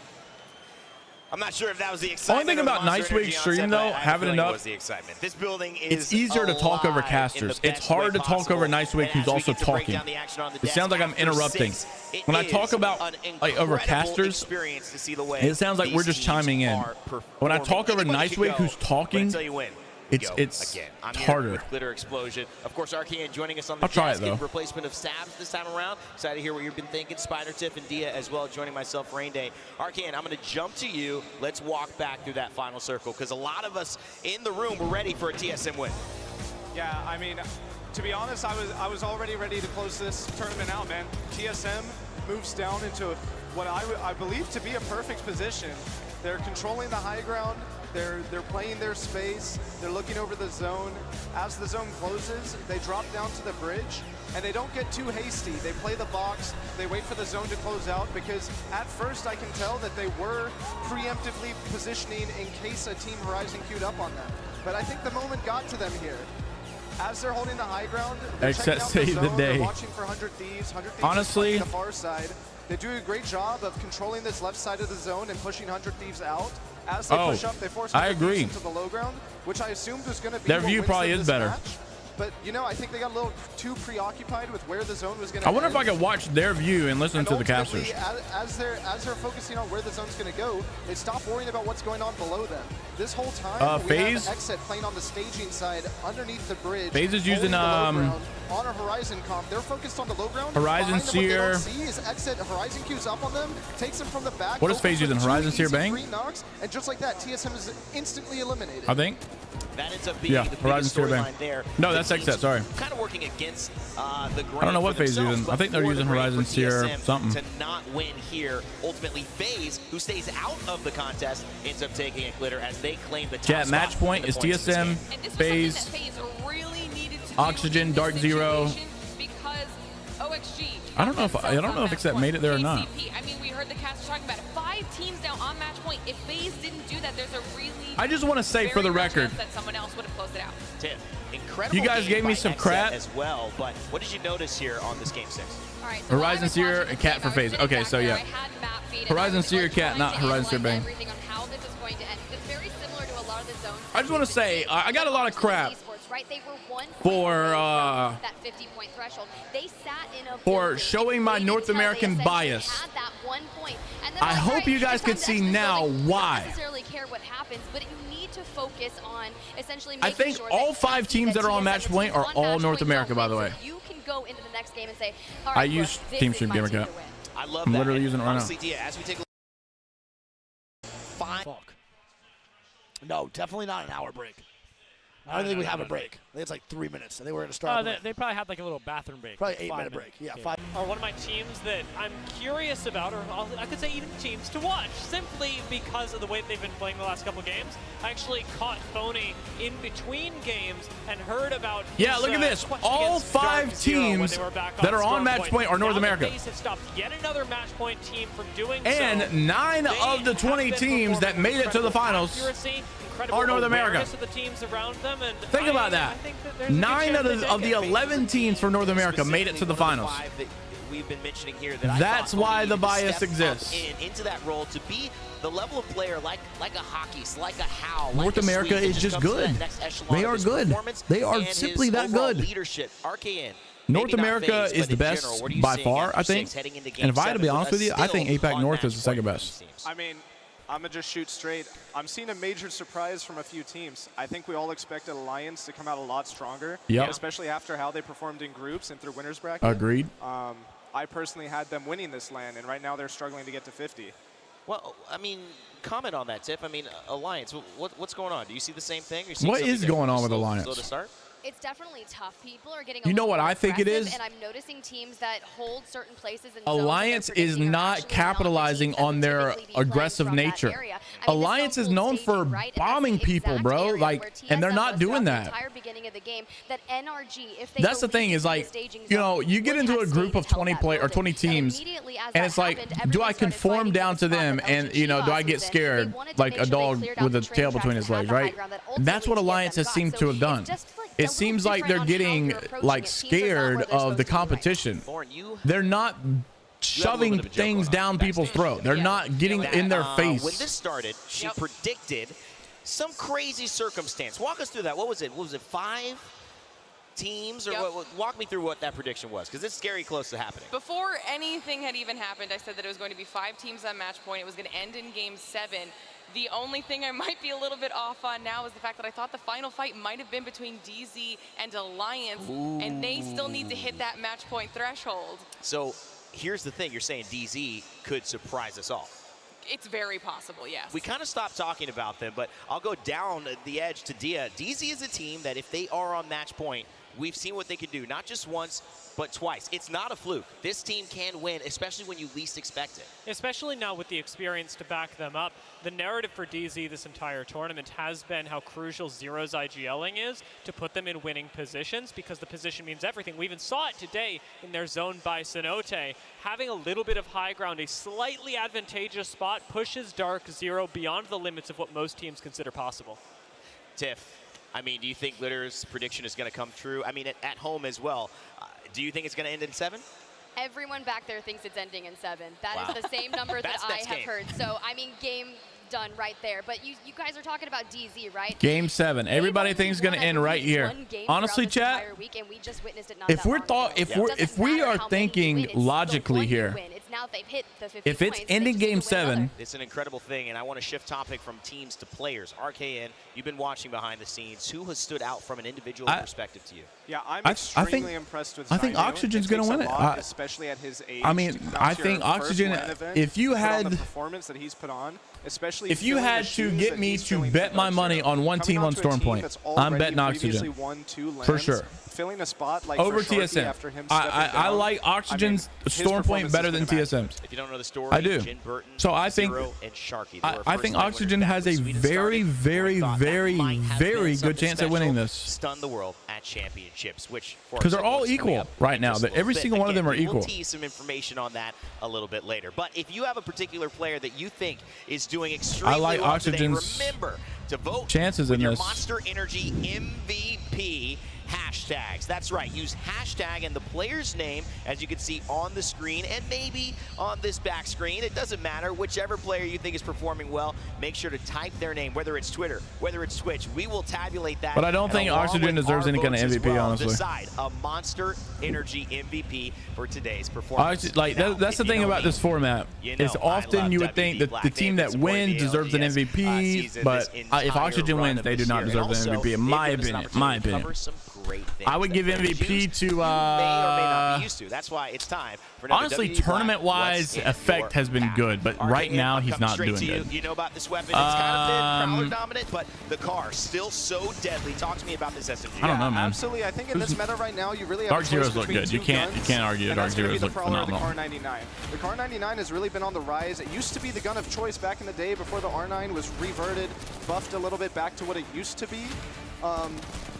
I'm not sure if that was the excitement. Only thing about Niceweek's stream though, having it up, was the excitement. This building is it's easier to talk over casters. It's hard to talk over Niceweek who's also talking. It sounds like I'm interrupting. When I talk about like over casters, it sounds like we're just chiming in. When I talk over Niceweek who's talking, it's harder. Glitter explosion. Of course, Arcane joining us on the I'll try it, though. replacement of Sabs this time around. Excited to hear what you've been thinking. Spider, Tiff, and Dia as well joining myself, Rain Day. Arcane, I'm going to jump to you. Let's walk back through that final circle because a lot of us in the room were ready for a TSM win. Yeah, I mean, to be honest, I was already ready to close this tournament out, man. TSM moves down into what I believe to be a perfect position. They're controlling the high ground. They're playing their space. They're looking over the zone. As the zone closes, they drop down to the bridge, and they don't get too hasty. They play the box. They wait for the zone to close out because at first I can tell that they were preemptively positioning in case a Team Horizon queued up on them. But I think the moment got to them here. As they're holding the high ground, they're checking out the zone. They're watching for 100 Thieves. 100 Thieves honestly, on the far side. They do a great job of controlling this left side of the zone and pushing 100 Thieves out. As they push up, they force 100 Thieves into the low ground, which I assumed was going to be their view probably is better. Match. But, you know, I think they got a little too preoccupied with where the zone was going to I wonder if I could watch their view and listen to the casters. As they're focusing on where the zone's going to go, they stop worrying about what's going on below them. This whole time, we FaZe have XZ playing on the staging side underneath the bridge. FaZe is using on a Horizon comp. They're focused on the low ground. Horizon Seer. What they don't see is XZ Horizon queues up on them, takes them from the back. What is FaZe using? Horizon Seer Bang? Knocks, and just like that, TSM is instantly eliminated. I think. That ends up being the biggest storyline there. No, that's XZ, sorry. Kind of working against the grain. I don't know what FaZe is using. I think they're using Horizon Seer something. To not win here. Ultimately, FaZe, who stays out of the contest, ends up taking a glitter as they claim the top Chat match point is TSM, FaZe, Oxygen, Dark Zero. Because OXG. I don't know if XZ made it there or not. I mean, we heard the cast talking about it. 5 teams now on match point. If FaZe didn't do that, there's a really I just want to say for the record that someone else would have closed it out. Tiff, incredible. You guys gave me some crap as well, but what did you notice here on this game 6? All right, so Horizon Seer and Cat for FaZe. Okay, so yeah. Horizon Seer, Cat, not Horizon Seer Bang. I just want to say I got a lot of crap for showing my North American bias. I hope you guys could see now why. to focus on essentially I making think sure all that 5 teams that are on match point are all North America, by the way. you can go into the next game and say, all I right, use look, Team this Stream is my Gamer team Cat. to win. I love I'm that. literally using it right Honestly, now. Dia, as we take a look. Fuck. No, definitely not an hour break. I don't think we have a break. I think it's like 3 minutes. I think we're going to start. They probably had like a little bathroom break. Probably like 8-minute break. Yeah, 5. Are one of my teams that I'm curious about, or I could say even teams to watch, simply because of the way they've been playing the last couple of games. I actually caught Phony in between games and heard about Yeah, look at this. All 5 teams that are on match point are North America. Have stopped yet another match point team from doing And so. 9 of the 20 teams that made it to the finals are North America. Of the teams around them, and Think about that. 9 of the 11 teams for North America made it to the finals. We've been mentioning here that That's why the bias exists. Into that role to be the level of player like a Hockey's, like a How. North America is just good. They are good. They are simply that good. Leadership, RKN. North America is the best by far, I think. And if I had to be honest with you, I think APAC North is the second best. I mean, I'm going to just shoot straight. I'm seeing a major surprise from a few teams. I think we all expected Alliance to come out a lot stronger, especially after how they performed in groups and through winners bracket. Agreed. I personally had them winning this LAN, and right now they're struggling to get to 50. Well, I mean, comment on that, Tiff. I mean, Alliance, what's going on? Do you see the same thing? What is going on with Alliance? Slow to start? It's definitely tough. People are getting You know what I think it is? and I'm noticing teams that hold certain places in Alliance is not capitalizing on their aggressive nature. Alliance is known for bombing people, bro. Like, and they're not doing that. That's the thing is, like, you know, you get into a group of 20 or 20 teams, and it's like, do I conform down to them, and you know, do I get scared like a dog with a tail between his legs, right? That's what Alliance has seemed to have done. It seems like they're getting like scared of the competition. They're not shoving things down people's throat. They're not getting in their face. When this started, she predicted some crazy circumstance. Walk us through that. What was it? 5 teams? Or walk me through what that prediction was, because it's scary close to happening. Before anything had even happened, I said that it was going to be 5 teams on match point. It was going to end in game 7. The only thing I might be a little bit off on now is the fact that I thought the final fight might have been between DZ and Alliance, and they still need to hit that match point threshold. So here's the thing. You're saying DZ could surprise us all. It's very possible, yes. We kind of stopped talking about them, but I'll go down the edge to Dia. DZ is a team that if they are on match point, we've seen what they can do, not just once, but twice. It's not a fluke. This team can win, especially when you least expect it. Especially now with the experience to back them up. The narrative for DZ this entire tournament has been how crucial Zero's IGLing is to put them in winning positions, because the position means everything. We even saw it today in their zone by Cenote. Having a little bit of high ground, a slightly advantageous spot, pushes Dark Zero beyond the limits of what most teams consider possible. Tiff, I mean, do you think Litter's prediction is going to come true? I mean, at home as well. Do you think it's going to end in 7? Everyone back there thinks it's ending in 7. That is the same number that I have heard. So, I mean, game done right there. But you guys are talking about DZ, right? Game 7. Everybody thinks it's going to end right here. Honestly, chat, if we are thinking logically here, if it's ending game 7, it's an incredible thing, and I want to shift topic from teams to players. RKN, you've been watching behind the scenes. Who has stood out from an individual perspective to you? Yeah, I'm extremely impressed with Zainu. I think Oxygen's going to win it. Especially at his age. I mean, I think Oxygen, if you had the performance that he's put on, especially if you had to get me to bet my money on one team on Stormpoint, I'm betting Oxygen for sure. Filling a spot like over TSM. After him I like Oxygen's Stormpoint better than TSM's. If you don't know the story, I do. Jin Burton, so I think Zero, and Sharky, I think Oxygen has a very, very, very good chance at winning this. Stun the world at championships, which because they're all equal right now. Every single one of them are equal. We'll tease some information on that a little bit later. But if you have a particular player that you think is doing extremely well Oxygen's today, remember to vote chances with in your this. Monster Energy MVP. hashtags. That's right, use hashtag and the player's name, as you can see on the screen and maybe on this back screen. It doesn't matter. Whichever player you think is performing well, make sure to type their name, whether it's Twitter, whether it's Twitch. We will tabulate that. But I don't think Oxygen deserves any kind of MVP, honestly. Decide a Monster Energy MVP for today's performance. Like that's the thing about this format. Is often you would think that the team that wins deserves an MVP, but if Oxygen wins, they do not deserve an MVP. In my opinion, I would give MVP to. May or may not be used to. That's why it's time for another Honestly, WD tournament-wise, Effect has been good, but right now he's not doing good. You know about this weapon? It's kind of been Prowler dominant, but the car still so deadly. Talk to me about this SMG. I don't know, man. Absolutely. I think in this meta right now, you really have Dark a choice Zeros look between good. You can't argue. Dark Zeros look phenomenal. The Kar99. The Kar99 has really been on the rise. It used to be the gun of choice back in the day before the R9 was reverted, buffed a little bit back to what it used to be.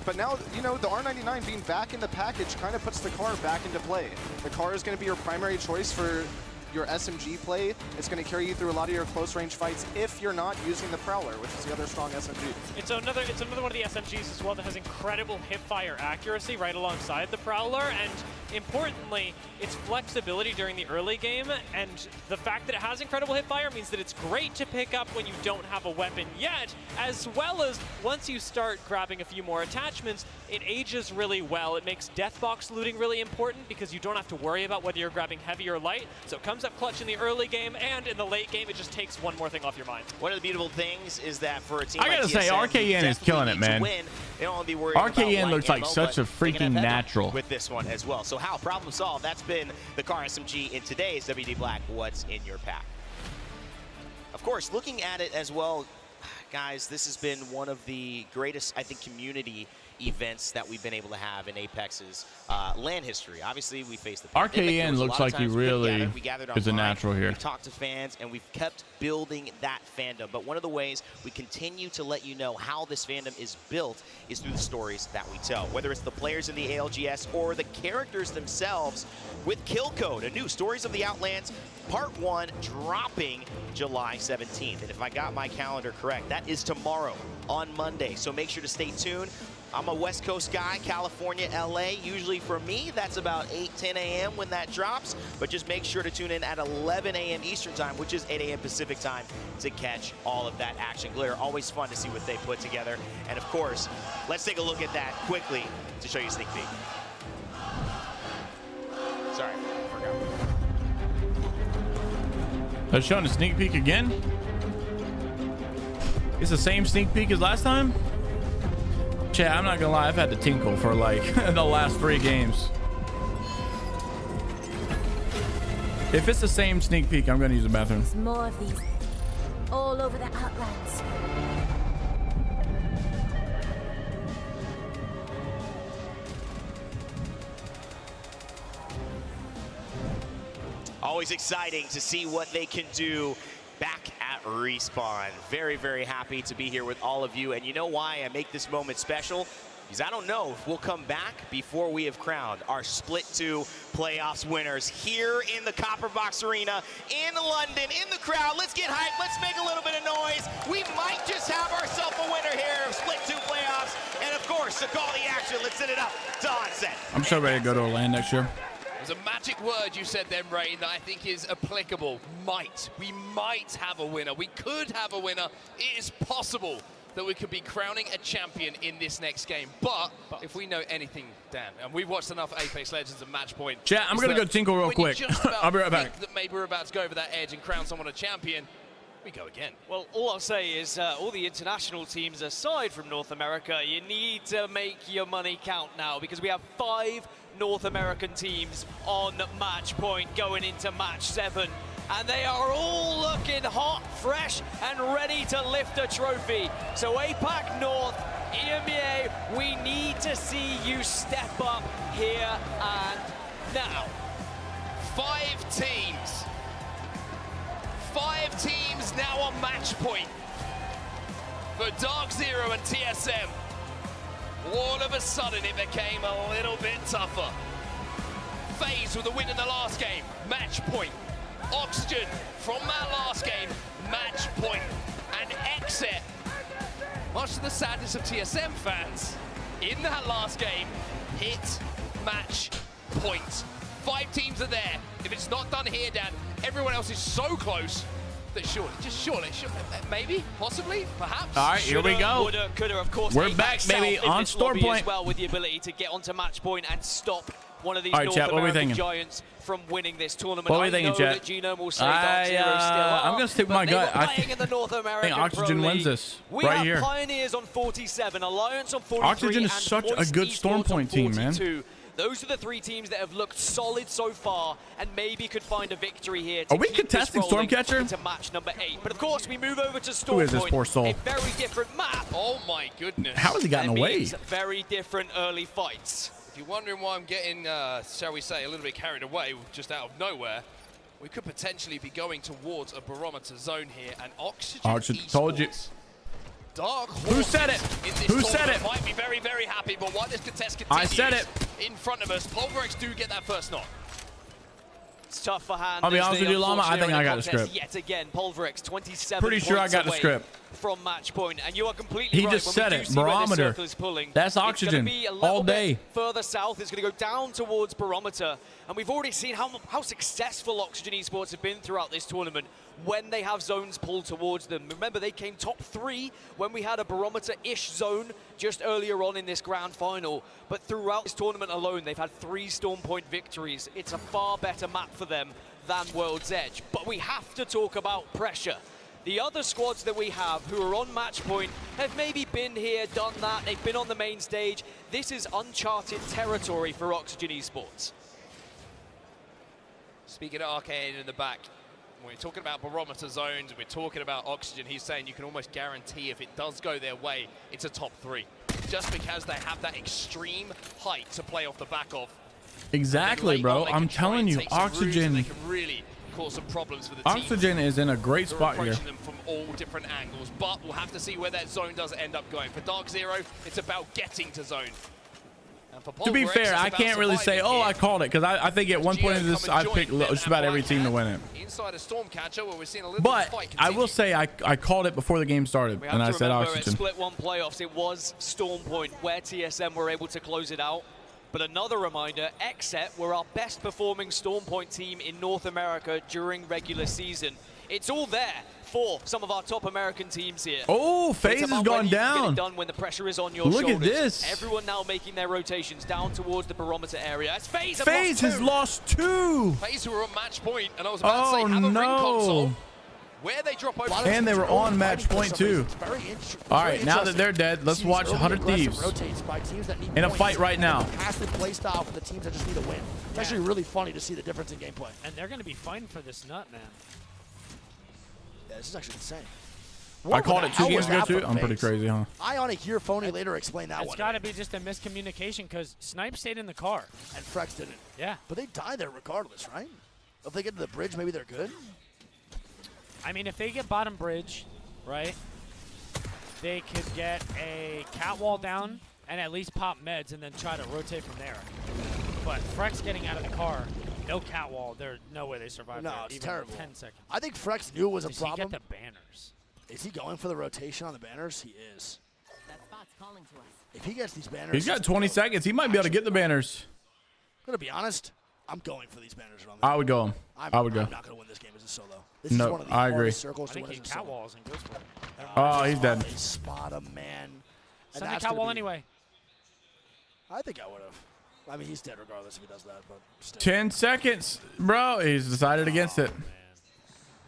But now, you know, the R99 being back in the package kind of puts the car back into play. The car is going to be your primary choice for your SMG play. It's going to carry you through a lot of your close range fights if you're not using the Prowler, which is the other strong SMG. It's another one of the SMGs as well that has incredible hipfire accuracy right alongside the Prowler, and importantly, its flexibility during the early game, and the fact that it has incredible hipfire means that it's great to pick up when you don't have a weapon yet, as well as once you start grabbing a few more attachments, it ages really well. It makes deathbox looting really important because you don't have to worry about whether you're grabbing heavy or light, so it comes up clutch in the early game, and in the late game, it just takes one more thing off your mind. One of the beautiful things is that for a team I gotta say, RKN is killing it, man. RKN looks like such a freaking natural with this one as well. So how problem solved? That's been the Car SMG in today's WD Black. What's in your pack? Of course, looking at it as well, guys, this has been one of the greatest, I think, community events that we've been able to have in Apex's LAN history. Obviously, we faced the pandemic. RKN looks like he really is a natural here. We've talked to fans, and we've kept building that fandom. But one of the ways we continue to let you know how this fandom is built is through the stories that we tell, whether it's the players in the ALGS or the characters themselves with Kill Code, a new Stories of the Outlands Part 1 dropping July 17th. And if I got my calendar correct, that is tomorrow on Monday. So make sure to stay tuned. I'm a West Coast guy, California, LA. Usually for me, that's about 8-10 a.m. when that drops. But just make sure to tune in at 11 a.m. Eastern time, which is 8 a.m. Pacific time, to catch all of that action. Glitter, always fun to see what they put together. And of course, let's take a look at that quickly to show you a sneak peek. Sorry, I forgot. They're showing a sneak peek again? It's the same sneak peek as last time? Chat, I'm not gonna lie, I've had to tinkle for like the last 3 games. If it's the same sneak peek, I'm gonna use the bathroom. There's more of these all over the Outlands. Always exciting to see what they can do back at Respawn. Very, very happy to be here with all of you. And you know why I make this moment special? Because I don't know if we'll come back before we have crowned our Split 2 playoffs winners here in the Copper Box Arena in London, in the crowd. Let's get hyped. Let's make a little bit of noise. We might just have ourselves a winner here of Split 2 playoffs. And of course, to call the action, let's send it up to Onset. I'm so ready to go to LAN next year. There's a magic word you said then, Rain, that I think is applicable. Might. We might have a winner. We could have a winner. It is possible that we could be crowning a champion in this next game. But if we know anything, Dan, and we've watched enough Apex Legends and Matchpoint. Chat, I'm going to go tinkle real quick. I'll be right back. That maybe we're about to go over that edge and crown someone a champion. We go again. Well, all I'll say is all the international teams aside from North America, you need to make your money count now, because we have 5 North American teams on match point going into match 7. And they are all looking hot, fresh, and ready to lift a trophy. So APAC North, EMEA, we need to see you step up here and now. 5 teams. 5 teams now on match point for Dark Zero and TSM. All of a sudden it became a little bit tougher. FaZe with a win in the last game, match point. Oxygen from that last game, match point. And Exit, much to the sadness of TSM fans, in that last game, hit, match, point. 5 teams are there. If it's not done here, Dan, everyone else is so close that surely, maybe, possibly, perhaps. All right, here we go. Woulda, coulda, of course. We're back, baby, on Storm Point. As well, with the ability to get onto match point and stop one of these All right, North chat, what are we American thinking? giants from winning this tournament. What are we I thinking, know chat? that Genome will say Dark Zero still are, I'm going to stick with but my they gut. were I playing in the North American think Oxygen Pro wins League. this We right have here. Pioneers on 47, Alliance on 43, Oxygen is and such a Moist good Esports Storm on Point team, man. 42. Those are the 3 teams that have looked solid so far and maybe could find a victory here to Are we keep this contesting rolling Stormcatcher? into match number 8. But of course, we move over to Storm Who is this Point, poor soul? a very different map. Oh my goodness. How has he gotten That away? means very different early fights. If you're wondering why I'm getting, shall we say, a little bit carried away just out of nowhere, we could potentially be going towards a barometer zone here, and Oxygen told you. Dark Who said it? Who said it? Might be very, very happy, but while this contest I continues said it. in front of us, Pulverex do get that first knock. It's tough for hand. I'll be honest with you, Llama, I think I got the script. Yet again, Pulverex 27 Pretty sure I points got the away script. from match point, and you are completely He right. just When said we do it. see where this Barometer. circle is pulling, That's it's Oxygen gonna be a little all day. bit further south. It's going to go down towards Barometer, and we've already seen how successful Oxygen Esports have been throughout this tournament when they have zones pulled towards them. Remember, they came top 3 when we had a Barometer-ish zone just earlier on in this grand final. But throughout this tournament alone, they've had 3 Storm Point victories. It's a far better map for them than World's Edge. But we have to talk about pressure. The other squads that we have who are on match point have maybe been here, done that. They've been on the main stage. This is uncharted territory for Oxygen Esports. Speaking of Arcane in the back, when we're talking about barometer zones, and we're talking about Oxygen, he's saying you can almost guarantee if it does go their way, it's a top 3. Just because they have that extreme height to play off the back of. Exactly, bro. I'm telling you, They Oxygen. can really cause some problems for the team. Oxygen is in a great They're spot here. approaching them from all different angles, but we'll have to see where that zone does end up going. For Dark Zero, it's about getting to zone. And for To be Pulverex, fair, it's I about can't really say, surviving oh, here. I called it, because I think at one point in this, I picked just about every team to win it. Inside a Stormcatcher, where we're seeing a little But fight I continue. will say I called it before the game started, We have and to I said remember Oxygen. at Split 1 playoffs, it was Storm Point where TSM were able to close it out. But another reminder, Xset were our best performing Storm Point team in North America during regular season. It's all there for some of our top American teams here. Oh, But FaZe it's has about gone when you can get down. it done when the pressure is on your Look at shoulders. this. Everyone now making their rotations down towards the barometer area. As FaZe have FaZe has lost 2. FaZe who were on match point, and I was about to say, Oh, have a ring console. no. Where they drop over. And they were on match point, too. All right, now that they're dead, let's watch 100 Thieves in a fight right now. Passive play style for the teams that just need a win. It's actually really funny to see the difference in gameplay. And they're going to be fighting for this nut, man. Yeah, this is actually insane. I called it 2 How games was ago, that too. from I'm pretty FaZe? crazy, huh? I want to hear Phony later explain that It's one. got to be just a miscommunication because Snipe stayed in the car. And Frex didn't. Yeah. But they die there regardless, right? If they get to the bridge, maybe they're good. I mean, if they get bottom bridge, right, they could get a catwall down and at least pop meds and then try to rotate from there. But Frex getting out of the car, no catwall, there's no way they survive No, there, it's even terrible. 10 seconds. I think Frex knew it was a Does problem. he get the banners? Is he going for the rotation on the banners? He is. That spot's calling to us. If he gets these banners, He's got 20 seconds. He might be able to get the banners. I'm going to be honest. I'm going for these banners. I would go. I would go. I'm not going to win this game as a solo. This is No, one of the I agree. hardest circles I to think win he as a solo. catwalls and goes for it. Oh, he's dead. They spot him, man. And Send the that's gonna catwall be- anyway. I think I would have. I mean, he's dead regardless if he does that, but still. 10 seconds. Bro, he's decided against it.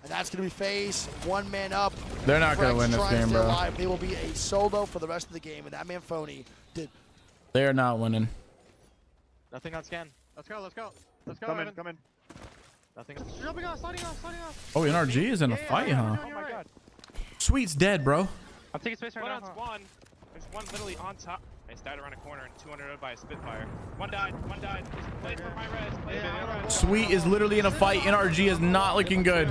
And that's going to be FaZe, 1 man up. They're not gonna Frex win this trying to game, stay bro. alive. They will be a solo for the rest of the game, and that man Phony did. They are not winning. Nothing on scan. Let's go, let's go. Let's go, Come in, Evan. come in. Nothing. Jumping off, sliding off, sliding off. Oh, NRG is in a fight, huh? Oh my god. Sweet's dead, bro. I'm taking space right One now. on spawn. There's one literally on top. I just died around a corner and 200 by a Spitfire. One died, one died. Just play for my res, play for my res. Sweet is literally in a fight. NRG is not looking good.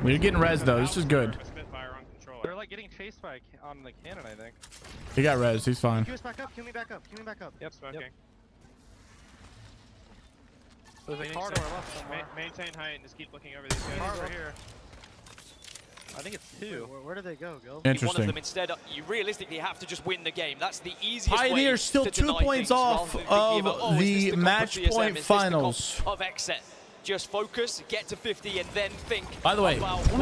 You're getting res, though. This is good. They're like getting chased by on the cannon, I think. He got res. He's fine. Kill us back up, kill me back up, kill me back up. Yep, smoking. There's a corridor left somewhere. Maintain height and just keep looking over these guys. Corridor here. I think it's 2. Where do they go, Gil? Interesting. One of them instead. You realistically have to just win the game. That's the easiest Pioneer way still to 2 deny points things off rather than of the match point finals. Of Xset. Just focus, get to 50, and then think. By the way,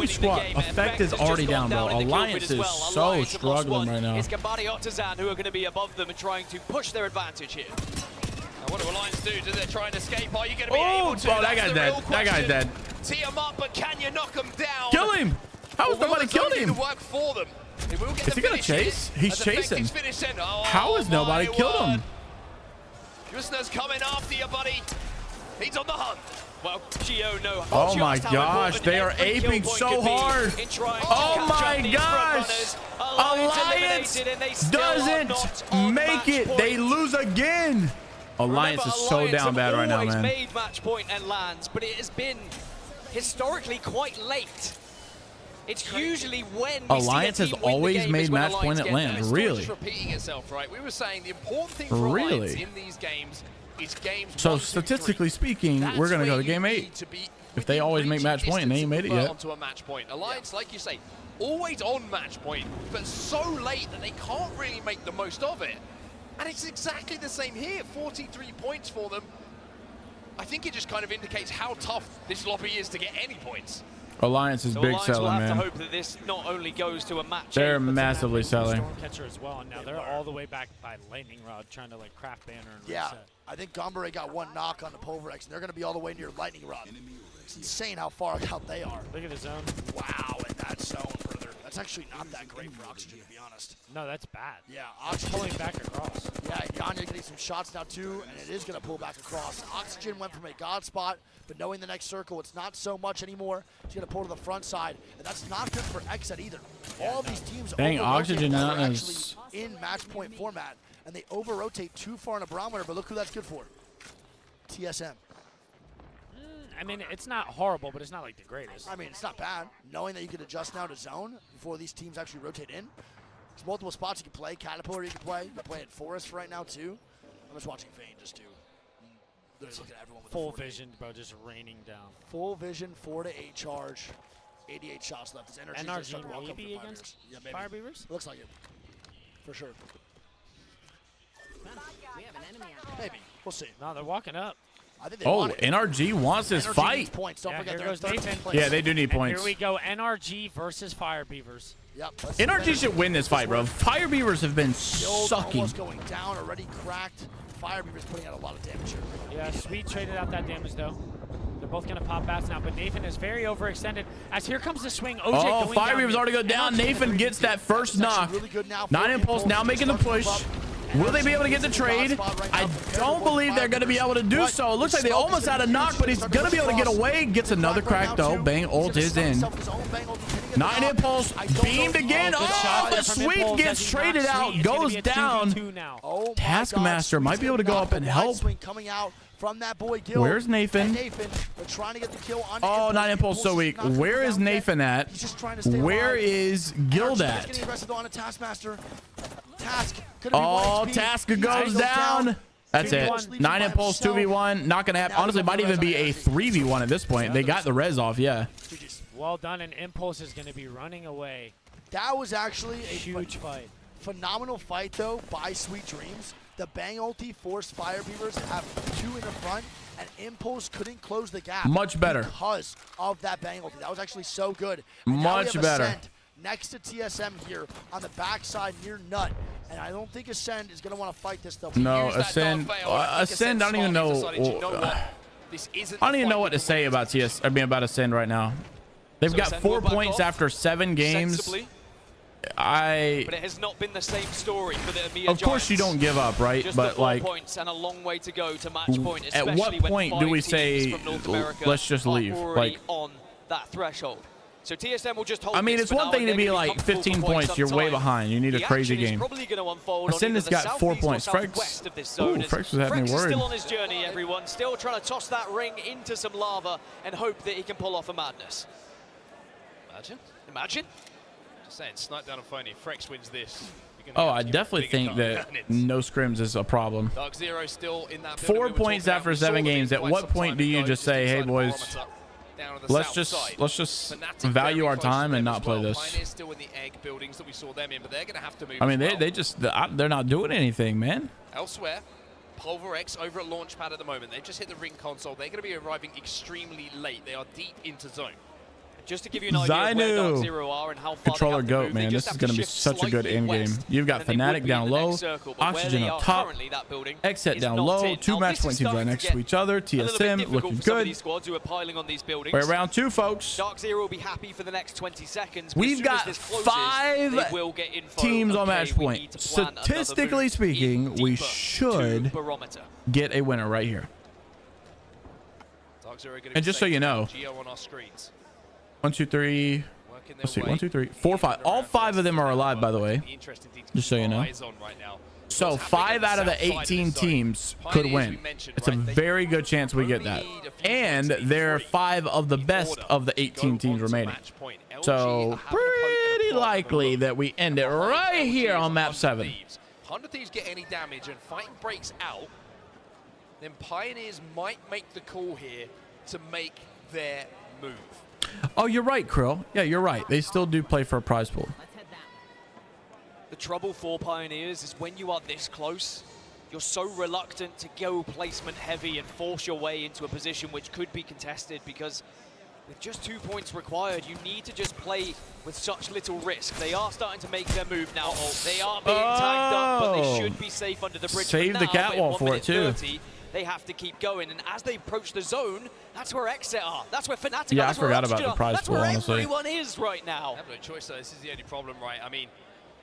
squad effect is already down, bro. Alliance is so struggling right now. It's Gambari Otazan who are going to be above them and trying to push their advantage here. Now, what do Alliance do? Do they try and escape? Are you going to be able to? Oh, that guy's dead. That guy's dead. Tee him up, but can you knock him down? Kill him! How has nobody killed him? Work for them. They will get Is he gonna chase? He's chasing. Oh, how has nobody killed him? Jusna's coming after you, buddy. He's on the hunt. Well, Gio, no. Oh my gosh, they are aping so hard. Oh my gosh. Alliance doesn't make it. They lose again. Alliance is so down bad right now, man. Made match point and lands, but it has been historically quite late. It's usually when Alliance has always made match point at lands. Really? Repeating itself, right? We were saying the important thing for Alliance in these games is games. So statistically speaking, we're gonna go to game 8. If they always make match point and they ain't made it yet. Onto a match point. Alliance, like you say, always on match point, but so late that they can't really make the most of it. And it's exactly the same here. 43 points for them. I think it just kind of indicates how tough this lobby is to get any points. Alliance is big selling, man. Will have to hope that this not only goes to a match. They're massively selling. Stormcatcher as well. Now they're all the way back by Lightning Rod, trying to like craft banner and reset. I think Gombare got 1 knock on the Pulverex, and they're going to be all the way near Lightning Rod. It's insane how far out they are. Look at the zone. Wow, and that zone further. That's actually not that great for Oxygen, to be honest. No, that's bad. Yeah, Oxygen pulling back across. Yeah, Ganya getting some shots now too, and it is going to pull back across. Oxygen went from a god spot, but knowing the next circle, it's not so much anymore. He's going to pull to the front side, and that's not good for Xset either. All these teams Oxygen are actually in match point format, and they over-rotate too far in a barometer, but look who that's good for. TSM. I mean, it's not horrible, but it's not like the greatest. I mean, it's not bad. Knowing that you can adjust now to zone before these teams actually rotate in. There's multiple spots you can play. Caterpillar you can play. You can play at Forest right now, too. I'm just watching Vayne just do. They're looking at everyone with full vision, bro, just raining down. Full vision, 4 to 8 charge. 88 shots left. His energy is starting to walk up maybe against Fire Beavers? Looks like it. For sure. We have an enemy out. Maybe. We'll see. No, they're walking up. I think they want it. NRG wants this NRG fight. needs points. Don't forget here goes Nathan. Yeah, they do need points. Here we go, NRG versus Fire Beavers. Yep. NRG should win this fight, bro. Fire Beavers have been sucking. Almost going down, already cracked. Fire Beavers putting out a lot of damage here. Yeah, Sweet traded out that damage, though. They're both going to pop bats now, but Nathan is very overextended. As here comes the swing, OJ going Fire down. Beavers already go down. Nathan gets that first knock. 9 Impulse now making the push. Will they be able to get the trade? I don't believe they're going to be able to do so. It looks like they almost had a knock, but he's going to be able to get away. Gets another crack, though. Bang ult is in. 9 Impulse beamed again. Oh, but Sweet gets traded out. Goes down. Taskmaster might be able to go up and help. Coming out from that boy Gil. Where's Nathan? They're trying to get the kill on Oh, 9 Impulse so weak. Where is Nathan at? Where is Guild at? Getting aggressive on a Taskmaster. Task. Oh, Task goes down. That's it. 9 Impulse 2v1. Not going to happen. Honestly, might even be a 3v1 at this point. They got the res off, yeah. Well done, and Impulse is going to be running away. That was actually a huge fight. Phenomenal fight, though, by Sweet Dreams. The bang ulti forced Fire Beavers to have 2 in the front, and Impulse couldn't close the gap. Much better. Because of that bang ulti. That was actually so good. Much better. Ascent next to TSM here on the backside near Nut. And I don't think Ascend is going to want to fight this, though. No, Ascend. Ascend, I don't even know. I don't even know what to say about about Ascend right now. They've got 4 points after 7 games. But it has not been the same story for the EMEA Of course, you don't give up, right? Just but the 4 like, points and a long way to go to match point. At what point do we say let's just leave? Like on that threshold. So TSM will just hold. I mean, it's one thing to be like 15 points. You're way behind. You need a crazy game. Ascend has got 4 points. Frex was having me worried. Still on his journey, everyone. Still trying to toss that ring into some lava and hope that he can pull off a madness. Imagine. Just saying, snipe down a phony. Frex wins this. Oh, I definitely think that no scrims is a problem. Dark Zero still in that 4 points after 7 games. At what point do you just say, hey, boys, down on the let's south just side. Fnatic value very our close to time them and as not play well. this. Pioneer's still in the egg buildings that we saw them in, but they're going to have to move. I mean, as well. they're not doing anything, man. Elsewhere, Pulverex over at Launchpad at the moment. They've just hit the ring console. They're going to be arriving extremely late. They are deep into zone. Just to give you an idea of where Dark Zero are and how far Controller they have to goat, move, man. This is going to be such a good end game. You've got Fnatic down low, Oxygen up top, Xset down low, 2 match point teams right next to each other. TSM looking good. Squads who are piling on these buildings. We're round 2, folks. Dark Zero will be happy for the next 20 seconds. We've got 5 teams on match point. Statistically speaking, we should get a winner right here. And just so you know, 1, 2, 3. Let's see, 1, 2, 3, 4, 5. All 5 of them are alive, by the way. Just so you know. So 5 out of the 18 teams could win. It's a very good chance we get that. And they're 5 of the best of the 18 teams remaining. So pretty likely that we end it right here on map 7. 100 Thieves get any damage and fighting breaks out, then Pioneers might make the call here to make their move. Oh, you're right, Krill. Yeah, you're right. They still do play for a prize pool. The trouble for Pioneers is when you are this close, you're so reluctant to go placement heavy and force your way into a position which could be contested, because with just 2 points required, you need to just play with such little risk. They are starting to make their move now. They are being tagged up, but they should be safe under the bridge. Save the catwall for it, too. 30, they have to keep going, and as they approach the zone, that's where Xset are. That's where Fnatic are. Yeah, I forgot about the prize pool, honestly. That's where everyone is right now. They have no choice, though. This is the only problem, right? I mean,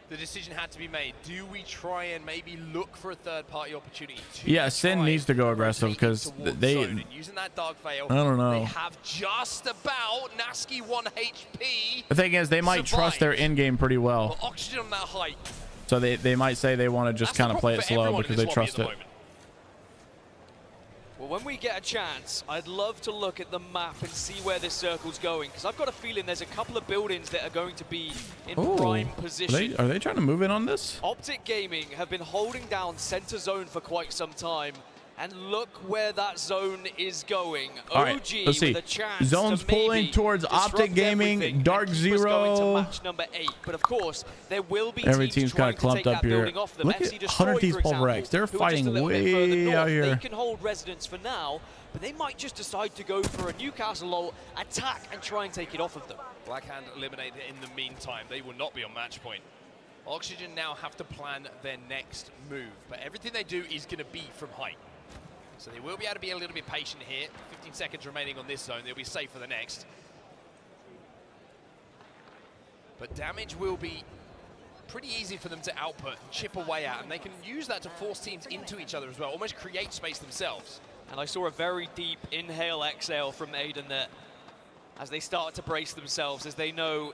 the decision had to be made. Do we try and maybe look for a third-party opportunity? Yeah, Sin needs to go aggressive because they... Using that dark veil, I don't know. They have just about Naski 1 HP. The thing is, they might trust their end game pretty well. But Oxygen on that height. So they might say they want to just kind of play it slow because they trust it. Well, when we get a chance, I'd love to look at the map and see where this circle's going, because I've got a feeling there's a couple of buildings that are going to be in prime position. Are they trying to move in on this? Optic Gaming have been holding down center zone for quite some time, and look where that zone is going. All right, OG let's see. With a chance Zone's to pulling towards Optic Gaming, Dark Zero. Match number 8, but of course there will be Every teams team's kind of clumped up here. Look at 100 Thieves Pulverex. They're fighting way out here. They can hold residence for now, but they might just decide to go for a Newcastle ult, attack and try and take it off of them. Blackhand eliminated in the meantime. They will not be on match point. Oxygen now have to plan their next move, but everything they do is going to be from height. So they will be able to be a little bit patient here. 15 seconds remaining on this zone. They'll be safe for the next. But damage will be pretty easy for them to output and chip away at, and they can use that to force teams into each other as well, almost create space themselves. And I saw a very deep inhale, exhale from Aiden there as they start to brace themselves, as they know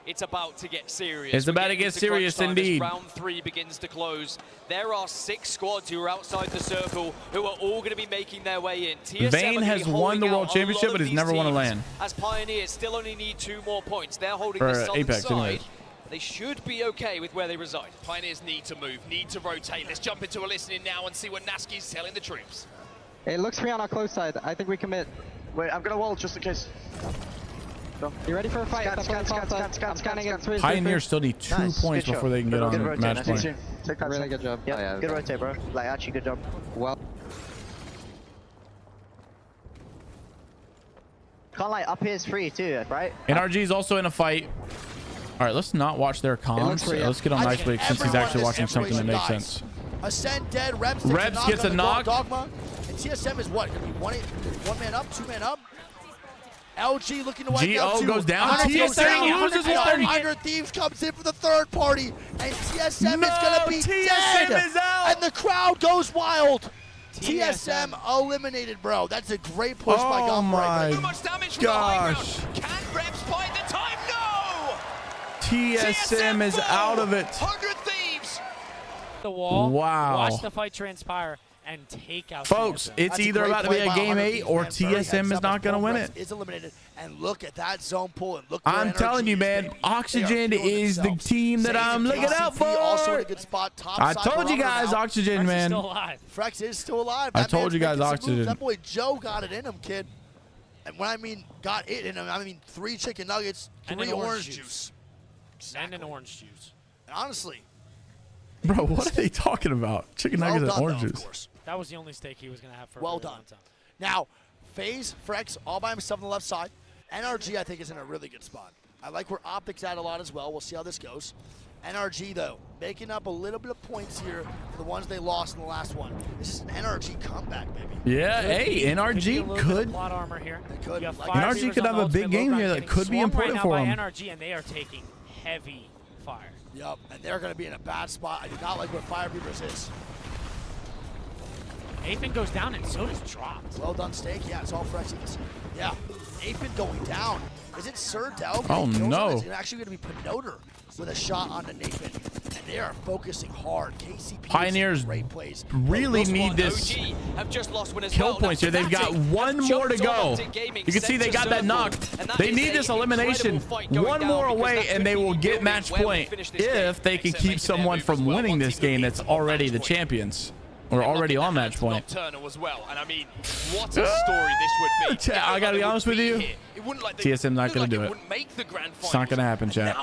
it's about to get serious. It's about to get serious indeed. Round 3 begins to close. There are 6 squads who are outside the circle who are all going to be making their way in. TSM Vayne has won the World Championship, but has never won a LAN. As Pioneers still only need 2 more points. They're holding the southern Apex, side. anyways. They should be okay with where they reside. Pioneers need to move, need to rotate. Let's jump into a listening now and see what Naski's telling the troops. It looks free on our close side. I think we commit. Wait, I'm gonna wall just in case. Go. You ready for a fight? I'm scanning in 3. Pioneers still need 2 points before they can get on match point. Really good job. Yeah, good rotate, bro. Like, actually, good job. Well. Can't like up here is free too, right? NRG is also in a fight. All right, let's not watch their comms. Let's get on Nice Week since he's actually watching something that makes sense. Ascend dead, Reps gets a knock. Dogma. And TSM is what? Gonna be one man up, 2 man up. LG looking to wipe out 2. goes down. TSM loses 1. 100 Thieves comes in for the 3rd party, and TSM is gonna be dead. Is out. And the crowd goes wild. TSM eliminated, bro. That's a great push by Gump. Oh my Too much damage from the high ground. Can Reps buy the time? No! TSM is out of it. 100 Thieves. The wall. Wow. Watch the fight transpire and take out Folks, TSM. it's either about to be a game 8 or TSM is not going to win it. Is eliminated, and look at that zone pull. And look. I'm telling you, man, Oxygen is the team that I'm looking out for. Also in a good spot. Top I told you guys, Oxygen, man. Frex is still alive. I told you guys, Oxygen. That boy Joe got it in him, kid. And when I mean got it in them, I mean 3 chicken nuggets, 3 orange juice. And an orange juice. And honestly, bro, what are they talking about? Chicken nuggets and orange juice. Of course. That was the only steak he was going to have for well a done. long time. Now, FaZe, Frex, all by himself on the left side. NRG, I think, is in a really good spot. I like where Optic's at a lot as well. We'll see how this goes. NRG, though, making up a little bit of points here for the ones they lost in the last one. This is an NRG comeback, baby. Yeah, hey, NRG could. Plot armor here. Could. NRG could have a big game here that could be important for them. NRG, and they are taking heavy fire. Yep, and they're going to be in a bad spot. I do not like where Fire Beavers is. Aphid goes down, and so does Dropped. Well done, Steak. Yeah, it's all fresh. Yeah, Aphid going down. Is it Sir Del? Oh, no. It's actually going to be Penoter with a shot onto Nathan. And they are focusing hard. KCP Pioneers great plays. really need this have just lost one as kill well. points here. They've got one more to go. You can see they got that knock. They need this elimination. One more away, and they will get match point if they can keep someone from winning this game that's already the champions. Or already on match point. As well. And I mean, what a story this would be. I gotta be honest with you. TSM not gonna do it. It's not gonna happen, chat.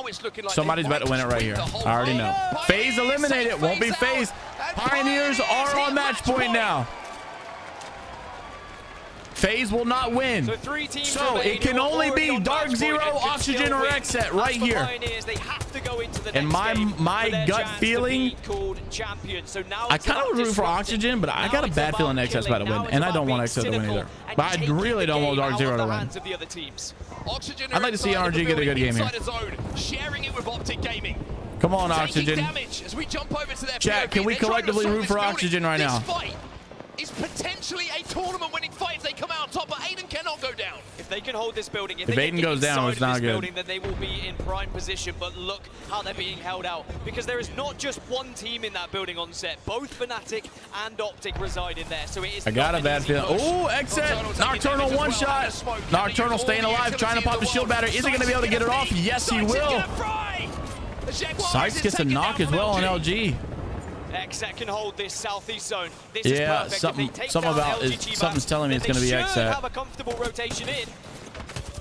Somebody's about to win it right here. I already know. FaZe eliminated. Won't be FaZe. Pioneers are on match point now. FaZe will not win. So it can only be Dark Zero, Oxygen, or Xset right here. And my gut feeling, I kind of root for Oxygen, but I got a bad feeling Xset's about to win, and I don't want Xset to win either. But I really don't want Dark Zero to win. I'd like to see NRG get a good game here. Come on, Oxygen. Chat, can we collectively root for Oxygen right now? Is potentially a tournament-winning fight if they come out on top, but Aiden cannot go down. If they can hold this building, if Aiden goes down, it's not good. Building, then they will be in prime position. But look how they're being held out, because there is not just one team in that building on set. Both Fnatic and Optic reside in there, so it is. I got a bad feeling. Oh, Xset! Nocturnal one shot. Nocturnal staying alive, trying to pop the shield battery. Is he going to be able to get it off? Yes, he will. Sykes gets a knock as well on LG. Xset can hold this southeast zone. This yeah, is something's telling me it's going to be Xset. Have a comfortable rotation in.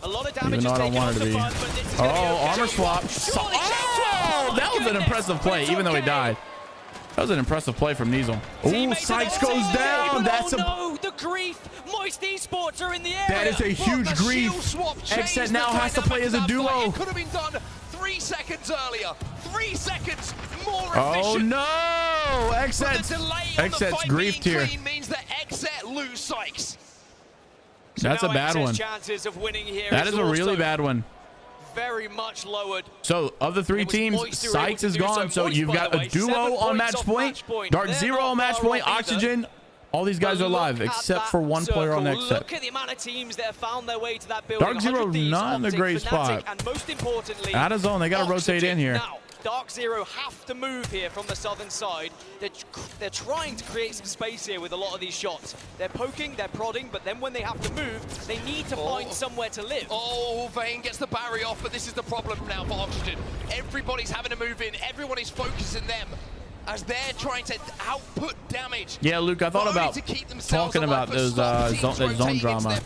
A lot of damage even though I don't want it to be. Oh, armor swap. Oh, that was an impressive play, even though he died. That was an impressive play from Nizel. Oh, Sykes goes down. That's a. No, the grief. Moist Esports are in the area. That is a huge grief. Xset now has to play as a duo. It could have been done 3 seconds earlier. 3 seconds more efficient. Oh no! Xset's griefed here. Means that Xset lose Sykes. That's a bad one. That is a really bad one. Very much lowered. So of the 3 teams, Sykes is gone. So you've got a duo on match point, Dark Zero on match point, Oxygen. All these guys are alive except for one player on next set. Look at the amount of teams that have found their way to that building. Dark Zero not in a great spot. And most importantly, out of zone, they got to rotate in here. Now, Dark Zero have to move here from the southern side. They're trying to create some space here with a lot of these shots. They're poking, they're prodding, but then when they have to move, they need to find somewhere to live. Oh, Vayne gets the barrier off, but this is the problem now for Oxygen. Everybody's having to move in. Everyone is focusing them as they're trying to output damage. Yeah, Luke, I thought about talking about those zone drama.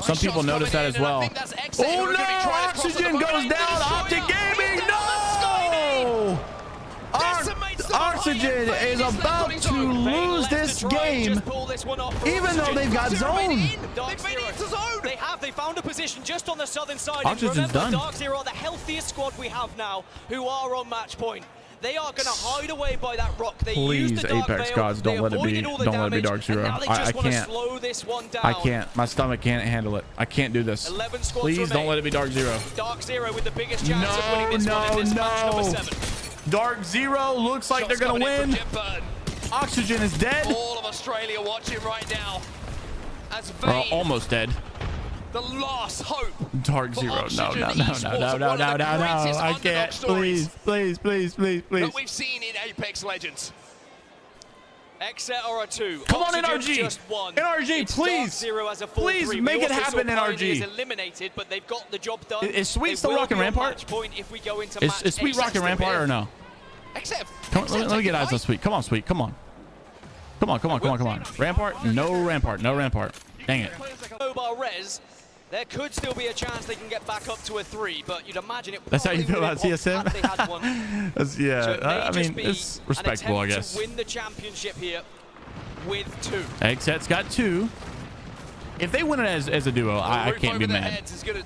Some people notice that as well. Oh no! Oxygen goes down. Optic Gaming, no! Oxygen is about to lose this game, even though they've got zone. They found a position just on the southern side. Oxygen's done. Dark Zero are the healthiest squad we have now, who are on match point. They are going to hide away by that rock. They Please, Apex gods, don't let it be. Don't let it be Dark Zero. I can't. I can't. My stomach can't handle it. I can't do this. Please don't let it be Dark Zero. Dark Zero with the biggest chance of winning this one in this match number 7. Dark Zero looks like they're going to win. Oxygen is dead. All of Australia watching right now. As Vayne, almost dead. The last hope. Dark Zero. No. I can't. Please. That we've seen in Apex Legends. Xset are a 2. Come on, Oxygen's NRG. Just 1. NRG, please. Please make it happen, NRG. Eliminated, but they've got the job done. Is Sweet still rocking Rampart? If we go into is Sweet rocking Rampart or no? Let me get eyes on Sweet. Come on, Sweet. Come on. Rampart? No Rampart. Dang it. Mobile now res, there could still be a chance they can get back up to a 3, but you'd imagine it. That's how you feel about TSM? They had one. Yeah, So I mean, it's respectable, I guess. To win the championship here with 2. Xset's got 2. If they win it as a duo, I can't be mad.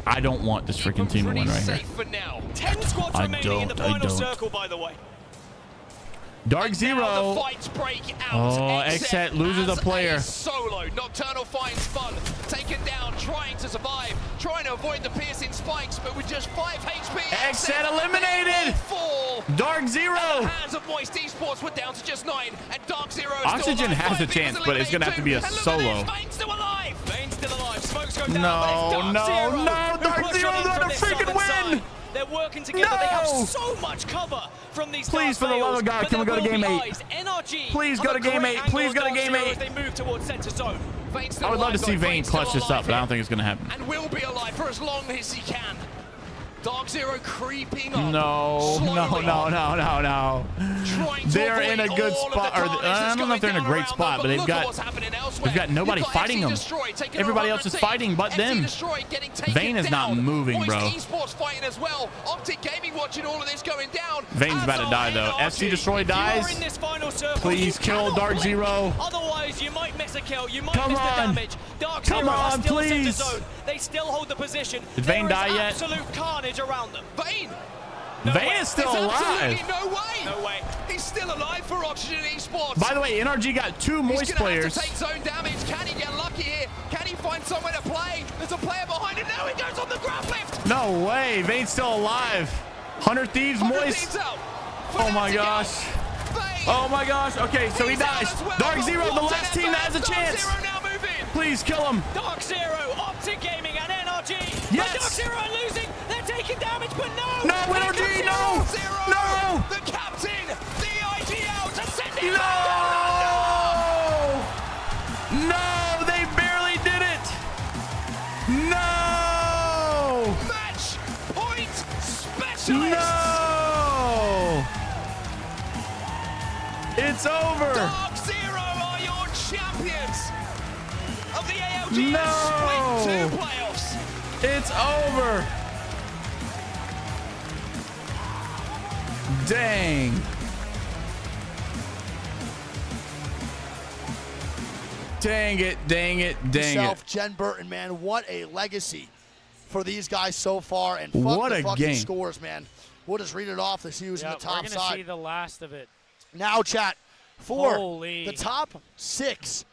I don't want this freaking team to win right here. For now. 10 squads remaining in the final circle, by the way. Dark Zero. The fights break out. Oh, Xset loses a player. Solo. Nocturnal finds fun. Taken down, trying to survive, trying to avoid the piercing spikes, but with just 5 HP. Xset eliminated. Dark Zero. And the hands of Moist Esports were down to just 9, and Dark Zero is Oxygen has a chance, but it's gonna have to be a solo. Vane's still alive. Vane's still alive. Smoke's going down. No, Dark Zero's gonna freaking win. They're working together. No! They have so much cover from these. Please, for the love of God, can we go to game 8? NRG Please go to game 8. Please go to game 8. They move towards center zone. I would love to see Vane clutch this up, but I don't think it's going to happen. And will be alive for as long as he can. Dark Zero creeping up. No. They're in a good spot. Or I don't know if they're in a great spot, but they've got nobody fighting them. Everybody else is fighting but them. Vane is not moving, bro. Vane's about to die, though. FC Destroy dies. Please kill Dark Zero. Otherwise, you might miss a kill. You might miss the damage. Dark Zero are still in center zone. They still hold the position. Did Vane die yet? Absolute carnage around them. Vane! Vane is still alive. No way. No way. He's still alive for Oxygen Esports. By the way, NRG got 2 Moist players. He's going to have to take zone damage. Can he get lucky here? Can he find somewhere to play? There's a player behind him. Now he goes on the grab lift. No way. Vane's still alive. 100 Thieves Moist. Oh my gosh. Oh my gosh. Okay, so he dies. Dark Zero, the last team that has a chance. Please kill him. Dark Zero, Optic Gaming, and NRG. Yes. But Dark Zero are losing. They're taking damage, but no. No, NRG, no. No. The captain, the IG out, ascending. No, they barely did it. No. Match point specialist. No. It's over. Dark Zero are your champions of the ALGS Split 2 playoffs. It's over. Dang. Dang it. Jen Burton, man, what a legacy for these guys so far. And what a fucking game. Scores, man. We'll just read it off to see who's in the top we're side. gonna see the last of it. Now, chat, for Holy. the top 6.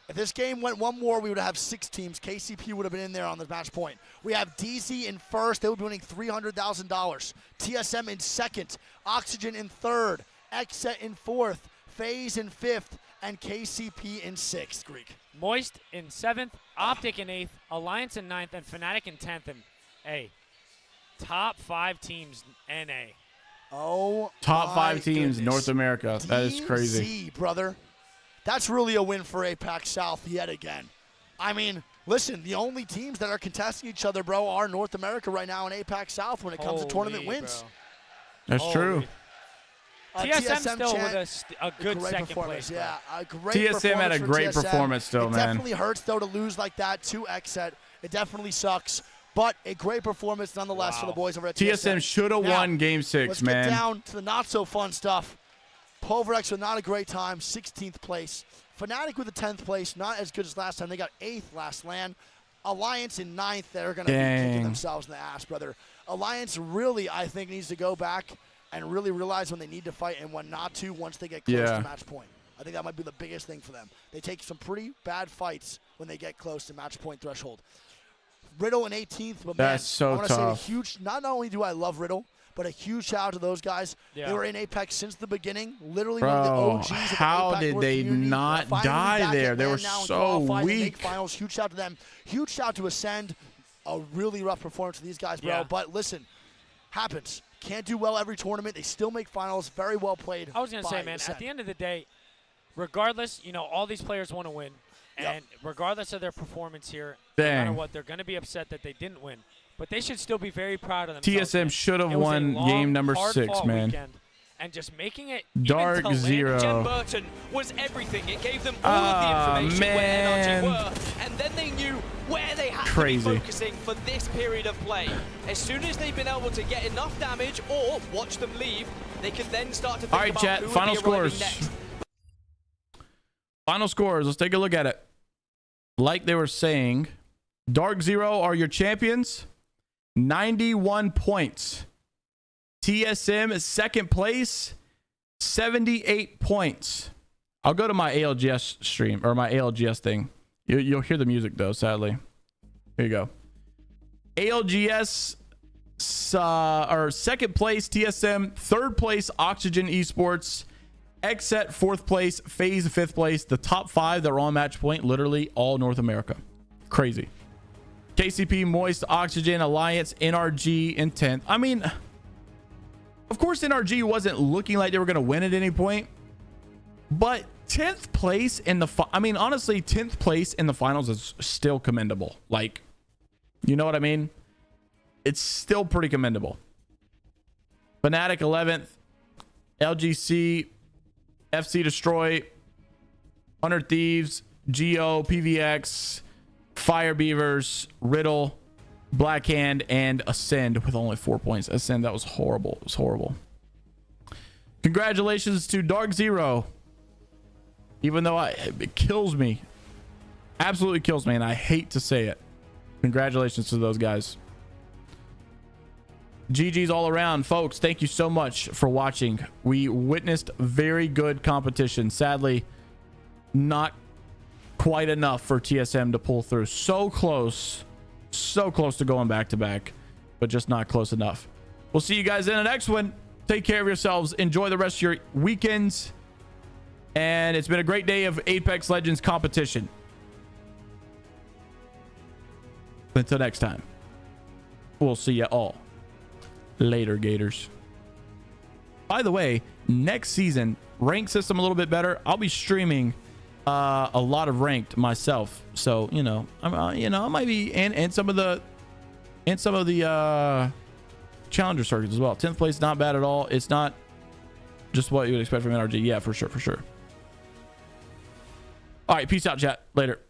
If this game went one more, we would have 6 teams. KCP would have been in there on the match point. We have DZ in first. They would be winning $300,000. TSM in second. Oxygen in third. Xset in fourth. FaZe in fifth. And KCP in sixth, Greek. Moist in 7th. Optic in 8th. Alliance in 9th. And Fnatic in 10th. And, hey, top 5 teams, NA. Oh, top 5 teams, goodness. North America. That is crazy. DZ, brother. That's really a win for APAC South yet again. I mean, listen, the only teams that are contesting each other, bro, are North America right now and APAC South when it comes to tournament wins. Bro. That's true. TSM still with a good second performance. place. Yeah, a great TSM had a great performance still, man. It definitely hurts, though, to lose like that to Xset. It definitely sucks. But a great performance nonetheless for the boys over at TSM. TSM should have won Game 6, man. Let's get down to the not-so-fun stuff. Poverex with not a great time, 16th place. Fnatic with a 10th place, not as good as last time. They got 8th last LAN. Alliance in 9th. They're going to be kicking themselves in the ass, brother. Alliance really, I think, needs to go back and really realize when they need to fight and when not to once they get close to match point. I think that might be the biggest thing for them. They take some pretty bad fights when they get close to match point threshold. Riddle in 18th, but that's so I want to say a tough. huge, not only do I love Riddle, but a huge shout out to those guys. Yeah. They were in Apex since the beginning. Literally Bro, one of the OGs of the how Apex did North they community. not Finally die back there? at They LAN were now and so qualify and make weak. finals. Huge shout out to them. Huge shout out to Ascend. A really rough performance for these guys, bro. Yeah. But listen, happens. Can't do well every tournament. They still make finals. Very well played. I was going to say, man, at the end of the day, regardless, all these players want to win. And regardless of their performance here, no matter what, they're going to be upset that they didn't win. But they should still be very proud of themselves. TSM should have won game number 6, man. And just making it Dark Zero. Jen Burton was everything. It gave them all of the information where NRG were, and then they knew where they have Crazy. to be focusing for this period of play. As soon as they've been able to get enough damage or watch them leave, they can then start to think All right, about chat. who Final will be arriving scores. next. Final scores. Let's take a look at it. Like they were saying, Dark Zero are your champions. 91 points. TSM is second place. 78 points. I'll go to my ALGS stream or my ALGS thing. You'll hear the music though, sadly. Here you go. ALGS or second place TSM, third place Oxygen Esports, Xset fourth place, FaZe fifth place. The top 5 that are on match point, literally all North America. Crazy. KCP, Moist, Oxygen, Alliance, NRG in 10th. I mean, of course NRG wasn't looking like they were going to win at any point, but 10th place in the honestly 10th place in the finals is still commendable. Like, you know what I mean? It's still pretty commendable. Fnatic 11th, LGC, FC Destroy, 100 Thieves, Geo, PVX, Fire Beavers, Riddle, Blackhand, and Ascend with only 4 points. Ascend, that was horrible. It was horrible. Congratulations to Dark Zero. Even though it kills me. Absolutely kills me, and I hate to say it. Congratulations to those guys. GG's all around, folks. Thank you so much for watching. We witnessed very good competition. Sadly, not quite enough for TSM to pull through. So close to going back to back, but just not close enough. We'll see you guys in the next one. Take care of yourselves. Enjoy the rest of your weekends. And it's been a great day of Apex Legends competition. Until next time, we'll see you all later, Gators. By the way, next season, rank system a little bit better. I'll be streaming a lot of ranked myself, so I might be in some of the challenger circuits as well. 10th place, not bad at all. It's not just what you would expect from NRG. Yeah, for sure. All right, peace out, chat. Later.